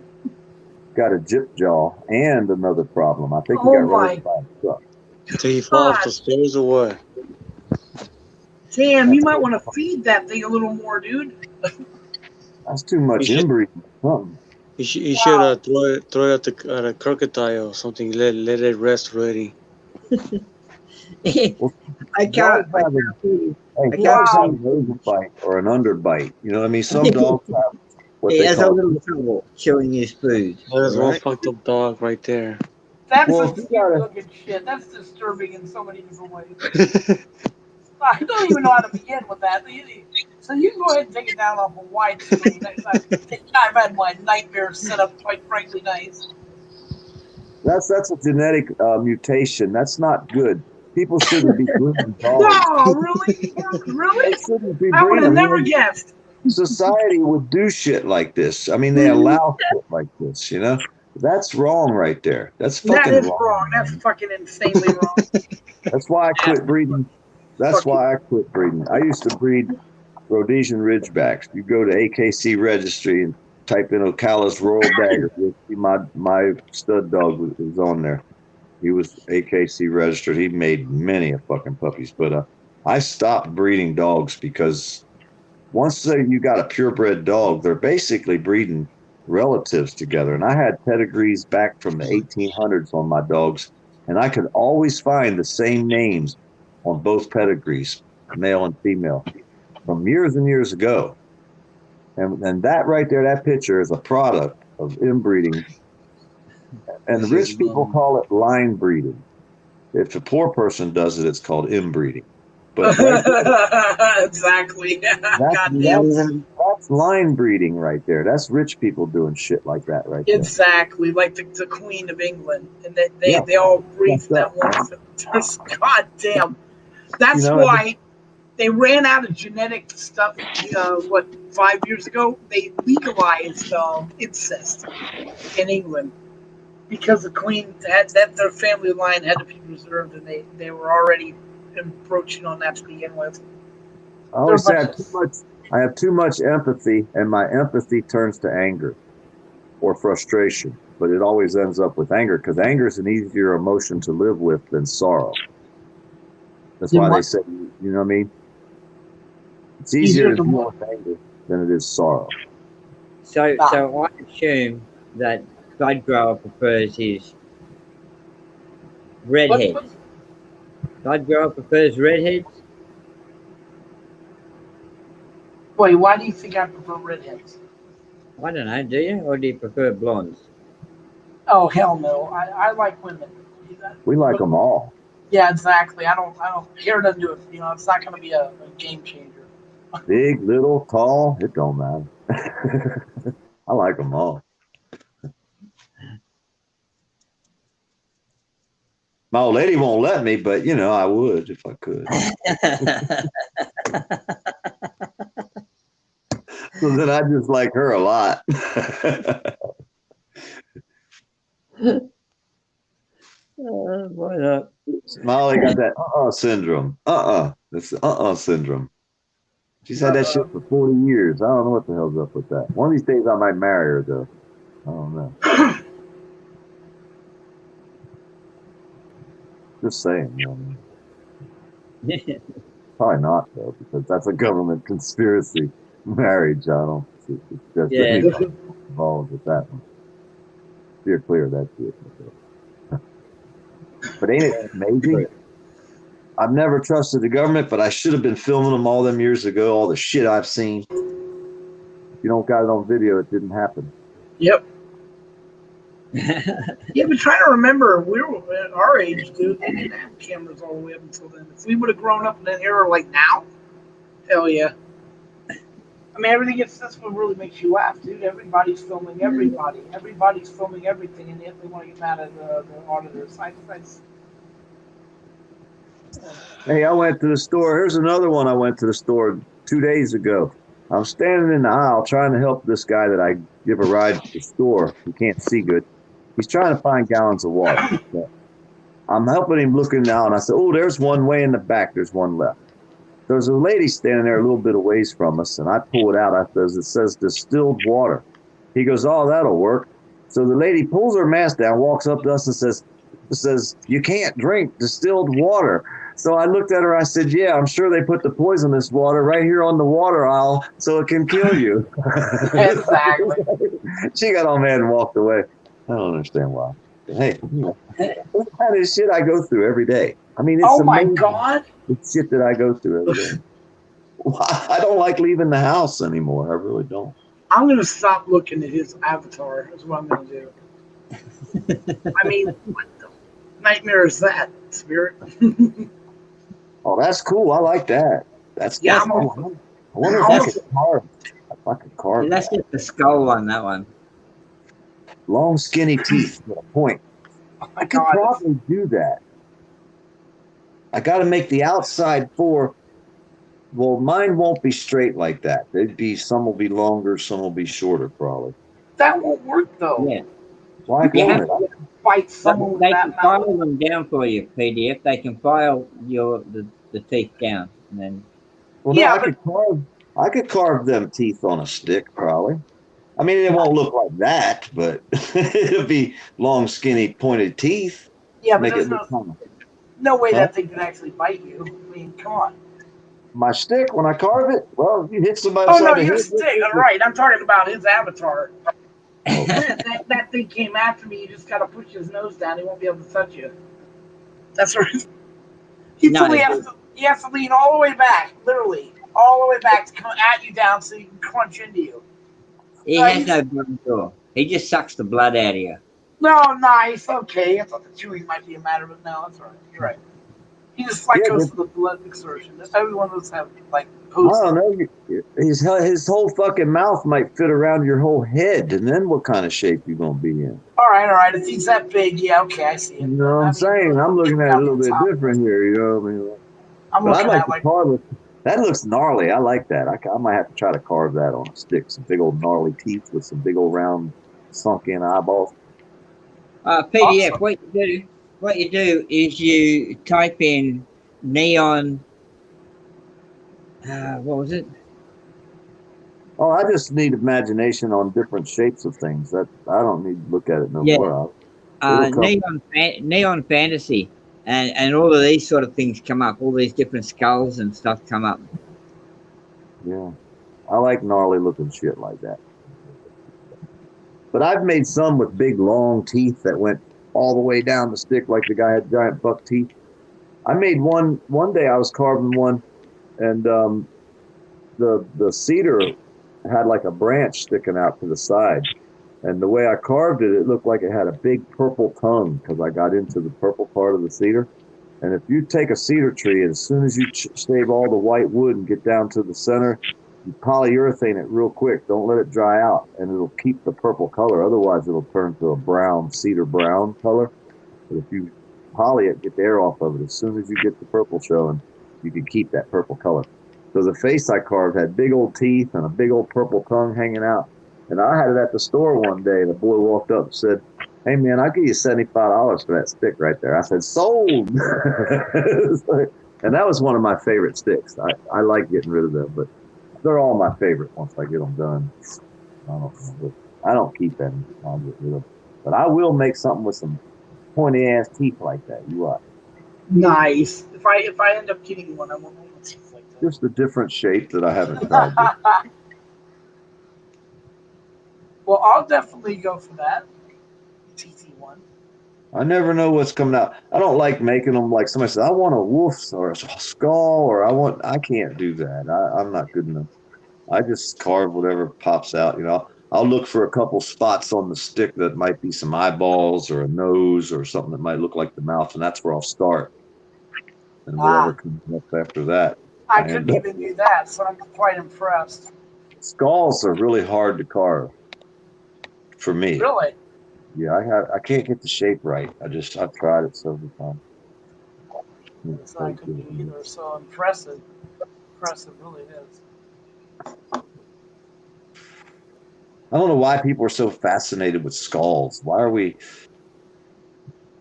Got a jip jaw and another problem. I think he Oh got my run by a truck. Did he fall off the stairs or what? Damn, you might want to feed that thing a little more, dude. That's too much inbreeding. Something. You should throw it at a crocodile or something. Let it rest already. I can't. Hey, dogs have an overbite or an underbite. You know what I mean? Some dogs have what He they has a call little trouble chewing his food. There's one right? fucked up dog right there. That's Well, some scary looking shit. That's disturbing in so many different ways. I don't even know how to begin with that. So you can go ahead and take it down off a wide screen. I've had my nightmares set up quite frankly nice. That's a genetic mutation. That's not good. People shouldn't be breeding dogs. No, really? Really? They shouldn't be I would have breeding. never guessed. Society would do shit like this. I mean, they allow shit like this, you know? That's wrong right there. That's fucking That is wrong. wrong. That's fucking insanely wrong. That's why I quit breeding. That's why I quit breeding. I used to breed Rhodesian Ridgebacks. You go to AKC Registry and type in Ocala's Royal Dagger. You'll see my stud dog was on there. He was AKC registered. He made many a fucking puppies. But I stopped breeding dogs because once you got a purebred dog, they're basically breeding relatives together. And I had pedigrees back from the 1800s on my dogs, and I could always find the same names on both pedigrees, male and female, from years and years ago. And that right there, that picture is a product of inbreeding. And the rich people call it line breeding. If a poor person does it, it's called inbreeding. But right exactly. that's line breeding right there. That's rich people doing shit like that right there. Exactly, like the Queen of England, and they all breed that one. God damn, that's why they ran out of genetic stuff. 5 years ago they legalized incest in England because the Queen had that their family line had to be preserved, and they were already encroaching on that to begin with. I always say I have too much empathy, and my empathy turns to anger or frustration, but it always ends up with anger because anger is an easier emotion to live with than sorrow. That's why they say, you know what I mean? It's easier to deal with anger than it is sorrow. So I assume that Bud Grower prefers his redheads. Bud Grower prefers redheads? Wait, why do you think I prefer redheads? I don't know, do you? Or do you prefer blondes? Oh, hell no. I like women. We like them all. Yeah, exactly. I don't hair doesn't do it. It's not going to be a game changer. Big, little, tall, it don't matter. I like them all. My old lady won't let me, but I would if I could. So then I just like her a lot. Why not? Molly got that syndrome. That's the syndrome. She's had that shit for 40 years. I don't know what the hell's up with that. One of these days I might marry her though. I don't know. Just saying. Probably not though, because that's a government conspiracy marriage. I don't. There's involved with that one. Steer clear of that shit. But ain't it amazing? I've never trusted the government, but I should have been filming them all them years ago. All the shit I've seen. If you don't got it on video, it didn't happen. Yep. Yeah, but trying to remember, we were at our age, dude. They didn't have cameras all the way up until then. If we would have grown up in an era like now, hell yeah. I mean, that's what really makes you laugh, dude. Everybody's filming everybody. Everybody's filming everything, and yet they want to get mad at the auditors. Hey, I went to the store. Here's another one. I went to the store 2 days ago. I'm standing in the aisle trying to help this guy that I give a ride to the store. He can't see good. He's trying to find gallons of water. I'm helping him looking now, and I said, oh, there's one way in the back. There's one left. There's a lady standing there a little bit of ways from us, and I pull it out. It says distilled water. He goes, oh, that'll work. So the lady pulls her mask down, walks up to us and says, you can't drink distilled water. So I looked at her, I said, yeah, I'm sure they put the poisonous water right here on the water aisle so it can kill you. Exactly. She got all mad and walked away. I don't understand why. Hey, what kind of shit I go through every day. I mean, it's amazing. God. The shit that I go through every day. I don't like leaving the house anymore. I really don't. I'm going to stop looking at his avatar. That's what I'm going to do. I mean, what the nightmare is that, Spirit? Oh, that's cool. I like that. That's I wonder if I could carve. Let's get the skull on that one. Long, skinny teeth with a point. I could probably do that. I got to make the outside four. Well, mine won't be straight like that. Some will be longer, some will be shorter, probably. That won't work though. Yeah. Why can't it? Fight someone with they that can file them down for you, PDF. They can file the teeth down, and then. Well, no, I could carve them teeth on a stick, probably. I mean, it won't look like that, but it'll be long, skinny, pointed teeth. Yeah, but Make there's it look kind of. no way Huh? that thing can actually bite you. I mean, come on. My stick, when I carve it, well, if you hit somebody Oh no, upside the your head. stick. Right, I'm talking about his avatar. Oh. that thing came after me. You just gotta push his nose down. He won't be able to touch you. That's right. He fully has to. He has to lean all the way back, literally all the way back to come at you down, so he can crunch into you. He has no blood at all. He just sucks the blood out of you. No, nice, okay. I thought the chewing might be a matter, but no, that's all right. You're right. He just goes for the blood exertion. Every one of us have like. I don't know. His whole fucking mouth might fit around your whole head, and then what kind of shape you gonna be in? All right. If he's that big, yeah, okay, I see it. You know what I'm saying? I'm looking at it a little bit different here. You know what I mean? I'm looking at like carve it. That looks gnarly. I like that. I might have to try to carve that on a stick. Some big old gnarly teeth with some big old round sunk in eyeballs. PDF. Awesome. What you do is you type in neon. What was it? Oh, I just need imagination on different shapes of things. That I don't need to look at it no more. Neon fantasy, and all of these sort of things come up. All these different skulls and stuff come up. Yeah, I like gnarly looking shit like that. But I've made some with big long teeth that went all the way down the stick, like the guy had giant buck teeth. I made one day. I was carving one, and the cedar had like a branch sticking out to the side, and the way I carved it, it looked like it had a big purple tongue because I got into the purple part of the cedar. And if you take a cedar tree, and as soon as you shave all the white wood and get down to the center, you polyurethane it real quick. Don't let it dry out, and it'll keep the purple color. Otherwise, it'll turn to a brown, cedar brown color. But if you poly it, get the air off of it, as soon as you get the purple showing, you can keep that purple color. So the face I carved had big old teeth and a big old purple tongue hanging out. And I had it at the store one day, and the boy walked up and said, "Hey, man, I'll give you $75 for that stick right there." I said, "Sold." And that was one of my favorite sticks. I like getting rid of them, but they're all my favorite once I get them done. I don't keep any. I'll get rid of them. But I will make something with some pointy-ass teeth like that. You are. Nice. If I end up getting one, I won't want teeth like that. Just a different shape that I haven't tried yet. Well, I'll definitely go for that. TT1. I never know what's coming out. I don't like making them like somebody says, "I want a wolf or a skull," or I can't do that. I'm not good enough. I just carve whatever pops out. You know, I'll look for a couple spots on the stick that might be some eyeballs or a nose or something that might look like the mouth, and that's where I'll start. And whatever comes up after that. I couldn't even do that, so I'm quite impressed. Skulls are really hard to carve for me. Really? Yeah, I can't get the shape right. I've tried it several times. It's not going to be either. So impressive. Impressive, really is. I don't know why people are so fascinated with skulls. Why are we?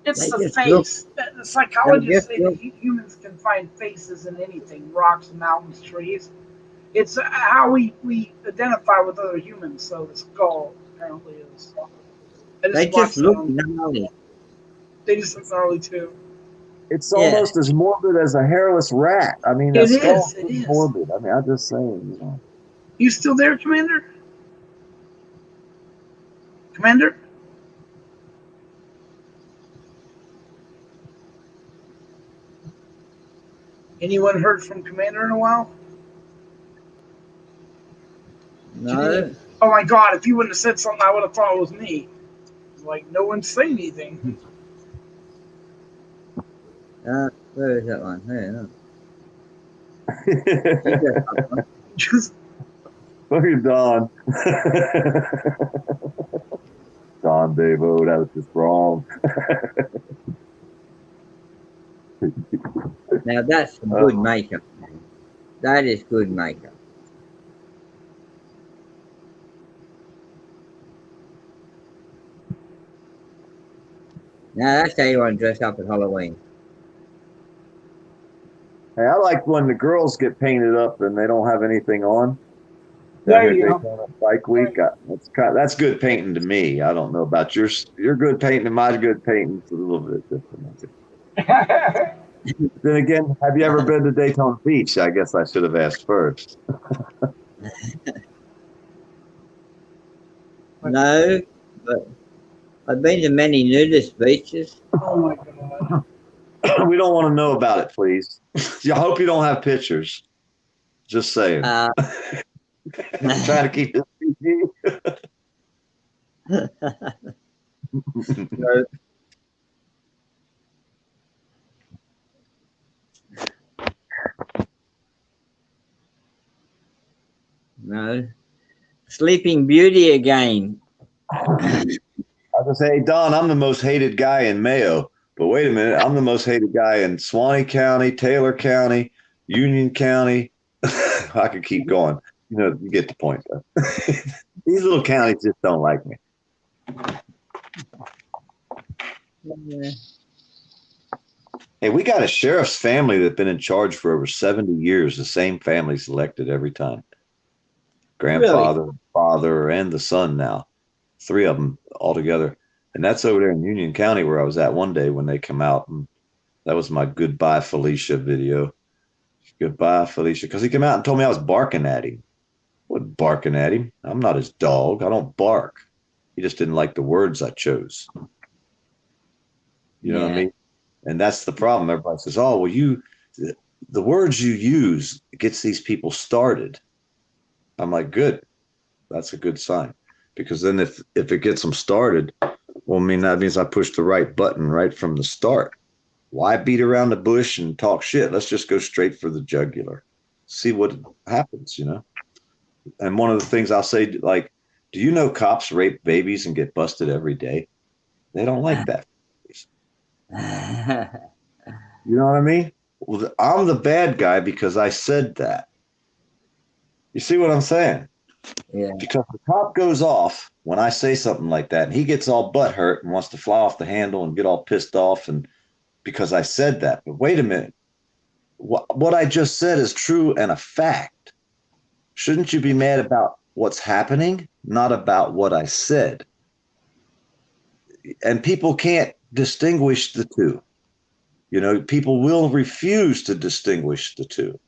It's the face. The psychologists say that humans can find faces in anything: rocks, mountains, trees. It's how we identify with other humans. So the skull apparently is. They just look gnarly. They just look gnarly too. It's almost as morbid as a hairless rat. I mean, it skull is morbid. I mean, I'm just saying. You know. You still there, Commander? Commander? Anyone heard from Commander in a while? No. Oh my God! If you wouldn't have said something, I would have thought it was me. Like no one's saying anything. Where is that one? There. Just look at Don. Don Davo, that was just wrong. Now that's some good makeup. That is good makeup. Now that's how you want to dress up at Halloween. Hey, I like when the girls get painted up and they don't have anything on. Down There here you at go. Daytona Bike Week. That's good painting to me. I don't know about yours. Your good painting and my good painting is a little bit different. Then again, have you ever been to Daytona Beach? I guess I should have asked first. No, but I've been to many nudist beaches. Oh my god. We don't want to know about it, please. I hope you don't have pictures. Just saying. Uh, Trying to keep this PG. no, no. Sleeping Beauty again. I was gonna say, hey, Don, I'm the most hated guy in Mayo. But wait a minute, I'm the most hated guy in Suwannee County, Taylor County, Union County. I could keep going. You know, you get the point, though. These little counties just don't like me. Yeah. Hey, we got a sheriff's family that's been in charge for over 70 years. The same family's elected every time. Grandfather, Really? father, and the son now. 3 of them all together. And that's over there in Union County where I was at one day when they come out. And that was my Goodbye Felicia video. Goodbye Felicia. Because he came out and told me I was barking at him. I wasn't barking at him. I'm not his dog. I don't bark. He just didn't like the words I chose. You know what I mean? And that's the problem. Everybody says, oh, well, the words you use gets these people started. I'm like, good. That's a good sign. Because then if it gets them started, well, I mean, that means I pushed the right button right from the start. Why beat around the bush and talk shit? Let's just go straight for the jugular. See what happens, you know? And one of the things I'll say, like, do you know cops rape babies and get busted every day? They don't like that. You know what I mean? Well, I'm the bad guy because I said that. You see what I'm saying? Yeah. Because the cop goes off when I say something like that, and he gets all butthurt and wants to fly off the handle and get all pissed off, and because I said that. But wait a minute. What I just said is true and a fact. Shouldn't you be mad about what's happening, not about what I said? And people can't distinguish the two. You know, people will refuse to distinguish the two.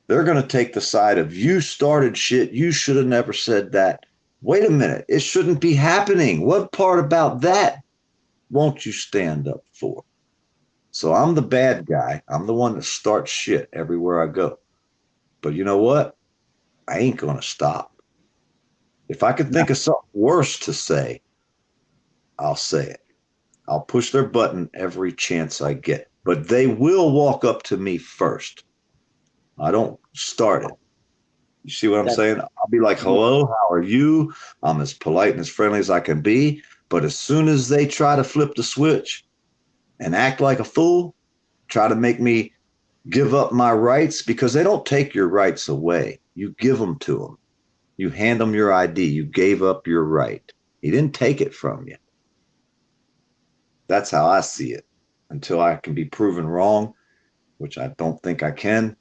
They're going to take the side of you started shit. You should have never said that. Wait a minute. It shouldn't be happening. What part about that won't you stand up for? So I'm the bad guy. I'm the one that starts shit everywhere I go. But you know what? I ain't going to stop. If I could think of something worse to say, I'll say it. I'll push their button every chance I get. But they will walk up to me first. I don't start it. You see what I'm saying? I'll be like, hello, how are you? I'm as polite and as friendly as I can be. But as soon as they try to flip the switch and act like a fool, try to make me give up my rights, because they don't take your rights away. You give them to them. You hand them your ID. You gave up your right. He didn't take it from you. That's how I see it. Until I can be proven wrong, which I don't think I can,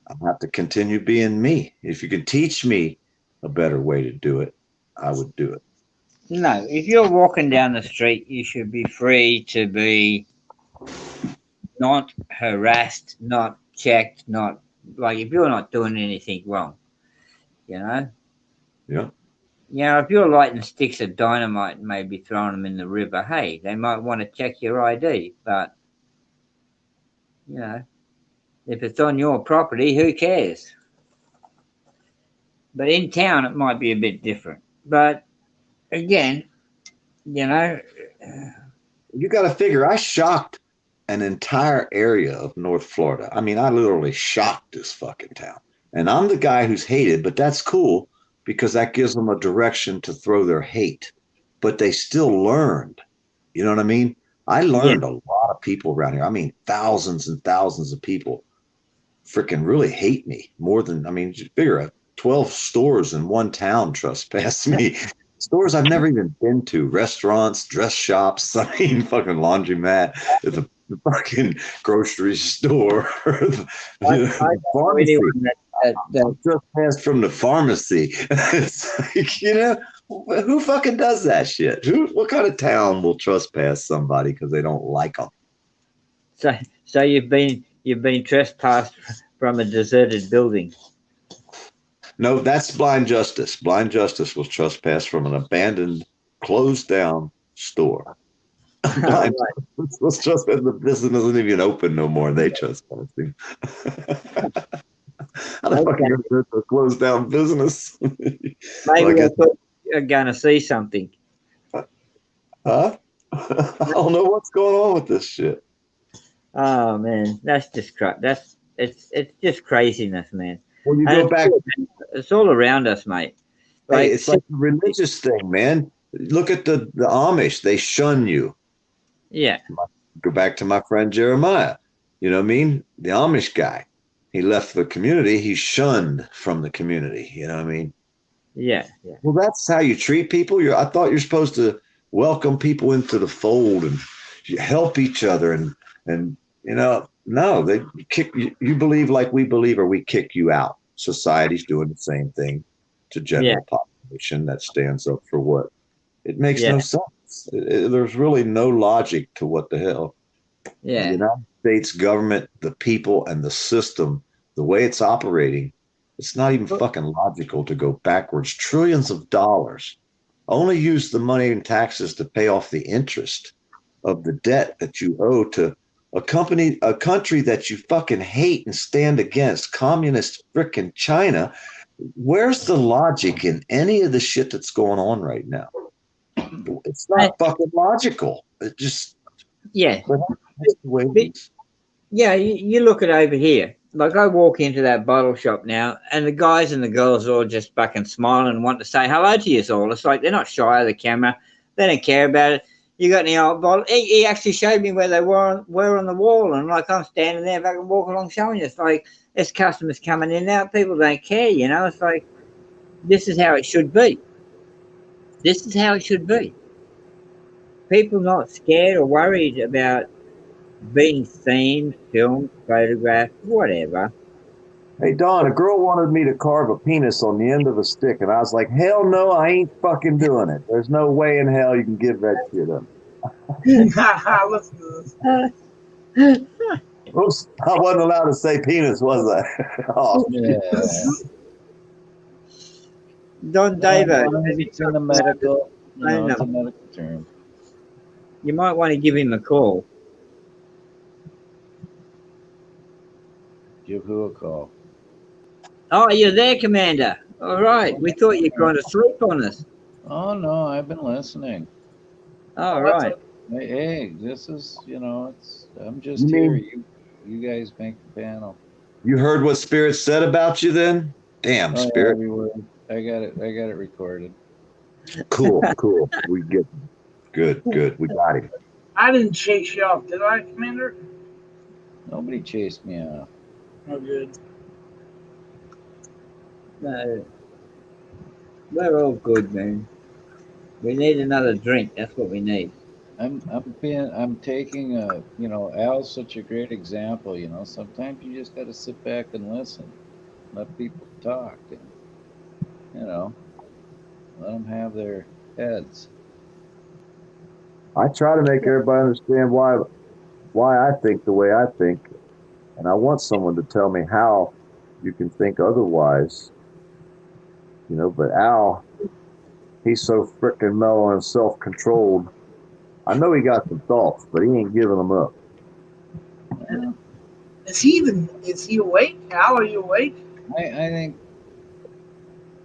I'll have to continue being me. If you can teach me a better way to do it, I would do it. No, if you're walking down the street, you should be free to be not harassed, not checked, not like if you're not doing anything wrong, you know? Yeah. You know, if you're lighting sticks of dynamite and maybe throwing them in the river, hey, they might want to check your ID. But, you know, if it's on your property, who cares? But in town, it might be a bit different. But again, you know, you got to figure, I shocked an entire area of North Florida. I mean, I literally shocked this fucking town. And I'm the guy who's hated, but that's cool because that gives them a direction to throw their hate. But they still learned. You know what I mean? I learned a lot of people around here. I mean, thousands and thousands of people freaking really hate me more than, I mean, just figure 12 stores in one town trespassed me. Stores I've never even been to, restaurants, dress shops, I mean, fucking laundromat, the fucking grocery store, I don't know anyone that I'll trespass from the pharmacy. It's like, you know, who fucking does that shit? What kind of town will trespass somebody because they don't like them? So you've been trespassed from a deserted building. No, that's blind justice. Blind justice was trespassed from an abandoned, closed down store. Blind justice was trespassed. The business isn't even open no more. They trespassing. How the fuck are you going to close down business? Maybe Like they thought you were going to see something. huh? I don't know what's going on with this shit. Oh man, that's just it's just craziness, man. When you And go back, it's all around us, mate. hey, it's like a religious thing, man. Look at the Amish; they shun you. Yeah. Go back to my friend Jeremiah. You know what I mean? The Amish guy. He left the community. He's shunned from the community. You know what I mean? Yeah. Yeah. Well, that's how you treat people. I thought you're supposed to welcome people into the fold and help each other and you know, no, they kick you. You believe like we believe, or we kick you out. Society's doing the same thing to general population that stands up for what? It makes no sense. There's really no logic to what the hell. Yeah. The United States government, the people, and the system, the way it's operating, it's not even fucking logical to go backwards. Trillions of dollars. Only use the money and taxes to pay off the interest of the debt that you owe to a country that you fucking hate and stand against, communist frickin' China. Where's the logic in any of the shit that's going on right now? It's not fucking logical. It just that's the way it is. Yeah, you look at over here. Like I walk into that bottle shop now, and the guys and the girls are all just fucking smiling and want to say hello to you all. It's like they're not shy of the camera. They don't care about it. You got any old bottle? He actually showed me where they were on the wall, and like I'm standing there, fucking walking along, showing you. It's like there's customers coming in and out. People don't care, you know. It's like this is how it should be. This is how it should be. People not scared or worried about being seen, filmed, photographed, whatever. Hey, Don, a girl wanted me to carve a penis on the end of a stick, and I was like, hell no, I ain't fucking doing it. There's no way in hell you can give that shit up. Listen to this. Oops, I wasn't allowed to say penis, was I? Oh, Yeah. Don David, It's in the medical, it's a medical term. You might want to give him a call. Give who a call? Oh, you're there, Commander. All right. We thought you'd gone to sleep on us. Oh no, I've been listening. All right. Hey, this is I'm just here. You guys make the panel. You heard what Spirit said about you then? Damn, Spirit. I got it recorded. Cool. We get good. We got him. I didn't chase you off, did I, Commander? Nobody chased me off. Oh, good. No. We're all good, man. We need another drink. That's what we need. I'm taking Al's such a great example. Sometimes you just got to sit back and listen, let people talk, and let them have their heads. I try to make everybody understand why I think the way I think, and I want someone to tell me how you can think otherwise. But Al, he's so freaking mellow and self-controlled. I know he got some thoughts, but he ain't giving them up. Is he awake? Al, are you awake? I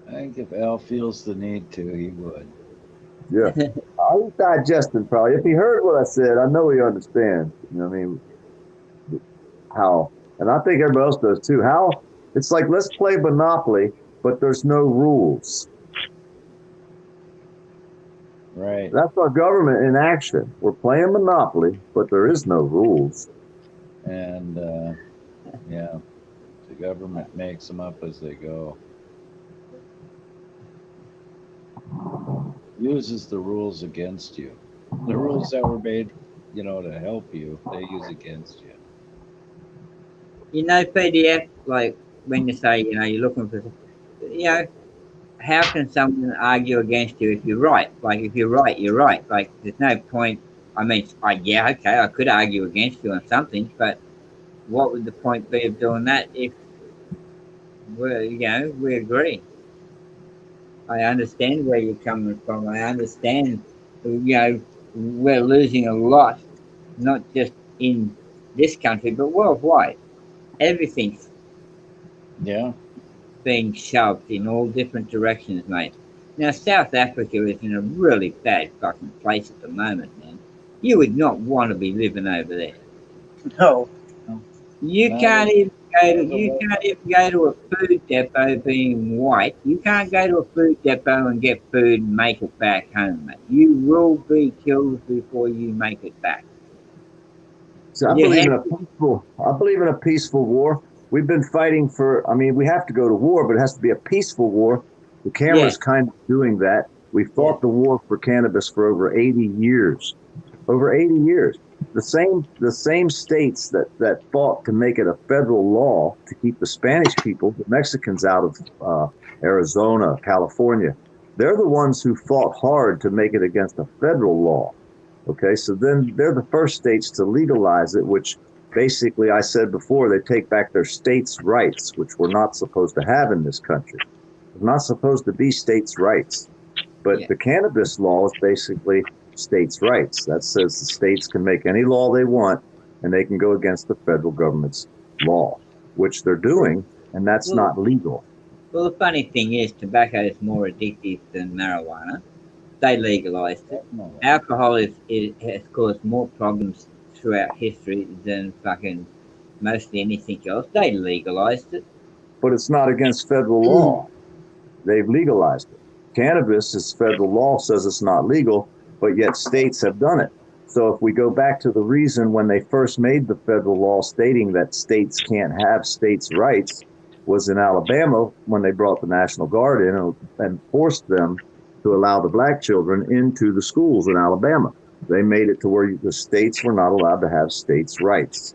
think if Al feels the need to, he would. Yeah. He's digesting probably. If he heard what I said, I know he understands. You know what I mean? How, and I think everybody else does too. How it's like, let's play Monopoly, but there's no rules. Right. That's our government in action. We're playing Monopoly, but there is no rules. And the government makes them up as they go. Uses the rules against you. The rules that were made, to help you, they use against you. PDF, like when you say, you're looking for, how can someone argue against you if you're right? Like, if you're right, you're right. Like, there's no point. I mean, yeah, okay, I could argue against you on something, but what would the point be of doing that if we agree? I understand where you're coming from. I understand, we're losing a lot, not just in this country, but worldwide. Everything's Yeah. being shoved in all different directions, mate. Now, South Africa is in a really bad fucking place at the moment, man. You would not want to be living over there. No. You can't even go to a food depot being white. You can't go to a food depot and get food and make it back home, mate. You will be killed before you make it back. So I believe in a peaceful war. We've been fighting we have to go to war, but it has to be a peaceful war. The camera's kind of doing that. We fought the war for cannabis for over 80 years. Over 80 years. The same states that fought to make it a federal law to keep the Spanish people, the Mexicans out of Arizona, California, they're the ones who fought hard to make it against a federal law. Okay, so then they're the first states to legalize it, which basically, I said before, they take back their states' rights, which we're not supposed to have in this country. We're not supposed to be states' rights. But the cannabis law is basically states' rights. That says the states can make any law they want, and they can go against the federal government's law, which they're doing, and that's not legal. Well, the funny thing is, tobacco is more addictive than marijuana. They legalized it. Alcohol has caused more problems throughout history than fucking mostly anything else. They legalized it. But it's not against federal law. They've legalized it. Cannabis is federal law, says it's not legal, but yet states have done it. So if we go back to the reason when they first made the federal law stating that states can't have states' rights was in Alabama when they brought the National Guard in and forced them to allow the black children into the schools in Alabama. They made it to where the states were not allowed to have states' rights.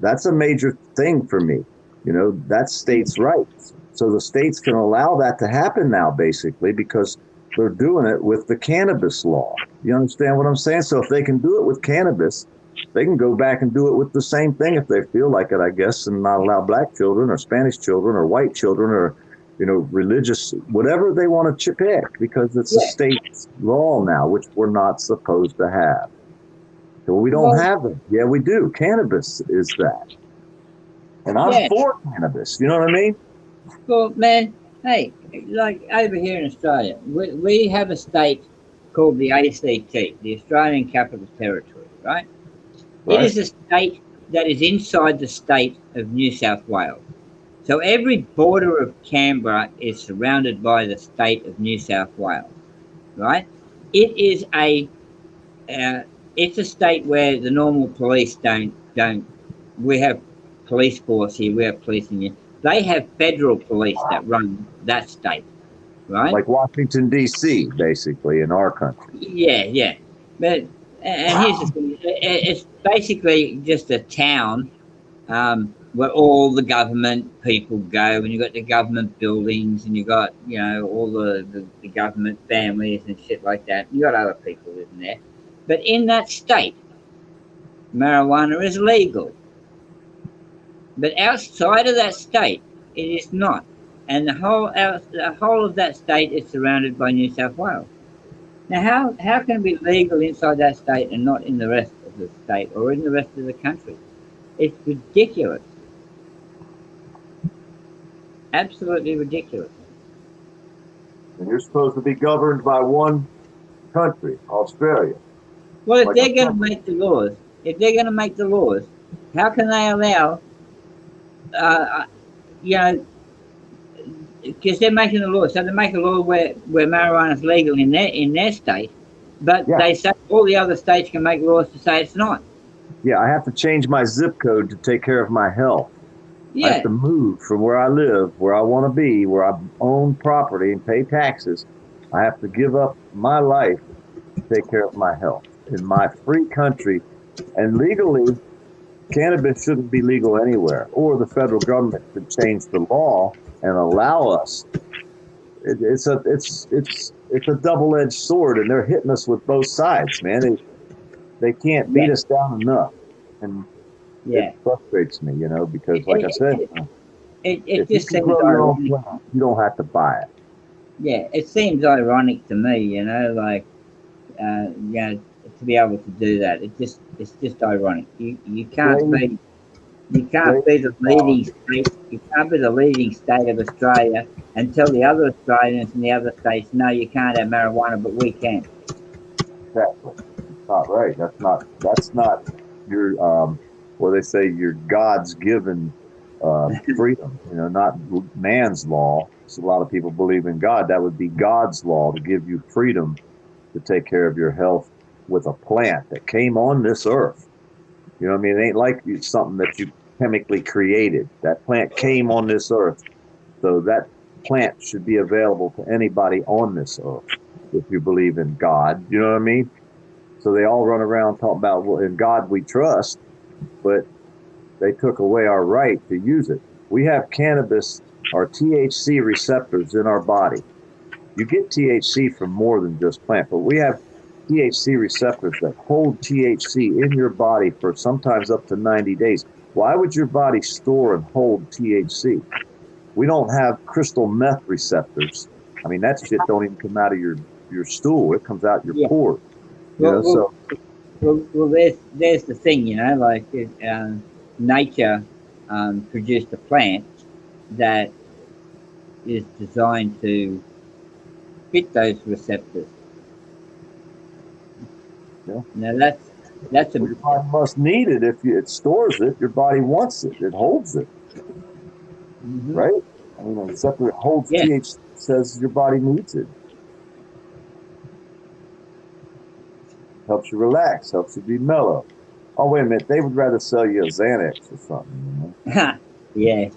That's a major thing for me. That's states' rights. So the states can allow that to happen now, basically, because they're doing it with the cannabis law. You understand what I'm saying? So if they can do it with cannabis, they can go back and do it with the same thing if they feel like it, I guess, and not allow black children or Spanish children or white children or religious, whatever they want to pick, because it's a state's law now, which we're not supposed to have. So we don't have it. Yeah, we do. Cannabis is that. And I'm for cannabis. You know what I mean? Well, man, hey, like over here in Australia, we have a state called the ACT, the Australian Capital Territory, right? It is a state that is inside the state of New South Wales. So every border of Canberra is surrounded by the state of New South Wales, right? It is it's a state where the normal police don't. We have police force here. We have police in here. They have federal police that run that state, right? Like Washington, D.C., basically, in our country. Yeah. But and here's the thing: it's basically just a town where all the government people go, and you got the government buildings, and you got all the government families and shit like that. You got other people living there, but in that state, marijuana is legal. But outside of that state, it is not, and the whole of that state is surrounded by New South Wales. Now, how can it be legal inside that state and not in the rest of the state or in the rest of the country? It's ridiculous. Absolutely ridiculous. And you're supposed to be governed by one country, Australia. Well, if they're going to make the laws, how can they allow? Because they're making the law, so they make a law where marijuana is legal in their state, but they say all the other states can make laws to say it's not. Yeah, I have to change my zip code to take care of my health. Yeah. I have to move from where I live, where I want to be, where I own property and pay taxes. I have to give up my life to take care of my health in my free country. And legally, Cannabis shouldn't be legal anywhere, or the federal government should change the law and allow us. It's a double-edged sword, and they're hitting us with both sides, man. They can't beat us down enough, and it frustrates me, because like I said, it if you just can seems grow your own ironic. plant, you don't have to buy it. Yeah, it seems ironic to me, like to be able to do that. It's just ironic. You can't be the leading state. You can't be the leading state of Australia and tell the other Australians in the other states, no, you can't have marijuana, but we can. Exactly. It's not right. That's not your what they say, your God's given freedom, not man's law. So a lot of people believe in God. That would be God's law to give you freedom to take care of your health with a plant that came on this earth. You know what I mean? It ain't like it's something that you chemically created. That plant came on this earth. So that plant should be available to anybody on this earth if you believe in God. You know what I mean? So they all run around talking about, well, in God we trust, but they took away our right to use it. We have cannabis or THC receptors in our body. You get THC from more than just plant, but we have THC receptors that hold THC in your body for sometimes up to 90 days. Why would your body store and hold THC? We don't have crystal meth receptors. I mean, that shit don't even come out of your stool. It comes out your pores. Well, there's the thing, like nature produced a plant that is designed to fit those receptors. Yeah. Now that's your body must need it. If it stores it, your body wants it. It holds it, right? I mean, a receptor holds THC, says your body needs it. Helps you relax, helps you be mellow. Oh, wait a minute. They would rather sell you a Xanax or something. Yeah,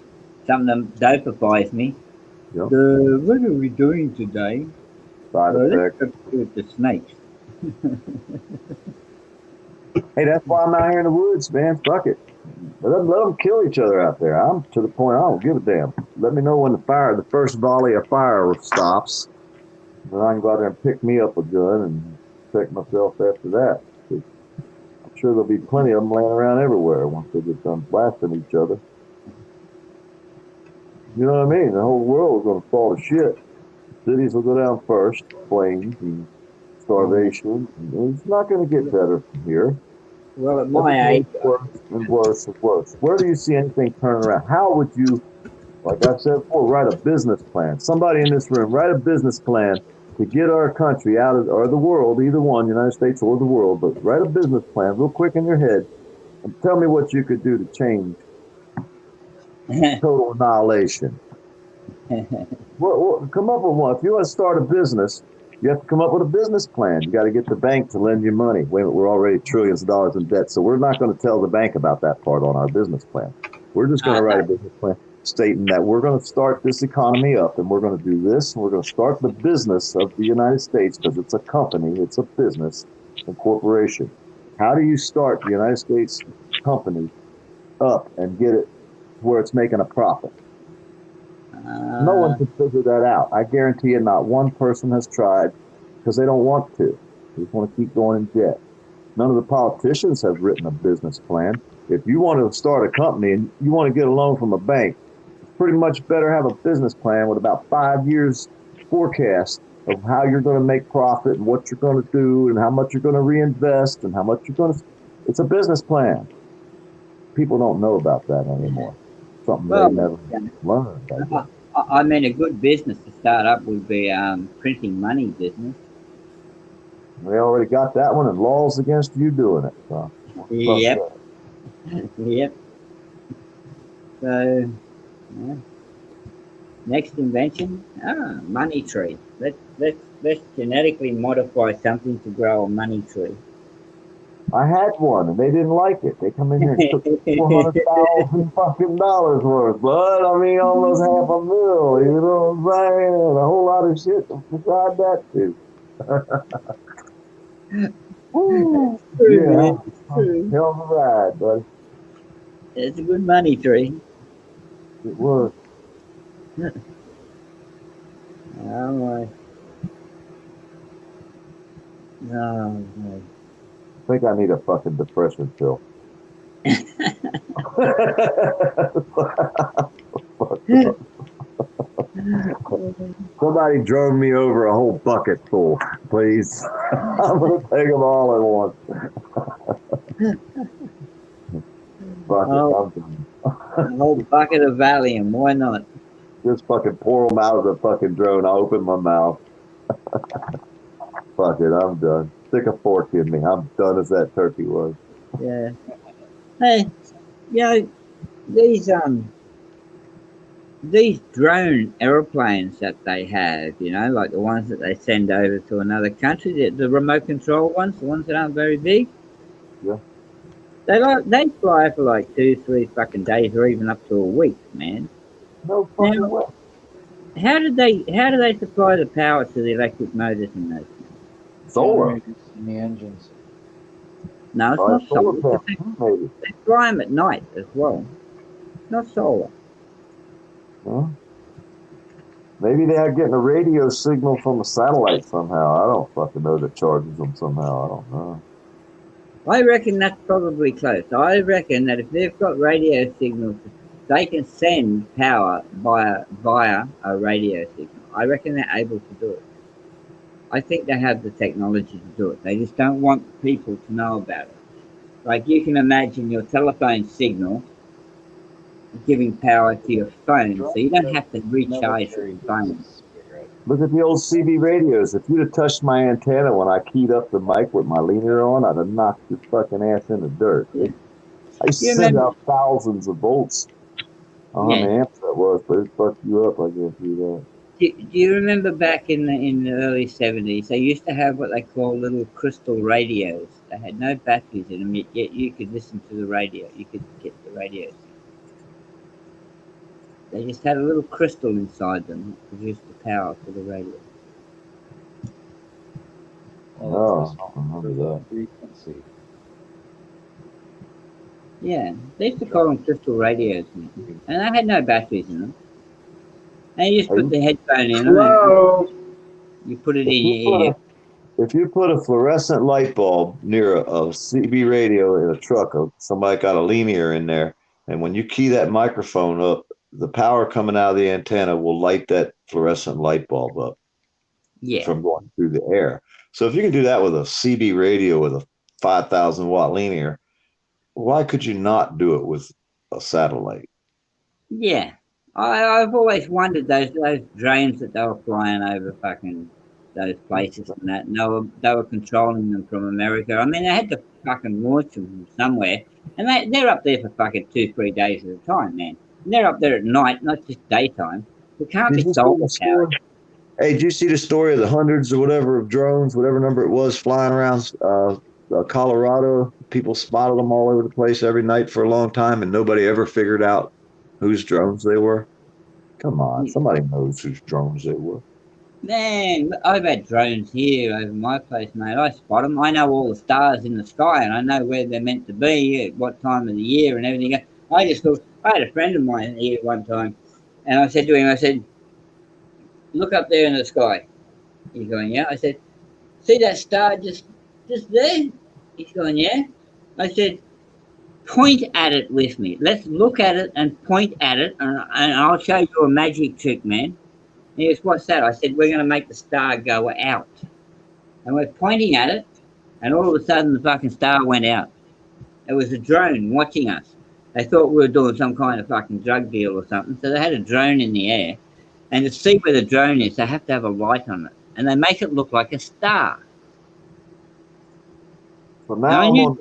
something that dopifies me. Yep. What are we doing today? Side effects. Let's go with the snakes. Hey, that's why I'm out here in the woods, man. Fuck it. Let them kill each other out there. I'm to the point I don't give a damn. Let me know when the first volley of fire stops. Then I can go out there and pick me up a gun and protect myself after that. I'm sure there'll be plenty of them laying around everywhere once they get done blasting each other. You know what I mean? The whole world is going to fall to shit. Cities will go down first, flames and starvation. It's not going to get better from here. Well, at my age, worse and worse and worse. Where do you see anything turning around? How would you, like I said before, write a business plan? Somebody in this room, write a business plan to get our country out of, or the world, either one, United States or the world, but write a business plan real quick in your head and tell me what you could do to change total annihilation. Well, come up with one. If you want to start a business, you have to come up with a business plan. You got to get the bank to lend you money. Wait a minute, we're already trillions of dollars in debt, so we're not going to tell the bank about that part on our business plan. We're just going to write a business plan stating that we're going to start this economy up, and we're going to do this, and we're going to start the business of the United States because it's a company, it's a business, a corporation. How do you start the United States company up and get it where it's making a profit? No one can figure that out. I guarantee you not one person has tried because they don't want to. They just want to keep going in debt. None of the politicians have written a business plan. If you want to start a company and you want to get a loan from a bank, it's pretty much better have a business plan with about 5 years forecast of how you're going to make profit and what you're going to do and how much you're going to reinvest and how much you're going to. It's a business plan. People don't know about that anymore. Something they never learned. I mean, a good business to start up would be printing money business. We already got that one, and laws against you doing it. So. Yep. Yep. So, yeah. Next invention, money tree. Let's genetically modify something to grow a money tree. I had one, and they didn't like it. They come in here and took $400,000 fucking dollars worth, but I mean, almost $500,000. You know what I'm saying? And a whole lot of shit beside that too. Woo. Yeah, hell of a ride, buddy. It's a good money tree. It was. Oh my. Oh my. I think I need a fucking depression pill. Somebody drone me over a whole bucket full, please. I'm gonna take them all at once. Oh, a whole bucket of Valium. Why not? Just fucking pour them out of the fucking drone. I open my mouth. Fuck it, I'm done. Stick a fork in me. I'm done as that turkey was. Yeah. Hey, you know, these drone aeroplanes that they have, you know, like the ones that they send over to another country, the remote control ones, the ones that aren't very big. Yeah. They fly for like 2-3 fucking days or even up to a week, man. No fucking way. How do they supply the power to the electric motors in those things? Solar. In the engines. No, it's not solar. They fly them at night as well. Not solar. Huh? Maybe they are getting a radio signal from a satellite somehow. I don't fucking know that charges them somehow. I don't know. I reckon that's probably close. I reckon that if they've got radio signals, they can send power via a radio signal. I reckon they're able to do it. I think they have the technology to do it. They just don't want people to know about it. Like you can imagine your telephone signal giving power to your phone, so you don't have to recharge your phone. Look at the old CB radios. If you'd have touched my antenna when I keyed up the mic with my leaner on, I'd have knocked your fucking ass in the dirt. Yeah. I send out thousands of volts. I don't know how many amps that was, but it fucked you up, I guess. Do you remember back in the early 70s, they used to have what they call little crystal radios. They had no batteries in them, yet you could listen to the radio. You could get the radio. They just had a little crystal inside them that produced the power for the radio. Oh, I don't remember that. Frequency. Yeah, they used to call them crystal radios, man. And they had no batteries in them. And you just put the headphone in them. You put it in your ear. If you put a fluorescent light bulb near a CB radio in a truck, somebody got a linear in there, and when you key that microphone up, the power coming out of the antenna will light that fluorescent light bulb up. Yeah. From going through the air. So if you can do that with a CB radio with a 5,000 watt linear, why could you not do it with a satellite? Yeah. I've always wondered those drones that they were flying over fucking those places and that. And they were controlling them from America. I mean, they had to fucking launch them from somewhere. And they're up there for fucking 2-3 days at a time, man. And they're up there at night, not just daytime. It can't be solar power. Hey, did you see the story of the hundreds or whatever of drones, whatever number it was, flying around Colorado? People spotted them all over the place every night for a long time, and nobody ever figured out whose drones they were. Come on, somebody knows whose drones they were. Man, I've had drones here over my place, mate. I spot them. I know all the stars in the sky, and I know where they're meant to be, at what time of the year, and everything. I had a friend of mine here one time, and I said to him, look up there in the sky. He's going, yeah. I said, see that star just there? He's going, yeah. I said, point at it with me. Let's look at it and point at it, and I'll show you a magic trick, man. He goes, what's that? I said, we're going to make the star go out. And we're pointing at it, and all of a sudden the fucking star went out. It was a drone watching us. They thought we were doing some kind of fucking drug deal or something, so they had a drone in the air. And to see where the drone is, they have to have a light on it. And they make it look like a star. So now I'm on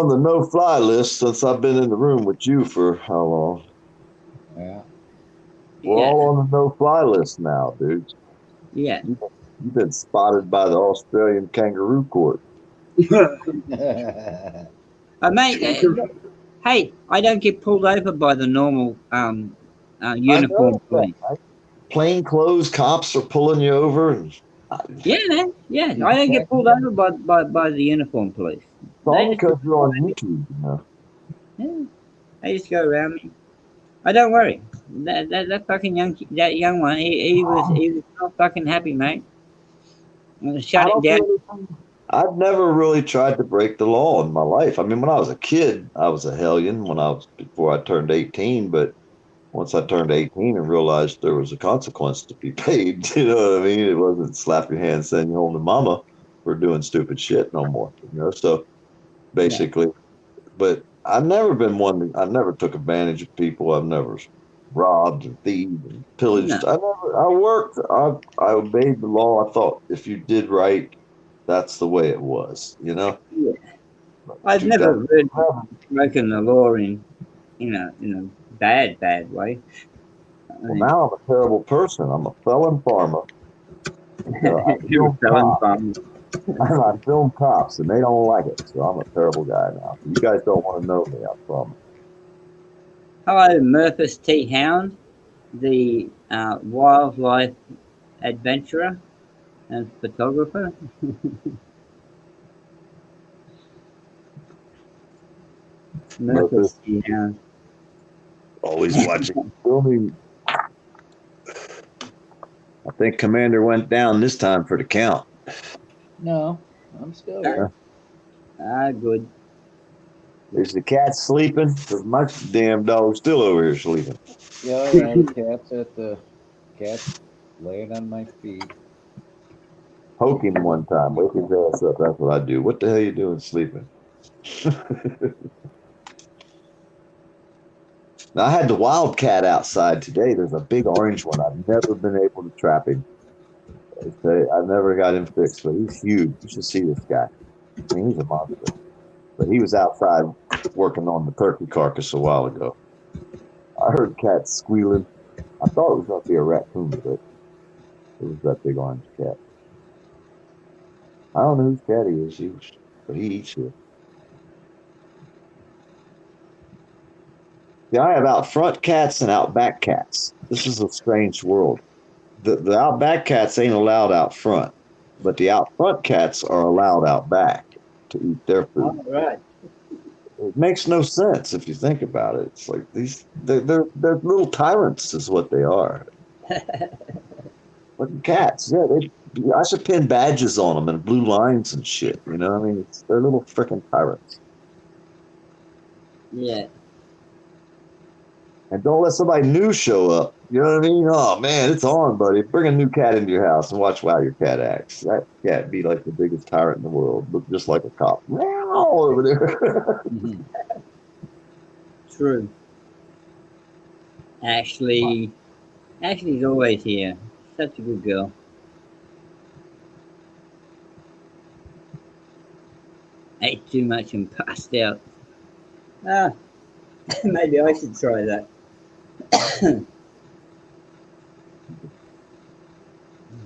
the no-fly list since I've been in the room with you for how long? Yeah. We're all on the no-fly list now, dude. Yeah. You've been spotted by the Australian kangaroo court. Mate, hey, I don't get pulled over by the normal uniform police. Plain clothes cops are pulling you over. Yeah, man. Yeah, I don't get pulled over by the uniform police. It's all because you're on YouTube, you know. Yeah, they just go around me. Oh, don't worry. That fucking young one, he was so fucking happy, mate. I I shut him don't down. do anything. I've never really tried to break the law in my life. I mean, when I was a kid, I was a hellion before I turned 18, but once I turned 18 and realized there was a consequence to be paid, you know what I mean? It wasn't slap your hand, send you home to mama for doing stupid shit no more, you know? So Yeah. basically, but I've never been one, I never took advantage of people. I've never robbed and thieved and No. pillaged. I worked, I obeyed the law. I thought if you did right, that's the way it was, you know? Yeah. But I've never really 2011, broken the law in a bad way. I well, mean, now I'm a terrible person. I'm a felon farmer. And, I you're a film felon cops. farmer. I film cops, and they don't like it. So I'm a terrible guy now. You guys don't want to know me, I promise. Hello, Murphys T. Hound, the wildlife adventurer and photographer. Murphy, Murphys T. Hound. always watching filming. I think Commander went down this time for the count. No, I'm still here. Good. Is the cat sleeping? 'Cause my damn dog's still over here sleeping. Yeah, yeah, the cat's laying on my feet. Poke him one time, wake his ass up. That's what I do. What the hell you doing sleeping? Now, I had the wildcat outside today. There's a big orange one. I've never been able to trap him. I've never got him fixed, but he's huge. You should see this guy. I mean, he's a monster. But he was outside working on the turkey carcass a while ago. I heard cats squealing. I thought it was going to be a raccoon, but it was that big orange cat. I don't know whose cat he is, but he eats here. Yeah, I have out front cats and out back cats. This is a strange world. The out back cats ain't allowed out front, but the out front cats are allowed out back to eat their All food. right. It makes no sense if you think about it. It's like they're little tyrants, is what they are. Like cats, yeah. I should pin badges on them and blue lines and shit. You know, I mean, they're little freaking tyrants. Yeah. And don't let somebody new show up. You know what I mean? Oh man, it's on, buddy. Bring a new cat into your house and watch how your cat acts. That cat be like the biggest tyrant in the world, look just like a cop. Meow over there. True. Ashley's always here. Such a good girl. Ate too much and passed out. Ah, maybe I should try that.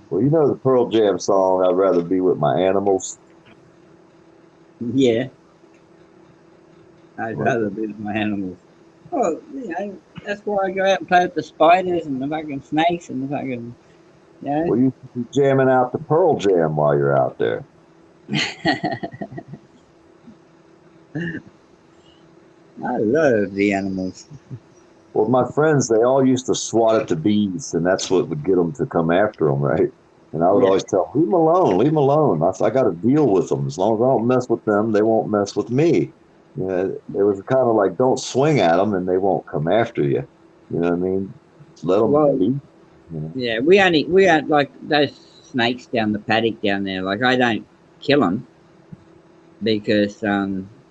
Well, you know the Pearl Jam song, I'd rather be with my animals. Yeah. I'd rather be with my animals. Oh, that's why I go out and play with the spiders and the fucking snakes and the fucking, Well, you should be jamming out the Pearl Jam while you're out there. I love the animals. Well, my friends, they all used to swat at the bees, and that's what would get them to come after them, right? And I would always tell them, leave them alone, leave them alone. I got to deal with them. As long as I don't mess with them, they won't mess with me. You know, it was kind of like, don't swing at them, and they won't come after you. You know what I mean? Let them be. You know? Yeah, we aren't like those snakes down the paddock down there. Like I don't kill them because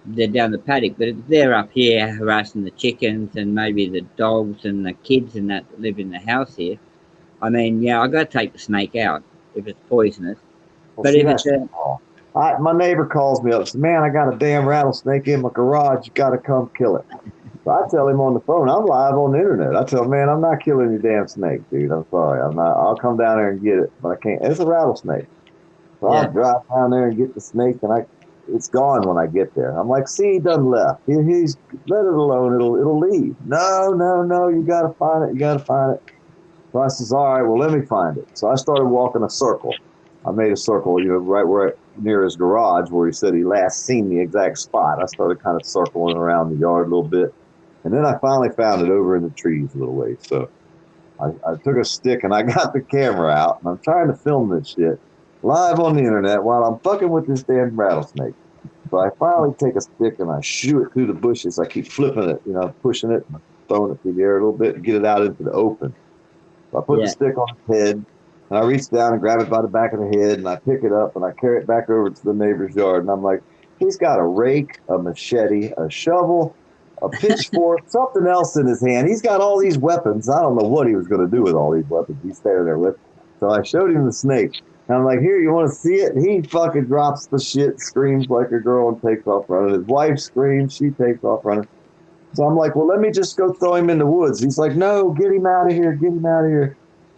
they're down the paddock, but if they're up here harassing the chickens and maybe the dogs and the kids and that live in the house here. I mean, yeah, I got to take the snake out if it's poisonous. Well, but see, if it's my neighbor calls me up and says, man, I got a damn rattlesnake in my garage. You got to come kill it. So I tell him on the phone, I'm live on the internet. I tell him, man, I'm not killing your damn snake, dude. I'm sorry. I'm not. I'll come down there and get it, but I can't. It's a rattlesnake. So I'll drive down there and get the snake, and it's gone when I get there. I'm like, see, he done left. He's let it alone. It'll leave. No. You got to find it. So I says, all right, well, let me find it. So I started walking a circle. I made a circle, right where near his garage where he said he last seen the exact spot. I started kind of circling around the yard a little bit. And then I finally found it over in the trees a little ways. So I took a stick and I got the camera out and I'm trying to film this shit live on the internet while I'm fucking with this damn rattlesnake. So I finally take a stick and I shoot it through the bushes. I keep flipping it, pushing it and throwing it through the air a little bit and get it out into the open. So I put the stick on his head and I reach down and grab it by the back of the head and I pick it up and I carry it back over to the neighbor's yard. And I'm like, he's got a rake, a machete, a shovel, a pitchfork, something else in his hand. He's got all these weapons. I don't know what he was going to do with all these weapons. He's standing there with. So I showed him the snake. And I'm like, here, you want to see it? And he fucking drops the shit, screams like a girl, and takes off running. His wife screams. She takes off running. So I'm like, well, let me just go throw him in the woods. He's like, no, get him out of here. Get him out of here.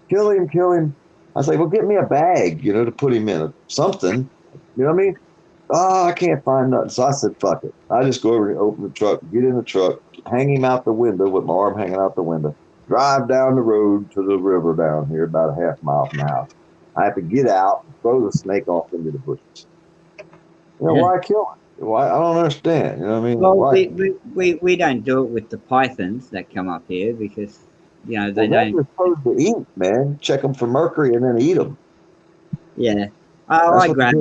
Kill him, kill him. I was like, well, get me a bag, to put him in something. You know what I mean? Oh, I can't find nothing. So I said, fuck it. I just go over and open the truck, get in the truck, hang him out the window with my arm hanging out the window, drive down the road to the river down here about a half mile from the house. I have to get out and throw the snake off into the bushes. Why kill it? Why? I don't understand. You know what I mean? Well, we don't do it with the pythons that come up here because, they don't. They're supposed to eat, man. Check them for mercury and then eat them. Yeah. Oh, I grab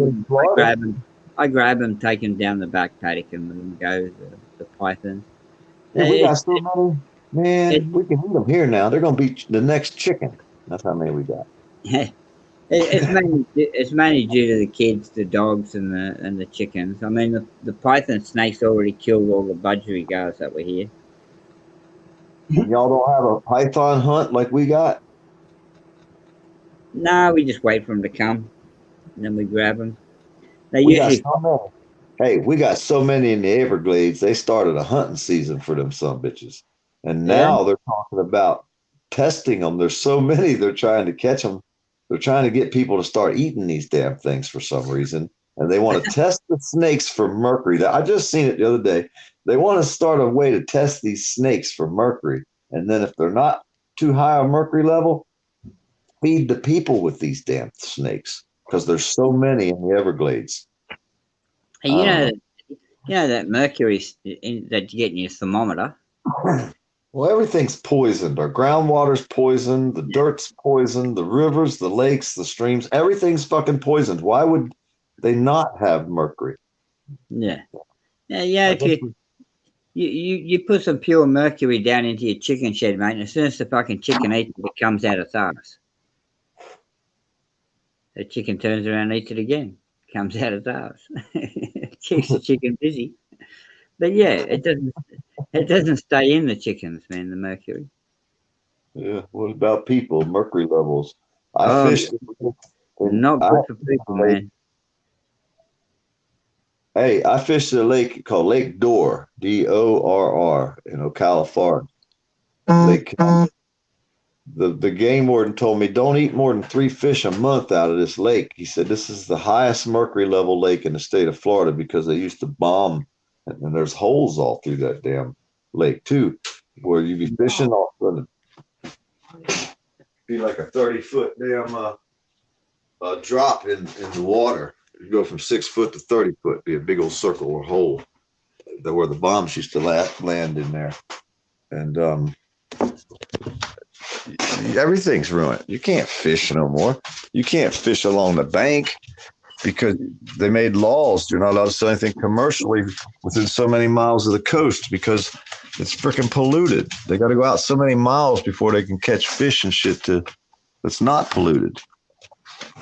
them, take them down the back paddock and let them go, the pythons. Yeah, we got so many. Man, we can eat them here now. They're going to be the next chicken. That's how many we got. Yeah. It's mainly due to the kids, the dogs, and the chickens. I mean, the python snakes already killed all the budgerigars that were here. Y'all don't have a python hunt like we got? No, we just wait for them to come, and then we grab them. We got so many in the Everglades. They started a hunting season for them some bitches, and now they're talking about testing them. There's so many. They're trying to catch them. They're trying to get people to start eating these damn things for some reason. And they want to test the snakes for mercury. I just seen it the other day. They want to start a way to test these snakes for mercury. And then if they're not too high a mercury level, feed the people with these damn snakes because there's so many in the Everglades. And that mercury that you get in your thermometer. Well, everything's poisoned. Our groundwater's poisoned. The dirt's poisoned. The rivers, the lakes, the streams, everything's fucking poisoned. Why would they not have mercury? Yeah. If you put some pure mercury down into your chicken shed, mate, and as soon as the fucking chicken eats it, it comes out its arse. The chicken turns around and eats it again. Comes out its arse. Keeps the chicken busy. But yeah, it doesn't stay in the chickens, man, the mercury. Yeah. What about people? Mercury levels. I fished. Not good for people, man. Hey, I fished a lake called Lake Dorr, Dorr, in Ocala, Florida. The game warden told me don't eat more than 3 fish a month out of this lake. He said this is the highest mercury level lake in the state of Florida because they used to bomb, and there's holes all through that damn lake too, where you be fishing off the be like a 30-foot damn drop in the water. You go from 6 foot to 30 foot, be a big old circle or hole where the bombs used to land in there, and everything's ruined. You can't fish no more. You can't fish along the bank because they made laws. You're not allowed to sell anything commercially within so many miles of the coast because it's freaking polluted. They got to go out so many miles before they can catch fish and shit that's not polluted.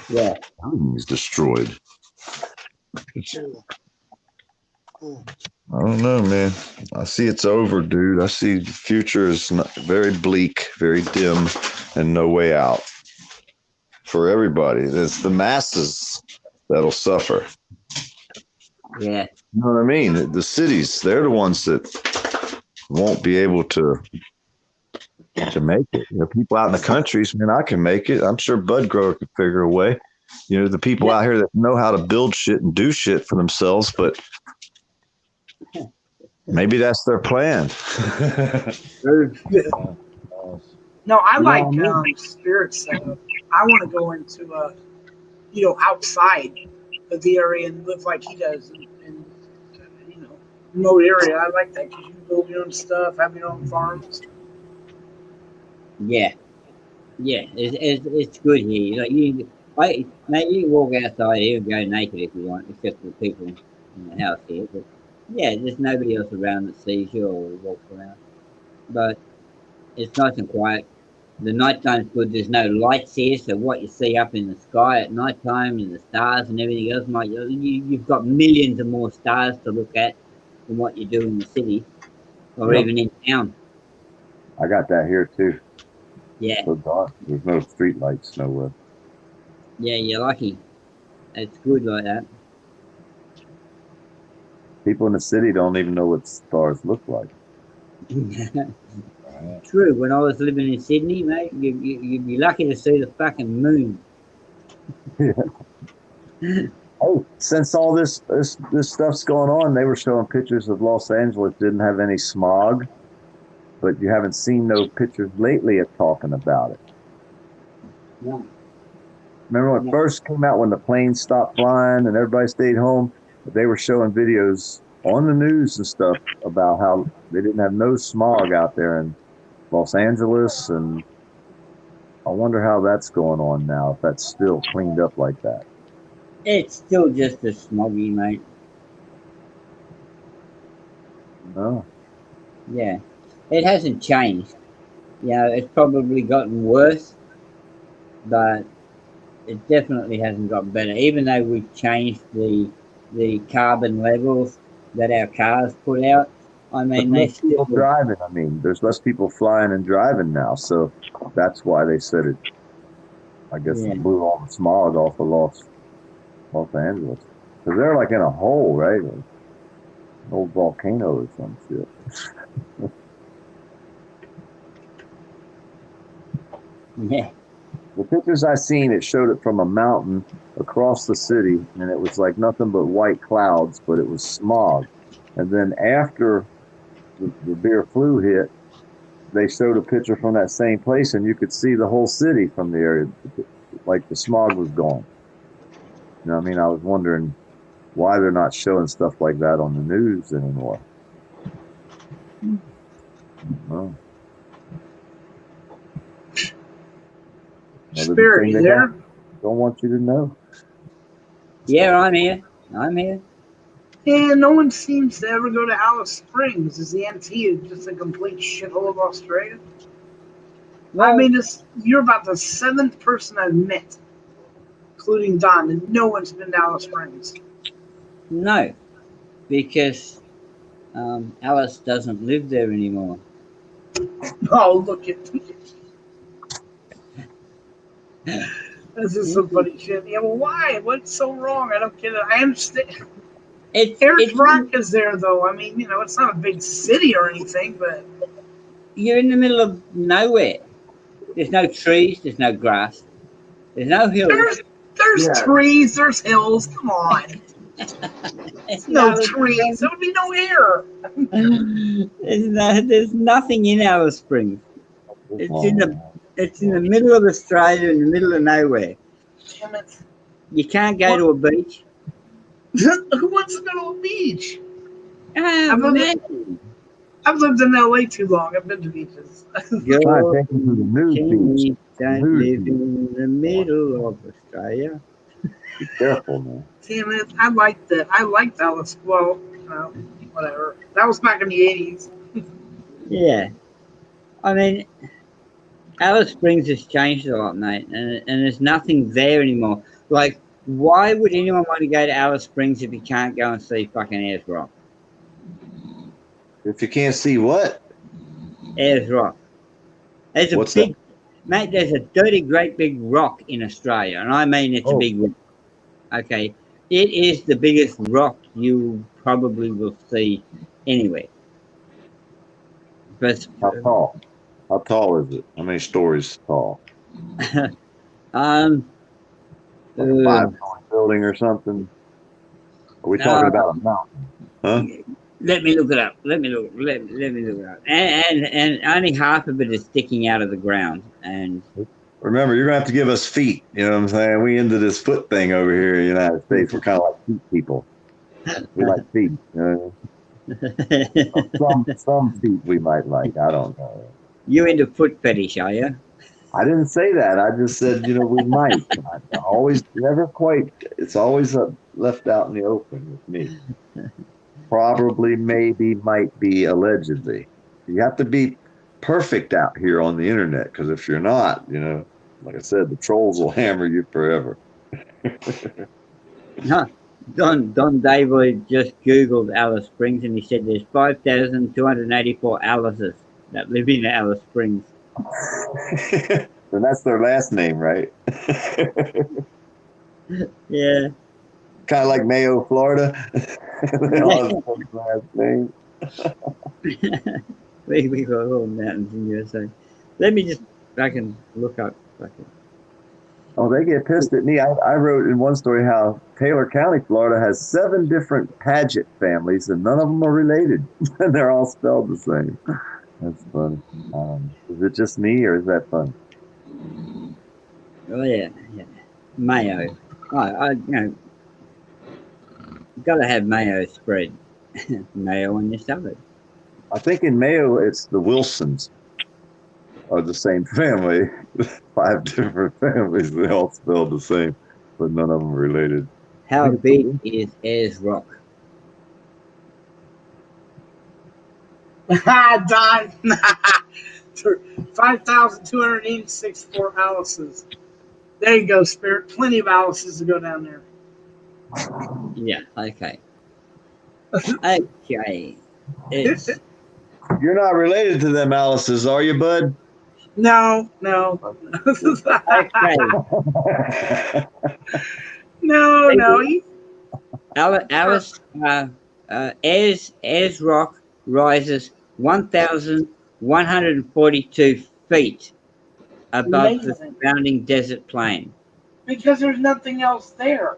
Yeah. Everything's destroyed. I don't know, man. I see it's over, dude. I see the future is very bleak, very dim, and no way out for everybody. It's the masses that'll suffer. Yeah. You know what I mean? The cities, they're the ones that won't be able to make it. People out in the countries, man, I can make it. I'm sure Bud Grower could figure a way. The people out here that know how to build shit and do shit for themselves, but maybe that's their plan. No, I like spirits. I want to go into outside of the area and live like he does in remote area. I like that because you can build your own stuff, have your own farms. Yeah, yeah, it's good here. Mate, you can walk outside here and go naked if you want, except for the people in the house here. But yeah, there's nobody else around that sees you or walks around. But it's nice and quiet. The nighttime's good. There's no lights here, so what you see up in the sky at nighttime and the stars and everything else, mate, you've got millions of more stars to look at than what you do in the city or Yep. even in town. I got that here too. Yeah, So dark. There's no street lights nowhere. yeah, you're lucky. It's good like that. People in the city don't even know what stars look like. True. When I was living in Sydney, mate, you'd be lucky to see the fucking moon. Oh, since all this stuff's going on, they were showing pictures of Los Angeles didn't have any smog, but you haven't seen no pictures lately of talking about it. No. Remember when it first came out when the planes stopped flying and everybody stayed home? They were showing videos on the news and stuff about how they didn't have no smog out there in Los Angeles, and I wonder how that's going on now, if that's still cleaned up like that. It's still just as smoggy, mate. No. Yeah. It hasn't changed. It's probably gotten worse, but it definitely hasn't gotten better. Even though we've changed the carbon levels that our cars put out, I mean, they still people driving. I mean, there's less people flying and driving now, so that's why they said it. I guess it blew all the smog off of Los Angeles, because they're like in a hole, right? An old volcano or some shit. Yeah. The pictures I seen, it showed it from a mountain across the city, and it was like nothing but white clouds, but it was smog. And then after the beer flu hit, they showed a picture from that same place, and you could see the whole city from the area, like the smog was gone. You know what I mean? I was wondering why they're not showing stuff like that on the news anymore. Well, Spirit, you there? Don't want you to know. Yeah, I'm here. I'm here. Yeah, no one seems to ever go to Alice Springs. Is the NT just a complete shithole of Australia? Well, I mean, you're about the 7th person I've met, including Don, and no one's been to Alice Springs. No, because Alice doesn't live there anymore. Oh, look at this is some funny shit. Yeah, well, why? What's so wrong? I don't get it. I understand. Eric Rock is there, though. I mean, it's not a big city or anything, but you're in the middle of nowhere. There's no trees. There's no grass. There's no hills. There's trees. There's hills. Come on. No trees. There would be no air. There's nothing in Alice Springs. It's in the middle of Australia, in the middle of nowhere. Damn it. You can't go to a beach. Who wants to go to a beach? I've lived in LA too long. I've been to beaches. Don't live in the middle of Australia. Be careful, man. Damn it. I liked that. I liked Alice. Well, whatever. That was back in the 80s. Yeah. I mean, Alice Springs has changed a lot, mate, and there's nothing there anymore. Like, why would anyone want to go to Alice Springs if you can't go and see fucking Ayers Rock? If you can't see what? Ayers Rock. There's What's that? Mate, there's a dirty, great big rock in Australia, and I mean it's a big rock. Okay, it is the biggest rock you probably will see anywhere. But how tall? How tall is it? How many stories tall? Like a 5-story building or something? Are we talking about a mountain? Huh? Let me look it up. Let me look it up. And only half of it is sticking out of the ground. And Remember, you're gonna have to give us feet. You know what I'm saying? We into this foot thing over here in the United States. We're kind of like feet people. We like feet. You know? Some feet we might like. I don't know. You into foot fetish, are you? I didn't say that. I just said, you know, we might. I always, never quite. It's always left out in the open with me. Probably, maybe, might be, allegedly. You have to be perfect out here on the internet, because if you're not, you know, like I said, the trolls will hammer you forever. No, Don David just Googled Alice Springs and he said there's 5,284 Alices that live in Alice Springs. And that's their last name, right? Yeah. Kind of like Mayo, Florida. They all have the last name. we got all mountains in USA. Let me just, I can look up. Oh, they get pissed at me. I wrote in one story how Taylor County, Florida has 7 different Paget families and none of them are related. And they're all spelled the same. That's funny. Is it just me or is that fun? Oh yeah. Mayo. I you know, gotta have mayo spread. Mayo on your salad. I think in Mayo it's the Wilsons are the same family. 5 different families, they all spelled the same, but none of them related. How big is Ayers Rock? Don. 5,286 for Alice's. There you go, Spirit. Plenty of Alice's to go down there. Yeah, okay. Okay. It's, you're not related to them Alice's, are you, bud? No. okay. No. Alice, Ayers Rock rises 1,142 feet above the surrounding desert plain. Because there's nothing else there.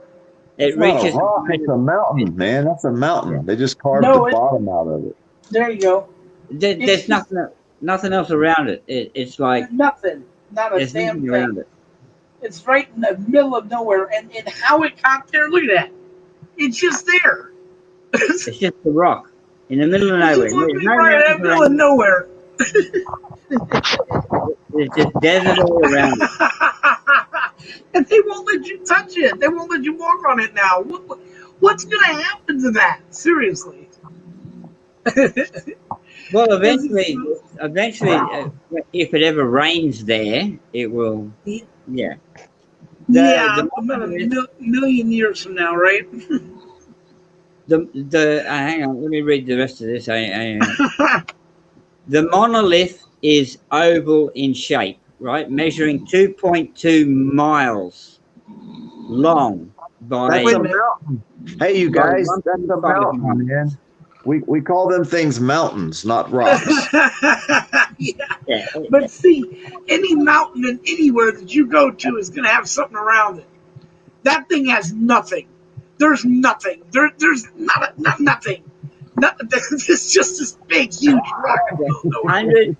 It reaches. Rock, it's a mountain, man. That's a mountain. They just carved the bottom out of it. There you go. There's nothing else around it. It's like nothing. Not a damn thing around it. It's right in the middle of nowhere, and how it got there. Look at that. It's just there. It's just a rock in the middle of nowhere. It's right in the middle of nowhere. It's just desert all around it. And they won't let you touch it. They won't let you walk on it now. What's going to happen to that? Seriously. Well, eventually, if it ever rains there, it will. Yeah. About a million years from now, right? Hang on, let me read the rest of this. The monolith is oval in shape, right, measuring 2.2 miles long by. That's a mountain. Hey, you guys, that's a mountain, man. We call them things mountains, not rocks. Yeah. But see, any mountain and anywhere that you go to is going to have something around it. That thing has nothing. There's nothing. There's nothing. It's just this big, huge rock. Hundreds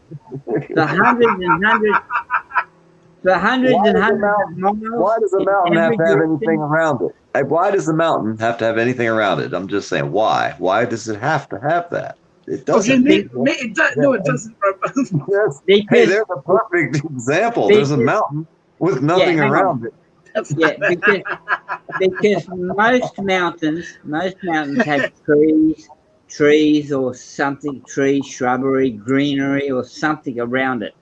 and hundreds of miles. Why does a mountain have to have anything around it? Why does the mountain have to have anything around it? I'm just saying, why? Why does it have to have that? It doesn't. It doesn't. Hey, there's a perfect example. There's a mountain with nothing around it. Yeah, because most mountains have trees or something, shrubbery, greenery or something around it.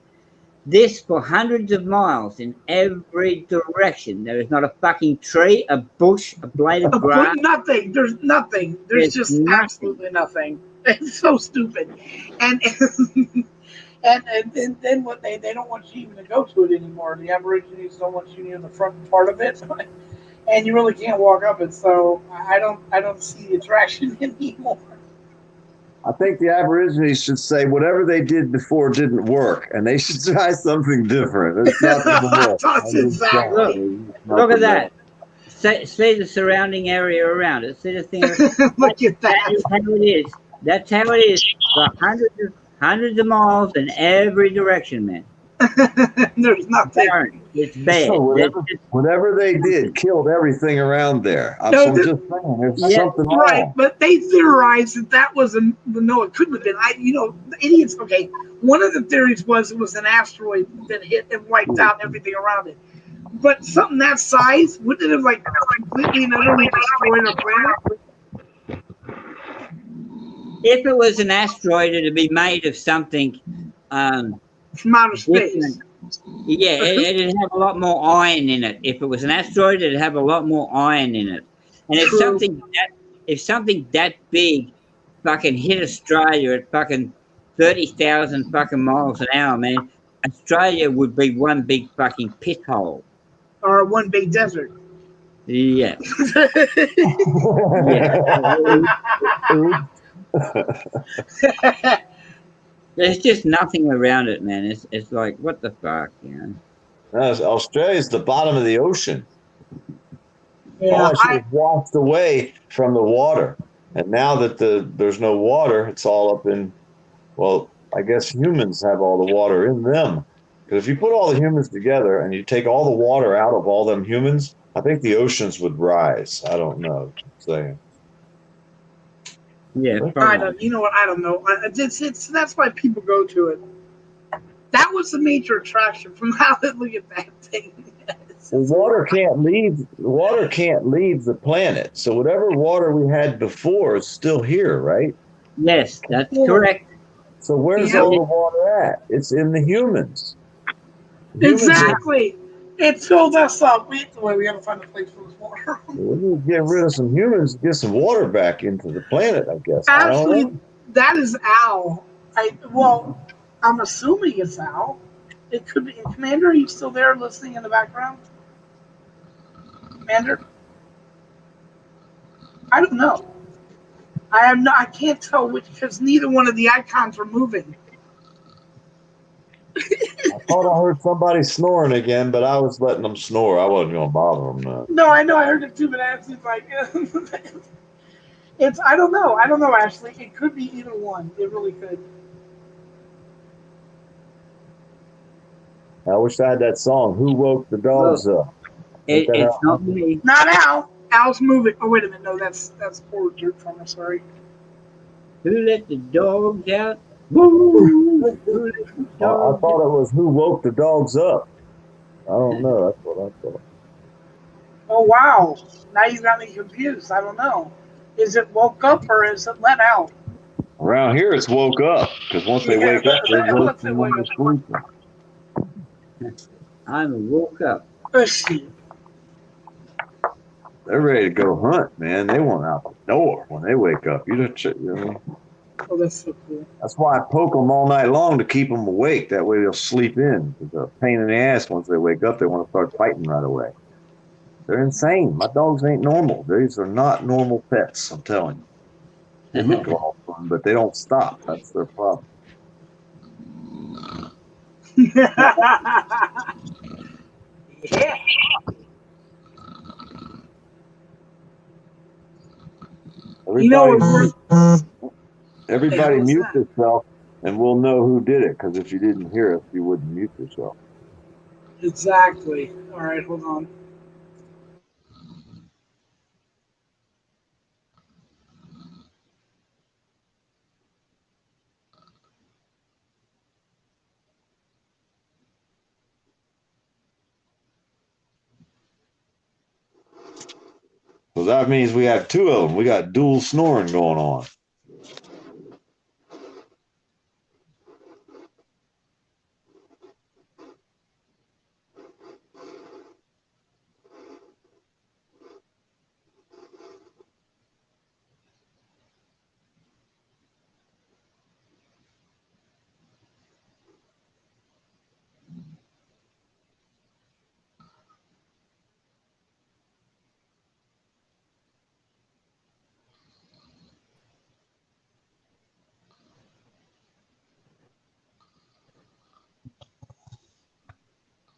This for hundreds of miles in every direction. There is not a fucking tree, a bush, a blade of grass. Nothing. There's nothing. There's just nothing. Absolutely nothing. It's so stupid. And then what they don't want you even to go to it anymore. The Aborigines don't want you near the front part of it. And you really can't walk up it. So I don't see the attraction anymore. I think the Aborigines should say whatever they did before didn't work, and they should try something different. It's not exactly. Look at that. See the surrounding area around it. See the thing. Look at that. That's how it is. That's how it is for hundreds of miles in every direction, man. There's nothing. It's bad. So whatever they did killed everything around there. No, I'm just saying, there's Yeah. something right, wrong. but they theorized that was no, it couldn't have been. The idiots. Okay, one of the theories was it was an asteroid that hit and wiped out everything around it. But something that size wouldn't it have like completely and utterly destroyed our planet? If it was an asteroid, it'd be made of something From outer space. different. Yeah, it'd have a lot more iron in it. If it was an asteroid, it'd have a lot more iron in it. And True. if something that big fucking hit Australia at fucking 30,000 fucking miles an hour, man, Australia would be one big fucking pit hole. Or one big desert. Yeah. There's just nothing around it, man. It's like, what the fuck, you know? Australia's the bottom of the ocean. Yeah, all that shit is washed away from the water. And now that there's no water, it's all up in, well, I guess humans have all the water in them. Because if you put all the humans together and you take all the water out of all them humans, I think the oceans would rise. I don't know. I'm saying. Yeah, I don't. You know what? I don't know. It's that's why people go to it. That was the major attraction from how they look at that thing. Well, water can't leave the planet. So whatever water we had before is still here, right? Yes, that's correct. So where's all the water at? It's in the humans. Exactly. It filled us up. We got to find a place for this water. We need to get rid of some humans, get some water back into the planet, I guess. Actually, that is Al. I'm assuming it's Al. It could be. Commander, are you still there listening in the background? Commander? I don't know. I can't tell which, because neither one of the icons are moving. I thought I heard somebody snoring again, but I was letting them snore. I wasn't going to bother them. No. No, I know. I heard it too, but Ashley's like, it's. I don't know. I don't know, Ashley. It could be either one. It really could. I wish I had that song. Who woke the dogs up? It's not me. Not Al. Al's moving. Oh wait a minute. No, that's poor dirt farmer. Sorry. Who let the dogs out? Woo! I thought it was who woke the dogs up. I don't know. That's what I thought. Oh wow! Now you got me confused. I don't know. Is it woke up or is it let out? Around here, it's woke up because once they wake up, they're woken when they're sleeping. I'm woke up. They're ready to go hunt, man. They want out the door when they wake up. You know. Oh, that's so cool. That's why I poke them all night long to keep them awake. That way they'll sleep in. It's a pain in the ass once they wake up. They want to start fighting right away. They're insane. My dogs ain't normal. These are not normal pets, I'm telling you. They look all fun, but they don't stop. That's their problem. Yeah. Everybody mute yourself, and we'll know who did it. Because if you didn't hear us, you wouldn't mute yourself. Exactly. All right, hold on. So that means we have two of them. We got dual snoring going on.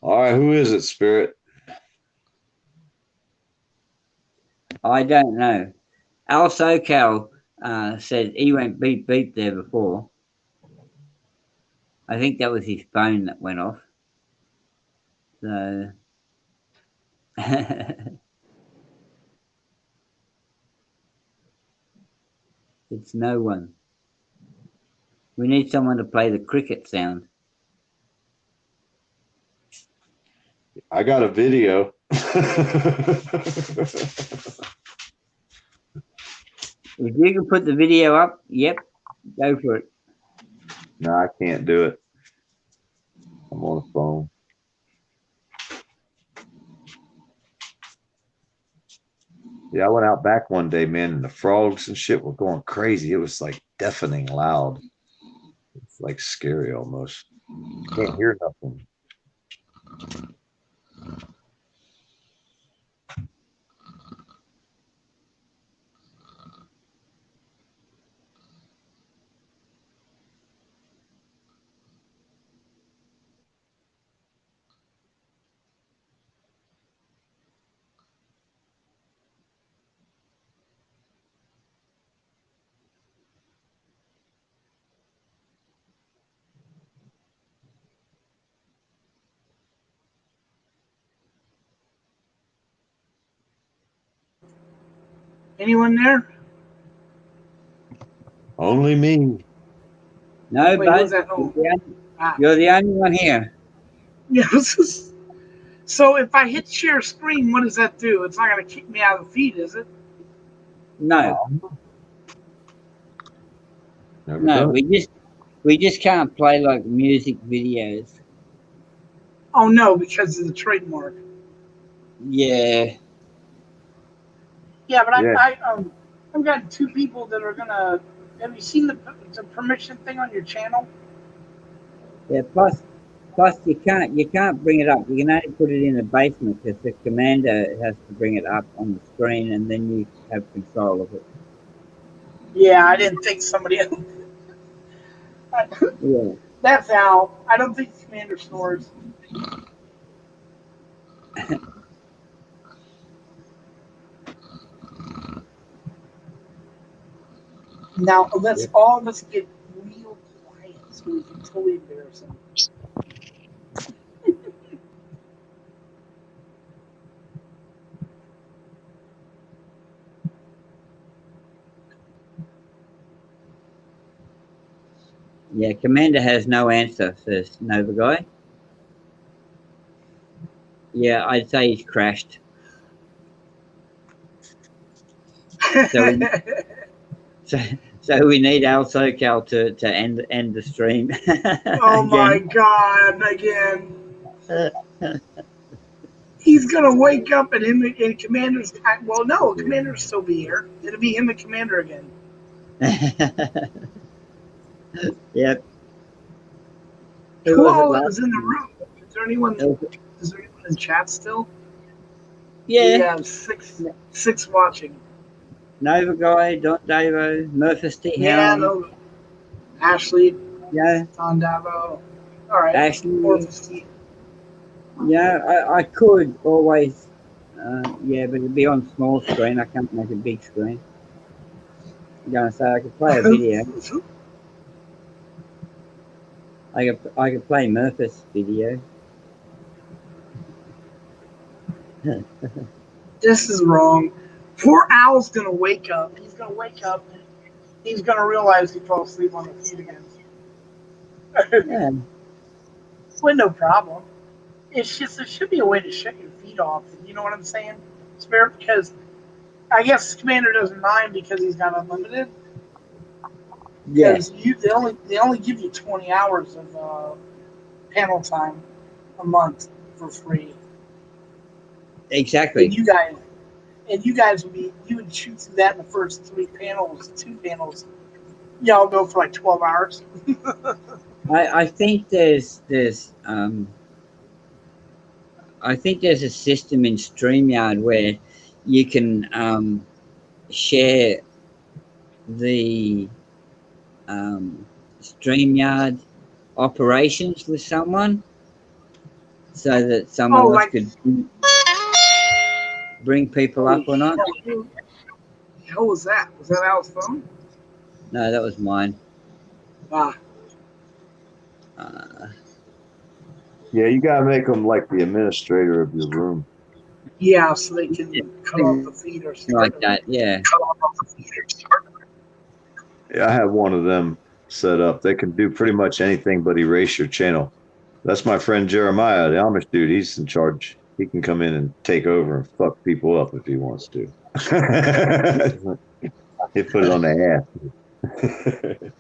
All right, who is it, Spirit? I don't know. Al SoCal said he went beep beep there before. I think that was his phone that went off. So it's no one. We need someone to play the cricket sound. I got a video. If you can put the video up, yep, go for it. No, I can't do it. I'm on the phone. Yeah, I went out back one day, man, and the frogs and shit were going crazy. It was like deafening loud. It's like scary almost. Can't hear nothing. Anyone there? Only me. No, Wait, bud, who's that? Oh, you're the only one here. yes. So if I hit share screen, what does that do? It's not going to kick me out of the feed, is it? No, Never no, done it. we just can't play like music videos. Oh no, because of the trademark. Yeah. Yeah, but Yeah. I've got two people that are gonna. Have you seen the permission thing on your channel? Yeah, plus you can't bring it up. You can only put it in the basement because the commander has to bring it up on the screen, and then you have control of it. Yeah, I didn't think somebody else. Yeah. That's Al. I don't think Commander snores. Now let's all of us get real quiet so we can totally embarrass him. Yeah, commander has no answer, says Nova Guy. Yeah, I'd say he's crashed. So we need Al SoCal to end the stream. Oh my god! Again, he's gonna wake up and him and Commander's. Well, no, Commander's still be here. It'll be him and Commander again. Yep. Who all is in the room? Is there anyone? Is there anyone in chat still? Yeah. We have six watching. Nova Guy, Dot Davo, Murphy Yeah, no. Ashley. Yeah. Don Davo. All right. Ashley. Yeah, I could always. Yeah, but it'd be on small screen. I can't make a big screen. I'm gonna say I could play a video. I could play Murphy's video. This is wrong. Poor Al's gonna wake up. He's gonna wake up. And he's gonna realize he fell asleep on the feet again. Yeah. Well, no problem. It's just there should be a way to shut your feet off. You know what I'm saying, Spirit? Because I guess Commander doesn't mind because he's got unlimited. Yeah. Because they only give you 20 hours of panel time a month for free. Exactly. And you guys would shoot through that in the first two panels. Y'all go for like 12 hours. I think there's a system in StreamYard where you can share the StreamYard operations with someone so that someone else could bring people up or not. Who the hell was that? Was that Al's phone? No, that was mine. Ah. Yeah, you gotta make them like the administrator of your room. Yeah, so they can cut off the feed or start like that. Yeah. Yeah, I have one of them set up. They can do pretty much anything but erase your channel. That's my friend Jeremiah, the Amish dude. He's in charge. He can come in and take over and fuck people up if he wants to. He put it on the ass.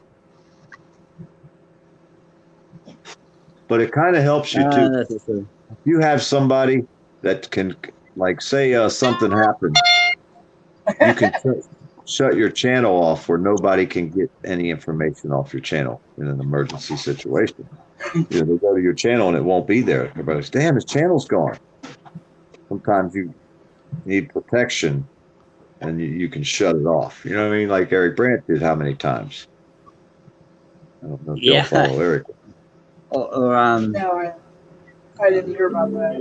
But it kind of helps you too. That's true. If you have somebody that can, like, say something happened, you can shut your channel off where nobody can get any information off your channel in an emergency situation. They go to your channel and it won't be there. Everybody's, damn, his channel's gone. Sometimes you need protection and you can shut it off. You know what I mean? Like Eric Brandt did how many times? I don't know if y'all follow Eric. No, I didn't hear about that.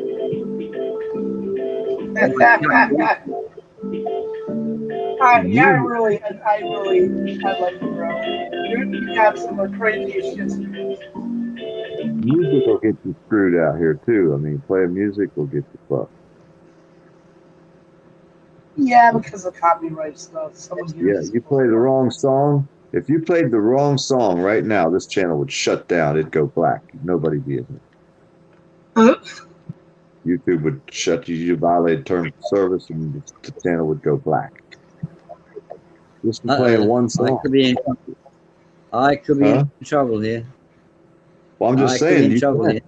I really like you, bro. You got some crazy shit. Music will get you screwed out here too. I mean, playing music will get you fucked. Yeah, because of copyright stuff. Yeah, you play the wrong song. If you played the wrong song right now, this channel would shut down. It'd go black. Nobody be in it. YouTube would shut you. You violated terms of service, and the channel would go black. Just for playing one song. I could be in trouble here. Well, I'm just saying you can.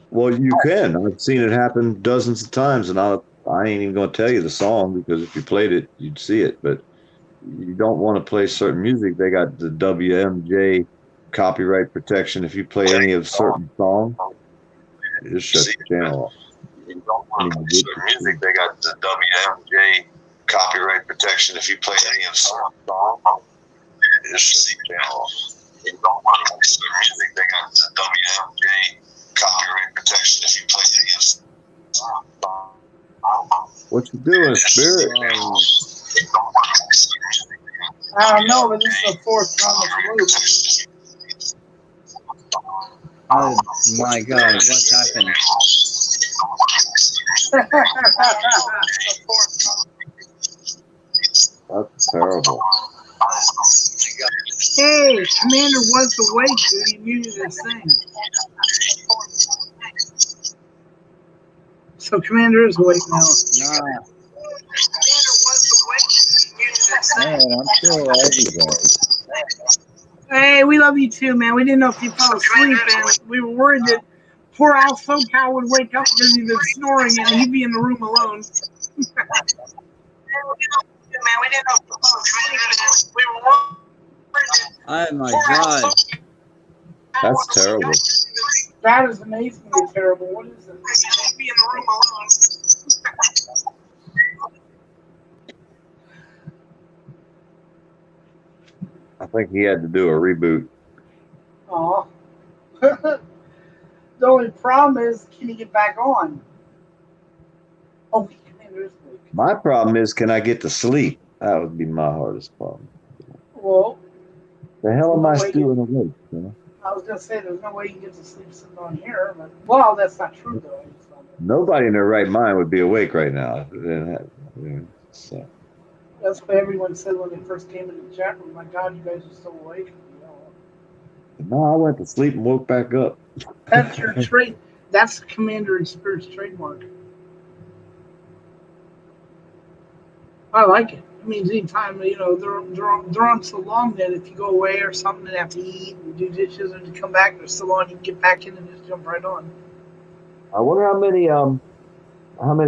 Well, you can. I've seen it happen dozens of times, and I ain't even going to tell you the song because if you played it, you'd see it. But you don't want to play certain music. They got the WMJ copyright protection. If you play any of certain songs, it just shuts the channel off. You don't want to play certain music. They got the WMJ copyright protection. If you play any of certain songs, it just shuts the channel off. You don't want to play certain music. They got the WMJ copyright protection. If you play any of certain songs, what you doing, Spirit? I don't know, but this is the fourth time it's loose. Oh my God, what's happening? That's terrible. Hey, Commander was awake, dude. He muted his thing. So Commander is awake now. Nah. Man, I'm still everybody. Hey, we love you too, man. We didn't know if you fell asleep, and we were worried that poor Al SoCal would wake up because he'd been snoring and he'd be in the room alone. Oh my God. That's terrible. That is amazingly terrible. What is it? He'd be in the room alone. I think he had to do a reboot. Aw. The only problem is, can he get back on? Oh, Commander's awake. My problem is, can I get to sleep? That would be my hardest problem. Well, The hell am I still awake? You know? I was going to say, there's no way you can get to sleep sitting on here, but, well, that's not true, though. Nobody in their right mind would be awake right now. So. That's what everyone said when they first came into the chat room. My God, you guys are still awake. You know. No, I went to sleep and woke back up. That's your trade. That's Commander and Spirit's trademark. I like it. It means anytime, you know, they're on so long that if you go away or something and have to eat and do dishes and you come back, they're still on. You can get back in and just jump right on. I wonder how many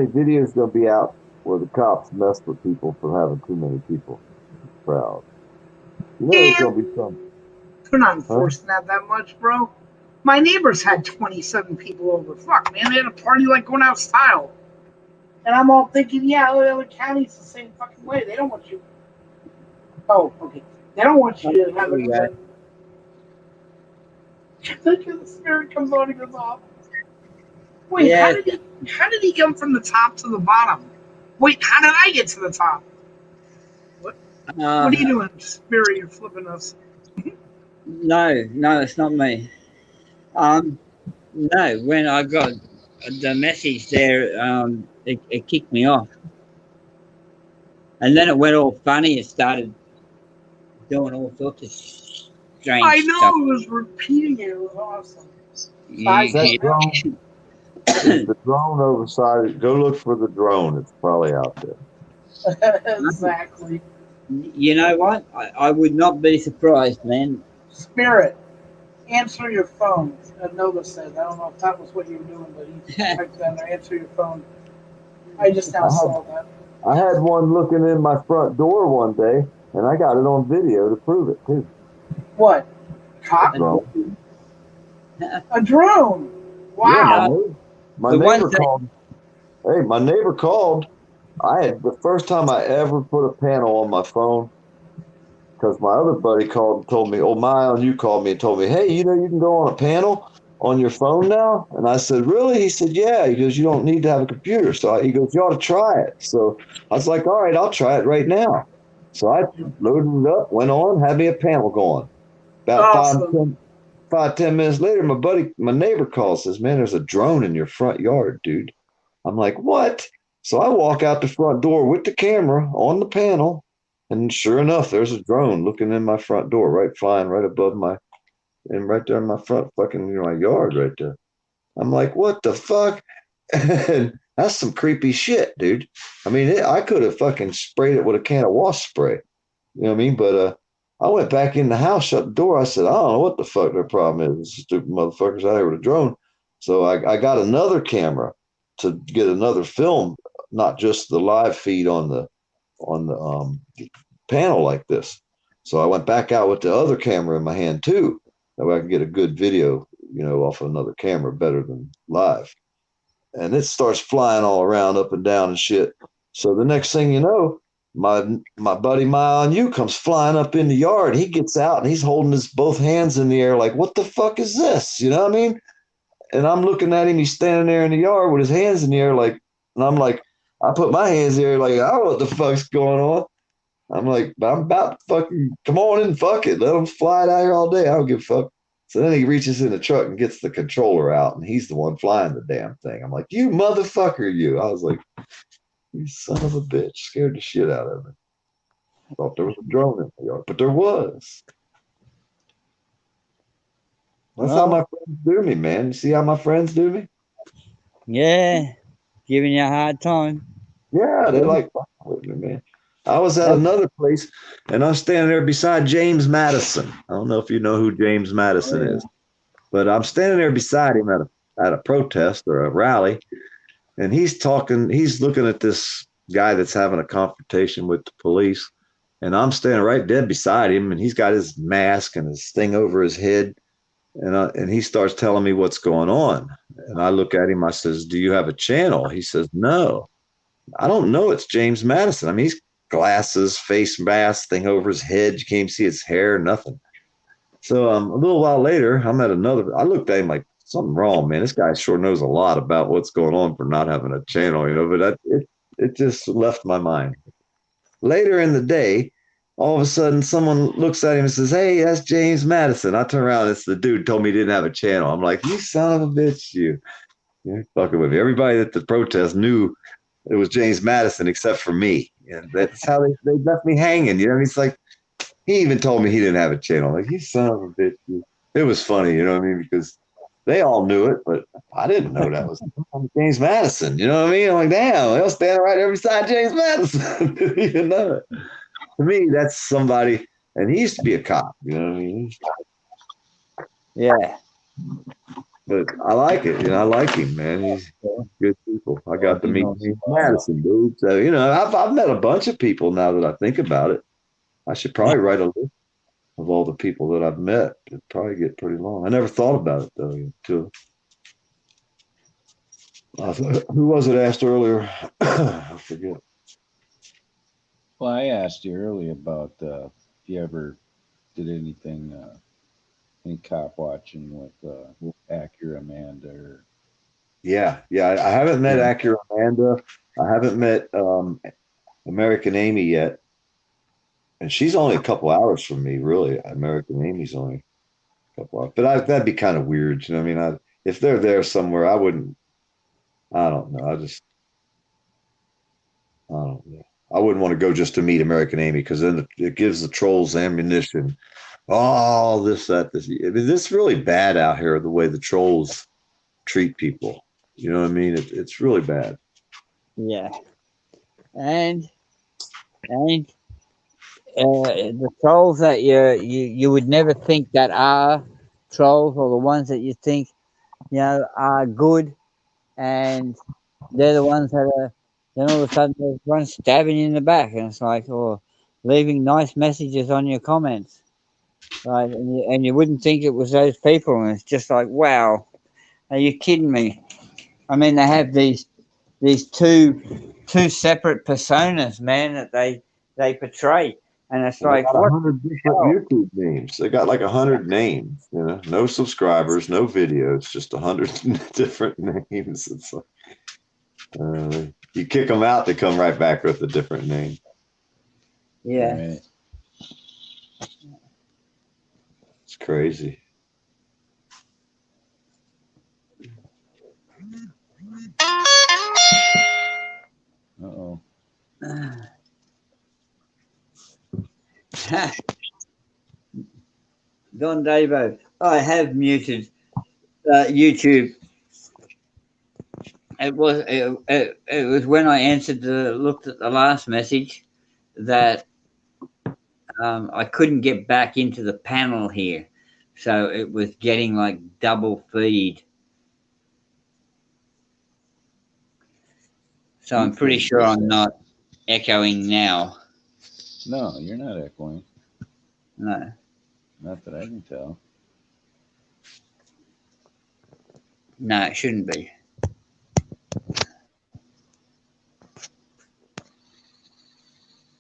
videos there'll be out where the cops mess with people for having too many people in the crowd. You know, there's gonna be some. They're not enforcing that much, bro. My neighbors had 27 people over. Fuck, man, they had a party like going out of style. And I'm all thinking, yeah, other counties the same fucking way. They don't want you. Oh, okay. They don't want you to have a. Look at the Spirit comes on and goes off. Wait, Yeah. how did he come from the top to the bottom? Wait, how did I get to the top? What are you doing, Spirit? You're flipping us. No, it's not me. No, when I got the message there, it kicked me off. And then it went all funny. It started doing all sorts of strange I know stuff. it was repeating it. It was awesome. You, That you, drone is the drone oversized. Go look for the drone. It's probably out there. Exactly. you know what? I would not be surprised, man. Spirit, answer your phone. Nova said. I don't know if that was what you were doing, but he typed down there, answer your phone. I just now saw that. I had one looking in my front door one day, and I got it on video to prove it too. What? Cop? Drone. A drone. Yeah, Wow. my neighbor called. Hey, my neighbor called. I had the first time I ever put a panel on my phone because my other buddy called and told me, "Oh, Mion, you called me and told me, hey, you know, you can go on a panel on your phone now." And I said, "Really?" He said, "Yeah." He goes, "You don't need to have a computer." So he goes, "You ought to try it." So I was like, "All right, I'll try it right now." So I loaded it up, went on, had me a panel going. About Awesome. 5, 10 minutes later, my neighbor calls, says, "Man, there's a drone in your front yard, dude." I'm like, "What?" So I walk out the front door with the camera on the panel, and sure enough, there's a drone looking in my front door, right, flying right above and right there in my front fucking, my yard right there. I'm like, "What the fuck?" And that's some creepy shit, dude. I mean, I could have fucking sprayed it with a can of wasp spray. You know what I mean? But I went back in the house, shut the door. I said, "I don't know what the fuck their problem is. Stupid motherfuckers out here with a drone." So I got another camera to get another film, not just the live feed on the panel like this. So I went back out with the other camera in my hand too. That way I can get a good video, off of another camera better than live. And it starts flying all around up and down and shit. So the next thing you know, my buddy Mion You comes flying up in the yard. He gets out and he's holding his both hands in the air like, "What the fuck is this?" You know what I mean? And I'm looking at him. He's standing there in the yard with his hands in the air like, and I'm like, I put my hands in the air like, I don't know what the fuck's going on. I'm like, I'm about to fucking come on in, fuck it. Let him fly out here all day. I don't give a fuck. So then he reaches in the truck and gets the controller out, and he's the one flying the damn thing. I'm like, "You motherfucker, you." I was like, "You son of a bitch." Scared the shit out of me. Thought there was a drone in the yard, but there was. That's how my friends do me, man. You see how my friends do me? Yeah, giving you a hard time. Yeah, they like fucking with me, man. I was at another place, and I was standing there beside James Madison. I don't know if you know who James Madison is, but I'm standing there beside him at a protest or a rally, and he's talking. He's looking at this guy that's having a confrontation with the police, and I'm standing right dead beside him, and he's got his mask and his thing over his head, and he starts telling me what's going on, and I look at him. I says, "Do you have a channel?" He says, "No." I don't know. It's James Madison. I mean, he's glasses, face mask, thing over his head. You can't even see his hair, nothing. So a little while later, I'm at another. I looked at him like, something wrong, man. This guy sure knows a lot about what's going on for not having a channel, But it just left my mind. Later in the day, all of a sudden, someone looks at him and says, "Hey, that's James Madison." I turn around, it's the dude who told me he didn't have a channel. I'm like, "You son of a bitch, you! You're fucking with me." Everybody at the protest knew it was James Madison except for me. And that's how they left me hanging. It's like, he even told me he didn't have a channel. Like, "You son of a bitch." It was funny, you know what I mean? Because they all knew it, but I didn't know that was James Madison. You know what I mean? I'm like, damn, they'll stand right there beside James Madison. Didn't even know it. To me, that's somebody, and he used to be a cop, you know what I mean? Yeah. But I like it. I like him, man. He's good people. I got to meet James Madison, dude. So, I've met a bunch of people now that I think about it. I should probably write a list of all the people that I've met. It'd probably get pretty long. I never thought about it, though, until who was it asked earlier? I forget. Well, I asked you earlier about if you ever did anything in cop watching with Acura Amanda. Or... Yeah. I haven't met Acura Amanda. I haven't met American Amy yet. And she's only a couple hours from me, really. American Amy's only a couple hours. But that'd be kind of weird. You know what I mean? if they're there somewhere, I wouldn't. I don't know. I don't know. I wouldn't want to go just to meet American Amy because then it gives the trolls ammunition. Oh, this, that, this. I mean, this is really bad out here, the way the trolls treat people. You know what I mean? It's really bad. Yeah. And the trolls that you would never think that are trolls, or the ones that you think are good, and they're the ones that are. Then all of a sudden, there's one stabbing you in the back, and it's like, or leaving nice messages on your comments, right? And you wouldn't think it was those people, and it's just like, wow, are you kidding me? I mean, they have these two separate personas, man, that they portray. And it's And they like, got what 100 different YouTube names. They got like 100 names, no subscribers, no videos, just 100 different names. It's like, you kick them out, they come right back with a different name. Yeah. Right. It's crazy. Uh-oh. Don Davo, I have muted YouTube. It was when I looked at the last message that I couldn't get back into the panel here, so it was getting like double feed. So I'm pretty sure I'm not echoing now. No, you're not echoing. No. Not that I can tell. No, it shouldn't be.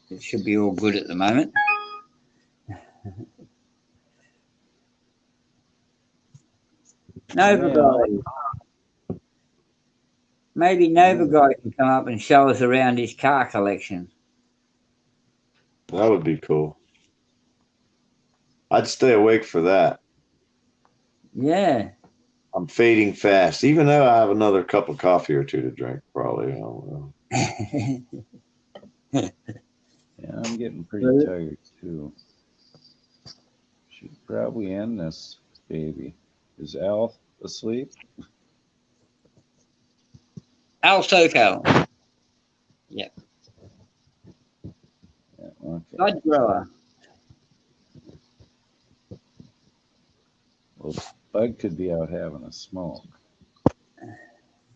It should be all good at the moment. Nova Guy. Maybe Nova Guy can come up and show us around his car collection. That would be cool. I'd stay awake for that. Yeah. I'm fading fast, even though I have another cup of coffee or two to drink, probably. I don't know. Yeah, I'm getting pretty tired too. Should probably end this, baby. Is Al asleep? Al Soko. Yep. Yeah, okay. Bud grower. Well, Bud could be out having a smoke.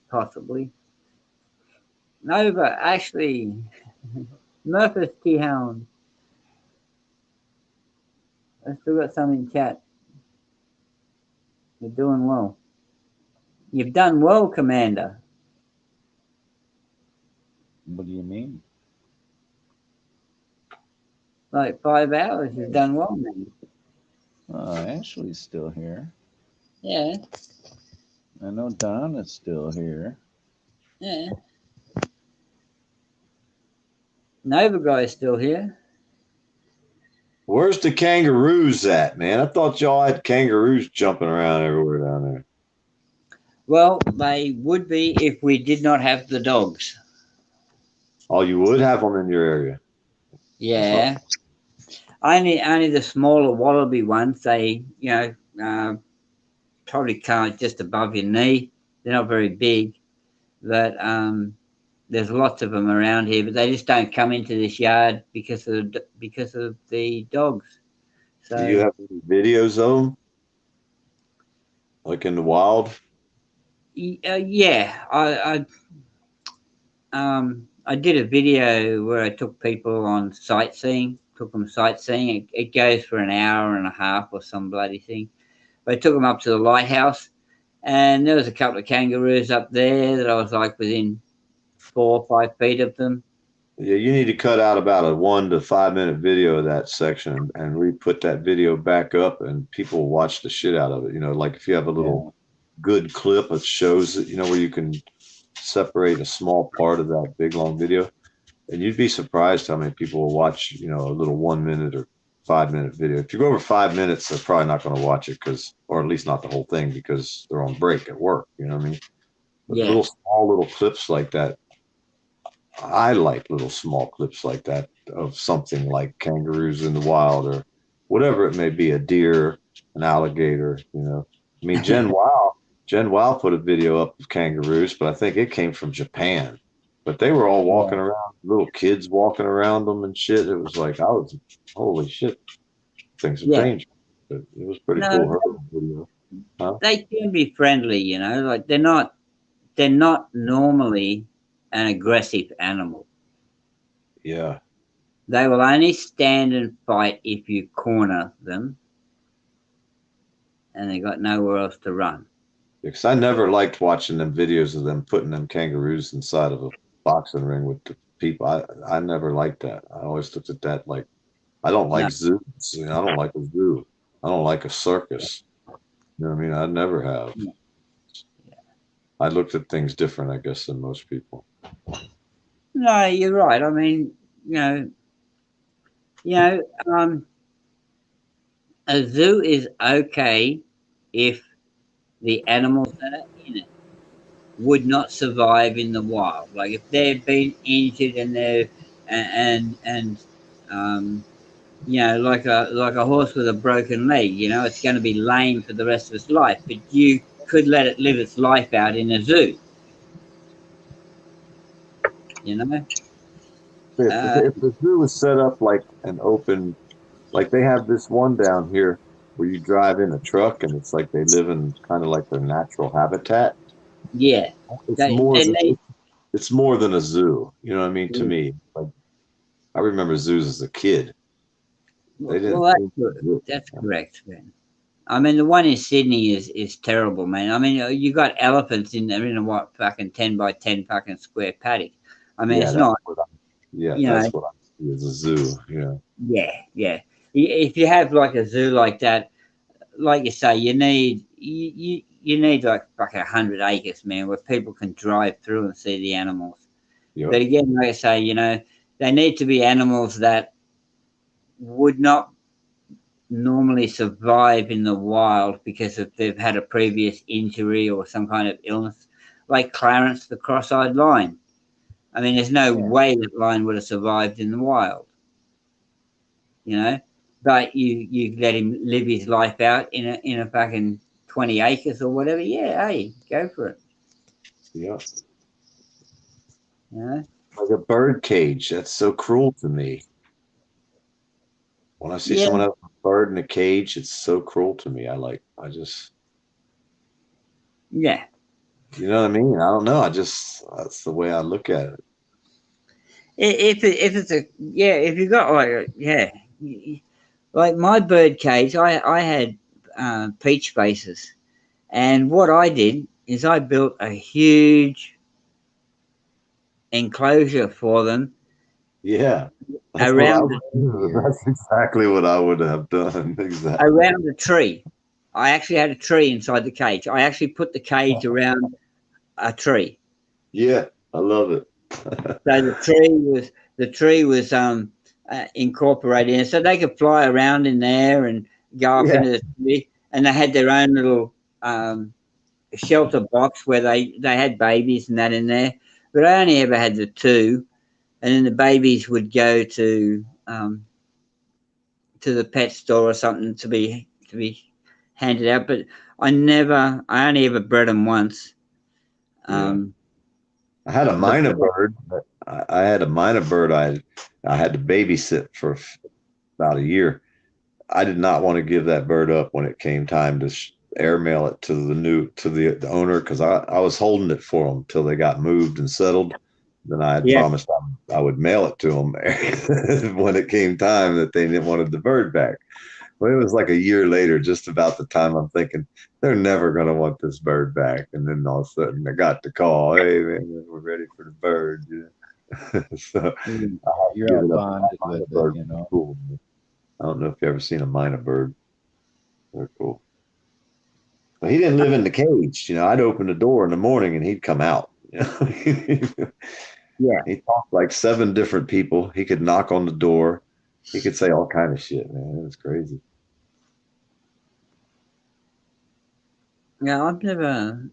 Possibly. Nova, Ashley, Murphys T-Hound. I still got some in chat. You're doing well. You've done well, Commander. What do you mean? Like 5 hours, you've done well, man. Ashley's still here. Yeah. I know Donna's still here. Yeah. Nova Guy's still here. Where's the kangaroos at, man? I thought y'all had kangaroos jumping around everywhere down there. Well, they would be if we did not have the dogs. Oh, you would have them in your area? Yeah. Only the smaller wallaby ones. They, probably can't just above your knee. They're not very big, but there's lots of them around here. But they just don't come into this yard because of the dogs. So, do you have any videos of them, like in the wild? Yeah, I did a video where I took people on sightseeing. Took them sightseeing. It goes for an hour and a half or some bloody thing. But I took them up to the lighthouse, and there was a couple of kangaroos up there that I was like within 4 or 5 feet of them. Yeah, you need to cut out about a 1 to 5 minute video of that section and re-put that video back up, and people will watch the shit out of it. Like if you have a little good clip that shows that, where you can separate a small part of that big long video, and you'd be surprised how many people will watch, a little 1 minute or 5-minute video. If you go over 5 minutes, they're probably not going to watch it or at least not the whole thing because they're on break at work. You know what I mean? But Yeah. small little clips like that. I like little small clips like that of something like kangaroos in the wild or whatever it may be, a deer, an alligator, you know. I mean, Jen Wow put a video up of kangaroos, but I think it came from Japan. But they were all walking around, little kids walking around them and shit. It was like, holy shit, things have changed. But it was pretty cool. Her video. Huh? They can be friendly, you know, like they're not normally an aggressive animal. Yeah. They will only stand and fight if you corner them, and they got nowhere else to run. Because I never liked watching them videos of them putting them kangaroos inside of a boxing ring with the people. I never liked that. I always looked at that like, I don't like zoos. You know, I don't like a zoo. I don't like a circus. You know what I mean? I never have. Yeah. I looked at things different, I guess, than most people. No, you're right. I mean, a zoo is okay if the animals that are in it would not survive in the wild. Like if they've been injured and they're like a horse with a broken leg, you know, it's going to be lame for the rest of its life. But you could let it live its life out in a zoo. You know? If the zoo was set up like an open, like they have this one down here where you drive in a truck and it's like they live in kind of like their natural habitat. Yeah. It's more than a zoo. You know what I mean? To me, like I remember zoos as a kid. That's correct, man. I mean, the one in Sydney is terrible, man. I mean, you got elephants in there in a what fucking 10 by 10 fucking square paddock. I mean, it's not. That's what I see as a zoo. Yeah. Yeah. If you have like a zoo like that, like you say, you need like fucking 100 acres, man, where people can drive through and see the animals. Yep. But again, like I say, you know, they need to be animals that would not normally survive in the wild because if they've had a previous injury or some kind of illness, like Clarence the cross-eyed lion. I mean, there's no way that lion would have survived in the wild, you know. But you let him live his life out in a fucking 20 acres or whatever. Yeah, hey, go for it. Yeah. Yeah. Like a bird cage. That's so cruel to me. When I see someone have a bird in a cage, it's so cruel to me. Yeah. You know what I mean? I don't know. That's the way I look at it. If you got like my bird cage, I had peach faces, and what I did is I built a huge enclosure for them. Yeah. That's exactly what I would have done. Exactly. Around the tree. I actually had a tree inside the cage. I actually put the cage around a tree. Yeah, I love it. So the tree was incorporated in, so they could fly around in there and go up into the tree. And they had their own little shelter box where they had babies and that in there. But I only ever had the two, and then the babies would go to the pet store or something to be handed out. But I only ever bred them once. I had a minor bird. I had a minor bird. I had to babysit for about a year. I did not want to give that bird up when it came time to airmail it to the owner because I was holding it for them until they got moved and settled. Then I had promised I would mail it to them when it came time that they wanted the bird back. Well, it was like a year later, just about the time I'm thinking they're never going to want this bird back. And then all of a sudden I got the call, hey, man, we're ready for the bird. So you're bonded with it, you know. Cool. I don't know if you've ever seen a minor bird. They're cool. But he didn't live in the cage. You know, I'd open the door in the morning and he'd come out. Yeah. He talked like 7 different people. He could knock on the door. He could say all kind of shit, man. It was crazy. Yeah, I've never.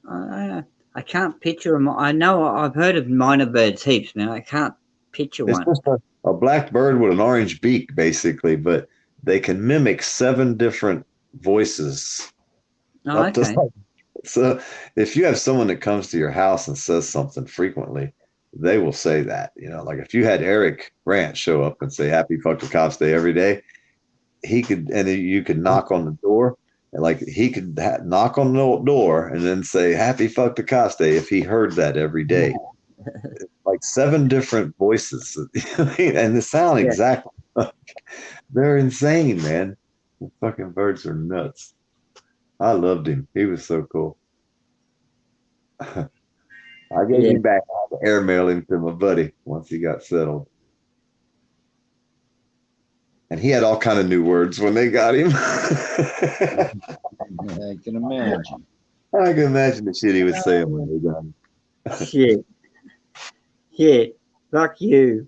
I can't picture them. I know I've heard of minor birds heaps. Now I can't picture It's one. just a black bird with an orange beak, basically, but they can mimic 7 different voices. Oh, Up to okay. So if you have someone that comes to your house and says something frequently, they will say that. Like if you had Eric Grant show up and say "Happy Fuck the Cops Day" every day, he could, and you could knock on the door, and like he could knock on the door and then say "Happy Fuck the Cops Day" if he heard that every day. Like 7 different voices, and they sound Yeah. exactly. They're insane, man. The fucking birds are nuts. I loved him. He was so cool. I gave him back. I had to airmail him to my buddy once he got settled. And he had all kind of new words when they got him. I can imagine. I can imagine the shit he was saying when they got him. Shit. Shit. Fuck you.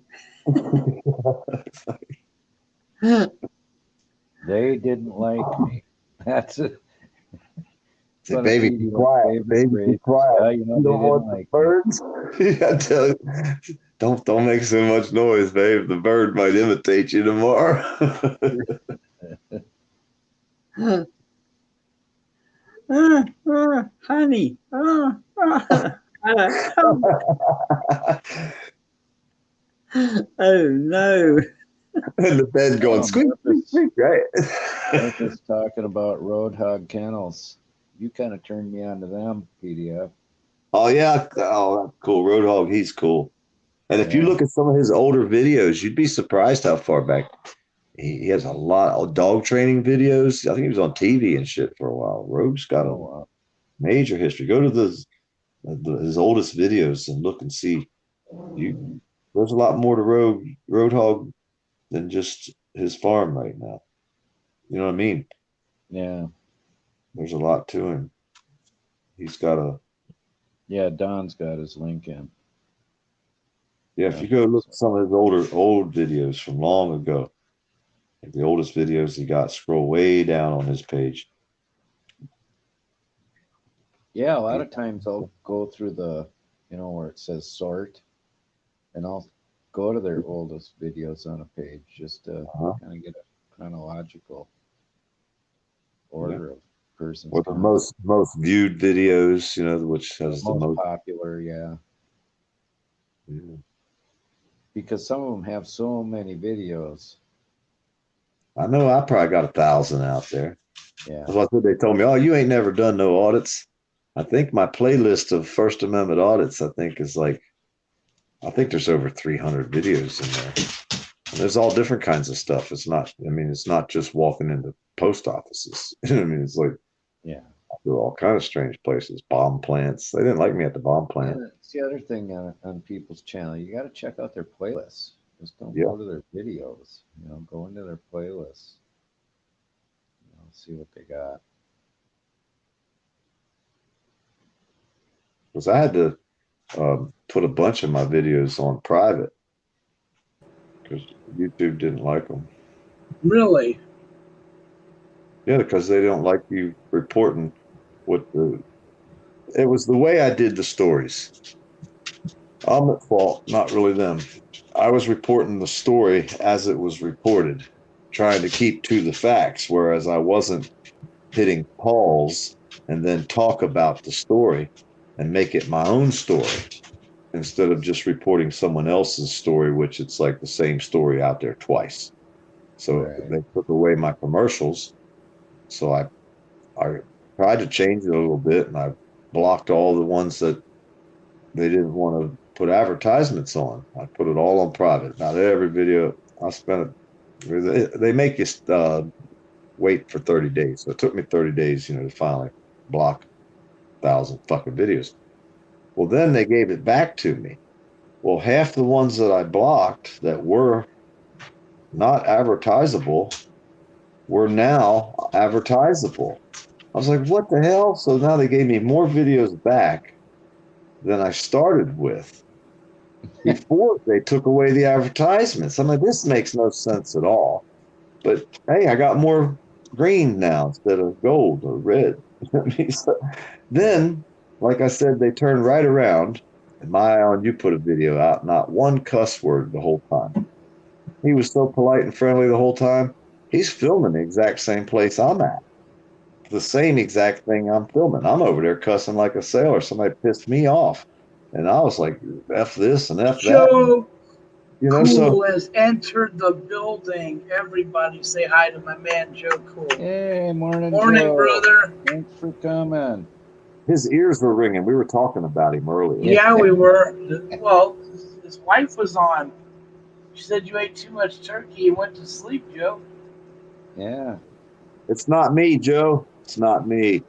They didn't like me. That's it. Say, baby, be quiet. Baby, be quiet. You don't want the birds. I tell you, don't make so much noise, babe. The bird might imitate you tomorrow. Honey. Oh no. And the bed going squeak, squeak, squeak, right? I was just talking about Roadhog kennels. You kind of turned me on to them, PDF. Oh yeah, oh cool. Roadhog, he's cool. And if you look at some of his older videos, you'd be surprised how far back he has a lot of dog training videos. I think he was on TV and shit for a while. Rogue's got a major history. Go to his oldest videos and look and see. There's a lot more to Roadhog than just his farm right now. You know what I mean? Yeah. There's a lot to him. He's got a. Yeah, Don's got his link in. Yeah, if you go look at some of his old videos from long ago, like the oldest videos he got, scroll way down on his page. Yeah, a lot of times I'll go through the, where it says sort, and I'll go to their oldest videos on a page just to kind of get a chronological order of persons. Or the most viewed videos, which has the most popular, yeah. Because some of them have so many videos. I know I probably got 1,000 out there. Yeah. That's what they told me. Oh, you ain't never done no audits. I think my playlist of First Amendment audits, I think there's over 300 videos in there. And there's all different kinds of stuff. It's not just walking into post offices. It's like, through all kind of strange places, bomb plants. They didn't like me at the bomb plant. Yeah, it's the other thing on people's channel. You got to check out their playlists. Just don't go to their videos. Go into their playlists. See what they got. Because I had to put a bunch of my videos on private because YouTube didn't like them. Really? Yeah, because they don't like you reporting it was the way I did the stories. I'm at fault, not really them. I was reporting the story as it was reported, trying to keep to the facts, whereas I wasn't hitting pause and then talk about the story and make it my own story instead of just reporting someone else's story, which it's like the same story out there twice. So they took away my commercials. So I tried to change it a little bit, and I blocked all the ones that they didn't want to put advertisements on. I put it all on private. Not every video I spent it. They make you wait for 30 days. So it took me 30 days, to finally block 1,000 fucking videos. Well, then they gave it back to me. Well, half the ones that I blocked that were not advertisable were now advertisable. I was like, what the hell? So now they gave me more videos back than I started with. before they took away the advertisements. I'm like, this makes no sense at all. But hey, I got more green now instead of gold or red. Then, like I said, they turned right around. And my Alan, you put a video out, not one cuss word the whole time. He was so polite and friendly the whole time. He's filming the exact same place I'm at. The same exact thing I'm filming. I'm over there cussing like a sailor. Somebody pissed me off. And I was like, F this and F that. Joe You know, Cool so has entered the building. Everybody say hi to my man, Joe Cool. Hey, morning, Morning, Joe. brother. Thanks for coming. his ears were ringing. We were talking about him earlier. Yeah, we were. Well, his wife was on. She said you ate too much turkey and went to sleep, Joe. Yeah. It's not me, Joe. It's not me.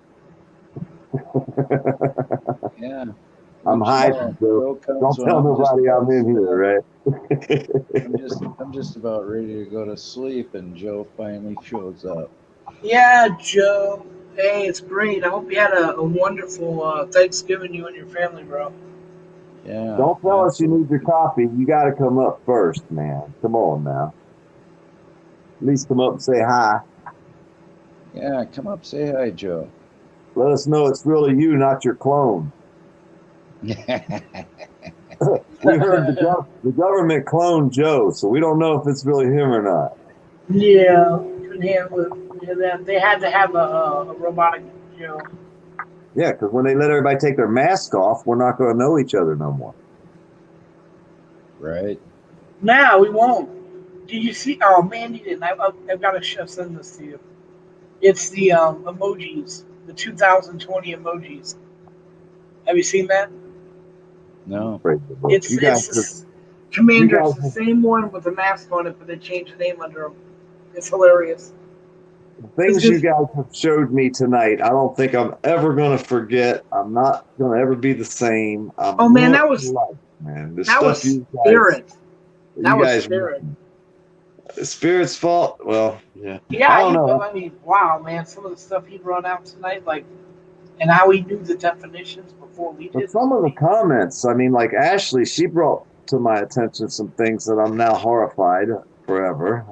Yeah. I'm hiding, Joe. Don't tell nobody I'm in here, right? I'm just about ready to go to sleep, and Joe finally shows up. Yeah, Joe. Hey, it's great. I hope you had a wonderful Thanksgiving, you and your family, bro. Yeah. Don't tell us you need your coffee. You got to come up first, man. Come on now. At least come up and say hi. Yeah, come up, say hi, Joe. Let us know it's really you, not your clone. We heard the government cloned Joe, so we don't know if it's really him or not. Yeah, couldn't handle it. Yeah, they had to have a robotic Joe. Yeah, because when they let everybody take their mask off, we're not going to know each other no more. Right. Now we won't. Did you see? Oh man, you didn't. I've got to send this to you. It's the emojis, the 2020 emojis. Have you seen that? No. It's Commander. It's the same one with the mask on it, but they changed the name under them. It's hilarious. The things you guys have showed me tonight, I don't think I'm ever going to forget. I'm not going to ever be the same. Oh man, that was man. The that stuff was you guys, Spirit. That you was guys, Spirit. Spirit's fault. Well, yeah. Yeah, I don't know. I mean, wow, man, some of the stuff he brought out tonight, like, and how he knew the definitions before we But did. some of the comments, I mean, like Ashley, she brought to my attention some things that I'm now horrified forever.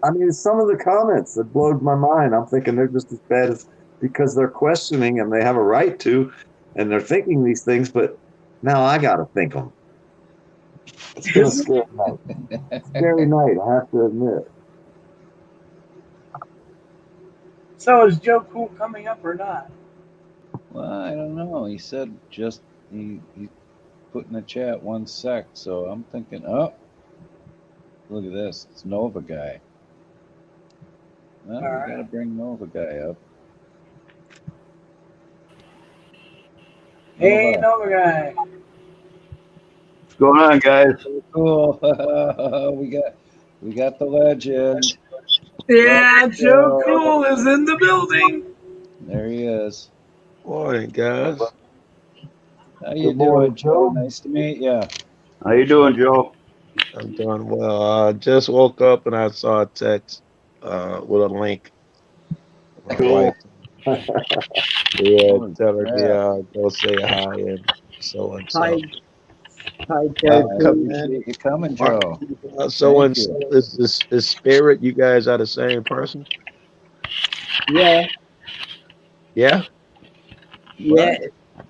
I mean, some of the comments that blowed my mind. I'm thinking they're just as bad as because they're questioning and they have a right to, and they're thinking these things. But now I got to think them. It's been a scary night. Scary night, I have to admit. So is Joe Cool coming up or not? Well, I don't know. He said just he put in the chat 1 sec, so I'm thinking, oh, look at this. It's Nova Guy. Well, we gotta bring Nova Guy up. Hey, Nova Guy. What's going on, guys? Cool. we got the legend. Yeah, Joe Cool is in the building. There he is. Morning, guys. How you doing, Joe? Nice to meet you. How you doing, Joe? I'm doing well. I just woke up and I saw a text with a link. My wife. Yeah, tell her to go say hi and so and so. Hi, Joe. Appreciate you coming, Joe. So and so is Spirit. You guys are the same person? Yeah. Yeah. Yeah.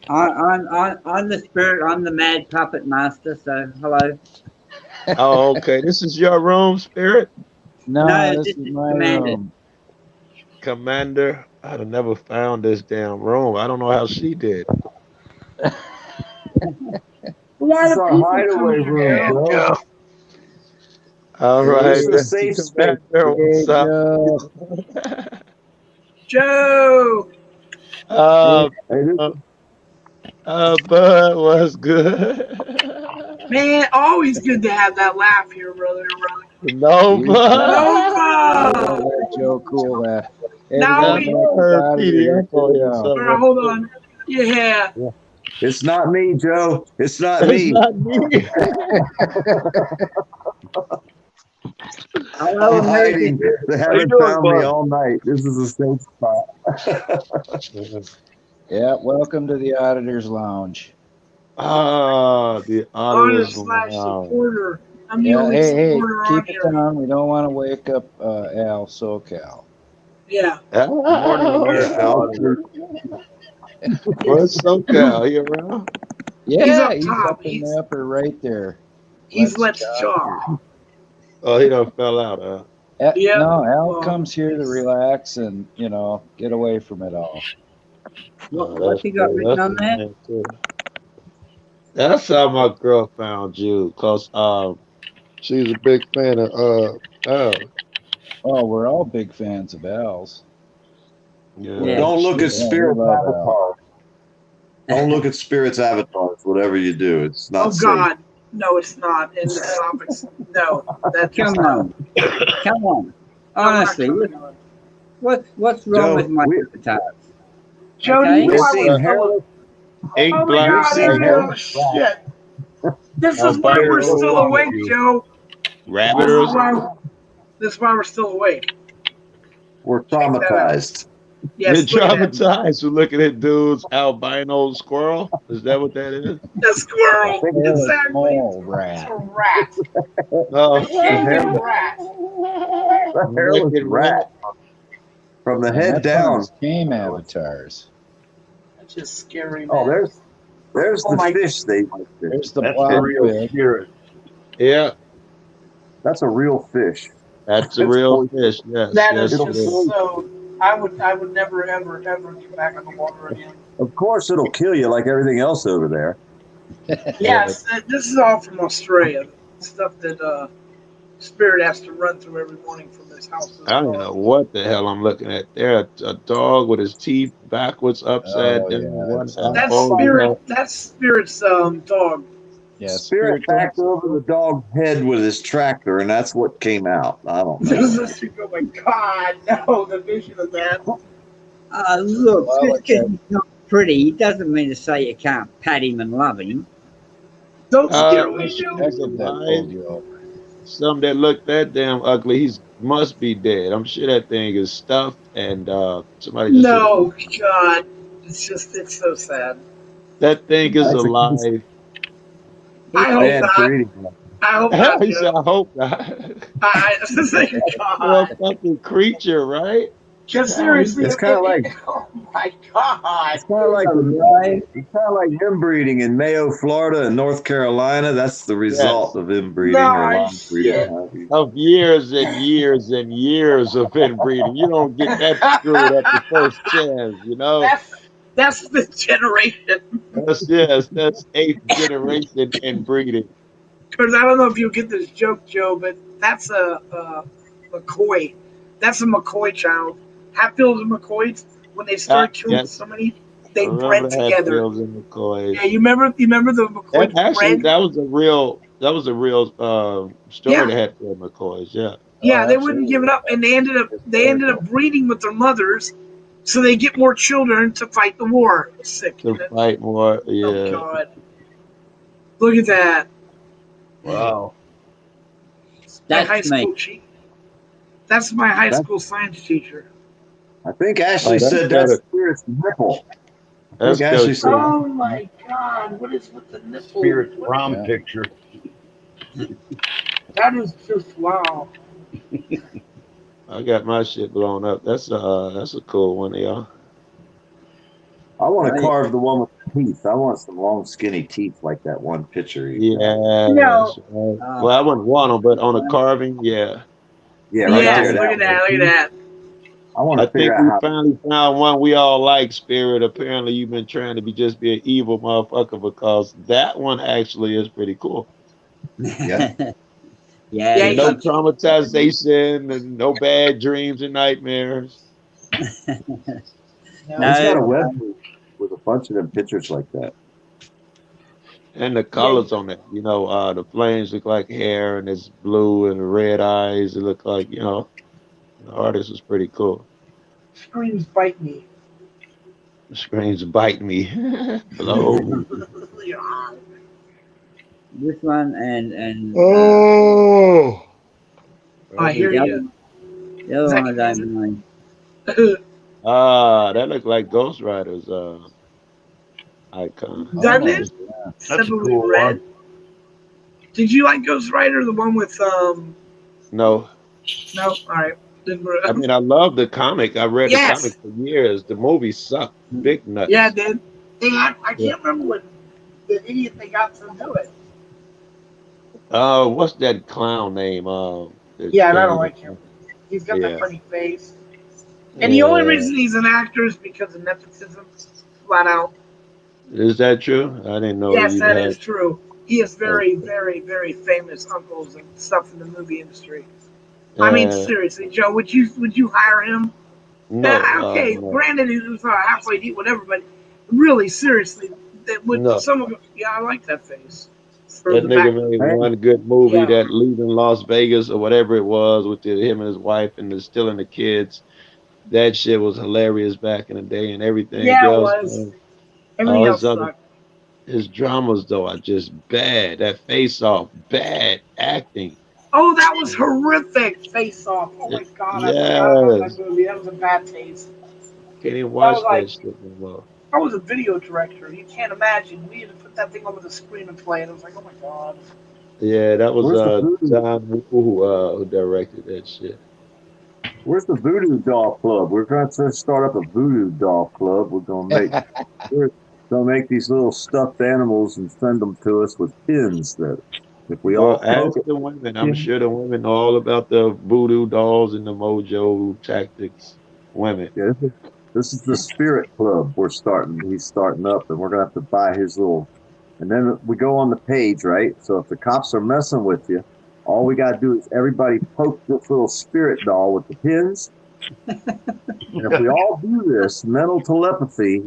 I'm the Spirit. I'm the Mad Puppet Master. So hello. Oh, okay. This is your room, Spirit? No, this is my room. Commander, I'd have never found this damn room. I don't know how she did. A lot of people hideaway room, Joe. All right. This is a safe space. What's up? Joe. Bud was good. Man, always good to have that laugh here, brother. Nova. Nova. Joe Cool laugh. Hey, Now we got All right, hold on. Yeah. It's not me, Joe. It's not me. It's not me. I'm hiding. They haven't found me all night. This is a safe spot. Yeah, welcome to the Auditors Lounge. Ah, the Honor Auditors. slash Wow. supporter. I'm the Yeah, only hey, supporter on keep it here. down. We don't want to wake up Al SoCal. Yeah. Morning, America. Auditor. Where's SoCal? You around? He's Yeah, up he's top. up in the upper right there. Let's chop. Oh, he done fell out, huh? Yep. No, Al Well, comes here to relax and, get away from it all. What's he got written on there? That's how my girl found you, cause she's a big fan of Al. Oh, we're all big fans of Al's. Yeah. Don't look at Yeah, we Spirit's love Al. avatars. Don't look at Spirit's avatars. Whatever you do, it's not oh safe. God, no, it's not. And the topics, no, that's Come on. Come on. Honestly, what's wrong Joe, with my avatars? Joe, do Okay? you know We've I seen was hairless. Oh my God, We've seen hairless shit. This is Oh, why Spirit, we're what's still wrong with awake, you? Joe. Rabbit or something? This is why we're still awake. We're traumatized. You're Yes, look at that. traumatized for looking at dudes albino squirrel. Is that what that is? The squirrel. Hairless Exactly. mole rat. It's a rat. No. A shaving rat. The hairless Naked rat. From the And head that's one of down. his tame avatars. That's just scary, man. Oh, there's Oh the my- fish they. There's the That's the blobfish. real spirit. Yeah, That's a real fish. that's a It's real poisonous. fish. Yes, That yes, is it It'll just is. so. I would never ever get back on the water again. Of course, it'll kill you like everything else over there. Yes, this is all from Australia. Stuff that Spirit has to run through every morning from his house. To the I don't car. know what the hell I'm looking at there. A dog with his teeth backwards, upside Oh, down, yeah, one it's half That's folded Spirit. up. That's Spirit's dog. Yeah, Spirit backed over the dog's head with his tractor, and that's what came out. I don't know. Oh my God! No, the vision of that. Look, Well, just like because he's not pretty, it doesn't mean to say you can't pat him and love him. Don't scare I'm away, sure Joe. he's that alive. pulled you over. Some that look that damn ugly, he's must be dead. I'm sure that thing is stuffed and somebody just hit it. No, God, it's so sad. That thing is That's a- alive. I hope Bad not. breeding. I hope not, He said, Joe. I hope not. Thank You're a God. fucking creature, right? Just seriously, It's kind of like oh my God. it's kind of like inbreeding in Mayo, Florida, and North Carolina. That's the result of inbreeding or long breeding. shit. Of years and years and years of inbreeding. You don't get that screwed up the first chance, you know? That's the generation. That's 8th generation inbreeding. Because I don't know if you get this joke, Joe, but that's a McCoy. That's a McCoy child. Hatfields and McCoys, when they started killing Yes. so many, I they remember bred the together. Hatfields and McCoys. Yeah, you remember the McCoys And actually, bred? that was a real story. Yeah. They had for McCoys. Yeah. Yeah, they wouldn't give it up, and they ended up breeding with their mothers, so they get more children to fight the war. Sick. To fight more. Yeah. Oh God! Look at that. Wow. My high school That's my high school science teacher. I think Ashley that's said gotta- that's Spirit's nipple. I That's think Ashley good. said Oh my God! What is with the nipple? Spirit's prom picture. That is just wow. I got my shit blown up. That's a cool one, y'all. I want to carve the one with the teeth. I want some long, skinny teeth like that one picture. Yeah. No. That's right. Well, I wouldn't want them, but on a carving, yeah. Yeah, right Yes, there. look at that! Look at that! I want I to figure think out we how. finally found one we all like, Spirit. Apparently, you've been trying to be an evil motherfucker because that one actually is pretty cool. Yeah. Yeah, Yeah, And no traumatization and no bad dreams and nightmares. He's got a web with a bunch of them pictures like that. And the colors on it, the flames look like hair and it's blue and the red eyes. It look like, the artist was pretty cool. Screams bite me. The screens bite me. Hello. this one and Oh. I hear you. The other one I don't know. That looked like Ghost Rider's icon. Doesn't it? That's a Simply cool Red. one. Did you like Ghost Rider? The one with No, No, all right. I mean I love the comic. I read the comic Yes. for years. The movie sucked. Big Yeah, nuts. it did. They had, I Yeah. can't remember what the idiot they got to do it. What's that clown name? That Yeah, and I don't came. like him. He's got that Yeah. funny face. And the only Yeah. reason he's an actor is because of nepotism, flat out. Is that true? I didn't know Yes, you that had. is true. He has Oh, very, very, very famous uncles and stuff in the movie industry. I mean, uh, seriously, Joe, would you hire him? no, Okay, no, granted, he was halfway deep, whatever, but really, seriously, that would no. someone? Yeah, I like that face for That the nigga back. made Hey, one good movie, Yeah. that Leaving Las Vegas or whatever it was, with him and his wife and stealing the kids. That shit was hilarious back in the day, and everything Yeah, it else, was. man. Everything All else his other sucked. his dramas though are just bad. That Face Off, bad acting. Oh, that was horrific. Face Off. Oh my God, I forgot about that Yes, movie. That was a bad taste. can't even That was watch like that shit no more. I was a video director. You can't imagine. We had to put that thing over the screen and play, and it was like, oh my God. Yeah, that was where's the voodoo? John who directed that shit. Where's the voodoo doll club? We're going to start up a voodoo doll club. We're gonna make these little stuffed animals and send them to us with pins that if we Well, all poke ask it. the women. I'm Yeah, sure the women know all about the voodoo dolls and the mojo tactics. Women. yeah, this is the spirit club we're starting. He's starting up, and we're gonna have to buy his little. And then we go on the page, right? So if the cops are messing with you, all we gotta do is everybody poke this little spirit doll with the pins. And if we all do this mental telepathy,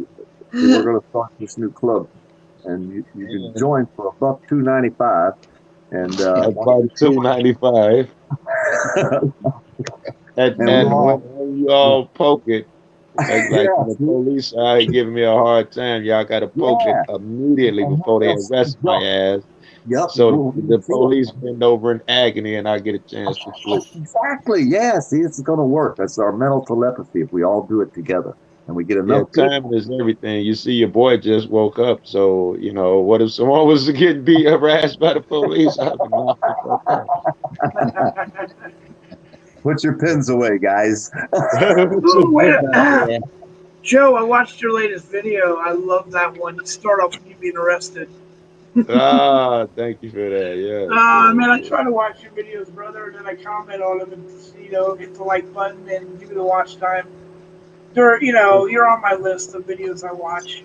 we're gonna start this new club, and you can And join for $1.295. And about $2.95. and we And all when you all poke it, like yeah, when the see? police are giving me a hard time, y'all got to poke it Yeah, immediately and before they they'll arrest my jump. ass. Yep, So we'll the see it. police bend over in agony, and I get a chance to flee. Exactly. Yeah. See, it's going to work. That's our mental telepathy if we all do it together and we get Yeah, enough timing people. is everything. You see, your boy just woke up, so what if someone was getting beat harassed by the police? I'd be knocked the fuck out. Put your pins away, guys. Ooh, wait. Yeah. Joe, I watched your latest video. I love that one. You start off with you being arrested. Thank you for that. Yes, Man, I yes, try to watch your videos, brother, and then I comment on them and hit the like button and give me the watch time. yes. You're on my list of videos I watch.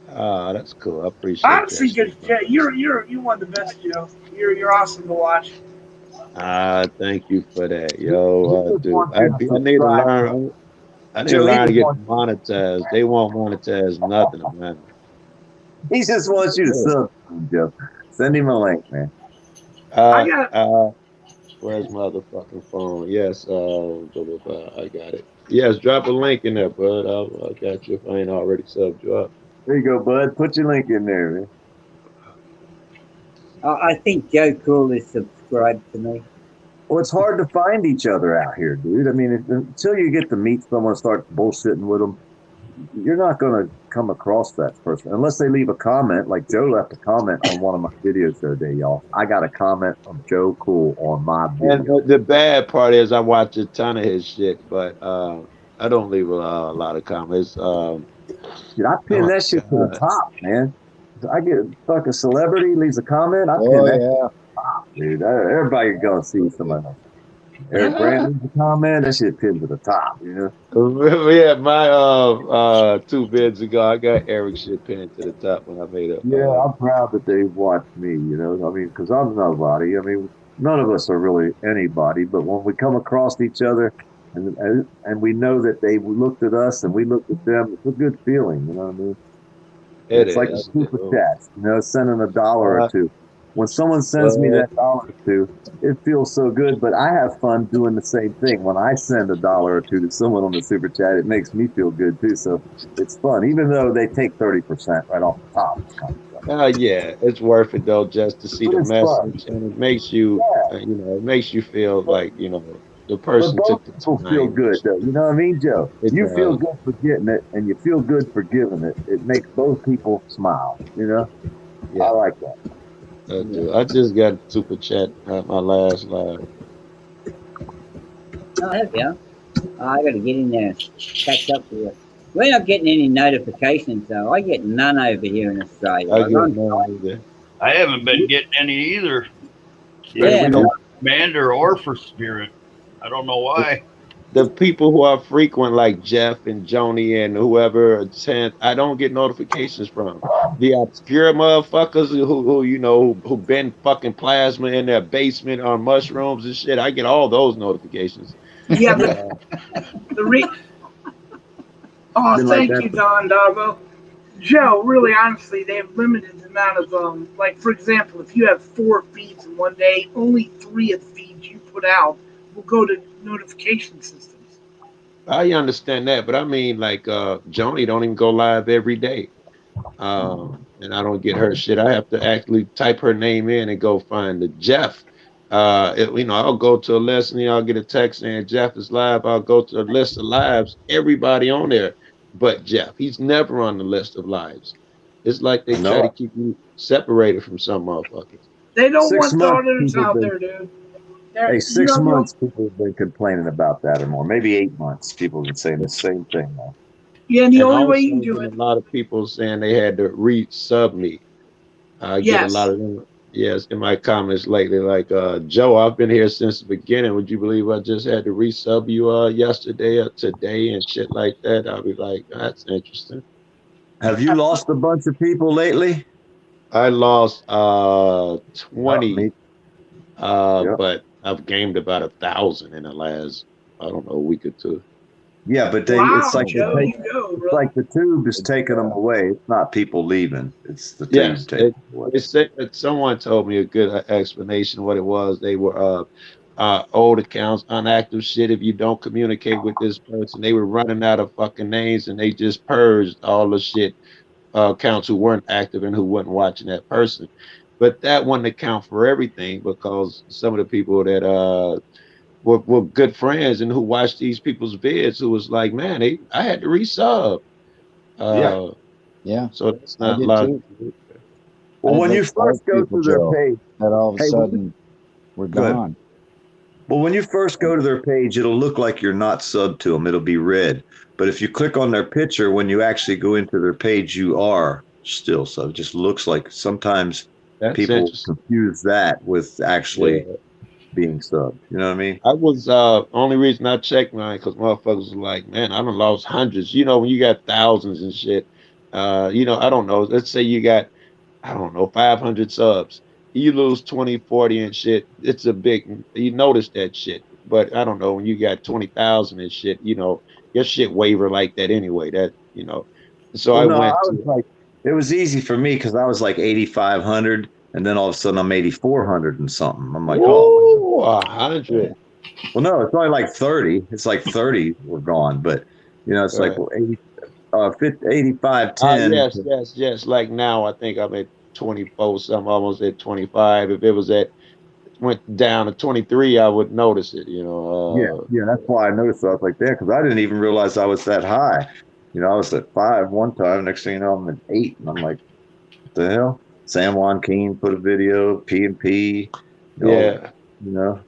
That's cool. I appreciate that Honestly, shit, good. man. You're one of the best, Joe. You're awesome to watch. Thank you for that, He yo, just dude. wants I you to need to subscribe. learn. I need to Joe, learn to get monetized. They won't monetize nothing, man. he just wants you to Yeah. sub, Joe. Send him a link, man. I Uh, got. uh, where's my motherfucking phone? Yes, blah, blah, blah, I got it. Yes, drop a link in there, bud. I got you if I ain't already subbed you up. There you go, bud. Put your link in there, man. I think Joe Cool is subscribed to me. Well, it's hard to find each other out here, dude. I mean, until you get to meet someone, start bullshitting with them, you're not going to come across that person unless they leave a comment. Like Joe left a comment on one of my videos the other day, y'all. I got a comment from Joe Cool on my And video. the bad part is I watch a ton of his shit, but I don't leave a lot of comments. Dude, I Oh pin my that shit to the god. top, man. I get fucking celebrity leaves a comment, I pin Oh that yeah. top, dude. Everybody gonna see somebody else. Eric Grant leaves a comment, that shit pinned to the top, you know. Yeah, my 2 bids ago, I got Eric shit pinned to the top when I made a Yeah, I'm proud that they watched me, you know. I mean, because I'm nobody. I mean, none of us are really anybody, but when we come across each other and we know that they looked at us and we looked at them, it's a good feeling, you know what I mean? it It's like the is. super chats, you know, sending $1 or Uh, two. When someone sends me but that dollar or two, it feels so good, but I have fun doing the same thing. When I send $1 or two to someone on the super chat, it makes me feel good too. So it's fun, even though they take 30% right off the top. It's kind of fun. yeah, it's worth it though, just to see But the it's fun. message, and it makes you, Yeah. it makes you feel like the But person both took the people feel time. good, though. You know what I mean, Joe? It You feel does. good for getting it, and you feel good for giving it. It makes both people smile, you know? Yeah, I like that. I do. I just got a super chat at my last live. Oh, there we go. Oh, I got to get in there and catch up with you. We're not getting any notifications though. I get none over here in Australia. I Like get I'm, none either. I haven't been getting any either, But either yeah, we for don't. Commander or for Spirit. I don't know why. The people who are frequent, like Jeff and Joni and whoever, I don't get notifications from. The obscure motherfuckers who you know who been fucking plasma in their basement on mushrooms and shit. I get all those notifications. Yeah, Uh, the re- oh, Been like thank that. you, Don Davo. Joe, really honestly, they have limited amount of like for example, if you have 4 feeds in one day, only 3 of the feeds you put out will go to notification systems. I understand that, but I mean, like, Joni don't even go live every day. And I don't get her shit. I have to actually type her name in and go find the Jeff. You know, I'll go to a lesson, I'll get a text saying Jeff is live. I'll go to a list of lives, everybody on there, but Jeff. He's never on the list of lives. It's like they try to No, keep you separated from some motherfuckers. They don't 6 want the months auditors people have out been. there, dude. Hey, You six know, months people have been complaining about that or more. Maybe 8 months. People have been saying the same thing now. yeah, and the And only way you also, can do been a it, lot of people saying they had to re-sub me. I get a lot yes, of them, yes, in my comments lately, like, Joe, I've been here since the beginning. Would you believe I just had to resub you yesterday or today and shit like that? I'll be like, that's interesting. Have you lost a bunch of people lately? I lost Yeah, 20, me. Yeah. but I've gained about 1,000 in the last, I don't know, week or two. Yeah, but it's wow, like they Joe, take, you go, it's brother. like the tube is taking them away. It's not people leaving. It's the tube Yes, taking them away. they said that someone told me a good explanation what it was. They were old accounts, unactive shit. If you don't communicate with this person, they were running out of fucking names, and they just purged all the shit accounts who weren't active and who wasn't watching that person. But that wouldn't account for everything because some of the people that were good friends and who watched these people's vids, who was like, man, I had to resub. Yeah. Uh, Yeah, so that's I not a did lot of too. people. I Well, had when like you five first go people, to their Joe, page, that all of a hey, sudden were good. gone. Well, when you first go to their page, it'll look like you're not subbed to them. It'll be red. But if you click on their picture, when you actually go into their page, you are still subbed. It just looks like sometimes That's people interesting. confuse that with Yeah. actually being subbed. You know what I mean? I was only reason I checked mine because motherfuckers was like, man, I done lost hundreds. You know, when you got thousands and shit, you know, I don't know. Let's say you got, I don't know, 500 subs. You lose 20, 40 and shit. It's a big, you notice that shit. But I don't know, when you got 20,000 and shit, you know, your shit waver like that anyway. That, you know. So Well, I no, I went was to, like, it was easy for me because I was like 8,500, and then all of a sudden I'm 8,400 and something. I'm like, oh my God. woo, 100. Well, no, it's only like 30. It's like 30 were gone, but it's like Right. well, 80, 50, 85, 10. Yes, yes, yes. Like now, I think I'm at 24, some almost at 25. If it was at went down to 23, I would notice it. You Yeah, know, yeah, that's why I noticed. I was like that because I didn't even realize I was that high. I was at 5 one time. Next thing you know, I'm at 8, and I'm like, what the hell? San Juan Keen put a video. P&P, all yeah. you know.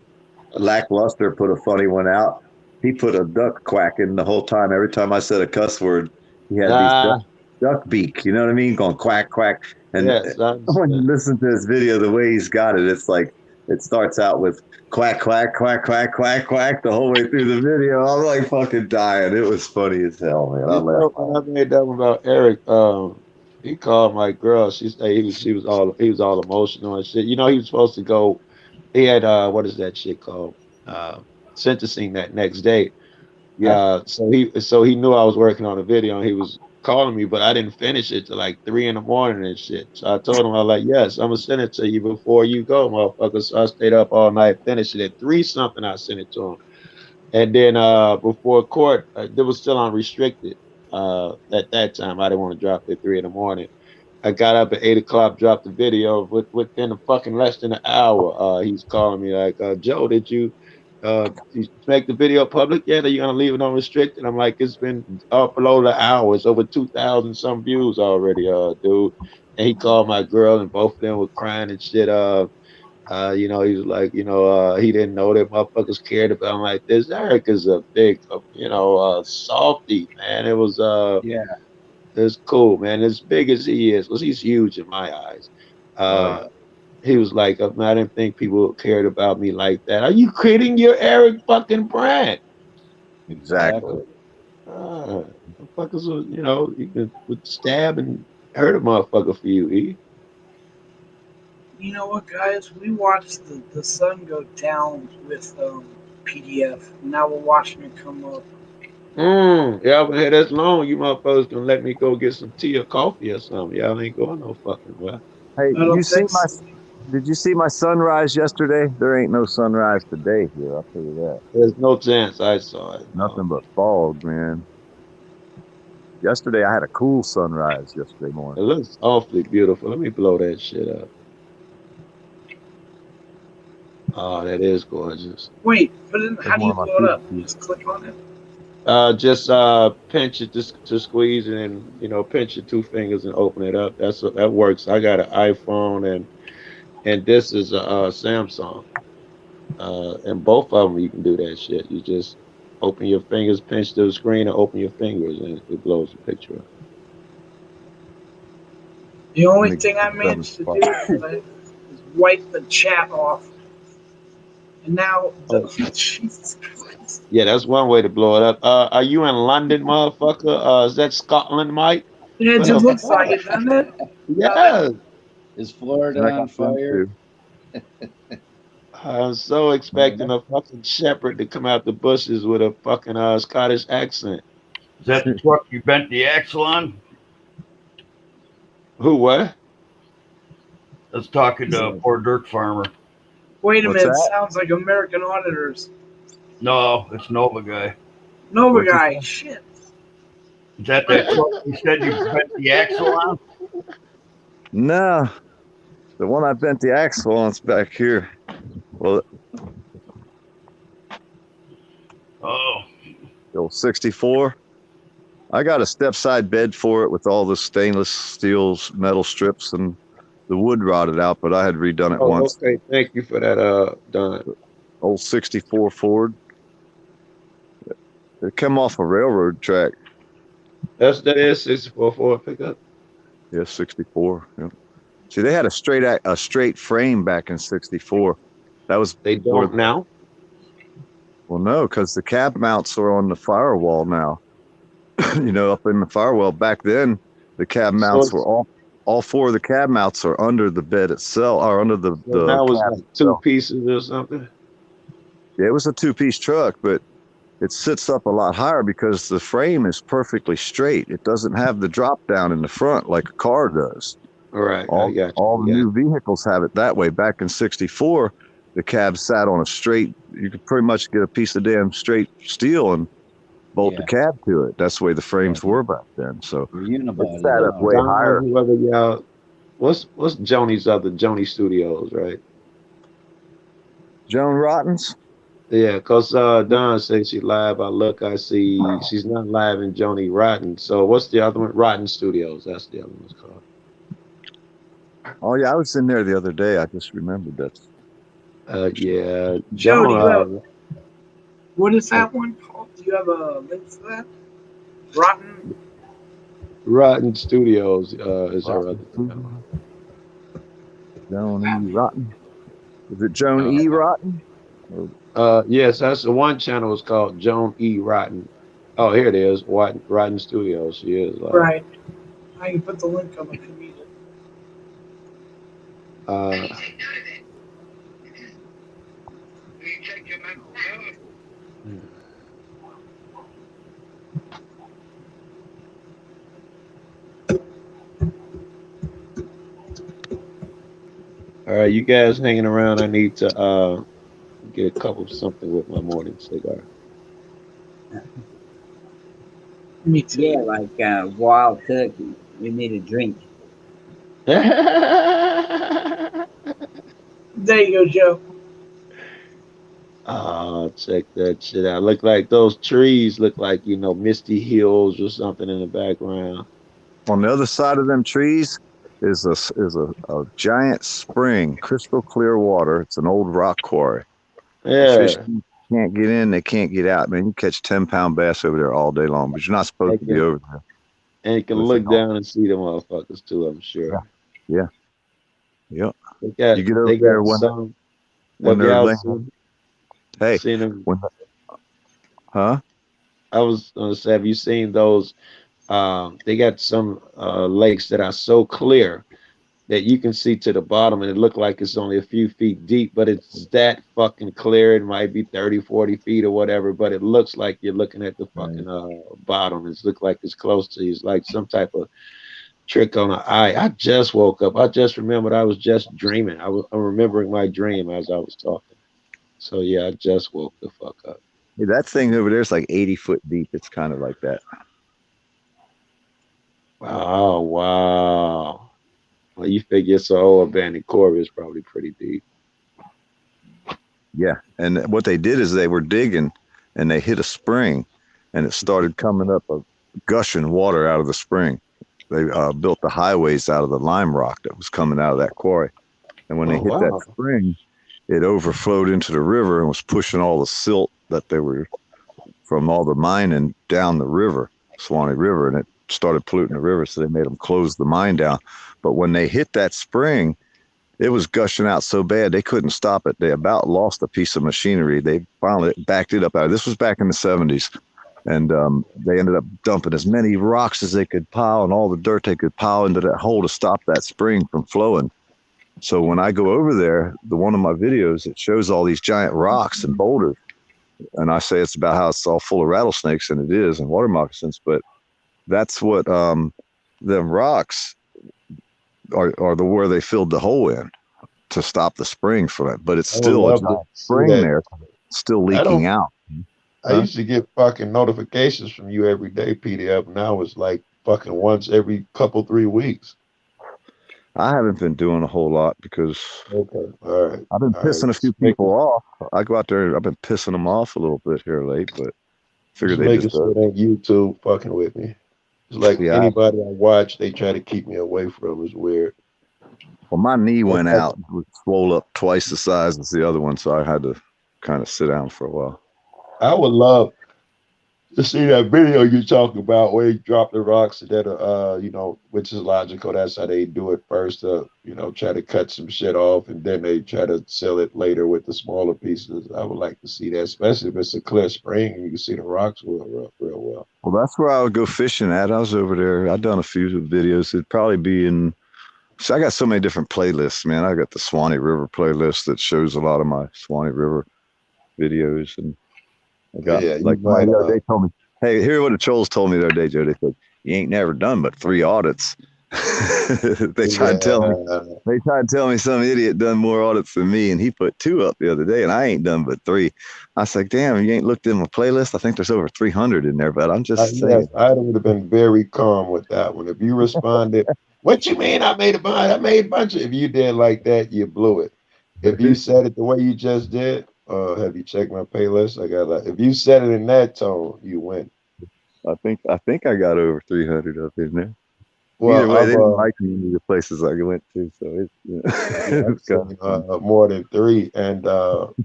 Lackluster put a funny one out. He put a duck quacking the whole time. Every time I said a cuss word, he had these Ah, duck beak. You know what I mean? Going quack quack. And yes, I when you understand. listen to this video, the way he's got it, it's like it starts out with quack quack quack quack quack quack the whole way through the video. I'm like fucking dying. It was funny as hell, man. I You know, laughed. when I made that one about Eric, he called my girl. She said he was all emotional and shit. You know, he was supposed to go. He had what is that shit called? Uh, Sentencing that next day. Yeah. So he knew I was working on a video and he was calling me, but I didn't finish it till like 3 in the morning and shit. So I told him, I was like, yes, I'm gonna send it to you before you go, motherfucker. So I stayed up all night, finished it at 3 something. I sent it to him. And then before court, it was still unrestricted. At that time, I didn't want to drop it at 3 in the morning. I got up at 8 o'clock, dropped the video. Within a fucking less than an hour, he's calling me like, Joe, did you make the video public yet? Are you gonna leave it unrestricted? I'm like, it's been uploaded an hour. It's over 2,000 some views already, dude. and he called my girl, and both of them were crying and shit. You know, he was like, you know, he didn't know that motherfuckers cared about him like this. Eric is a big, you know, softy, man. Yeah. It's cool, man. As big as he is, 'cause he's huge in my eyes. Right. He was like, I didn't think people cared about me like that. Are you kidding? You're Eric fucking Brandt. Exactly. Motherfuckers, you know, you would stab and hurt a motherfucker for you, E. You know what, guys? We watched the sun go down with PDF. Now we're watching it come up. Y'all been here this long, you motherfuckers can let me go get some tea or coffee or something. Y'all ain't going no fucking well. Hey, I don't think so. did you see my sunrise yesterday? There ain't no sunrise today here, I'll tell you that. There's no chance I saw it. No. Nothing but fog, man. Yesterday I had a cool sunrise yesterday It morning. looks awfully beautiful. Let me blow that shit up. Oh, that is gorgeous. Wait, but then how do you one of my blow it up? favorite Just click on it. Just pinch it to squeeze it, and you know, pinch your two fingers and open it up. That works. I got an iPhone and this is a Samsung. And both of them you can do that shit. You just open your fingers, pinch the screen, and open your fingers, and it blows the picture up. The only thing I managed to do today is wipe the chat off. And now, Jesus Christ. Yeah, that's one way to blow it up. Are you in London, motherfucker? Is that Scotland, Mike? Yeah, it just looks like it, doesn't it? Yeah. Is Florida on fire? I'm so expecting a fucking shepherd to come out the bushes with a fucking Scottish accent. Is that the truck you bent the axle on? Who, what? Let's talking to a poor dirt farmer. Wait a minute, sounds like American Auditors. No, it's Nova guy. Nova guy, shit. Is that truck you said you bent the axle on? No, the one I bent the axle on is back here. Well, the old 64. I got a step side bed for it with all the stainless steel metal strips, and the wood rotted out, but I had redone it once. Okay, thank you for that, Don. Old 64 Ford. It came off a railroad track. That is 64 Ford pickup. Yeah, 64. Yeah. See, they had a straight frame back in 64. That was they don't now. Well, no, because the cab mounts are on the firewall now. You know, up in the firewall. Back then, the cab mounts were all four of the cab mounts are under the bed itself, or under the. That was like two pieces or something. Yeah, it was a two-piece truck, but it sits up a lot higher because the frame is perfectly straight. It doesn't have the drop down in the front like a car does. All right, all the new vehicles have it that way. Back in 64, the cab sat on a straight. You could pretty much get a piece of damn straight steel and bolt the cab to it. That's the way the frames were back then. So it sat up way higher. Whoever y'all, what's Joni's other Joni Studios, right? Joan Rotten's. Yeah, because Don said she live. I see she's not live in Joni Rotten. So what's the other one? Rotten Studios. That's the other one's called. Oh yeah, I was in there the other day. I just remembered that. Yeah, Joe, what is that one called? Do you have a link for that? Rotten Studios is her other channel. Joan E. Rotten. Is it Joan E. Rotten? Yes, that's the one channel is called Joan E. Rotten. Oh, here it is. Rotten Studios. She is live. Right. I can put the link up if you need it. All right, you guys hanging around. I need to get a cup of something with my morning cigar. Me too. Yeah, like wild turkey. We need a drink. There you go, Joe. Oh, check that shit out. Look like those trees look like, Misty Hills or something in the background. On the other side of them trees, is a giant spring, crystal clear water. It's an old rock quarry. The fish Yeah. can't get in, they can't get out. Man, you catch 10-pound bass over there all day long, but you're not supposed to be over there. And you can look down and see the motherfuckers too, I'm sure. Yeah. Yep. You get over there when they're laying. Hey, seen them? Huh? I was gonna say, have you seen those? They got some lakes that are so clear that you can see to the bottom and it look like it's only a few feet deep, but it's that fucking clear. It might be 30, 40 feet or whatever, but it looks like you're looking at the fucking bottom. It looks like it's close to you. It's like some type of trick on an eye. I just woke up. I just remembered I was just dreaming. I'm remembering my dream as I was talking. So yeah, I just woke the fuck up. Hey, that thing over there is like 80 foot deep. It's kind of like that. Oh, wow. Well, you figure so old abandoned Corvette is probably pretty deep. Yeah, and what they did is they were digging, and they hit a spring, and it started coming up a gushing water out of the spring. They built the highways out of the lime rock that was coming out of that quarry, and when they hit that spring, it overflowed into the river and was pushing all the silt that they were from all the mining down the river, Swanee River, and it started polluting the river, so they made them close the mine down. But when they hit that spring, it was gushing out so bad they couldn't stop it. They about lost a piece of machinery. They finally backed it up out. This was back in the 70s, and they ended up dumping as many rocks as they could pile and all the dirt they could pile into that hole to stop that spring from flowing. So when I go over there, one of my videos, it shows all these giant rocks and boulders, and I say it's about how it's all full of rattlesnakes, and it is, and water moccasins, but that's what them rocks are where they filled the hole in to stop the spring from it. But it's still a giant spring there, still leaking out. I used to get fucking notifications from you every day, PDF. Now it's like fucking once every couple, 3 weeks. I haven't been doing a whole lot because all right. I've been pissing a few people off. I go out there, I've been pissing them off a little bit here late, but figure they just sure it ain't YouTube fucking with me. It's like anybody I watch, they try to keep me away from. It's weird. Well, my knee went out, it was swole up twice the size as the other one, so I had to kind of sit down for a while. I would love to see that video you talk about where you drop the rocks that which is logical. That's how they do it first, try to cut some shit off and then they try to sell it later with the smaller pieces. I would like to see that, especially if it's a clear spring and you can see the rocks real well. Well, that's where I would go fishing at. I was over there. I've done a few videos. It'd probably be so I got so many different playlists, man. I got the Swanee River playlist that shows a lot of my Swanee River videos, and I got the other day told me, hey, here's what the trolls told me the other day, Joe. They said, you ain't never done but 3 audits. They tried to tell me some idiot done more audits than me, and he put 2 up the other day, and I ain't done but 3. I was like, damn, you ain't looked in my playlist? I think there's over 300 in there, but I'm just saying. Yes, I would have been very calm with that one. If you responded, what you mean I made a bunch of, if you did like that, you blew it. If you said it the way you just did, have you checked my playlist? If you said it in that tone, you win. I think I got over 300 up in there. Well, either way, they didn't like me in the places I went to, so it's more than 3, and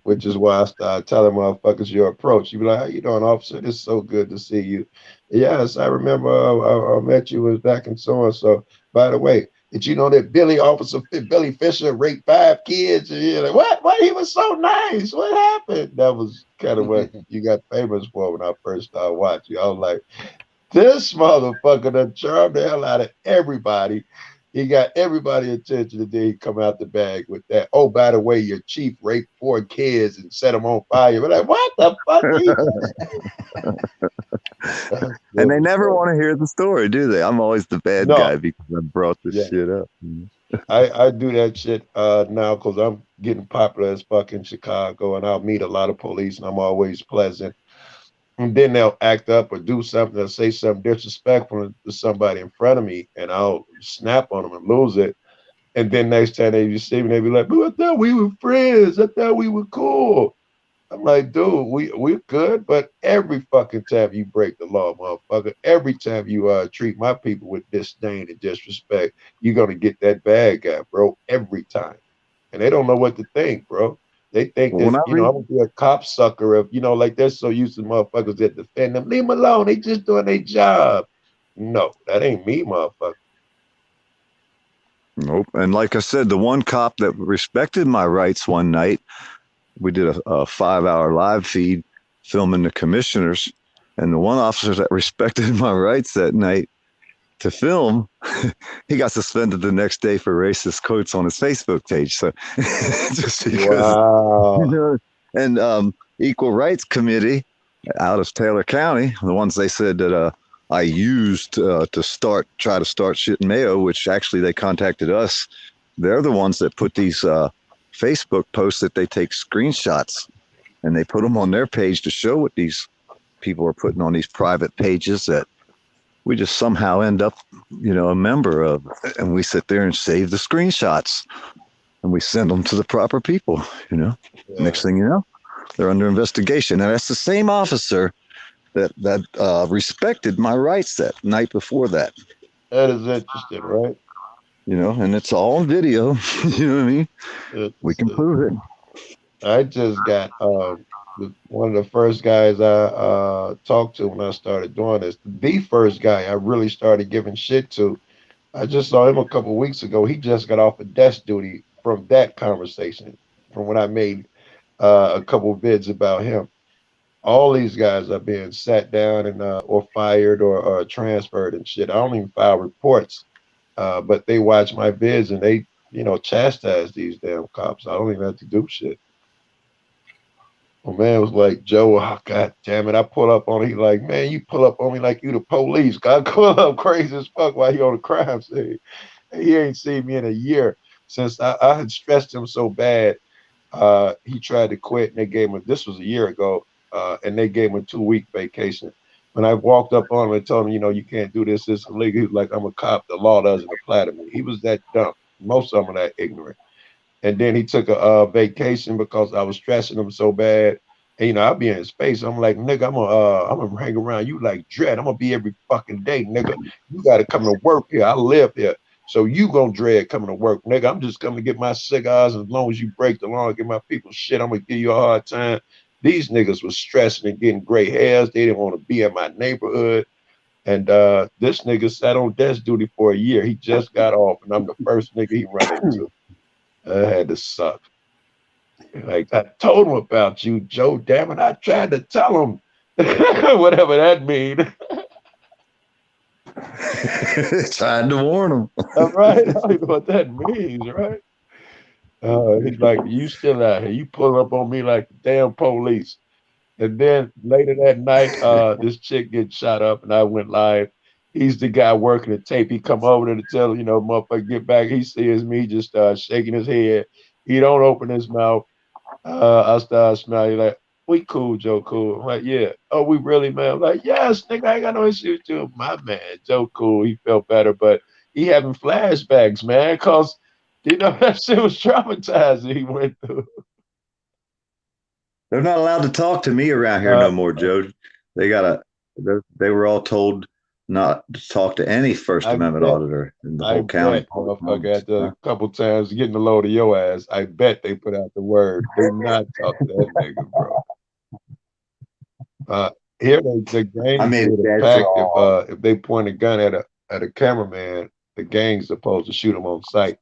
which is why I started telling motherfuckers your approach. You be like, "How you doing, officer? It's so good to see you." Yes, I remember I met you was back in so and so. By the way, did you know that Officer Billy Fisher raped 5 kids? And you're like, what? What? He was so nice. What happened? That was kind of what you got famous for when I first started watching. I was like, this motherfucker done charmed the hell out of everybody. He got everybody's attention, and then he come out the bag with that. Oh, by the way, your chief raped 4 kids and set them on fire. We're like, what the fuck? And they never want to hear the story, do they? I'm always the bad guy because I brought this shit up. I do that shit now because I'm getting popular as fuck in Chicago, and I'll meet a lot of police, and I'm always pleasant. And then they'll act up or do something or say something disrespectful to somebody in front of me, and I'll snap on them and lose it. And then next time they see me, they be like, "But I thought we were friends. I thought we were cool." I'm like, dude, we're good, but every fucking time you break the law, motherfucker, every time you treat my people with disdain and disrespect, you're gonna get that bad guy, bro, every time. And they don't know what to think, bro. They think When that, I I'm read, gonna be a cop sucker if, like they're so used to motherfuckers that defend them. Leave them alone, they just doing their job. No, that ain't me, motherfucker. nope. And like I said, the one cop that respected my rights one night, we did a 5-hour live feed filming the commissioners, and the one officer that respected my rights that night to film, he got suspended the next day for racist quotes on his Facebook page. So just because, Wow. and Equal Rights Committee out of Taylor County, the ones they said that I used to try to start shit in Mayo, which actually they contacted us. They're the ones that put these Facebook posts that they take screenshots and they put them on their page to show what these people are putting on these private pages that we just somehow end up, a member of, and we sit there and save the screenshots and we send them to the proper people, Yeah. Next thing you know, they're under investigation. And that's the same officer that respected my rights that night before that. That is interesting, right? And it's all on video. You know what I mean? We can prove it. I just got one of the first guys I talked to when I started doing this. The first guy I really started giving shit to. I just saw him a couple of weeks ago. He just got off of desk duty from that conversation, from when I made a couple of vids about him. All these guys are being sat down and or fired or transferred and shit. I don't even file reports, but they watch my vids and they, chastise these damn cops. I don't even have to do shit. My man was like, Joe, oh, God damn it. I pull up on him. He like, man, you pull up on me like you the police. I pull up crazy as fuck while he on the crime scene. He ain't seen me in a year since I had stressed him so bad. He tried to quit and they gave him, this was a year ago, and they gave him a 2-week vacation. When I walked up on him and told him, you can't do this, this is illegal. He was like, I'm a cop. The law doesn't apply to me. He was that dumb. Most of them are that ignorant. And then he took a vacation because I was stressing him so bad. And, I'll be in his face. I'm like, nigga, I'm gonna hang around you like dread. I'm gonna be every fucking day, nigga. You gotta come to work here. I live here. So you gonna dread coming to work, nigga. I'm just coming to get my cigars. As long as you break the law and get my people shit, I'm gonna give you a hard time. These niggas was stressing and getting gray hairs. They didn't want to be in my neighborhood. And this nigga sat on desk duty for a year. He just got off, and I'm the first nigga he run into. I had to suck. Like, I told him about you, Joe. Damn it, I tried to tell him. Whatever that means. Tried to warn him. Right? I don't know what that means, right? He's like, you still out here. You pull up on me like the damn police. And then later that night, this chick gets shot up and I went live. He's the guy working the tape. He come over there to tell, motherfucker, get back. He sees me just shaking his head. He don't open his mouth. I start smiling like, we cool, Joe, cool. I'm like, yeah. Oh, we really, man? I'm like, yes, nigga, I ain't got no issues too. My man, Joe, cool. He felt better, but he having flashbacks, man, because, that shit was traumatizing he went through. They're not allowed to talk to me around here no more, Joe. They were all told not to talk to any First Amendment auditor in the whole county. Motherfucker, after a couple times getting a load of your ass, I bet they put out the word. Do not talk to that nigga, bro. Here the gangs do the pact. If they point a gun at a cameraman, the gang's supposed to shoot him on sight.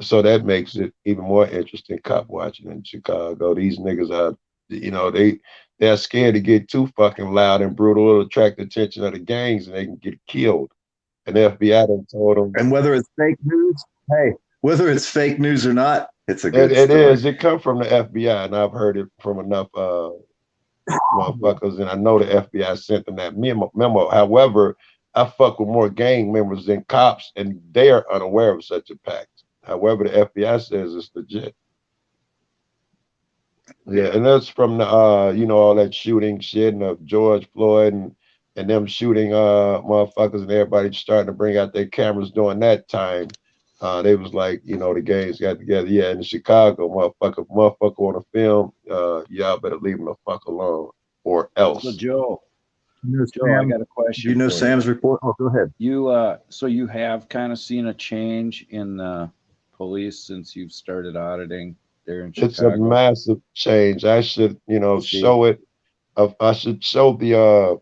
So that makes it even more interesting cop watching in Chicago. These niggas are, they're scared to get too fucking loud and brutal. It'll attract the attention of the gangs and they can get killed. And the FBI done told them. And whether it's fake news, whether it's fake news or not, it's a good story. It is. It come from the FBI, and I've heard it from enough motherfuckers, and I know the FBI sent them that memo. However, I fuck with more gang members than cops, and they are unaware of such a pact. However, the FBI says it's legit. Yeah, and that's from the all that shooting shit and of George Floyd and them shooting motherfuckers and everybody starting to bring out their cameras during that time. They was like, you know, the gangs got together. Yeah, in Chicago, motherfucker on a film. Y'all better leave him the fuck alone, or else. So Joe, I Sam, got a question. you know for Sam's report? Oh, go ahead. So you have kind of seen a change in the police since you've started auditing there in It's a Chicago? massive change. I should, you know, show it. I should show the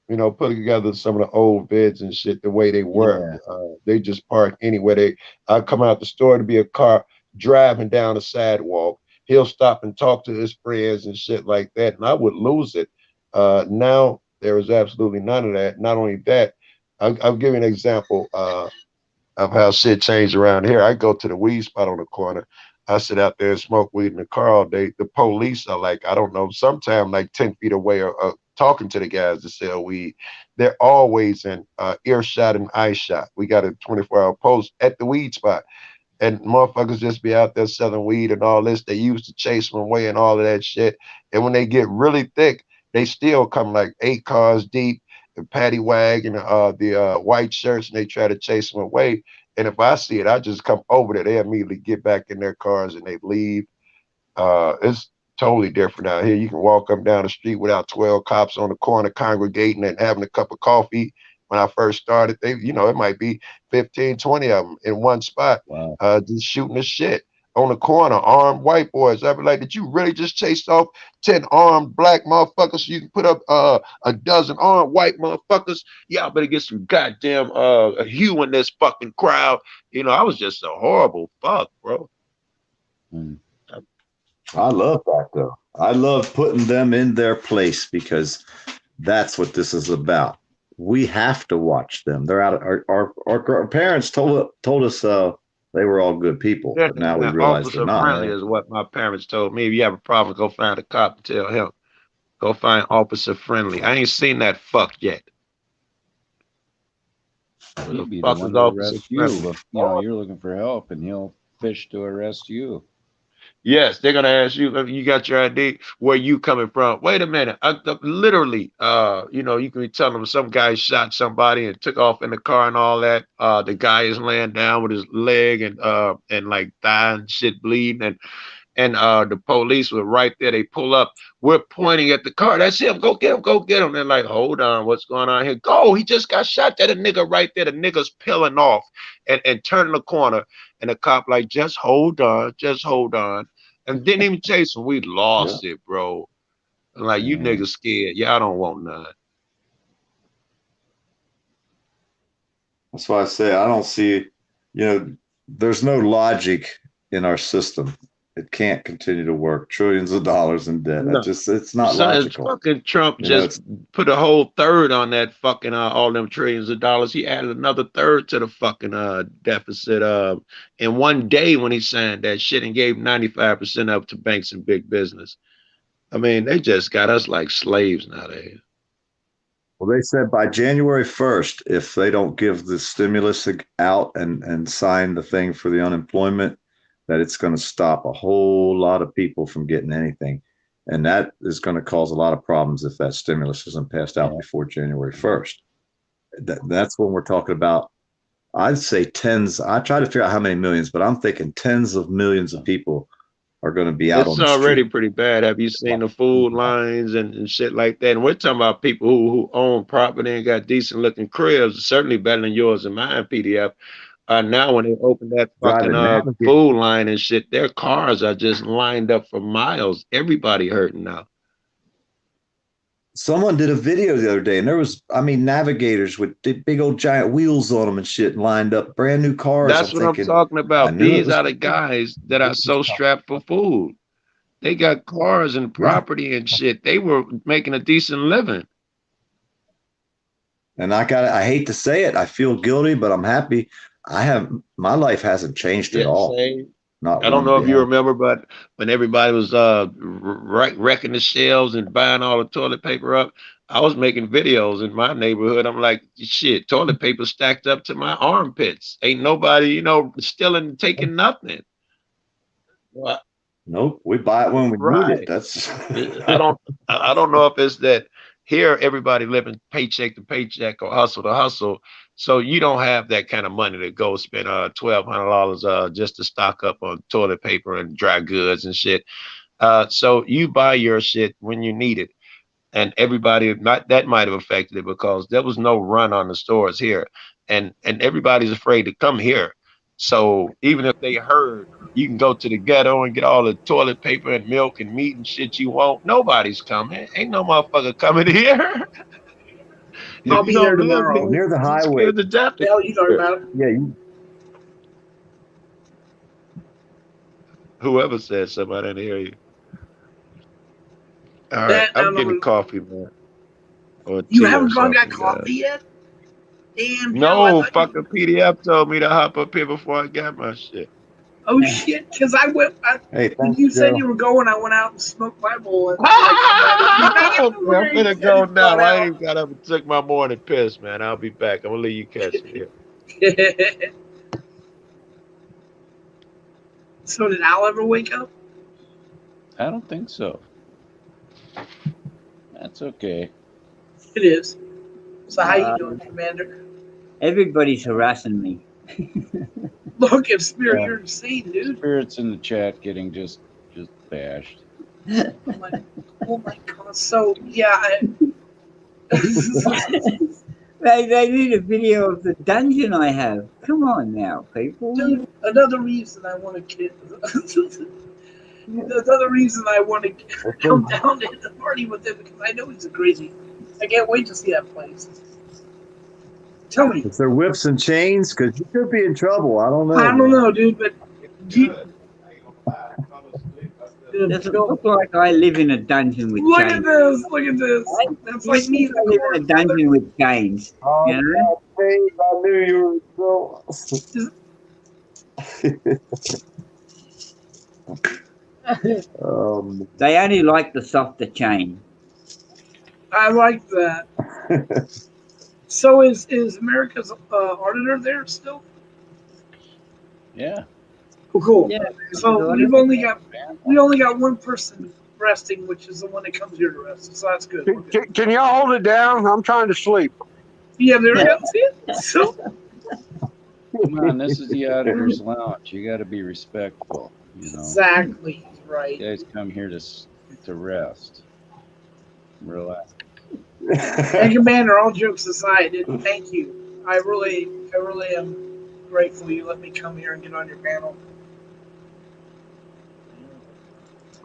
you know, put together some of the old vids and shit the way they were. Yeah. They just park anywhere. I come out the store to be a car driving down the sidewalk. He'll stop and talk to his friends and shit like that, and I would lose it. Now there is absolutely none of that. Not only that, I'll give you an example of how shit changed around here. I go to the weed spot on the corner. I sit out there and smoke weed in the car all day. The police are like, I don't know, sometime like 10 feet away or talking to the guys that sell weed. They're always in earshot and eye shot. We got a 24-hour post at the weed spot. And motherfuckers just be out there selling weed and all this. They used to chase them away and all of that shit. And when they get really thick, they still come like 8 cars deep, the paddy wag and the white shirts, and they try to chase them away. And if I see it, I just come over there. They immediately get back in their cars and they leave. It's totally different out here. You can walk up down the street without 12 cops on the corner congregating and having a cup of coffee. When I first started, they, you know, it might be 15, 20 of them in one spot, Wow. just shooting the shit on the corner, armed white boys. I'd be like, did you really just chase off 10 armed black motherfuckers so you can put up a dozen armed white motherfuckers? Y'all better get some goddamn hue in this fucking crowd. You know, I was just a horrible fuck, bro. I love that though. I love putting them in their place because that's what this is about. We have to watch them. They're out. Our parents told us they were all good people, but now we realize they're not. Officer friendly is what my parents told me. If you have a problem, go find a cop and tell him. Go find officer friendly. I ain't seen that fuck yet. He'll be the one to arrest you. But, you know, you're looking for help, and he'll fish to arrest you. Yes, they're gonna ask you. You got your ID? Where you coming from? Wait a minute. Literally, you know, you can be telling them some guy shot somebody and took off in the car and all that. The guy is laying down with his leg and like thigh and shit bleeding, and the police were right there. They pull up. We're pointing at the car. That's him. Go get him. Go get him. They're like, hold on, what's going on here? Go. He just got shot. That a nigga right there. The nigga's peeling off and turning the corner. And the cop like, just hold on, and didn't even chase him. We lost it, bro. I'm like, you niggas scared. Y'all don't want none. That's why I say I don't see, you know, there's no logic in our system. It can't continue to work. Trillions of dollars in debt. No. It's not logical. Fucking Trump just put a whole third on that fucking all them trillions of dollars. He added another third to the fucking deficit in one day when he signed that shit and gave 95% up to banks and big business. I mean, they just got us like slaves nowadays. Well, they said by January 1st, if they don't give the stimulus out and sign the thing for the unemployment, that it's going to stop a whole lot of people from getting anything. And that is going to cause a lot of problems if that stimulus isn't passed out before January 1st. That's when we're talking about, I'd say tens. I try to figure out how many millions, but I'm thinking tens of millions of people are going to be out on the street. It's already pretty bad. Have you seen the food lines and shit like that? And we're talking about people who own property and got decent looking cribs, certainly better than yours and mine, PDF. Now when they open that fucking food line and shit, their cars are just lined up for miles. Everybody hurting now. Someone did a video the other day, and there was, I mean, navigators with big old giant wheels on them and shit lined up, brand new cars. That's what I'm talking about. These are the guys that are so strapped for food. They got cars and property and shit. They were making a decent living. And I hate to say it, I feel guilty, but I'm happy. My life hasn't changed at all. I don't know if you remember, but when everybody was wrecking the shelves and buying all the toilet paper up, I was making videos in my neighborhood. I'm like, shit, toilet paper stacked up to my armpits. Ain't nobody, you know, stealing and taking nothing. Nope, we buy it when we need it. That's I don't know if it's that Here, everybody living paycheck to paycheck or hustle to hustle. So you don't have that kind of money to go spend $1,200 just to stock up on toilet paper and dry goods and shit. So you buy your shit when you need it. And everybody that might have affected it because there was no run on the stores here. And everybody's afraid to come here. So even if they heard you can go to the ghetto and get all the toilet paper and milk and meat and shit you want, nobody's coming. Ain't no motherfucker coming here. I'll If you be there don't live tomorrow. here, Near the you're highway. scared to death. The hell you talking about? Yeah, Whoever said something, I didn't hear you. All right, That, I'm getting coffee, man. Or you tea or haven't gone got something. coffee yet? Damn, Joe, I No, thought fucking PDF told me to hop up here before I got my shit. Oh shit! Because I went. Hey, when thanks, you said Joe. you were going, I went out and smoked my bowl and like, I'm gonna go now. I ain't even got up and took my morning piss, man. I'll be back. I'm gonna leave you catch it here. So did Al ever wake up? I don't think so. That's okay. It is. So how you doing, Commander? Everybody's harassing me. Look, if Spirit, Yeah. you're insane, dude. Spirits in the chat getting just bashed. Oh my god. So yeah. They need a video of the dungeon I have. Come on now, people. Dude, another reason I want to get. Another reason I want to come down to the party with him because I know he's a crazy. I can't wait to see that place. Tell me. If they're whips and chains, because you could be in trouble. I don't know. I don't know, dude, but Does it look like I live in a dungeon with look chains? at this. Look at this. That's like me. I live in a dungeon with chains. Oh, You know? I knew you were so. They only like the softer chain. I like that. So is America's auditor there still? Yeah. Cool. Yeah. So we only got one person resting, which is the one that comes here to rest. So that's good. Can y'all hold it down? I'm trying to sleep. Yeah, there we go. See it? So Come on, this is the Auditor's Lounge. You got to be respectful. You know. exactly right. You guys come here to rest. Relax. And Commander, all jokes aside, thank you. I really am grateful you let me come here and get on your panel.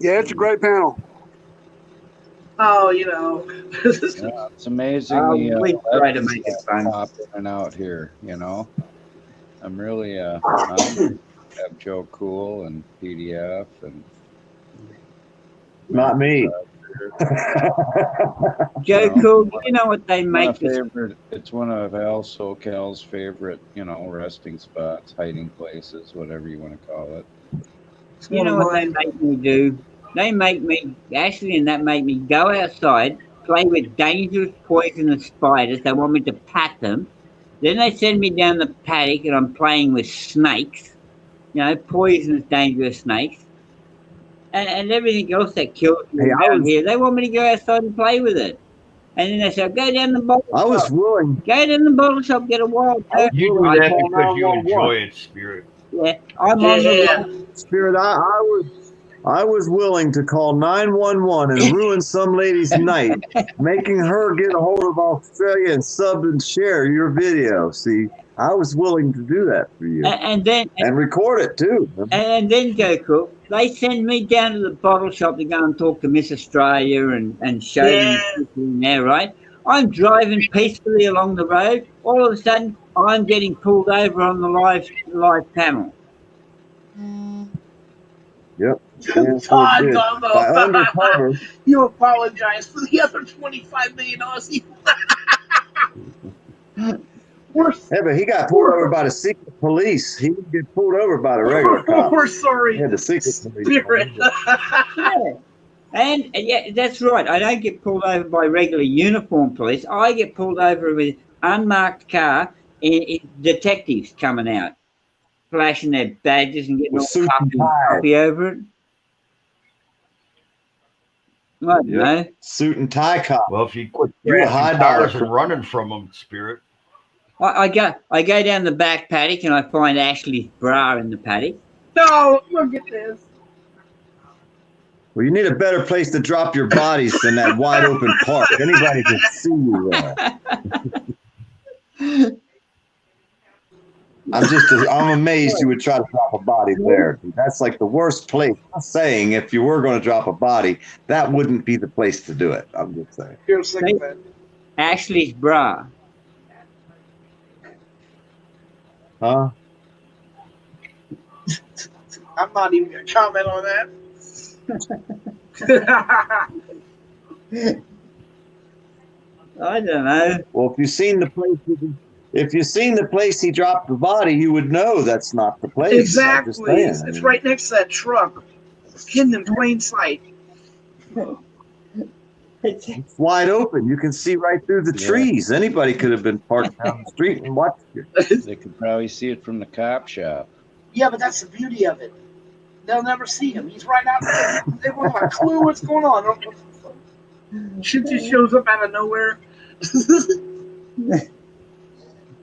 Yeah, it's a great panel. Oh, you know. Yeah, it's amazing. We try to make it fun. Pop in and out here, you know. I'm really honored to have Joe Cool and PDF and Not me. Joe Cool, you know what they make this? It's one of Al SoCal's favorite, resting spots, hiding places, whatever you want to call it. You know what they make me do? They make me, Ashley and that make me go outside, play with dangerous, poisonous spiders. They want me to pat them. Then they send me down the paddock and I'm playing with snakes, poisonous, dangerous snakes. And everything else that kills me around here. They want me to go outside and play with it. And then they say, go down the bottle shop. I was willing. Go down the bottle shop, get a wild bird. You do that because you enjoy it, Spirit. Yeah, I'm on the Spirit, I was willing to call 911 and ruin some lady's night, making her get a hold of Australia and sub and share your video. See, I was willing to do that for you. And record it too. And then, Joe Cook, they send me down to the bottle shop to go and talk to Miss Australia and show them in there, right? I'm driving peacefully along the road. All of a sudden, I'm getting pulled over on the live panel. Yep. Todd, you apologize for the other $25 million. Yeah, but he got pulled over by the secret police. He didn't get pulled over by the regular cops. We're sorry. Yeah, the secret police. Spirit. Yeah. And yeah, that's right. I don't get pulled over by regular uniformed police. I get pulled over with unmarked car and detectives coming out, flashing their badges and getting all puffy over it. I don't know. Suit and tie cop. Well, if you quit You a high crashing dollar cars and running from them, Spirit. I go down the back paddock and I find Ashley's bra in the paddock. No, look at this. Well, you need a better place to drop your bodies than that wide open park. Anybody can see you there. I'm amazed you would try to drop a body there. That's like the worst place. I'm saying if you were going to drop a body, that wouldn't be the place to do it. I'm just saying. You're sick of it. Ashley's bra. Huh? I'm not even going to comment on that. I don't know. Well, if you've seen the place he dropped the body, you would know that's not the place. Exactly. It's right next to that truck. Hidden in plain sight. It's wide open. You can see right through the trees. Anybody could have been parked down the street and watched it. They could probably see it from the cop shop. Yeah, but that's the beauty of it. They'll never see him. He's right out there. They won't have a clue what's going on. Shit just shows up out of nowhere.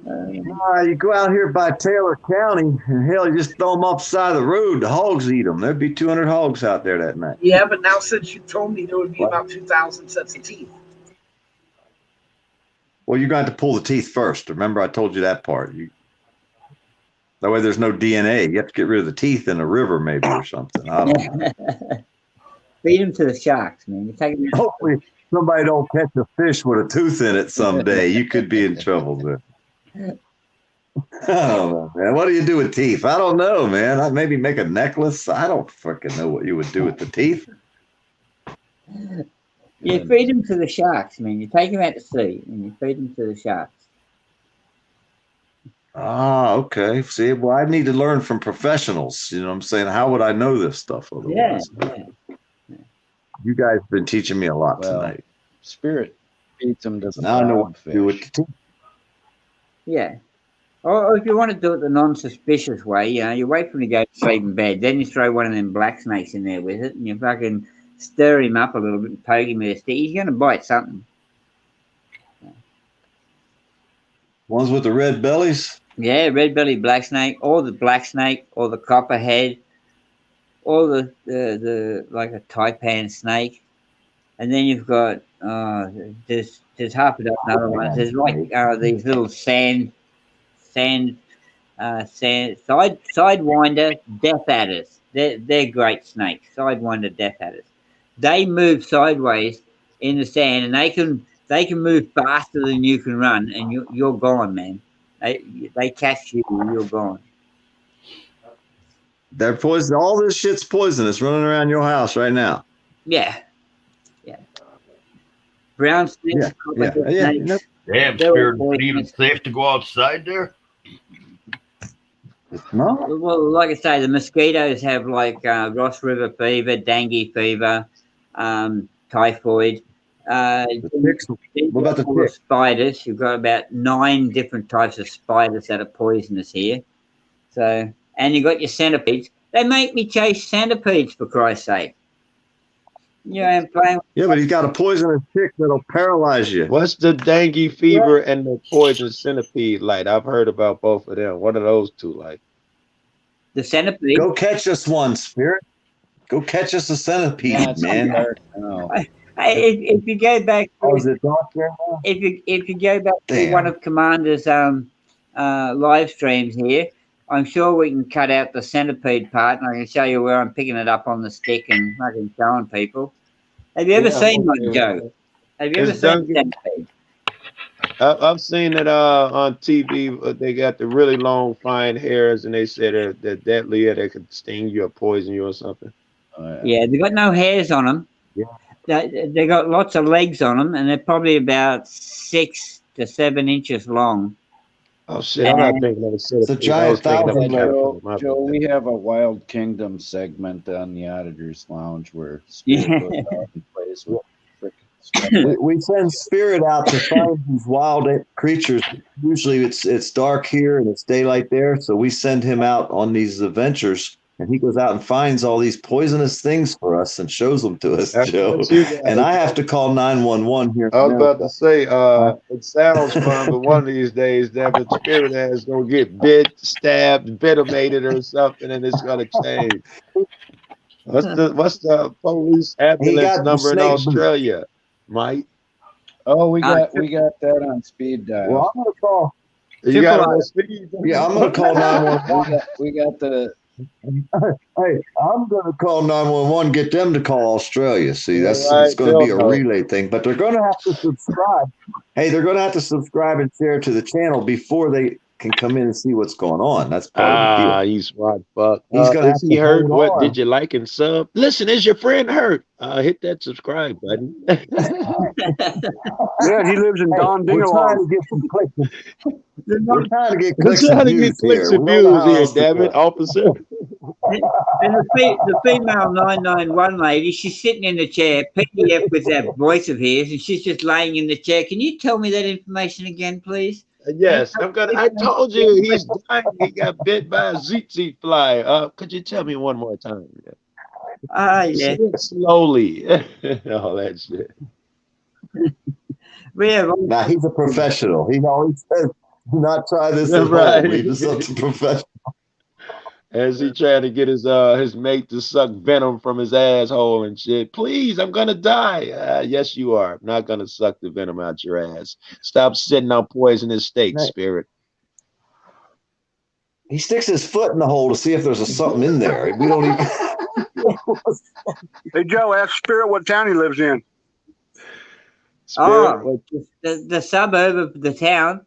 You go out here by Taylor County, and hell, you just throw them off the side of the road. The hogs eat them. There'd be 200 hogs out there that night. Yeah, but now since you told me there would be about 2,000 sets of teeth. Well, you're going to have to pull the teeth first. Remember, I told you that part. That way there's no DNA. You have to get rid of the teeth in a river maybe or something. I don't know. Feed them to the sharks, man. You take them. Hopefully somebody don't catch a fish with a tooth in it someday. You could be in trouble there. I don't know, man. What do you do with teeth? I don't know, man. I'd maybe make a necklace. I don't fucking know what you would do with the teeth. You feed them to the sharks, man. You take them out to sea and you feed them to the sharks. Ah, okay. See, well, I need to learn from professionals. You know what I'm saying? How would I know this stuff otherwise? Yeah. You guys have been teaching me a lot tonight. Spirit feeds them to the now I know what to do with the teeth. Yeah. Or if you want to do it the non-suspicious way, you wait for him to go to sleep in bed. Then you throw one of them black snakes in there with it and you fucking stir him up a little bit and poke him with a stick. He's going to bite something. Ones with the red bellies? Yeah, red belly black snake, or the black snake, or the copperhead, or the like a taipan snake. And then you've got there's half a dozen other ones. There's like these little sidewinder death adders. They're great snakes. Sidewinder death adders. They move sideways in the sand, and they can move faster than you can run, and you're gone, man. They catch you, and you're gone. They're poison. All this shit's poisonous running around your house right now. Yeah. Brown snakes, snakes. Damn, Spirit, is it even safe to go outside there? No. Well, like I say, the mosquitoes have like Ross River fever, dengue fever, typhoid. What about the ticks? Spiders? You've got about 9 different types of spiders that are poisonous here. So, and you've got your centipedes. They make me chase centipedes, for Christ's sake. I'm playing. Yeah, but he's got a poisonous tick that'll paralyze you. What's the dengue fever and the poison centipede like? I've heard about both of them. What are those two like? The centipede. Go catch us one, Spirit. Go catch us a centipede, man. If you go back, is it dark there now? If you go back to one of Commander's live streams here, I'm sure we can cut out the centipede part, and I can show you where I'm picking it up on the stick and fucking showing people. Have you ever seen one, Joe? Have you ever seen a centipede? I've seen it on TV. They got the really long, fine hairs, and they said they're deadly. They could sting you or poison you or something. Yeah, they got no hairs on them. Yeah. They got lots of legs on them, and they're probably about 6 to 7 inches long. Oh shit! I'm not thinking of it's a giant thousand. Joe, we have a Wild Kingdom segment on the Auditors Lounge where Spirit goes out and plays with frickin' we send Spirit out to find these wild creatures. Usually it's dark here and it's daylight there, so we send him out on these adventures, and he goes out and finds all these poisonous things for us and shows them to us, That's Joe. what you got. And I have to call 911 here in I was about America. to say, it sounds fun, but one of these days, damn it, Spirit ass gonna get bit, stabbed, ventilated, or something, and it's gonna change. What's the police ambulance got the number in snake. Australia, Mike? Oh, we got that on speed dial. Well, I'm gonna call. You got it on speed. Yeah, I'm gonna call 911. We got the. Hey, I'm gonna call 911. Get them to call Australia. See, that's All it's right, going to be a they'll know. relay thing, but they're going to have to subscribe. Hey, they're going to have to subscribe and share to the channel before they can come in and see what's going on. That's part of the deal. You smart fuck. He's gonna Is have he to hurt? hold What on. did you like and sub? Listen, is your friend hurt? Hit that subscribe button. Yeah, he lives in Don We're trying Dingalong. to get some clicks. We're trying to get We're clicks and trying to get views clicks here. and We don't know views how here, else to damn do it, it. officer. And the female 991 lady, she's sitting in the chair, PDF with that voice of his, and she's just laying in the chair. Can you tell me that information again, please? Yes, I told you he's dying. He got bit by a tsetse fly. Could you tell me one more time? Ah, yeah. Say it slowly. All that shit. Now he's a professional. He always says, "Do not try this at Right. home. Leave this up to professionals." As he trying to get his mate to suck venom from his asshole and shit. Please, I'm gonna die. Yes, you are. I'm not gonna suck the venom out your ass. Stop sitting on poisonous steaks, Spirit. He sticks his foot in the hole to see if there's something in there. We don't even. Hey, Joe, ask Spirit what town he lives in. Oh, the suburb of the town.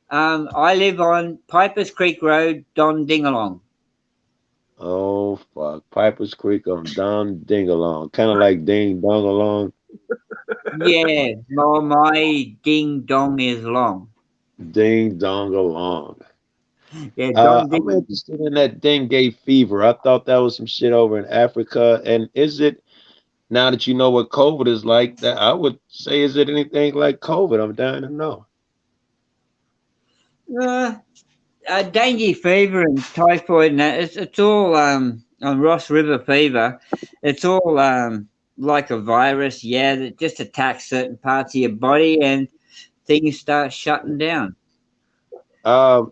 I live on Pipers Creek Road, Don Dingalong. Oh fuck, Piper's Creek on Don Dingalong, kind of like Ding Dong Along. Yeah, my ding dong is long. Ding Dong Along. Yeah, I'm interested in that dengue fever. I thought that was some shit over in Africa. And is it, now that you know what COVID is like, that I would say, is it anything like COVID? I'm dying to know. Dengue fever and typhoid, and that, it's all on Ross River fever. It's all like a virus, yeah, that just attacks certain parts of your body and things start shutting down. I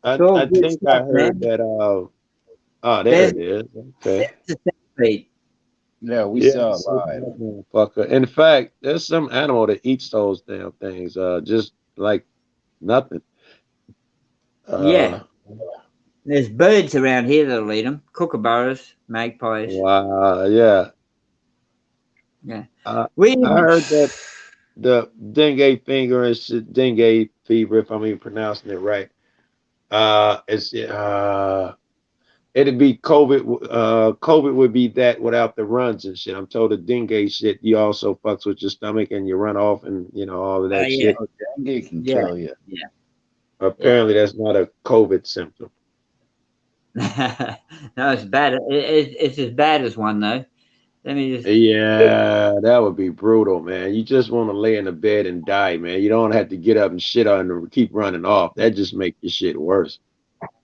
think stuff, I heard man. that. There it is. Okay. Yeah, we saw it live. Motherfucker. In fact, there's some animal that eats those damn things. Just like nothing. Yeah. There's birds around here that'll eat them. Kookaburras, magpies. Wow. Yeah. Yeah. I heard that the dengue fever is dengue fever, if I'm even pronouncing it right. It'd be COVID. COVID would be that without the runs and shit. I'm told the dengue shit, you also fucks with your stomach and you run off and all of that shit. Oh, dengue can kill you. Yeah. Apparently, that's not a COVID symptom. No, it's bad. It's as bad as one though. Let me just. Yeah, that would be brutal, man. You just want to lay in the bed and die, man. You don't have to get up and shit on and keep running off. That just makes your shit worse.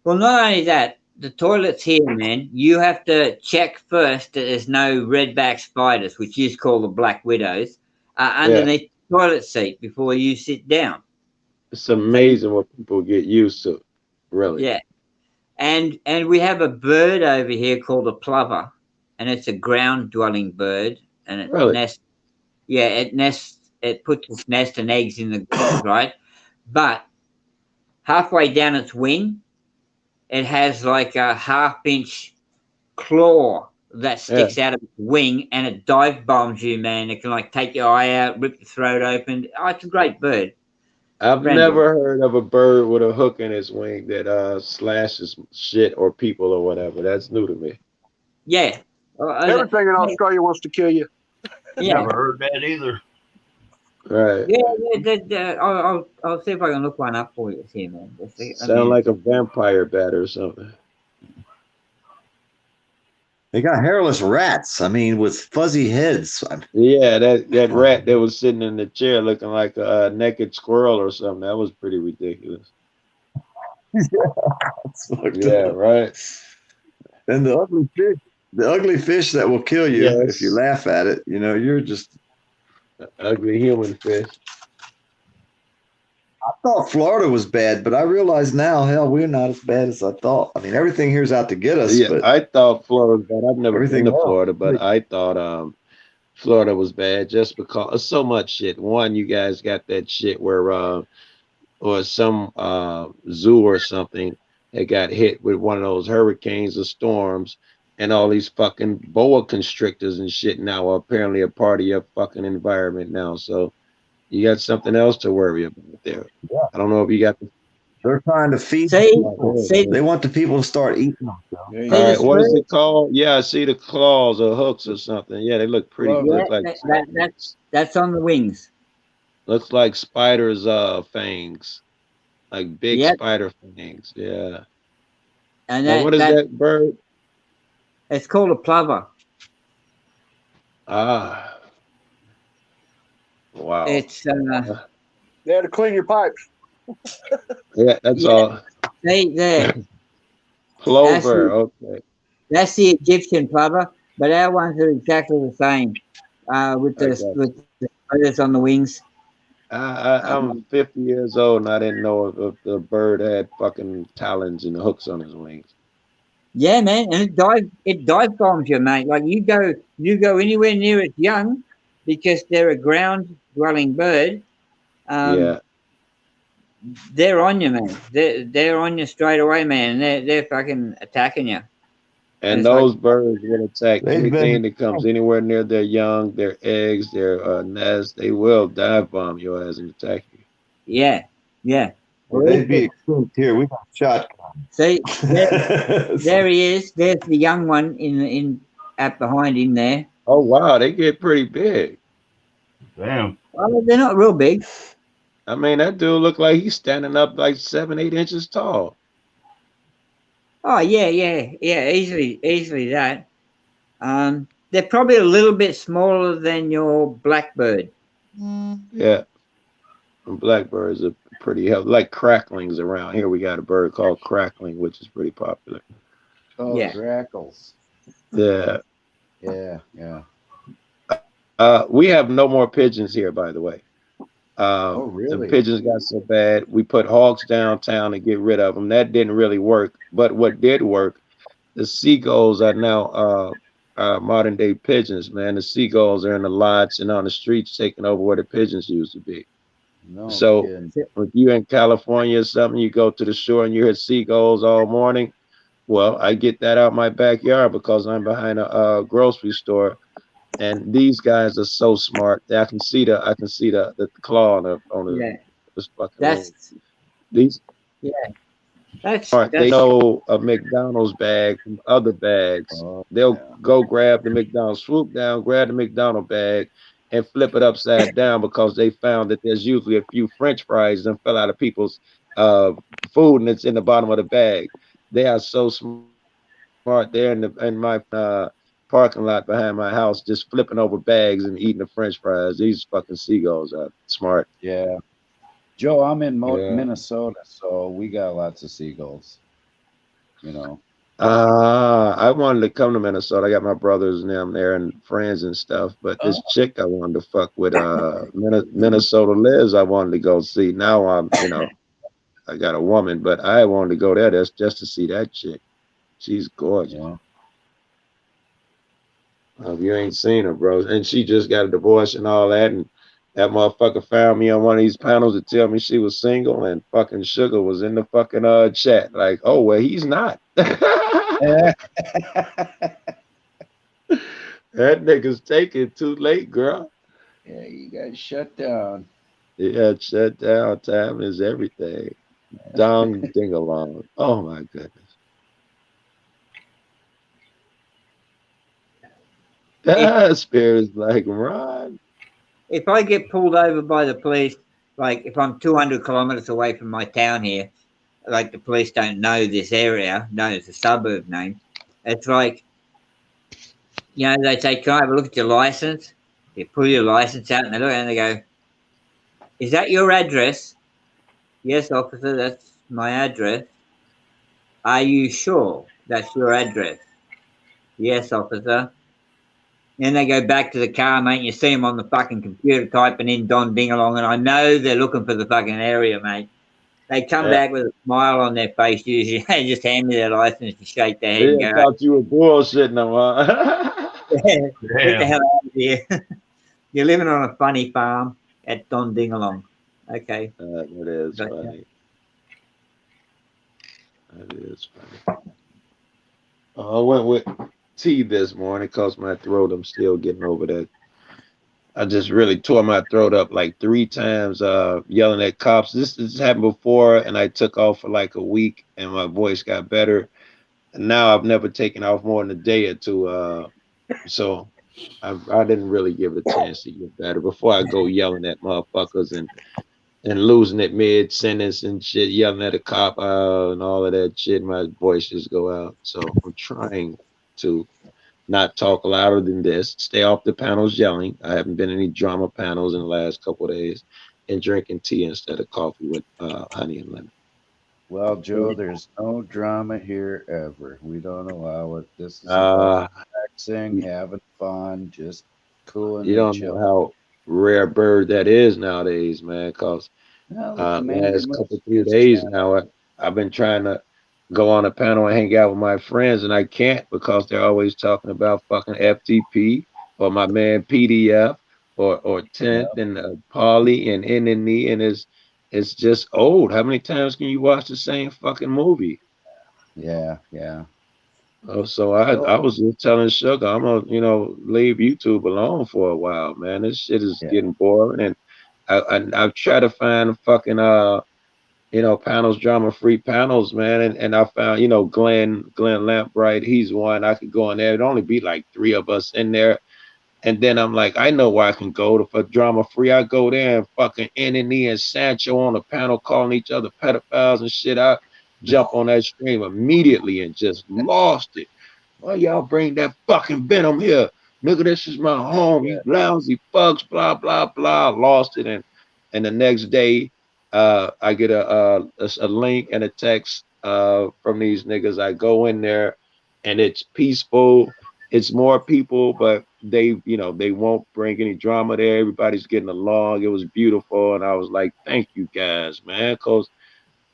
Well, not only that, the toilets here, man, you have to check first that there's no redback spiders, which is called the black widows, underneath the toilet seat before you sit down. It's amazing what people get used to, really. Yeah, and we have a bird over here called a plover, and it's a ground-dwelling bird, and it nests. Yeah, it puts its nest and eggs in the ground, right? But halfway down its wing, it has like a half-inch claw that sticks out of its wing, and it dive bombs you, man. It can like take your eye out, rip your throat open. Oh, it's a great bird. I've never heard of a bird with a hook in its wing that slashes shit or people or whatever. That's new to me. Yeah. Everything in Australia wants to kill you. Yeah. Never heard that either. Right. Yeah. I'll see if I can look one up for you here, man. Sound like a vampire bat or something. They got hairless rats. I mean, with fuzzy heads. Yeah, that rat that was sitting in the chair looking like a naked squirrel or something. That was pretty ridiculous. Yeah, right. And the ugly fish that will kill you if you Yes. laugh at it. You know, you're just Ugly human fish. I thought Florida was bad, but I realize now, hell, we're not as bad as I thought. I mean, everything here's out to get us, Yeah, but I thought Florida was bad. I've never been everything to else. Florida, but I thought Florida was bad just because of so much shit. One, you guys got that shit where or some zoo or something that got hit with one of those hurricanes or storms, and all these fucking boa constrictors and shit now are apparently a part of your fucking environment now. So you got something else to worry about there. Yeah. I don't know if you got the They're trying to feed See, They want the people to start eating them. all right, what is it called? Yeah, I see the claws or hooks or something. Yeah, they look pretty. Yeah, Look like that's on the wings. looks like spiders' fangs, like big Yep. spider fangs. Yeah. And Now, what is that bird? It's called a plover. Ah, wow. It's They had to clean your pipes. Yeah, that's all. there. Plover. Okay. That's the Egyptian plover, but our ones are exactly the same. With the spiders on the wings. I'm 50 years old and I didn't know if the bird had fucking talons and hooks on his wings. Yeah, man, and it dive bombs you, mate. Like you go anywhere near it young, because they're a ground dwelling bird. Yeah. They're on you, man. They're on you straight away, man. They're fucking attacking you. And those birds will attack They've anything been- that comes anywhere near their young, their eggs, their nests. They will dive bomb your ass and attack you. Yeah. Well, they'd be extinct here. We got shotguns. See, there he is. There's the young one in up behind him there. Oh wow, they get pretty big. Damn. Well, they're not real big. I mean, that dude looked like he's standing up like 7-8 inches tall. Oh yeah, easily that. They're probably a little bit smaller than your blackbird. Yeah. And blackbirds are pretty healthy, like cracklings around here. We got a bird called crackling, which is pretty popular. Oh, Yeah. grackles. Yeah. Yeah. We have no more pigeons here, by the way. Oh, really? The pigeons got so bad, we put hogs downtown to get rid of them. That didn't really work. But what did work, the seagulls are now modern day pigeons, man. The seagulls are in the lots and on the streets taking over where the pigeons used to be. No So kidding. if you're in California or something, you go to the shore and you hear seagulls all morning. Well, I get that out my backyard because I'm behind a grocery store. And these guys are so smart that I can see the claw on this fucking wing. These smart. They know a McDonald's bag from other bags. They'll go grab the McDonald's, swoop down, grab the McDonald's bag, and flip it upside down because they found that there's usually a few French fries that fell out of people's food and it's in the bottom of the bag. They are so smart. They're in my parking lot behind my house, just flipping over bags and eating the French fries. These fucking seagulls are smart. Yeah. Joe, I'm in Minnesota, so we got lots of seagulls. You know. I wanted to come to Minnesota. I got my brothers and them there and friends and stuff. But this chick I wanted to fuck with, Minnesota Liz, I wanted to go see. Now I got a woman, but I wanted to go there just to see that chick. She's gorgeous. Yeah. You ain't seen her, bro. And she just got a divorce and all that. And that motherfucker found me on one of these panels to tell me she was single, and fucking Sugar was in the fucking chat. Like, oh, well, he's not. That nigga's taking too late, girl. Yeah, you got shut down. Yeah, shut down. Time is everything. Dong ding along. Oh my goodness. Spirit's like, run. If I get pulled over by the police, like if I'm 200 kilometers away from my town here, like the police don't know this area, known as a suburb name, it's like, they say, can I have a look at your license? You pull your license out and they look and they go, is that your address? Yes, officer, that's my address. Are you sure that's your address? Yes, officer. Then they go back to the car, mate, and you see them on the fucking computer typing in Don Dingalong, and I know they're looking for the fucking area, mate. They come back with a smile on their face usually. They just hand me their license to shake their head and Yeah, go, thought you were bullshitting them, huh? get the hell out of here. You're living on a funny farm at Don Dingalong. Okay. That is Gotcha. funny. That is funny. I went with tea this morning because my throat, I'm still getting over that. I just really tore my throat up like 3 times yelling at cops. This happened before, and I took off for like a week, and my voice got better. And now I've never taken off more than a day or two. So I didn't really give it a chance to get better before I go yelling at motherfuckers and losing it mid sentence and shit, yelling at a cop and all of that shit. My voice just go out. So I'm trying to not talk louder than this, stay off the panels yelling. I haven't been in any drama panels in the last couple of days, and drinking tea instead of coffee with honey and lemon. Well, Joe, there's no drama here ever. We don't allow it. This is about relaxing, having fun, just cooling You and don't know chilling. how rare bird that is nowadays, man, because Now, let the man last get couple most 2 his days chat. now, I've been trying to go on a panel and hang out with my friends, and I can't because they're always talking about fucking FTP or my man PDF or Yeah, 10th and Polly and NNE, and it's just old. How many times can you watch the same fucking movie? yeah. Oh, so I was just telling Sugar I'm gonna leave YouTube alone for a while, man. This shit is getting boring, and I've tried to find fucking panels, drama free panels, man. And I found, Glenn Lambright, he's one. I could go in there. It'd only be like 3 of us in there. And then I'm like, I know where I can go to for drama free. I go there and fucking N&E and Sancho on a panel calling each other pedophiles and shit. I jump on that stream immediately and just lost it. Why y'all bring that fucking venom here? Nigga, this is my home. You lousy fucks, blah, blah, blah. Lost it. And the next day, I get a link and a text from these niggas. I go in there and it's peaceful. It's more people, but they won't bring any drama there. Everybody's getting along. It was beautiful. And I was like, thank you guys, man. Cause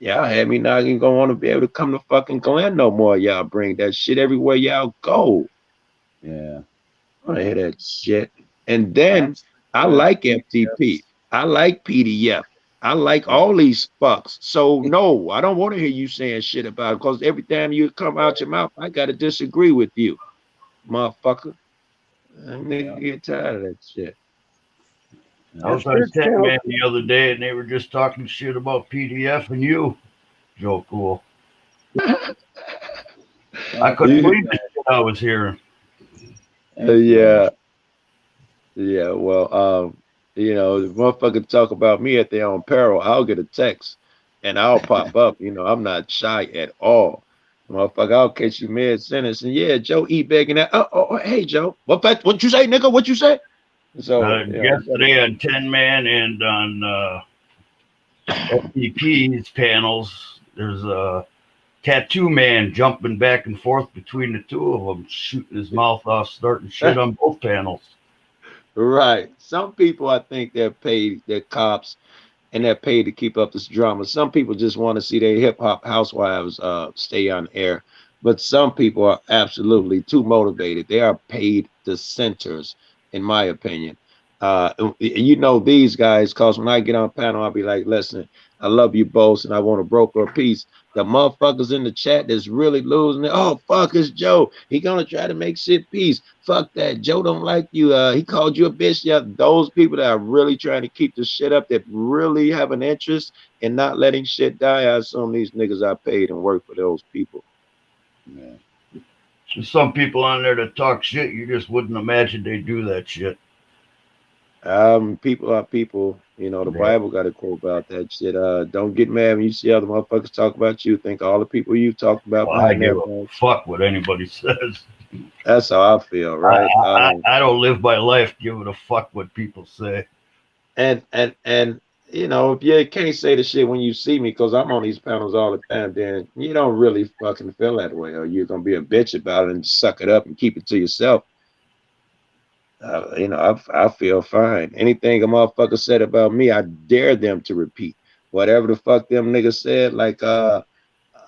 y'all had me not even gonna want to be able to come to fucking Glen no more. Y'all bring that shit everywhere y'all go. Yeah. I hear that shit. And then I like FTP. I like PDF. I like all these fucks. So no, I don't want to hear you saying shit about it because every time you come out your mouth, I gotta disagree with you, motherfucker. Nigga get tired of that shit. I was on 10 Man the other day and they were just talking shit about PDF and you, Joe Cool. I couldn't believe the shit I was hearing. Yeah. Well, the motherfucker talk about me at their own peril. I'll get a text and I'll pop up. I'm not shy at all. Motherfucker, I'll catch you mid sentence and yeah, Joe eat begging that. Oh, hey Joe, what you say, nigga? What you say? So yesterday on 10 Man and on FTP's panels, there's a tattoo man jumping back and forth between the two of them, shooting his mouth off, starting shit on both panels. Right. Some people, I think they're paid, they're cops, and they're paid to keep up this drama. Some people just want to see their hip hop housewives stay on air. But some people are absolutely too motivated. They are paid dissenters, in my opinion. These guys, because when I get on panel, I'll be like, listen, I love you both and I want to broker a peace. The motherfuckers in the chat that's really losing it. Oh, fuck, it's Joe. He gonna try to make shit peace. Fuck that. Joe don't like you. He called you a bitch. Yeah, those people that are really trying to keep the shit up, that really have an interest in not letting shit die. I assume these niggas are paid and work for those people. Yeah. There's some people on there that talk shit. You just wouldn't imagine they do that shit. People are people. The Bible got a quote about that shit. Don't get mad when you see other motherfuckers talk about you. Think all the people you talked about Well, I behind give their a backs. fuck what anybody says. That's how I feel, right? I don't live my life giving a fuck what people say. And you know, if you can't say the shit when you see me, because I'm on these panels all the time, then you don't really fucking feel that way, or you're gonna be a bitch about it and suck it up and keep it to yourself. You know, I feel fine. Anything a motherfucker said about me, I dare them to repeat. Whatever the fuck them niggas said, like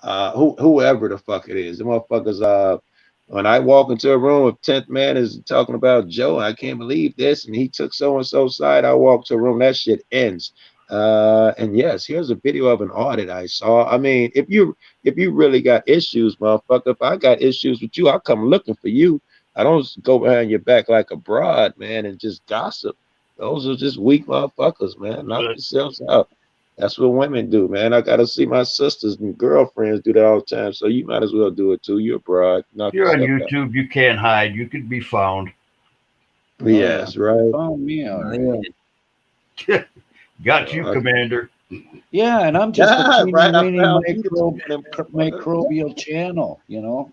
whoever the fuck it is. The motherfuckers when I walk into a room, if 10th man is talking about Joe, I can't believe this, and he took so and so side, I walk to a room, that shit ends. And yes, here's a video of an audit I saw. I mean, if you really got issues, motherfucker, if I got issues with you, I'll come looking for you. I don't go behind your back like a broad, man, and just gossip. Those are just weak motherfuckers, man. Knock yourselves out. That's what women do, man. I gotta see my sisters and girlfriends do that all the time. So you might as well do it too. You're a broad. Knock You're on yourself out. YouTube. You can't hide. You can be found. Oh, Yes, yeah. right. Found me out. Got you, Commander. Yeah, and I'm just a teeny right. I weeny found you this morning, motherfucker. microbial channel, you know,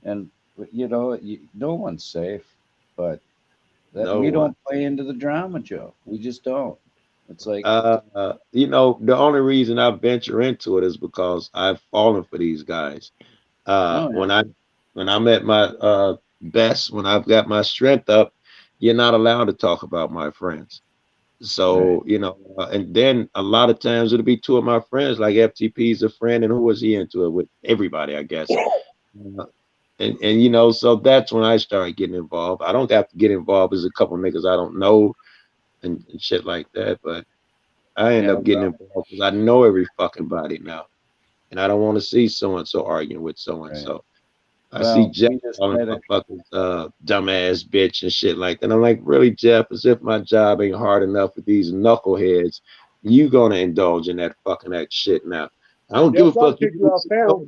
and you know, no one's safe, but No we one. don't play into the drama, Joe. We just don't. It's like You know, the only reason I venture into it is because I've fallen for these guys. oh, When I'm at my best, when I've got my strength up, you're not allowed to talk about my friends. So, right. you know, and then a lot of times it'll be two of my friends, like FTP's a friend, and who was he into it with? Everybody, I guess. And you know, so that's when I started getting involved. I don't have to get involved. There's a couple niggas I don't know and shit like that, but I end Yeah, up getting well, involved because I know every fucking body now, and I don't want to see so and so arguing with so and right. so. I see Well, Jeff we just calling try to. motherfuckers dumbass bitch and shit like that. I'm like, really, Jeff? As if my job ain't hard enough with these knuckleheads. You gonna indulge in that fucking that shit now? I don't give Jeff a Dog fuck. kicked you off panel.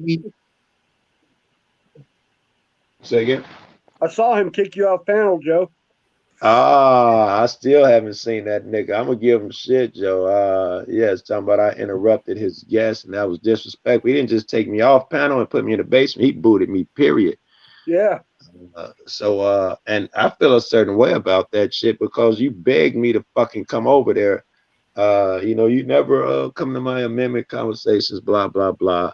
Say again. I saw him kick you off panel, Joe. Ah, I still haven't seen that nigga. I'm gonna give him shit, Joe. Yes, talking about I interrupted his guest and that was disrespectful. He didn't just take me off panel and put me in the basement. He booted me. Period. Yeah. And I feel a certain way about that shit because you begged me to fucking come over there. You know, you never come to my amendment conversations, blah blah blah.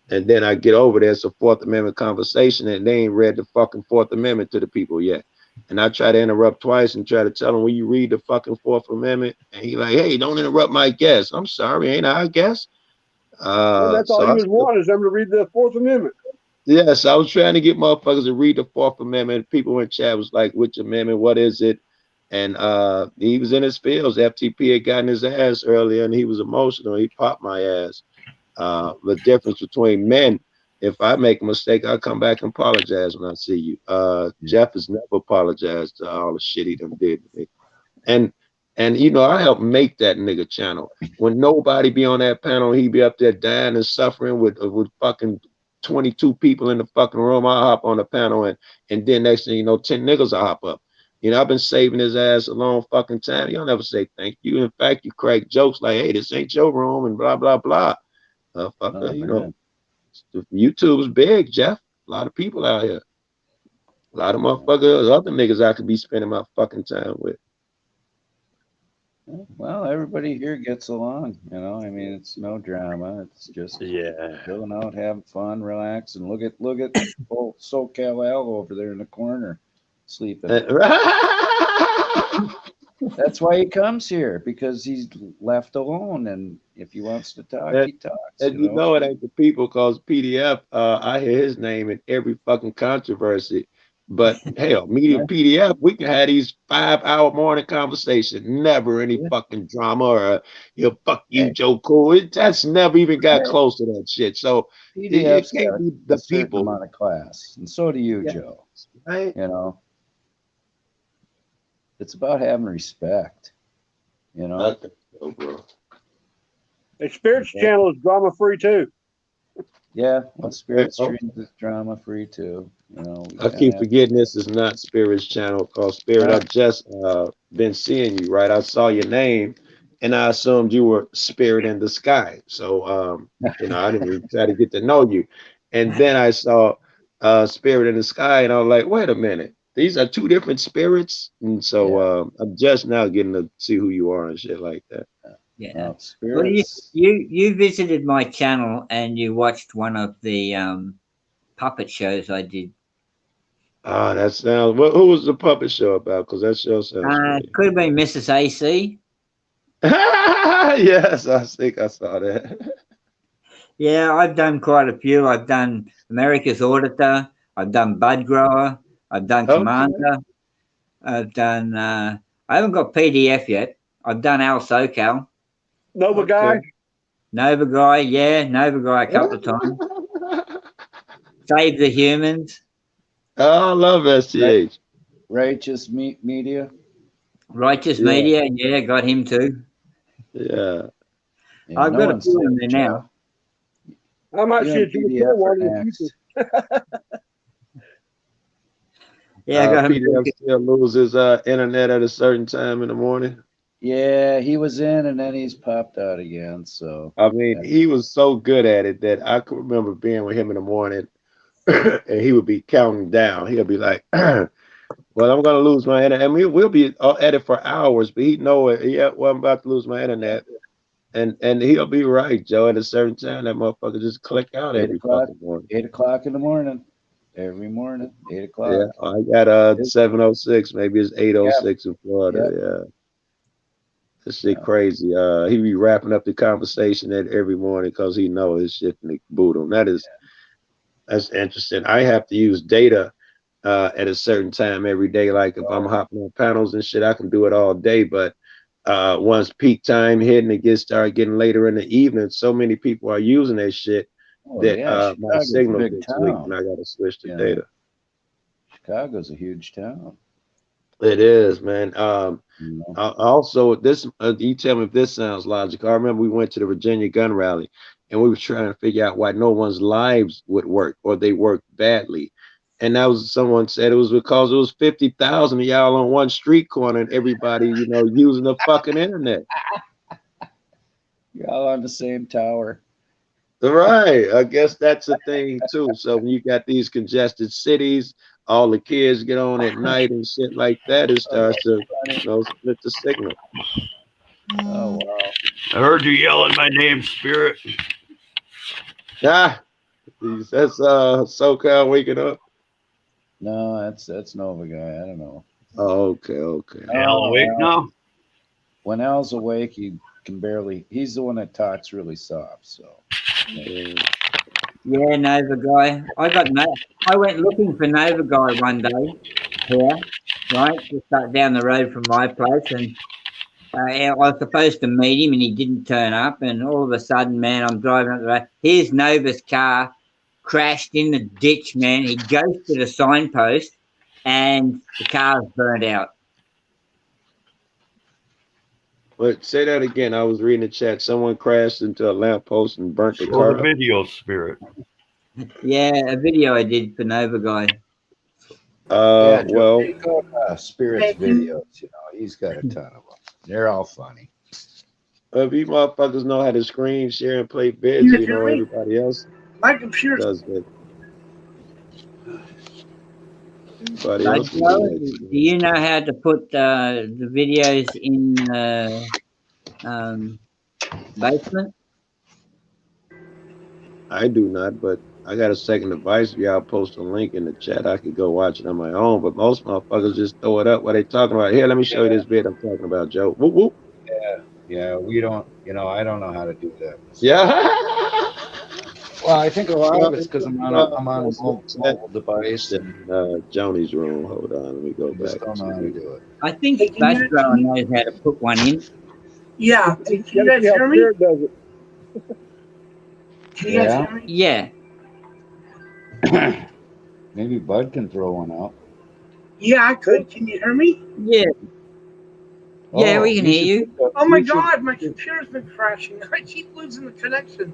And then I get over there, it's a Fourth Amendment conversation, and they ain't read the fucking Fourth Amendment to the people yet. And I try to interrupt twice and try to tell him, will you read the fucking Fourth Amendment? And he like, hey, don't interrupt my guest. I'm sorry, ain't I a guest? And that's all So he I was wanting is them to read the Fourth Amendment. Yes, I was trying to get motherfuckers to read the Fourth Amendment. People in chat was like, which amendment? What is it? And he was in his feels. FTP had gotten his ass earlier and he was emotional. He popped my ass. The difference between men, if I make a mistake, I'll come back and apologize when I see you. Jeff has never apologized to all the shit he done did to me. And you know, I helped make that nigga channel. When nobody be on that panel, he be up there dying and suffering with fucking 22 people in the fucking room. I hop on the panel and then next thing you know, 10 niggas I hop up. You know, I've been saving his ass a long fucking time. You don't ever say thank you. In fact, you crack jokes like, hey, this ain't your room and blah, blah, blah. Oh, You man. know, YouTube's big, Jeff. A lot of people out here. A lot of motherfuckers, other niggas I could be spending my fucking time with. Well, everybody here gets along, you know. I mean, it's no drama. It's just going out, having fun, relax, and look at old SoCal Al over there in the corner sleeping. That's why he comes here, because he's left alone, and if he wants to talk, he talks. And you know it ain't the people, cause PDF. I hear his name in every fucking controversy. But hell, me and PDF, we can have these 5-hour morning conversation. Never any fucking drama or fuck you, Joe Cool. That's never even got close to that shit. So it PDF's got can't be the a certain people. amount of class, and so do you, Yeah. Joe. Right? You know, it's about having respect. You know. I think so, bro. The Spirits channel is drama free too. Yeah, well, Spirit Streams is drama free too. You know, we I kinda keep have- forgetting this is not Spirit's channel, cause Spirit, I've just been seeing you, right? I saw your name and I assumed you were Spirit in the Sky. So you know, I didn't even try to get to know you. And then I saw Spirit in the Sky and I was like, wait a minute, these are two different spirits. And so I'm just now getting to see who you are and shit like that. Yeah. Well, spirits. you visited my channel and you watched one of the puppet shows I did. Ah, that sounds. Well, who was the puppet show about? Because that show sounds familiar. Could have been Mrs. AC. Yes, I think I saw that. Yeah, I've done quite a few. I've done America's Auditor. I've done Bud Grower. I've done Commander. I've done. I haven't got PDF yet. I've done Al SoCal. Nova Guy. Nova Guy, yeah, Nova Guy a couple of times. Save the Humans. Oh, I love STH. Righteous Media. Righteous Media, yeah, got him too. Yeah. I've got a few in there now. I might see it to the one in the future. Yeah, I got him. PDF still loses internet at a certain time in the morning. Yeah, he was in and then he's popped out again. So I mean, he was so good at it that I could remember being with him in the morning, and he would be counting down. He'll be like, "Well, I'm gonna lose my internet." And we'll be at it for hours, but he know it. Yeah, well, I'm about to lose my internet, and he'll be right, Joe. At a certain time, that motherfucker just click out every fucking morning. 8 o'clock in the morning. Every morning, 8 o'clock. Yeah, I got 7:06. Maybe it's 8:06 in Florida. Yeah. This shit crazy. He be wrapping up the conversation every morning because he knows his shit in the boot him. That's interesting. I have to use data at a certain time every day. Like if I'm hopping on panels and shit, I can do it all day. But once peak time hit and it started getting later in the evening, so many people are using that shit that my signal gets weak and I got to switch to data. Chicago's a huge town. It is, man. Also, this you tell me if this sounds logical. I remember we went to the Virginia gun rally, and we were trying to figure out why no one's lives would work or they work badly. And that was someone said it was because it was 50,000 of y'all on one street corner and everybody, using the fucking internet. Y'all on the same tower. Right. I guess that's a thing too. So when you got these congested cities, all the kids get on at night and shit like that, it starts to split the signal. Oh wow. I heard you yelling my name, Spirit. That's SoCal waking up. No, that's Nova Guy. I don't know. Oh, okay. Al awake now? When Al's awake, he can barely. He's the one that talks really soft. So. Yeah, Nova Guy. I went looking for Nova Guy one day here, right, just down the road from my place, and I was supposed to meet him, and he didn't turn up. And all of a sudden, man, I'm driving up the road. Here's Nova's car crashed in the ditch, man. He goes to the signpost, and the car's burned out. But say that again. I was reading the chat. Someone crashed into a lamppost and burnt the Show car. the video, Spirit. Yeah, a video I did for Nova Guy. Well, Spirit's videos. He's got a ton of them. They're all funny. If you motherfuckers know how to screen share and play vids, everybody else my computer does it. Do you know how to put the videos in basement? I do not, but I got a second device. If y'all post a link in the chat, I could go watch it on my own. But most motherfuckers just throw it up while they talking about. Here, let me show you this vid I'm talking about, Joe. Whoop whoop. Yeah. We don't. I don't know how to do that. Yeah. Well, I think a lot of it's because I'm on a mobile device. Joni's room. Hold on, let me go back. Just don't know how to do it. I think Bastrow knows how to put one in. Yeah. Can you guys hear me? Can you guys hear me? Yeah. Maybe Bud can throw one out. Yeah, I could. Can you hear me? Yeah. Yeah, we can hear you. Oh my God, my computer's been crashing. I keep losing the connection.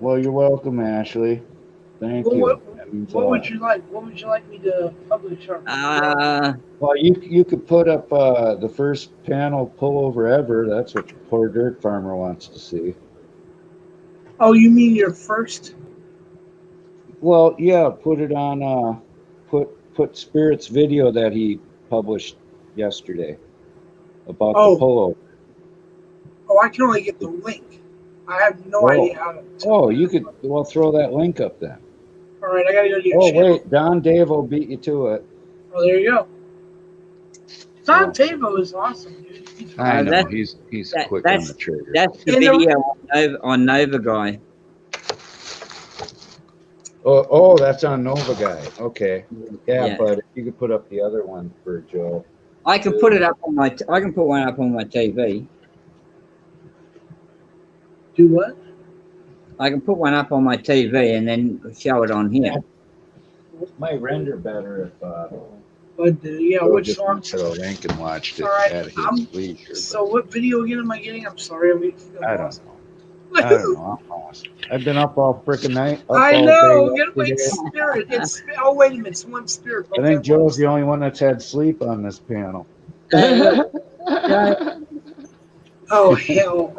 Well, you're welcome, Ashley. Thank you. What would you like? What would you like me to publish? Well, you could put up the first panel pullover ever. That's what the poor dirt farmer wants to see. Oh, you mean your first? Well, yeah. Put it on. Put Spirit's video that he published yesterday about the pullover. Oh, I can only get the link. I have no idea how to. Oh, you could. Well, throw that link up then. All right, I gotta go to your Oh channel. wait, Don Davo beat you to it. Oh, there you go. Don Davo is awesome, dude. He's I know really he's quick on the trigger. That's the video on Nova Guy. Oh, that's on Nova Guy. Okay. Yeah, Yeah. but if you could put up the other one for Joe. I can put it up on my. I can put one up on my TV. Do what? I can put one up on my TV and then show it on here. Might render better if. But yeah, Joe which just song? went to the link and watched it All right, at his leisure. So what video again am I getting? I'm sorry. I don't know. I don't know. I'm lost. I've been up all freaking night. I know. Get away, spirit. It's oh wait a minute. It's one spirit. I think Joe's the only one that's had sleep on this panel. Oh hell!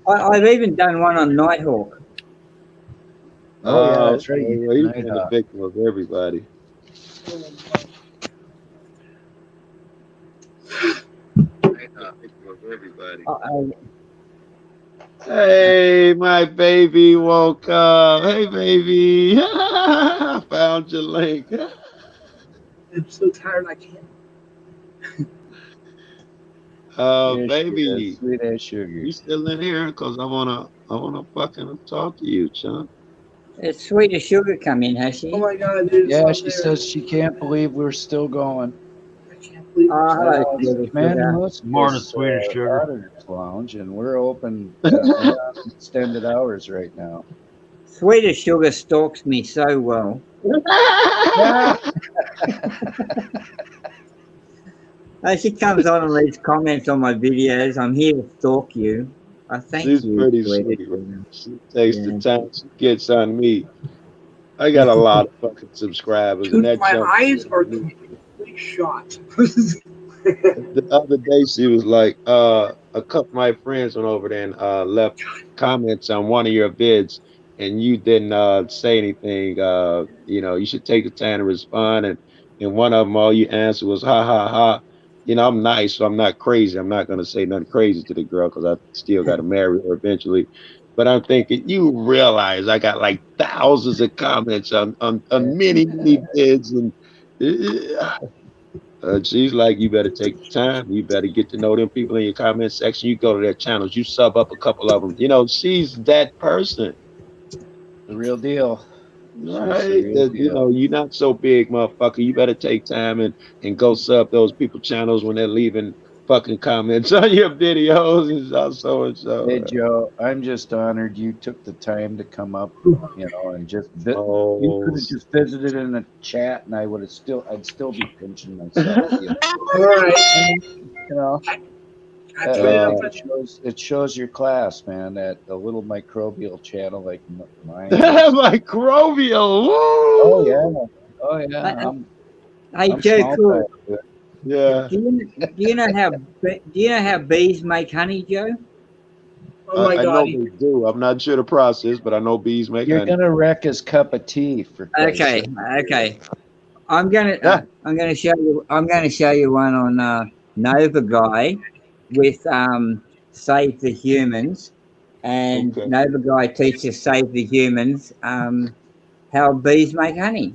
I've even done one on Nighthawk. Oh yeah, that's right. He's been the victim of everybody. Hey, my baby woke up. Hey, baby. I found your link. I'm so tired. I can't. Baby, sweet as sugar. You still in here? Cause I wanna fucking talk to you, son. It's Sweet as Sugar come in, has she? Oh my god, dude! Yeah, she says she can't believe we're still going. I can't believe hello, Man, Morning, Sweet as Sugar. Auditors Lounge, and we're open we're on extended hours right now. Sweet as Sugar stalks me so well. She comes on and leaves comments on my videos. I'm here to stalk you. I thank She's you. pretty sweet. She takes the time she gets on me. I got a lot of fucking subscribers. Dude, and that my jump eyes are completely shot. The other day she was like, a couple of my friends went over there and left comments on one of your vids, and you didn't say anything. You should take the time to respond, and one of them, all you answered was ha ha ha. I'm nice, so I'm not crazy. I'm not gonna say nothing crazy to the girl because I still got to marry her eventually. But I'm thinking, you realize I got like thousands of comments on many vids, and she's like, you better take the time. You better get to know them people in your comment section. You go to their channels. You sub up a couple of them. She's that person. The real deal. Right? You're not so big, motherfucker. You better take time and go sub those people channels when they're leaving fucking comments on your videos and so and so. Hey Joe, I'm just honored you took the time to come up, and just you could have just visited in the chat, and I'd still be pinching myself. All right. It shows your class, man. That a little microbial channel like mine. Microbial. Woo! Oh yeah. Hey Joe, cool. Yeah. Do you know how bees make honey, Joe? Oh my I god! know they do. I'm not sure the process, but I know bees make You're honey. gonna wreck his cup of tea for Christ's sake. Okay. I'm gonna show you one on Nova Guy with Save the Humans, and Nova Guy teaches Save the Humans how bees make honey.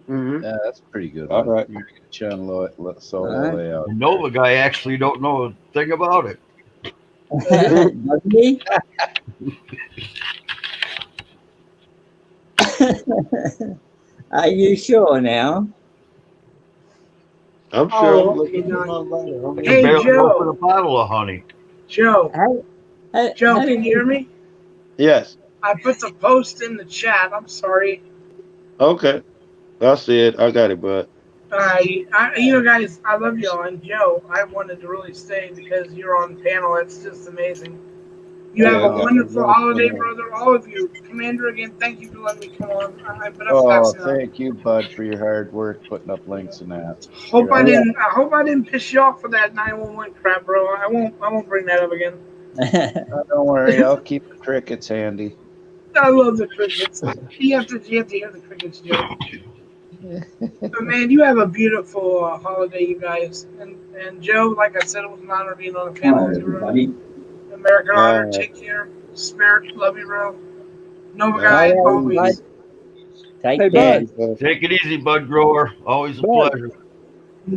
Mm-hmm. Yeah, that's pretty good. All right. You're gonna channel it solo layout. The Nova Guy actually don't know a thing about it. Doesn't he? Are you sure now? I'm sure. I'm looking for my letter. Hey Joe. Open a bottle of honey. Joe. Joe, how can you hear me? Yes. I put the post in the chat. I'm sorry. Okay. I see it. I got it, bud. Guys, I love y'all. And Joe, I wanted to really stay because you're on panel. It's just amazing. You have a wonderful holiday, brother. All of you. Commander, again, thank you for letting me come on. Thank you, bud, for your hard work putting up links and that. I hope I didn't piss you off for that 911 crap, bro. I won't bring that up again. Don't worry, I'll keep the crickets handy. I love the crickets. You have to hear the crickets, Joe. But man, you have a beautiful holiday, you guys. And Joe, like I said, it was an honor being on the panel Hi, with you, bro. everybody. American honor. Uh, Take care. Spirit, love you, bro. Nova all guy, All right, bud. always. Take Hey, care. Bud. Take it easy, Bud Grower. Always a Bud. pleasure.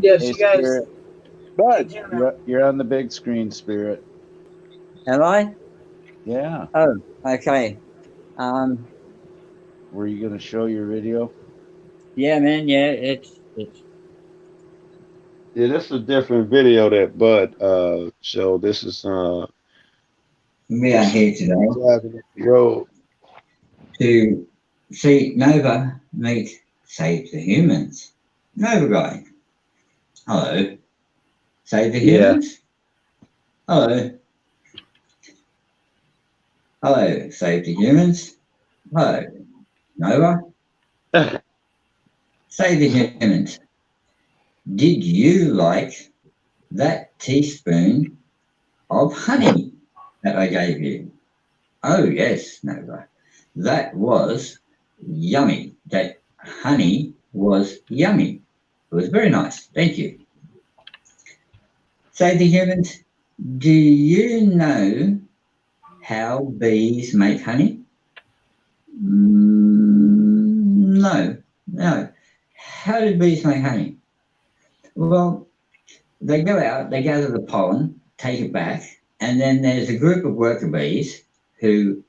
Yes, Hey, you guys. Spirit, Bud. Take care now. you're on the big screen, Spirit. Am I? Yeah. Oh, okay. Um, Were you going to show your video? yeah, man. Yeah, it's. yeah, this is a different video that Bud showed. This is We are here today driving up the road. to see Nova meet Save the Humans. Nova guy. Hello. Save the Yeah. Humans? Hello. Hello, Save the Humans. Hello. Nova. Save the Humans. Did you like that teaspoon of honey that I gave you? Oh, yes, Nova. That was yummy. That honey was yummy. It was very nice. Thank you. Save the Humans. Do you know how bees make honey? No, no. How do bees make honey? Well, they go out, they gather the pollen, take it back, and then there's a group of worker bees who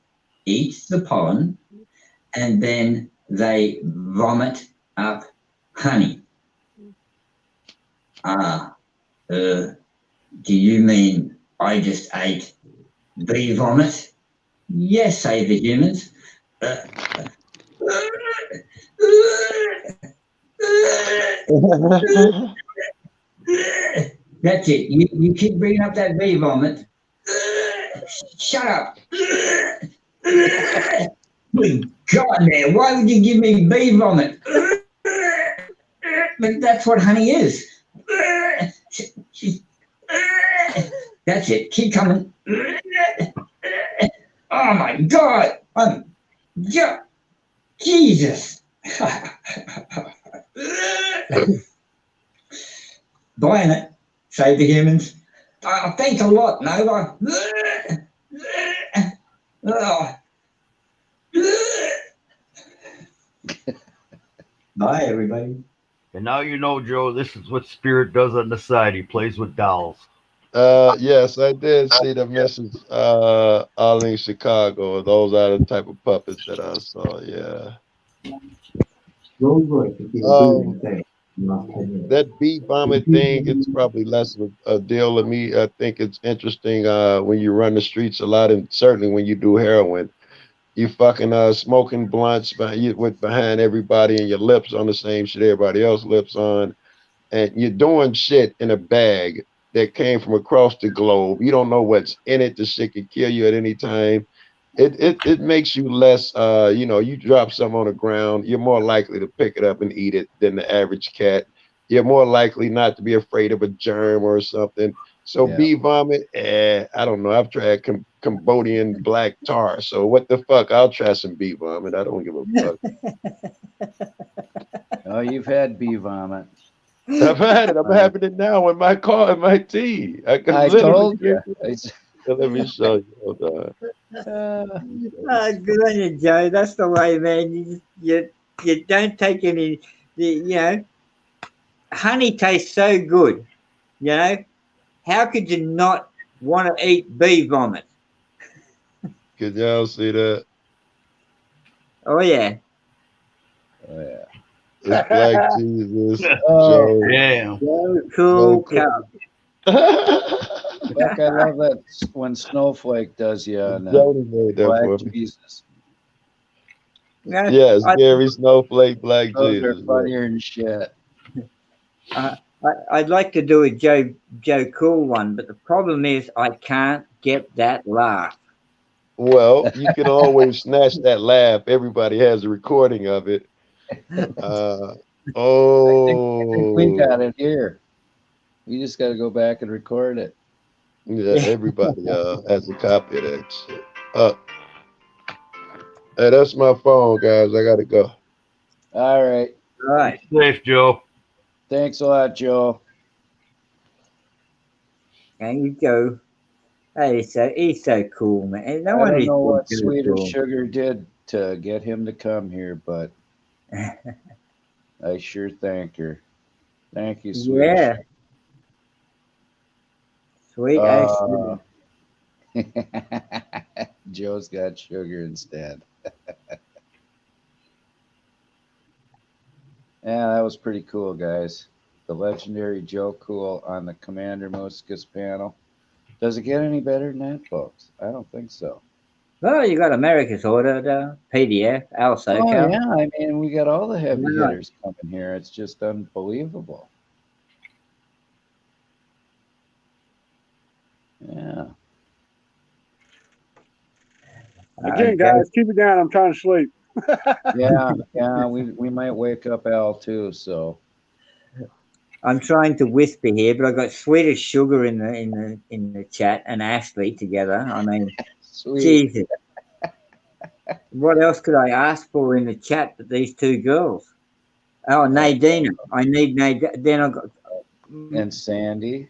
eat the pollen and then they vomit up honey. Ah, do you mean I just ate bee vomit? Yes, say the humans. That's it. You keep bringing up that bee vomit. Shut up. Good God, man. Why would you give me bee vomit? But that's what honey is. That's it. Keep coming. Oh, my God. Jesus. Buying it. Save the humans. Oh, thanks a lot, Nova. Oh. Bye, everybody. And now you know, Joe, this is what Spirit does on the side. He plays with dolls. Yes, I did see the message all in Chicago. Those are the type of puppets that I saw, yeah. That bee vomit thing, it's probably less of a deal to me. I think it's interesting when you run the streets a lot, and certainly when you do heroin. You fucking smoking blunts behind everybody, and your lips on the same shit everybody else lips on, and you're doing shit in a bag that came from across the globe. You don't know what's in it. The shit could kill you at any time. It makes you less you drop something on the ground, you're more likely to pick it up and eat it than the average cat. You're more likely not to be afraid of a germ or something. So Yeah. bee vomit, I don't know. I've tried Cambodian black tar. So what the fuck? I'll try some bee vomit. I don't give a fuck. Oh, you've had bee vomit. I've had it. I'm having it now in my car and my tea. I can I literally told you. Let me show you. Hold on. Good on you, Joe. That's the way, man. You don't take any. Honey tastes so good. How could you not want to eat bee vomit? Could y'all see that? Oh yeah. Oh yeah. It's Black Jesus. Oh, Joe. Damn. Cool cub. Buck, I love that when Snowflake does you on Jody made that Black for me. Jesus. Yes, Gary Snowflake, Black Those Jesus. are funnier than shit. I'd like to do a Joe Cool one, but the problem is I can't get that laugh. Well, you can always snatch that laugh. Everybody has a recording of it. I think we got Oh, it here. We just got to go back and record it. yeah, everybody has a copy of that shit. Hey, that's my phone, guys. I gotta go. All right. All right. Safe, Joe. Thanks a lot, Joe. There you go. Hey, he's so cool, man. No I wonder don't he's know so what Sweeter cool. Sugar did to get him to come here, but I sure thank her. Thank you, Sweeter Yeah. Sugar. Sweet as sugar. Joe's got sugar instead. Yeah, that was pretty cool, guys. The legendary Joe Cool on the Commander Muscus panel. Does it get any better than that, folks? I don't think so. Well, you got America's Order, PDF, also, Oh, Cal. yeah. I mean, we got all the heavy Why not? hitters coming here. It's just unbelievable. Yeah. Again, guys, keep it down. I'm trying to sleep. Yeah. We might wake up Al too. So I'm trying to whisper here, but I got Swedish Sugar in the chat and Ashley together. I mean, sweet. Jesus, what else could I ask for in the chat but these two girls? Oh, Nadine. I need Nadine. Then I got And Sandy.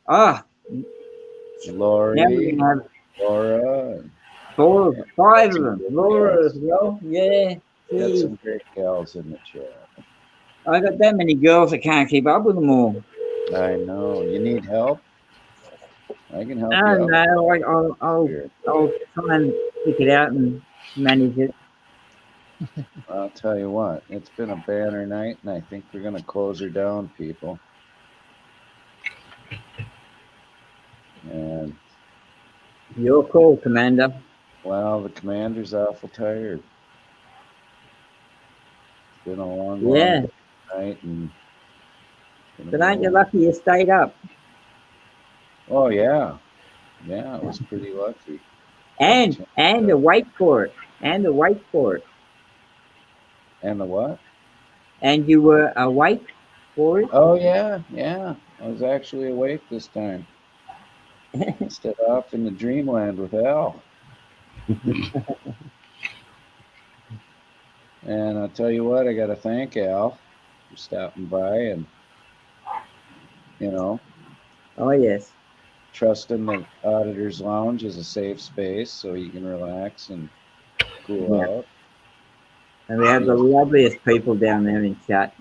Ah, Lori. now we have Laura. five of them. Laura as well. Yeah. Got Geez. some great gals in the chat. I got that many girls I can't keep up with them all. I know. You need help? I can help No, you out. no, I'll try and pick it out and manage it. I'll tell you what, it's been a banner night, and I think we're going to close her down, people. And your call, Commander. Well, the commander's awful tired. It's been a long night, and but aren't you lucky you stayed up? Oh yeah, it was pretty lucky. And awake for it, and awake for it. And the what? And you were awake for it? Oh yeah. I was actually awake this time. Instead off in the dreamland with Al. And I'll tell you what, I got to thank Al for stopping by and, Oh, yes. Trusting the Auditors Lounge as a safe space so you can relax and cool out. And we have the loveliest people down there in chat.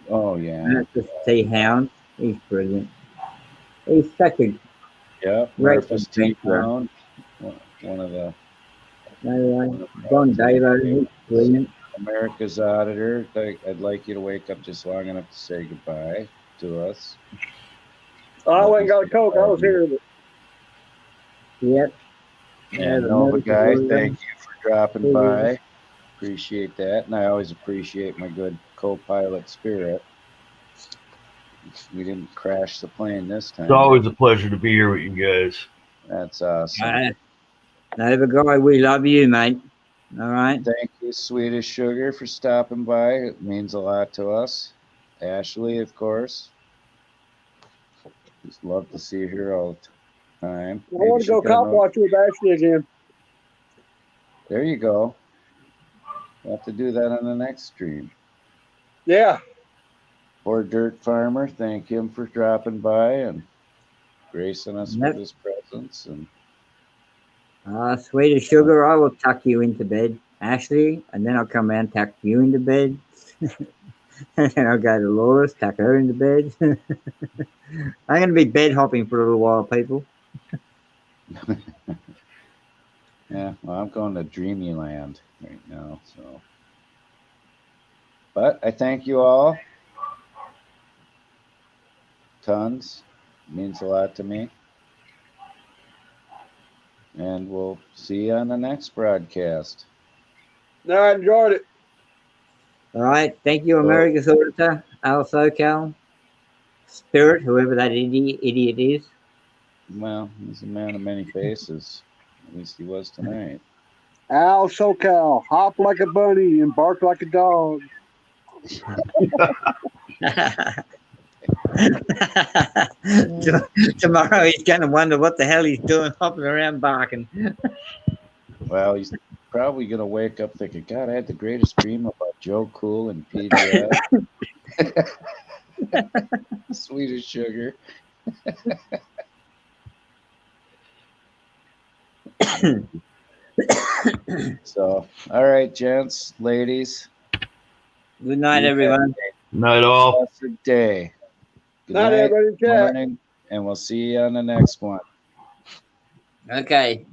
Oh, yeah. And that's the T-Hound. He's brilliant. He's such a great T-Hound. One of the... Don Davo, he's brilliant. America's Auditor. I'd like you to wake up just long enough to say goodbye to us. I went and got a Coke. I was here. Yep. And Nova Guy, thank you for dropping by. Appreciate that. And I always appreciate my good co-pilot Spirit. We didn't crash the plane this time. It's always a pleasure to be here with you guys. That's awesome. Nova Guy, we love you, mate. All right. Thank you, Swedish Sugar, for stopping by. It means a lot to us. Ashley, of course. Just love to see her all the time. I want to go cop watch with Ashley again. There you go. We'll have to do that on the next stream. Yeah. Poor Dirt Farmer, thank him for dropping by and gracing us with his presence. And Swedish Sugar, I will tuck you into bed, Ashley, and then I'll come around and tuck you into bed. And then I'll go to Laura's, tuck her into bed. I'm going to be bed hopping for a little while, people. Yeah, well, I'm going to Dreamyland right now, so. But I thank you all. Tons. It means a lot to me. And we'll see you on the next broadcast. No, I enjoyed it. All right. Thank you, America's Auditor, Al SoCal, Spirit, whoever that idiot is. Well, he's a man of many faces. At least he was tonight. Al SoCal, hop like a bunny and bark like a dog. Tomorrow he's going to wonder what the hell he's doing hopping around barking. Well, he's probably going to wake up thinking, God, I had the greatest dream about Joe Cool and PDF. Sweet as sugar. So, all right, gents, ladies. Good night, everyone. Night all. Blessed day. Good Night, night, everybody. morning, and we'll see you on the next one. Okay.